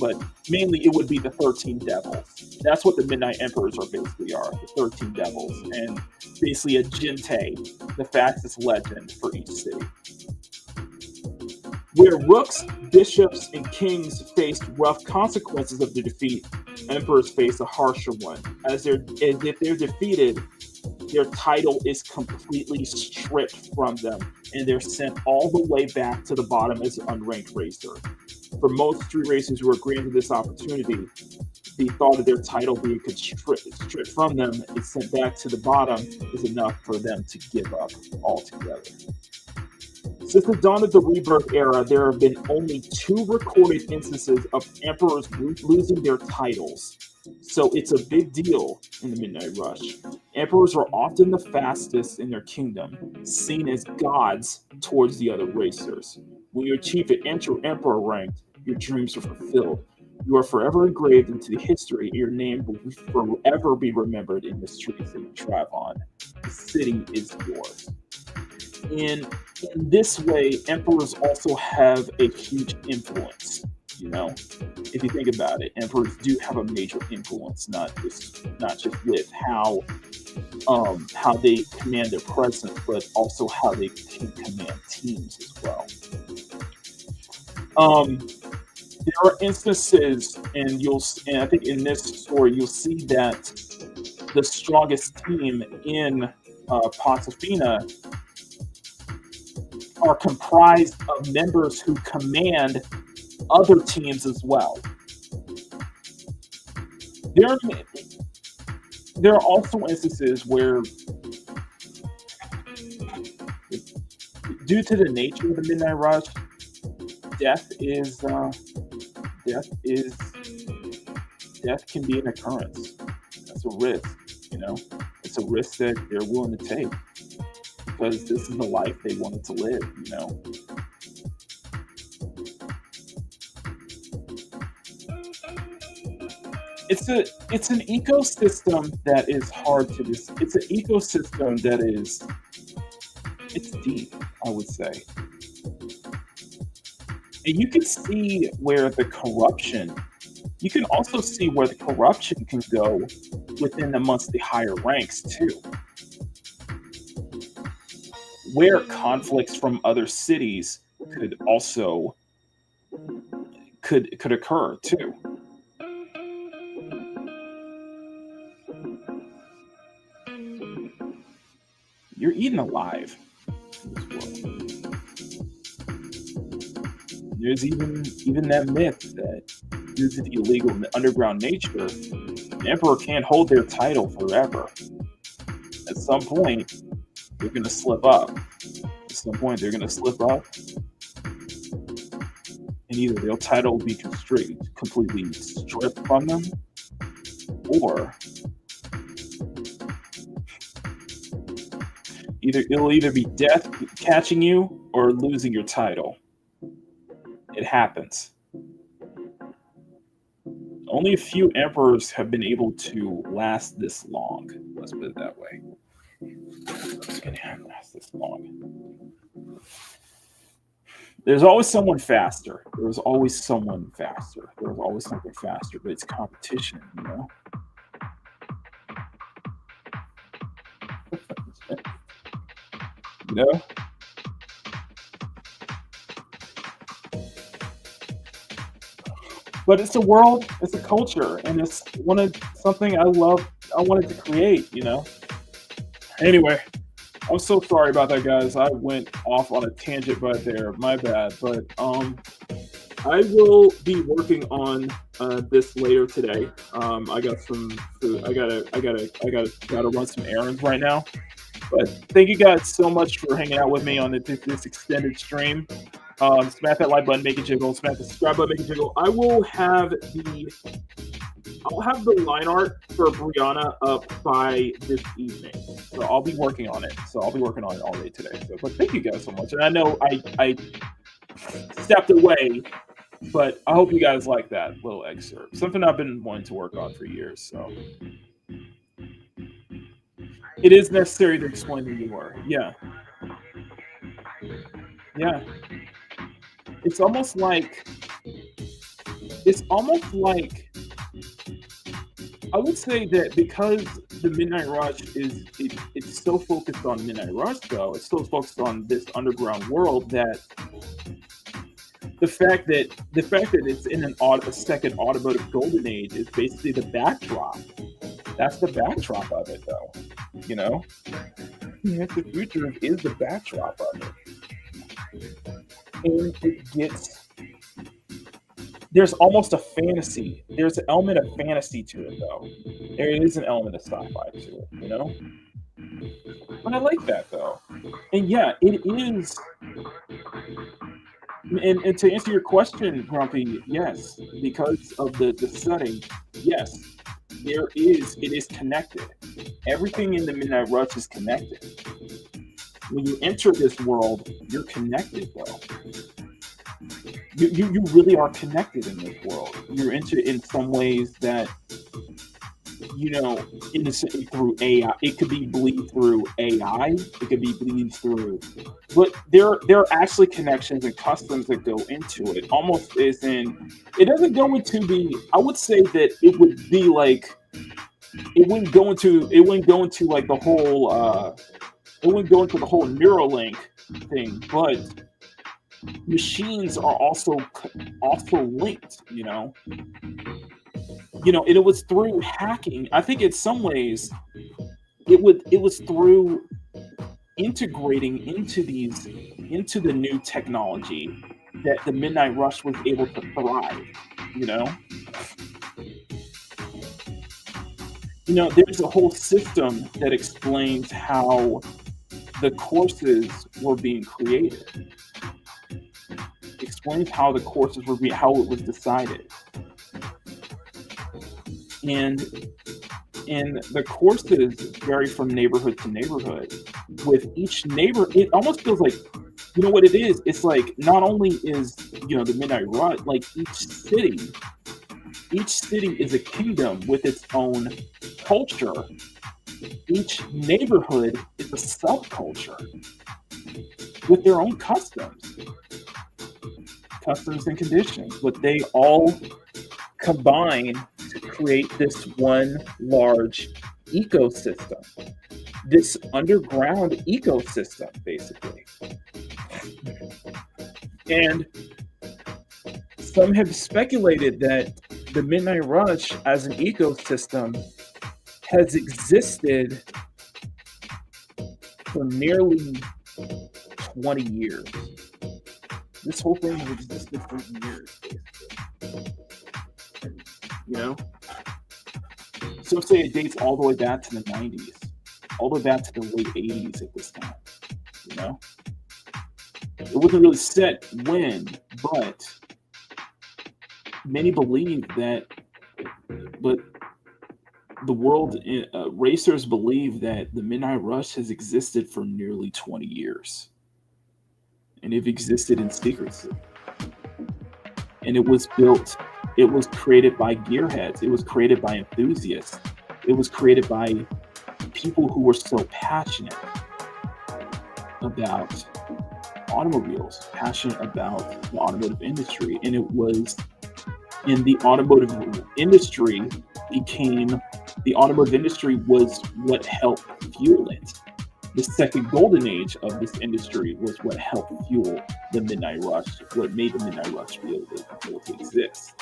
but mainly it would be the 13 Devils. That's what the Midnight Emperors basically are, the 13 Devils, and basically a Jintei, the fastest legend for each city. Where rooks, bishops, and kings faced rough consequences of the defeat, emperors face a harsher one. As if they're defeated, their title is completely stripped from them, and they're sent all the way back to the bottom as an unranked racer. For most street racers who are granted this opportunity, the thought of their title being stripped from them and sent back to the bottom is enough for them to give up altogether. Since the dawn of the Rebirth era, there have been only 2 recorded instances of emperors losing their titles. So it's a big deal in the Midnight Rush. Emperors are often the fastest in their kingdom, seen as gods towards the other racers. When you achieve an emperor rank, your dreams are fulfilled. You are forever engraved into the history, and your name will forever be remembered in the streets that you drive on. The city is yours. In this way, emperors also have a huge influence. If you think about it, emperors do have a major influence, not just with how they command their presence, but also how they can command teams as well. There are instances, and I think in this story you'll see that the strongest team in Pontefina are comprised of members who command other teams as well. There are also instances where, due to the nature of the Midnight Rush, death can be an occurrence. That's a risk, It's a risk that they're willing to take because this is the life they wanted to live, It's an ecosystem that is hard to it's an ecosystem that it's deep, I would say. And you can see where the corruption, you can also see where the corruption can go within amongst the higher ranks too. Where conflicts from other cities could also could occur too. You're eaten alive in this world. There's even that myth that due to the illegal and the underground nature, the emperor can't hold their title forever. At some point, they're going to slip up. And either their title will be completely stripped from them, or it'll either be death catching you or losing your title. It happens. Only a few emperors have been able to last this long. Let's put it that way. It's going to last this long. There's always someone faster. There's always someone faster. There's always something faster, but it's competition, you know? You know? But it's a world, it's a culture, and it's something I wanted to create, you know? Anyway, I'm so sorry about that, guys. I went off on a tangent right there. My bad. But I will be working on this later today. I got some food. I gotta run some errands right now. But thank you guys so much for hanging out with me on this extended stream. Smash that like button, make it jiggle. Smash the subscribe button, make it jiggle. I'll have the line art for Briannah up by this evening. So I'll be working on it. I'll be working on it all day today. But thank you guys so much. And I know I stepped away, but I hope you guys like that little excerpt. Something I've been wanting to work on for years. So it is necessary to explain who you are. Yeah. Yeah. It's almost like I would say that because the Midnight Rush it's so focused on Midnight Rush, though it's so focused on this underground world, that the fact that it's in a second automotive golden age is basically the backdrop. That's the backdrop of it, though. You know, the future is the backdrop of it. And there's almost a fantasy. There's an element of fantasy to it, though. There is an element of sci-fi to it, you know? But I like that, though. And yeah, it is. And to answer your question, Grumpy, yes, because of the setting, yes, it is connected. Everything in the Midnight Rush is connected. When you enter this world, you're connected, though. You really are connected in this world. You're into in some ways that, you know, through AI. It could be believed through AI. It could be believed through, but there are actually connections and customs that go into it. Almost as in, it doesn't go into the. I would say that it would be like, it wouldn't go into like the whole. It wouldn't go into the whole Neuralink thing, but machines are also linked, you know, and it was through hacking. I think in some ways it was through integrating into the new technology that the Midnight Rush was able to thrive, you know. There's a whole system that explains how the courses were being created. Explains how the courses were how it was decided. And the courses vary from neighborhood to neighborhood. With each neighbor, it almost feels like, you know what it is? It's like, not only is, the Midnight Rush, like each city is a kingdom with its own culture. Each neighborhood is a subculture with their own customs and conditions, but they all combine to create this one large ecosystem, this underground ecosystem, basically. And some have speculated that the Midnight Rush as an ecosystem has existed for nearly 20 years. This whole thing has existed for years, basically. Some say it dates all the way back to the 90s, all the way back to the late 80s at this time, It wasn't really set when, but many believe that, but the world, racers believe that the Midnight Rush has existed for nearly 20 years. And it existed in secrecy. And it was created by gearheads. It was created by enthusiasts. It was created by people who were so passionate about automobiles, passionate about the automotive industry, and it was in the automotive industry the automotive industry was what helped fuel it. The second golden age of this industry was what helped fuel the Midnight Rush, what made the Midnight Rush be able to exist.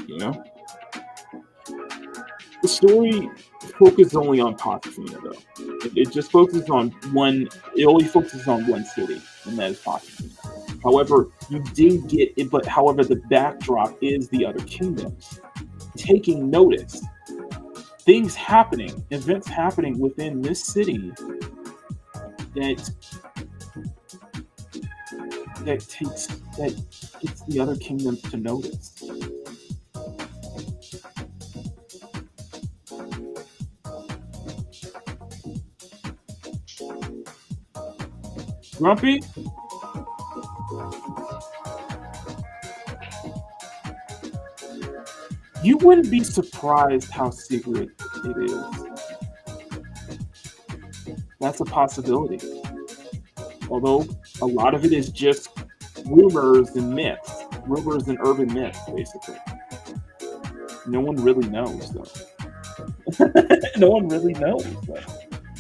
You know? The story focuses only on Pasadena, though. It just focuses on one, it only focuses on one city, and that is Pasadena. However, you did get it, but however, the backdrop is the other kingdoms taking notice. Things happening, events happening within this city that gets the other kingdoms to notice. Grumpy? You wouldn't be surprised how secret it is. That's a possibility. Although a lot of it is just rumors and myths, rumors and urban myths, basically. No one really knows, though. No one really knows, though.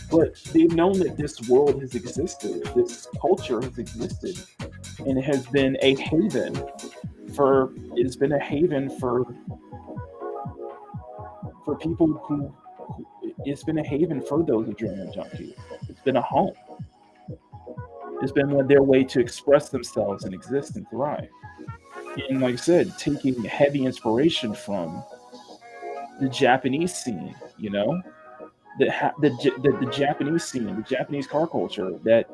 But they've known that this world has existed, this culture has existed, and it has been a haven for people who it's been a haven for those adrenaline junkies. It's been a home. It's been their way to express themselves and exist and thrive. And like I said, taking heavy inspiration from the Japanese scene, you know, the Japanese scene, the Japanese car culture, that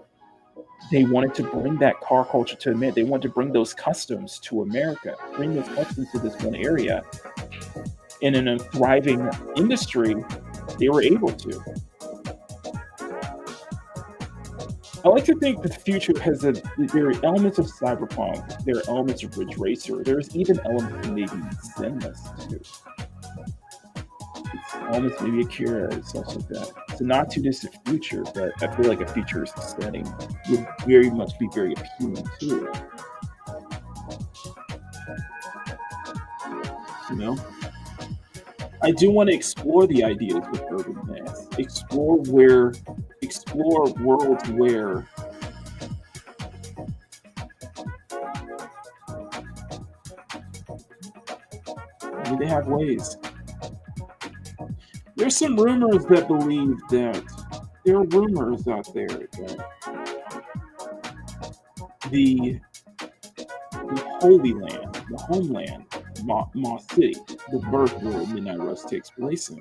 they wanted to bring that car culture to America. They wanted to bring those customs to America, bring those customs to this one area. And in a thriving industry, they were able to. I like to think the future there are elements of cyberpunk, there are elements of Ridge Racer, there's even elements of maybe Sinless too. It's almost maybe a Cure and stuff like that. It's a not too distant future, but I feel like a futurist setting would very much be very appealing too. You know? I do want to explore the ideas with urban myths. Explore worlds where maybe they have ways. There's some rumors that believe that there are rumors out there that the Holy Land, the homeland, Moss City, the birth where Midnight Rush takes place in.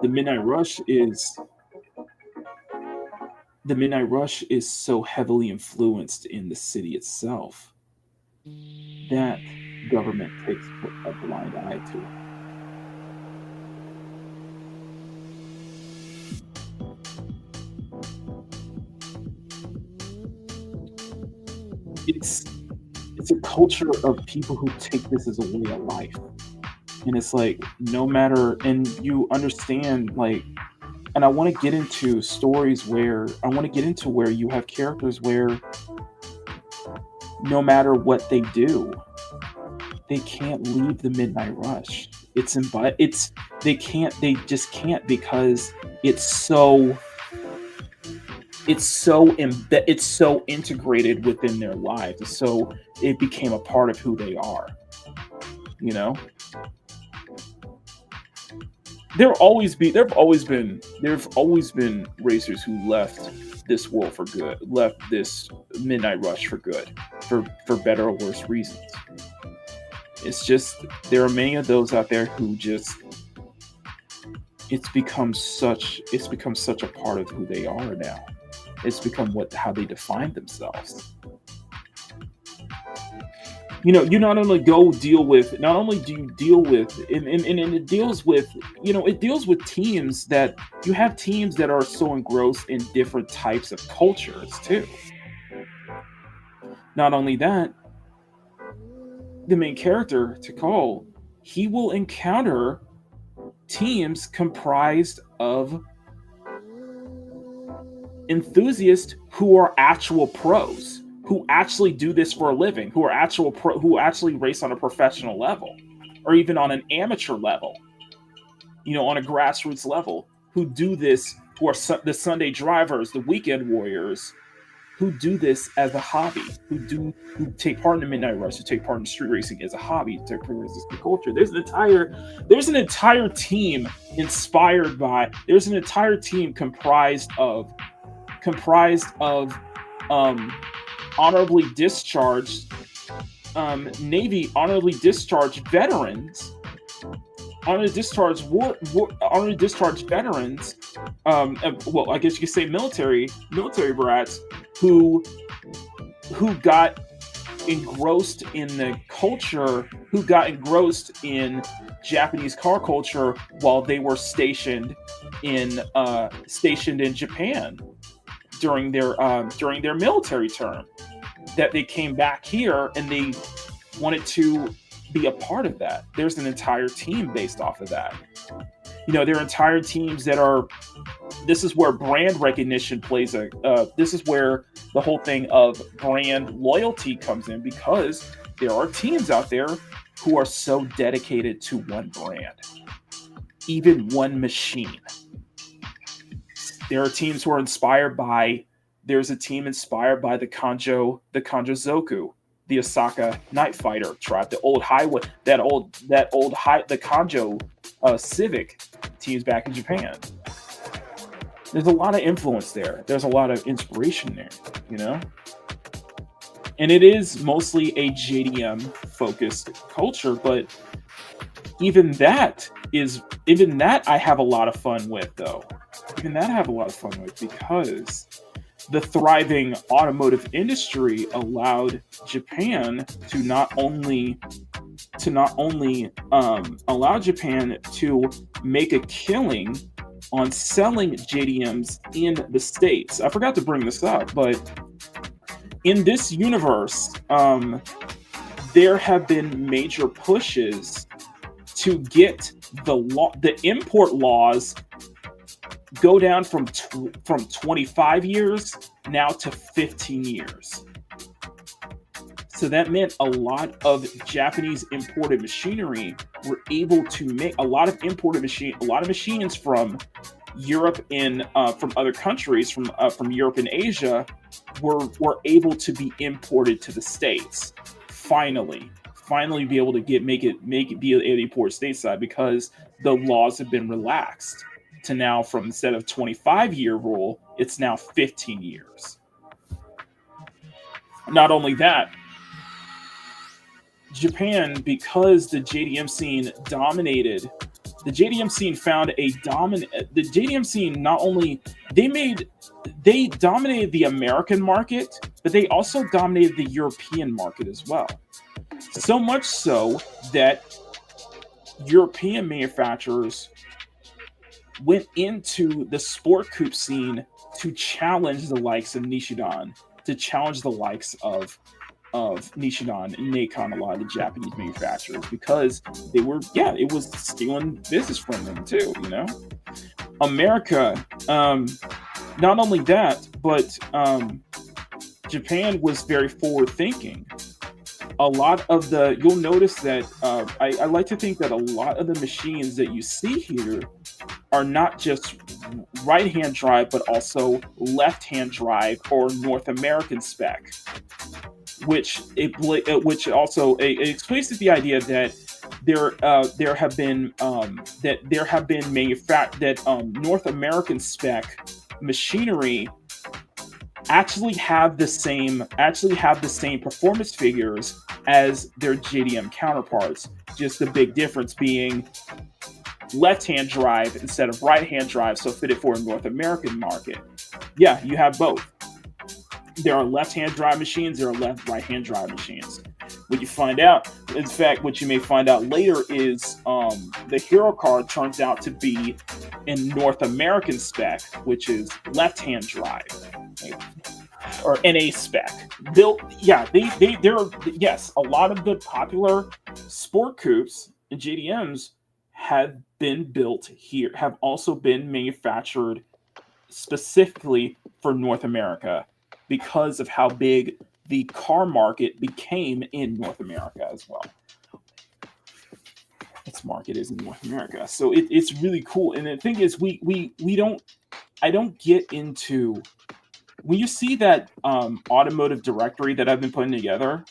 The Midnight Rush is so heavily influenced in the city itself that government takes a blind eye to it. It's a culture of people who take this as a way of life. And it's like, no matter, and you understand, like, and I want to get into stories where you have characters where no matter what they do, they can't leave the Midnight Rush. They just can't, because it's so integrated within their lives. So it became a part of who they are, you know? There have always been racers who left this world for good, left this Midnight Rush for good, for better or worse reasons. It's just, there are many of those out there who just, it's become such a part of who they are now. It's become how they define themselves. You know, you not only do you deal with, and it deals with, you know, it deals with teams that, you have teams that are so engrossed in different types of cultures too. Not only that, the main character, Tikal, he will encounter teams comprised of enthusiasts who are actual pros, who actually do this for a living, who are who actually race on a professional level, or even on an amateur level, on a grassroots level, who do this, who are the Sunday drivers, the weekend warriors, who do this as a hobby, who take part in the midnight rush, who take part in street racing as a hobby, to take part in the culture. There's an entire team inspired by. There's an entire team comprised of honorably discharged Navy honorably discharged veterans. Honorably discharged veterans, well, I guess you could say military brats who got engrossed in the culture, who got engrossed in Japanese car culture while they were stationed in Japan during their military term. That they came back here and they wanted to be a part of that. There's an entire team based off of that. There are entire teams that are. This is where brand recognition plays this is where the whole thing of brand loyalty comes in, because there are teams out there who are so dedicated to one brand, even one machine. There are teams who are inspired by. There's a team inspired by the Kanjo-zoku, the Osaka Night Fighter tribe, the old highway, the Kanjo Civic teams back in Japan. There's a lot of influence there. There's a lot of inspiration there, And it is mostly a JDM focused culture, but even that I have a lot of fun with, though. Even that I have a lot of fun with, because the thriving automotive industry allowed Japan to not only allow Japan to make a killing on selling JDMs in the States. I forgot to bring this up, but in this universe, there have been major pushes to get the import laws go down from 25 years now to 15 years. So that meant a lot of Japanese imported machinery were able to make a lot of machines from Europe and from other countries, from Europe and Asia, were able to be imported to the States. Finally be able to make it be an import stateside, because the laws have been relaxed to now, from instead of 25-year rule, it's now 15 years. Not only that, Japan, because the JDM scene dominated, the JDM scene not only they dominated the American market, but they also dominated the European market as well. So much so that European manufacturers went into the sport coupe scene to challenge the likes of Nishidan, to challenge the likes of Nishidan and Nikon, a lot of the Japanese manufacturers, because they were, it was stealing business from them too, America, not only that, but Japan was very forward thinking. You'll notice that I like to think that a lot of the machines that you see here are not just right-hand drive, but also left-hand drive or North American spec, which also explains the idea that there have been North American spec machinery actually have the same performance figures as their JDM counterparts. Just the big difference being left-hand drive instead of right-hand drive, so fitted for a North American market. Yeah, you have both. There are left-hand drive machines, there are right-hand drive machines. What you find out, in fact, what you may find out later is the Hero car turns out to be in North American spec, which is left-hand drive, or NA spec. They're yes, a lot of the popular sport coupes and JDMs have been built here, have also been manufactured specifically for North America because of how big the car market became in North America as well. Its market is in North America, so it's really cool. And the thing is, I don't get into when you see that automotive directory that I've been putting together.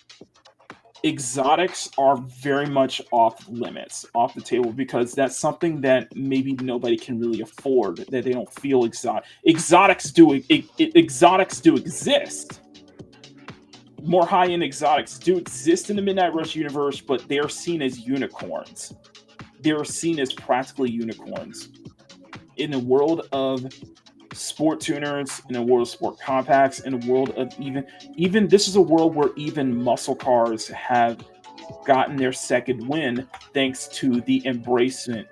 Exotics are very much off limits, off the table, because that's something that maybe nobody can really afford. That they don't feel exotic. Exotics do exist. More high-end exotics do exist in the Midnight Rush universe, but they're seen as unicorns. They're seen as practically unicorns in a world of sport tuners, in a world of sport compacts, in a world of even this is a world where even muscle cars have gotten their second win thanks to the embracing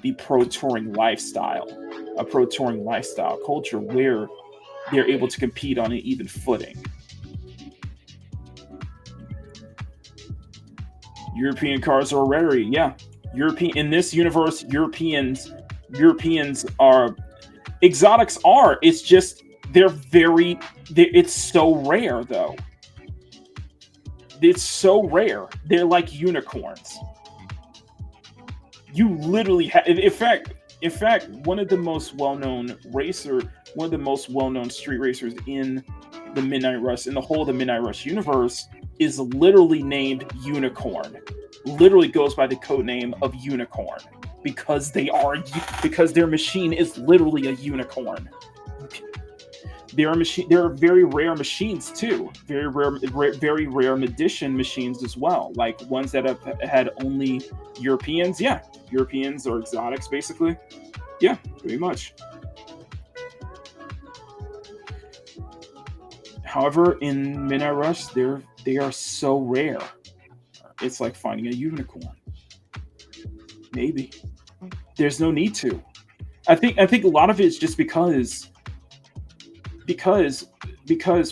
the pro touring lifestyle, a pro touring lifestyle culture where they're able to compete on an even footing. European cars are a rarity, yeah. In this universe, Europeans are exotics are. It's just it's so rare though. It's so rare. They're like unicorns. You literally have. In fact, one of the most well-known street racers in the Midnight Rush, in the whole of the Midnight Rush universe, is literally named Unicorn. Literally goes by the code name of Unicorn because their machine is literally a unicorn. They're very rare machines too. Very rare edition machines as well. Like ones that have had only Europeans. Yeah, Europeans or exotics basically. Yeah, pretty much. However, in Midnight Rush, they are so rare. It's like finding a unicorn. Maybe. There's no need to. I think a lot of it is just because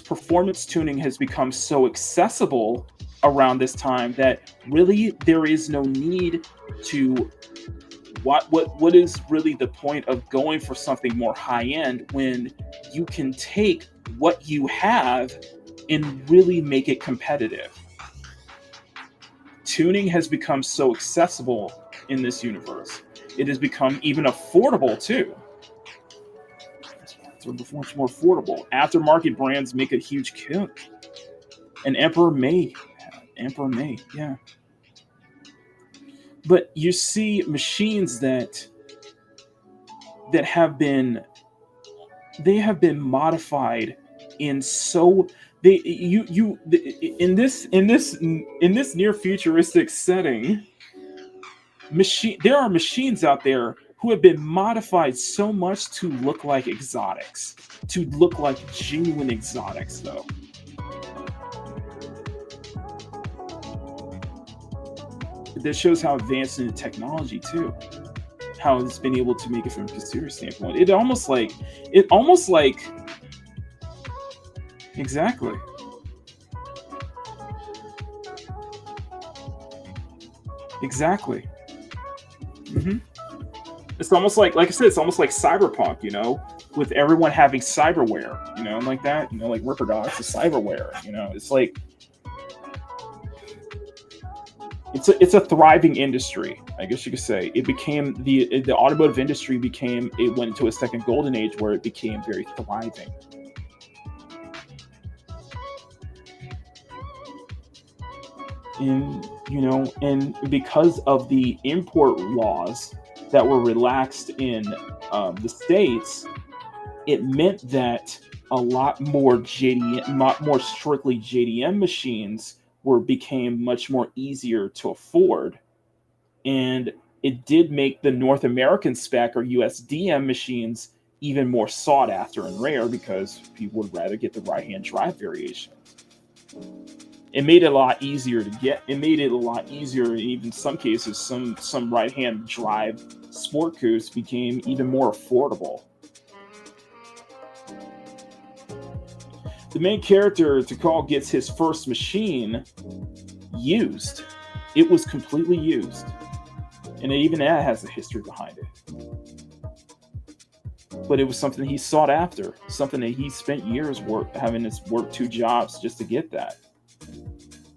performance tuning has become so accessible around this time that really there is no need to what is really the point of going for something more high end when you can take what you have and really make it competitive. Tuning has become so accessible in this universe. It has become even affordable too. So it's much more affordable. Aftermarket brands make a huge kick. And Emperor may, yeah. But you see machines that have been modified in so in this near futuristic setting, there are machines out there who have been modified so much to look like exotics, to look like genuine exotics though. That shows how advanced in the technology too, how it's been able to make it from a consumer standpoint. It almost like exactly. Mm-hmm. It's almost like I said, it's almost like cyberpunk, you know, with everyone having cyberware, you know, like that, you know, like Ripper Dogs is cyberware, you know, it's like it's a thriving industry, I guess you could say. It became the automotive industry it went into a second golden age where it became very thriving. And because of the import laws that were relaxed in the States, it meant that a lot more strictly JDM machines became much more easier to afford. And it did make the North American spec or USDM machines even more sought after and rare because people would rather get the right-hand drive variation. It made it a lot easier to get. It made it a lot easier, even in some cases, some right-hand drive sport coupes became even more affordable. The main character, Takal, gets his first machine used. It was completely used. And even that has a history behind it. but it was something he sought after, something that he spent years having to work 2 jobs just to get that.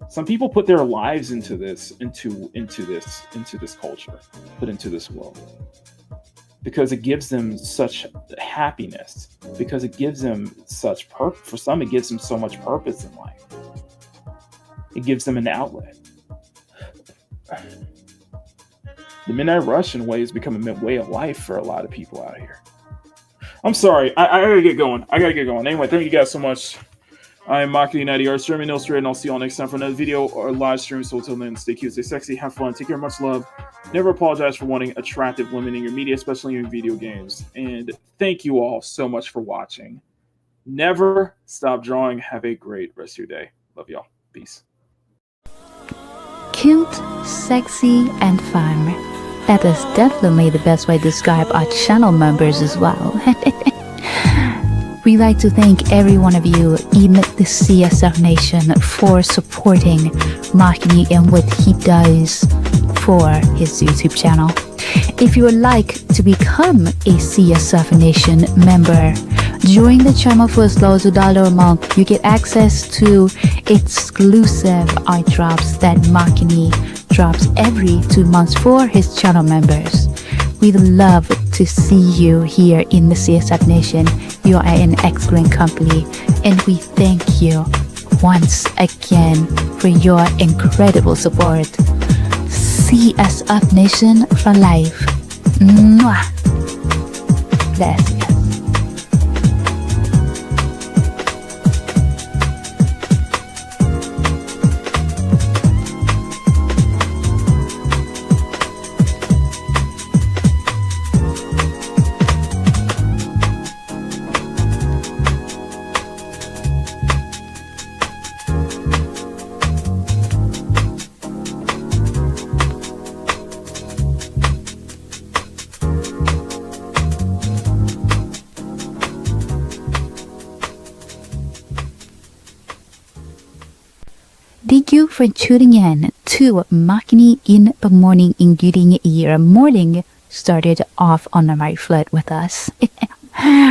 Some people put their lives into this culture, put into this world, because it gives them such happiness, because it gives them such for some, it gives them so much purpose in life. It gives them an outlet. The Midnight Rush, in a way, has become a way of life for a lot of people out here. I'm sorry. I gotta get going. Anyway, thank you guys so much. I am Makini 90 Art Streaming Illustrated, and I'll see you all next time for another video or live stream. So until then, stay cute, stay sexy, have fun, take care, much love. Never apologize for wanting attractive women in your media, especially in video games. And thank you all so much for watching. Never stop drawing. Have a great rest of your day. Love y'all. Peace. Cute, sexy, and fun. That is definitely the best way to describe our channel members as well. We'd like to thank every one of you in the CSF Nation for supporting Makini and what he does for his YouTube channel. If you would like to become a CSF Nation member, join the channel for as low as $1 a month. You get access to exclusive art drops that Makini drops every 2 months for his channel members. We'd love to see you here in the CSF Nation. You are an excellent company, and we thank you once again for your incredible support. CSF Nation for life. Mwah. Gracias. Thank you for tuning in to Makini in the morning, including your morning started off on the right foot with us.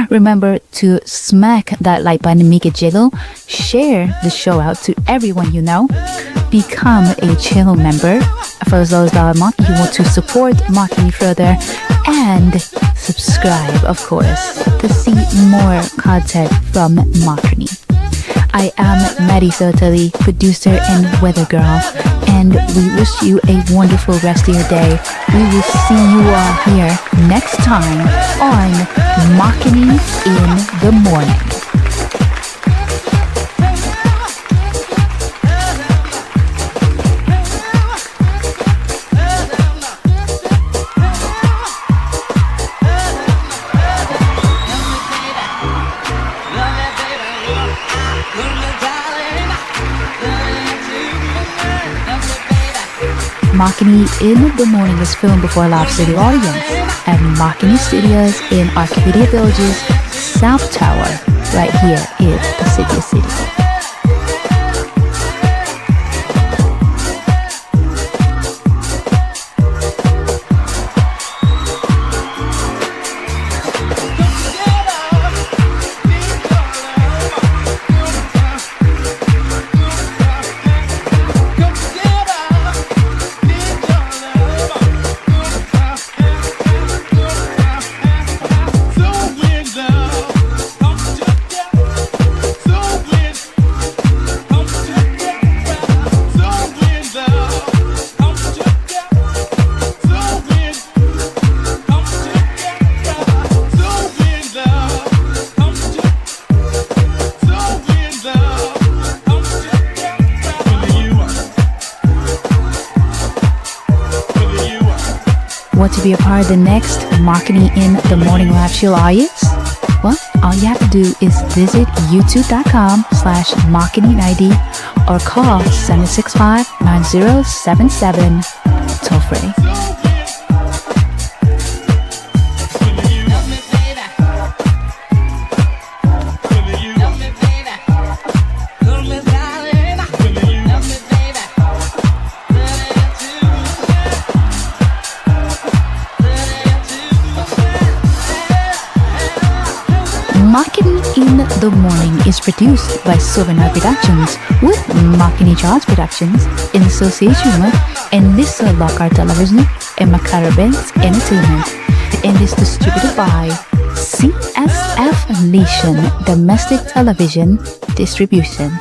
Remember to smack that like button, make it jiggle, share the show out to everyone you know, become a channel member for as low as $1 a month. You want to support Makini further, and subscribe, of course, to see more content from Makini. I am Maddie Soteli, producer and weather girl, and we wish you a wonderful rest of your day. We will see you all here next time on Makini in the Morning. Makini in the Morning is filmed before a live studio audience at Makini Studios in Arcadia Village's South Tower, right here in Pacific City. Want to be a part of the next Makini in the Morning live show audience? Well, all you have to do is visit youtube.com/Makini90 or call 765-9077 toll free. is produced by Souvenir Productions with Makini Charles Productions in association with Enlisa Lockhart Television and Macarabens Entertainment, and is distributed by CSF Nation Domestic Television Distribution.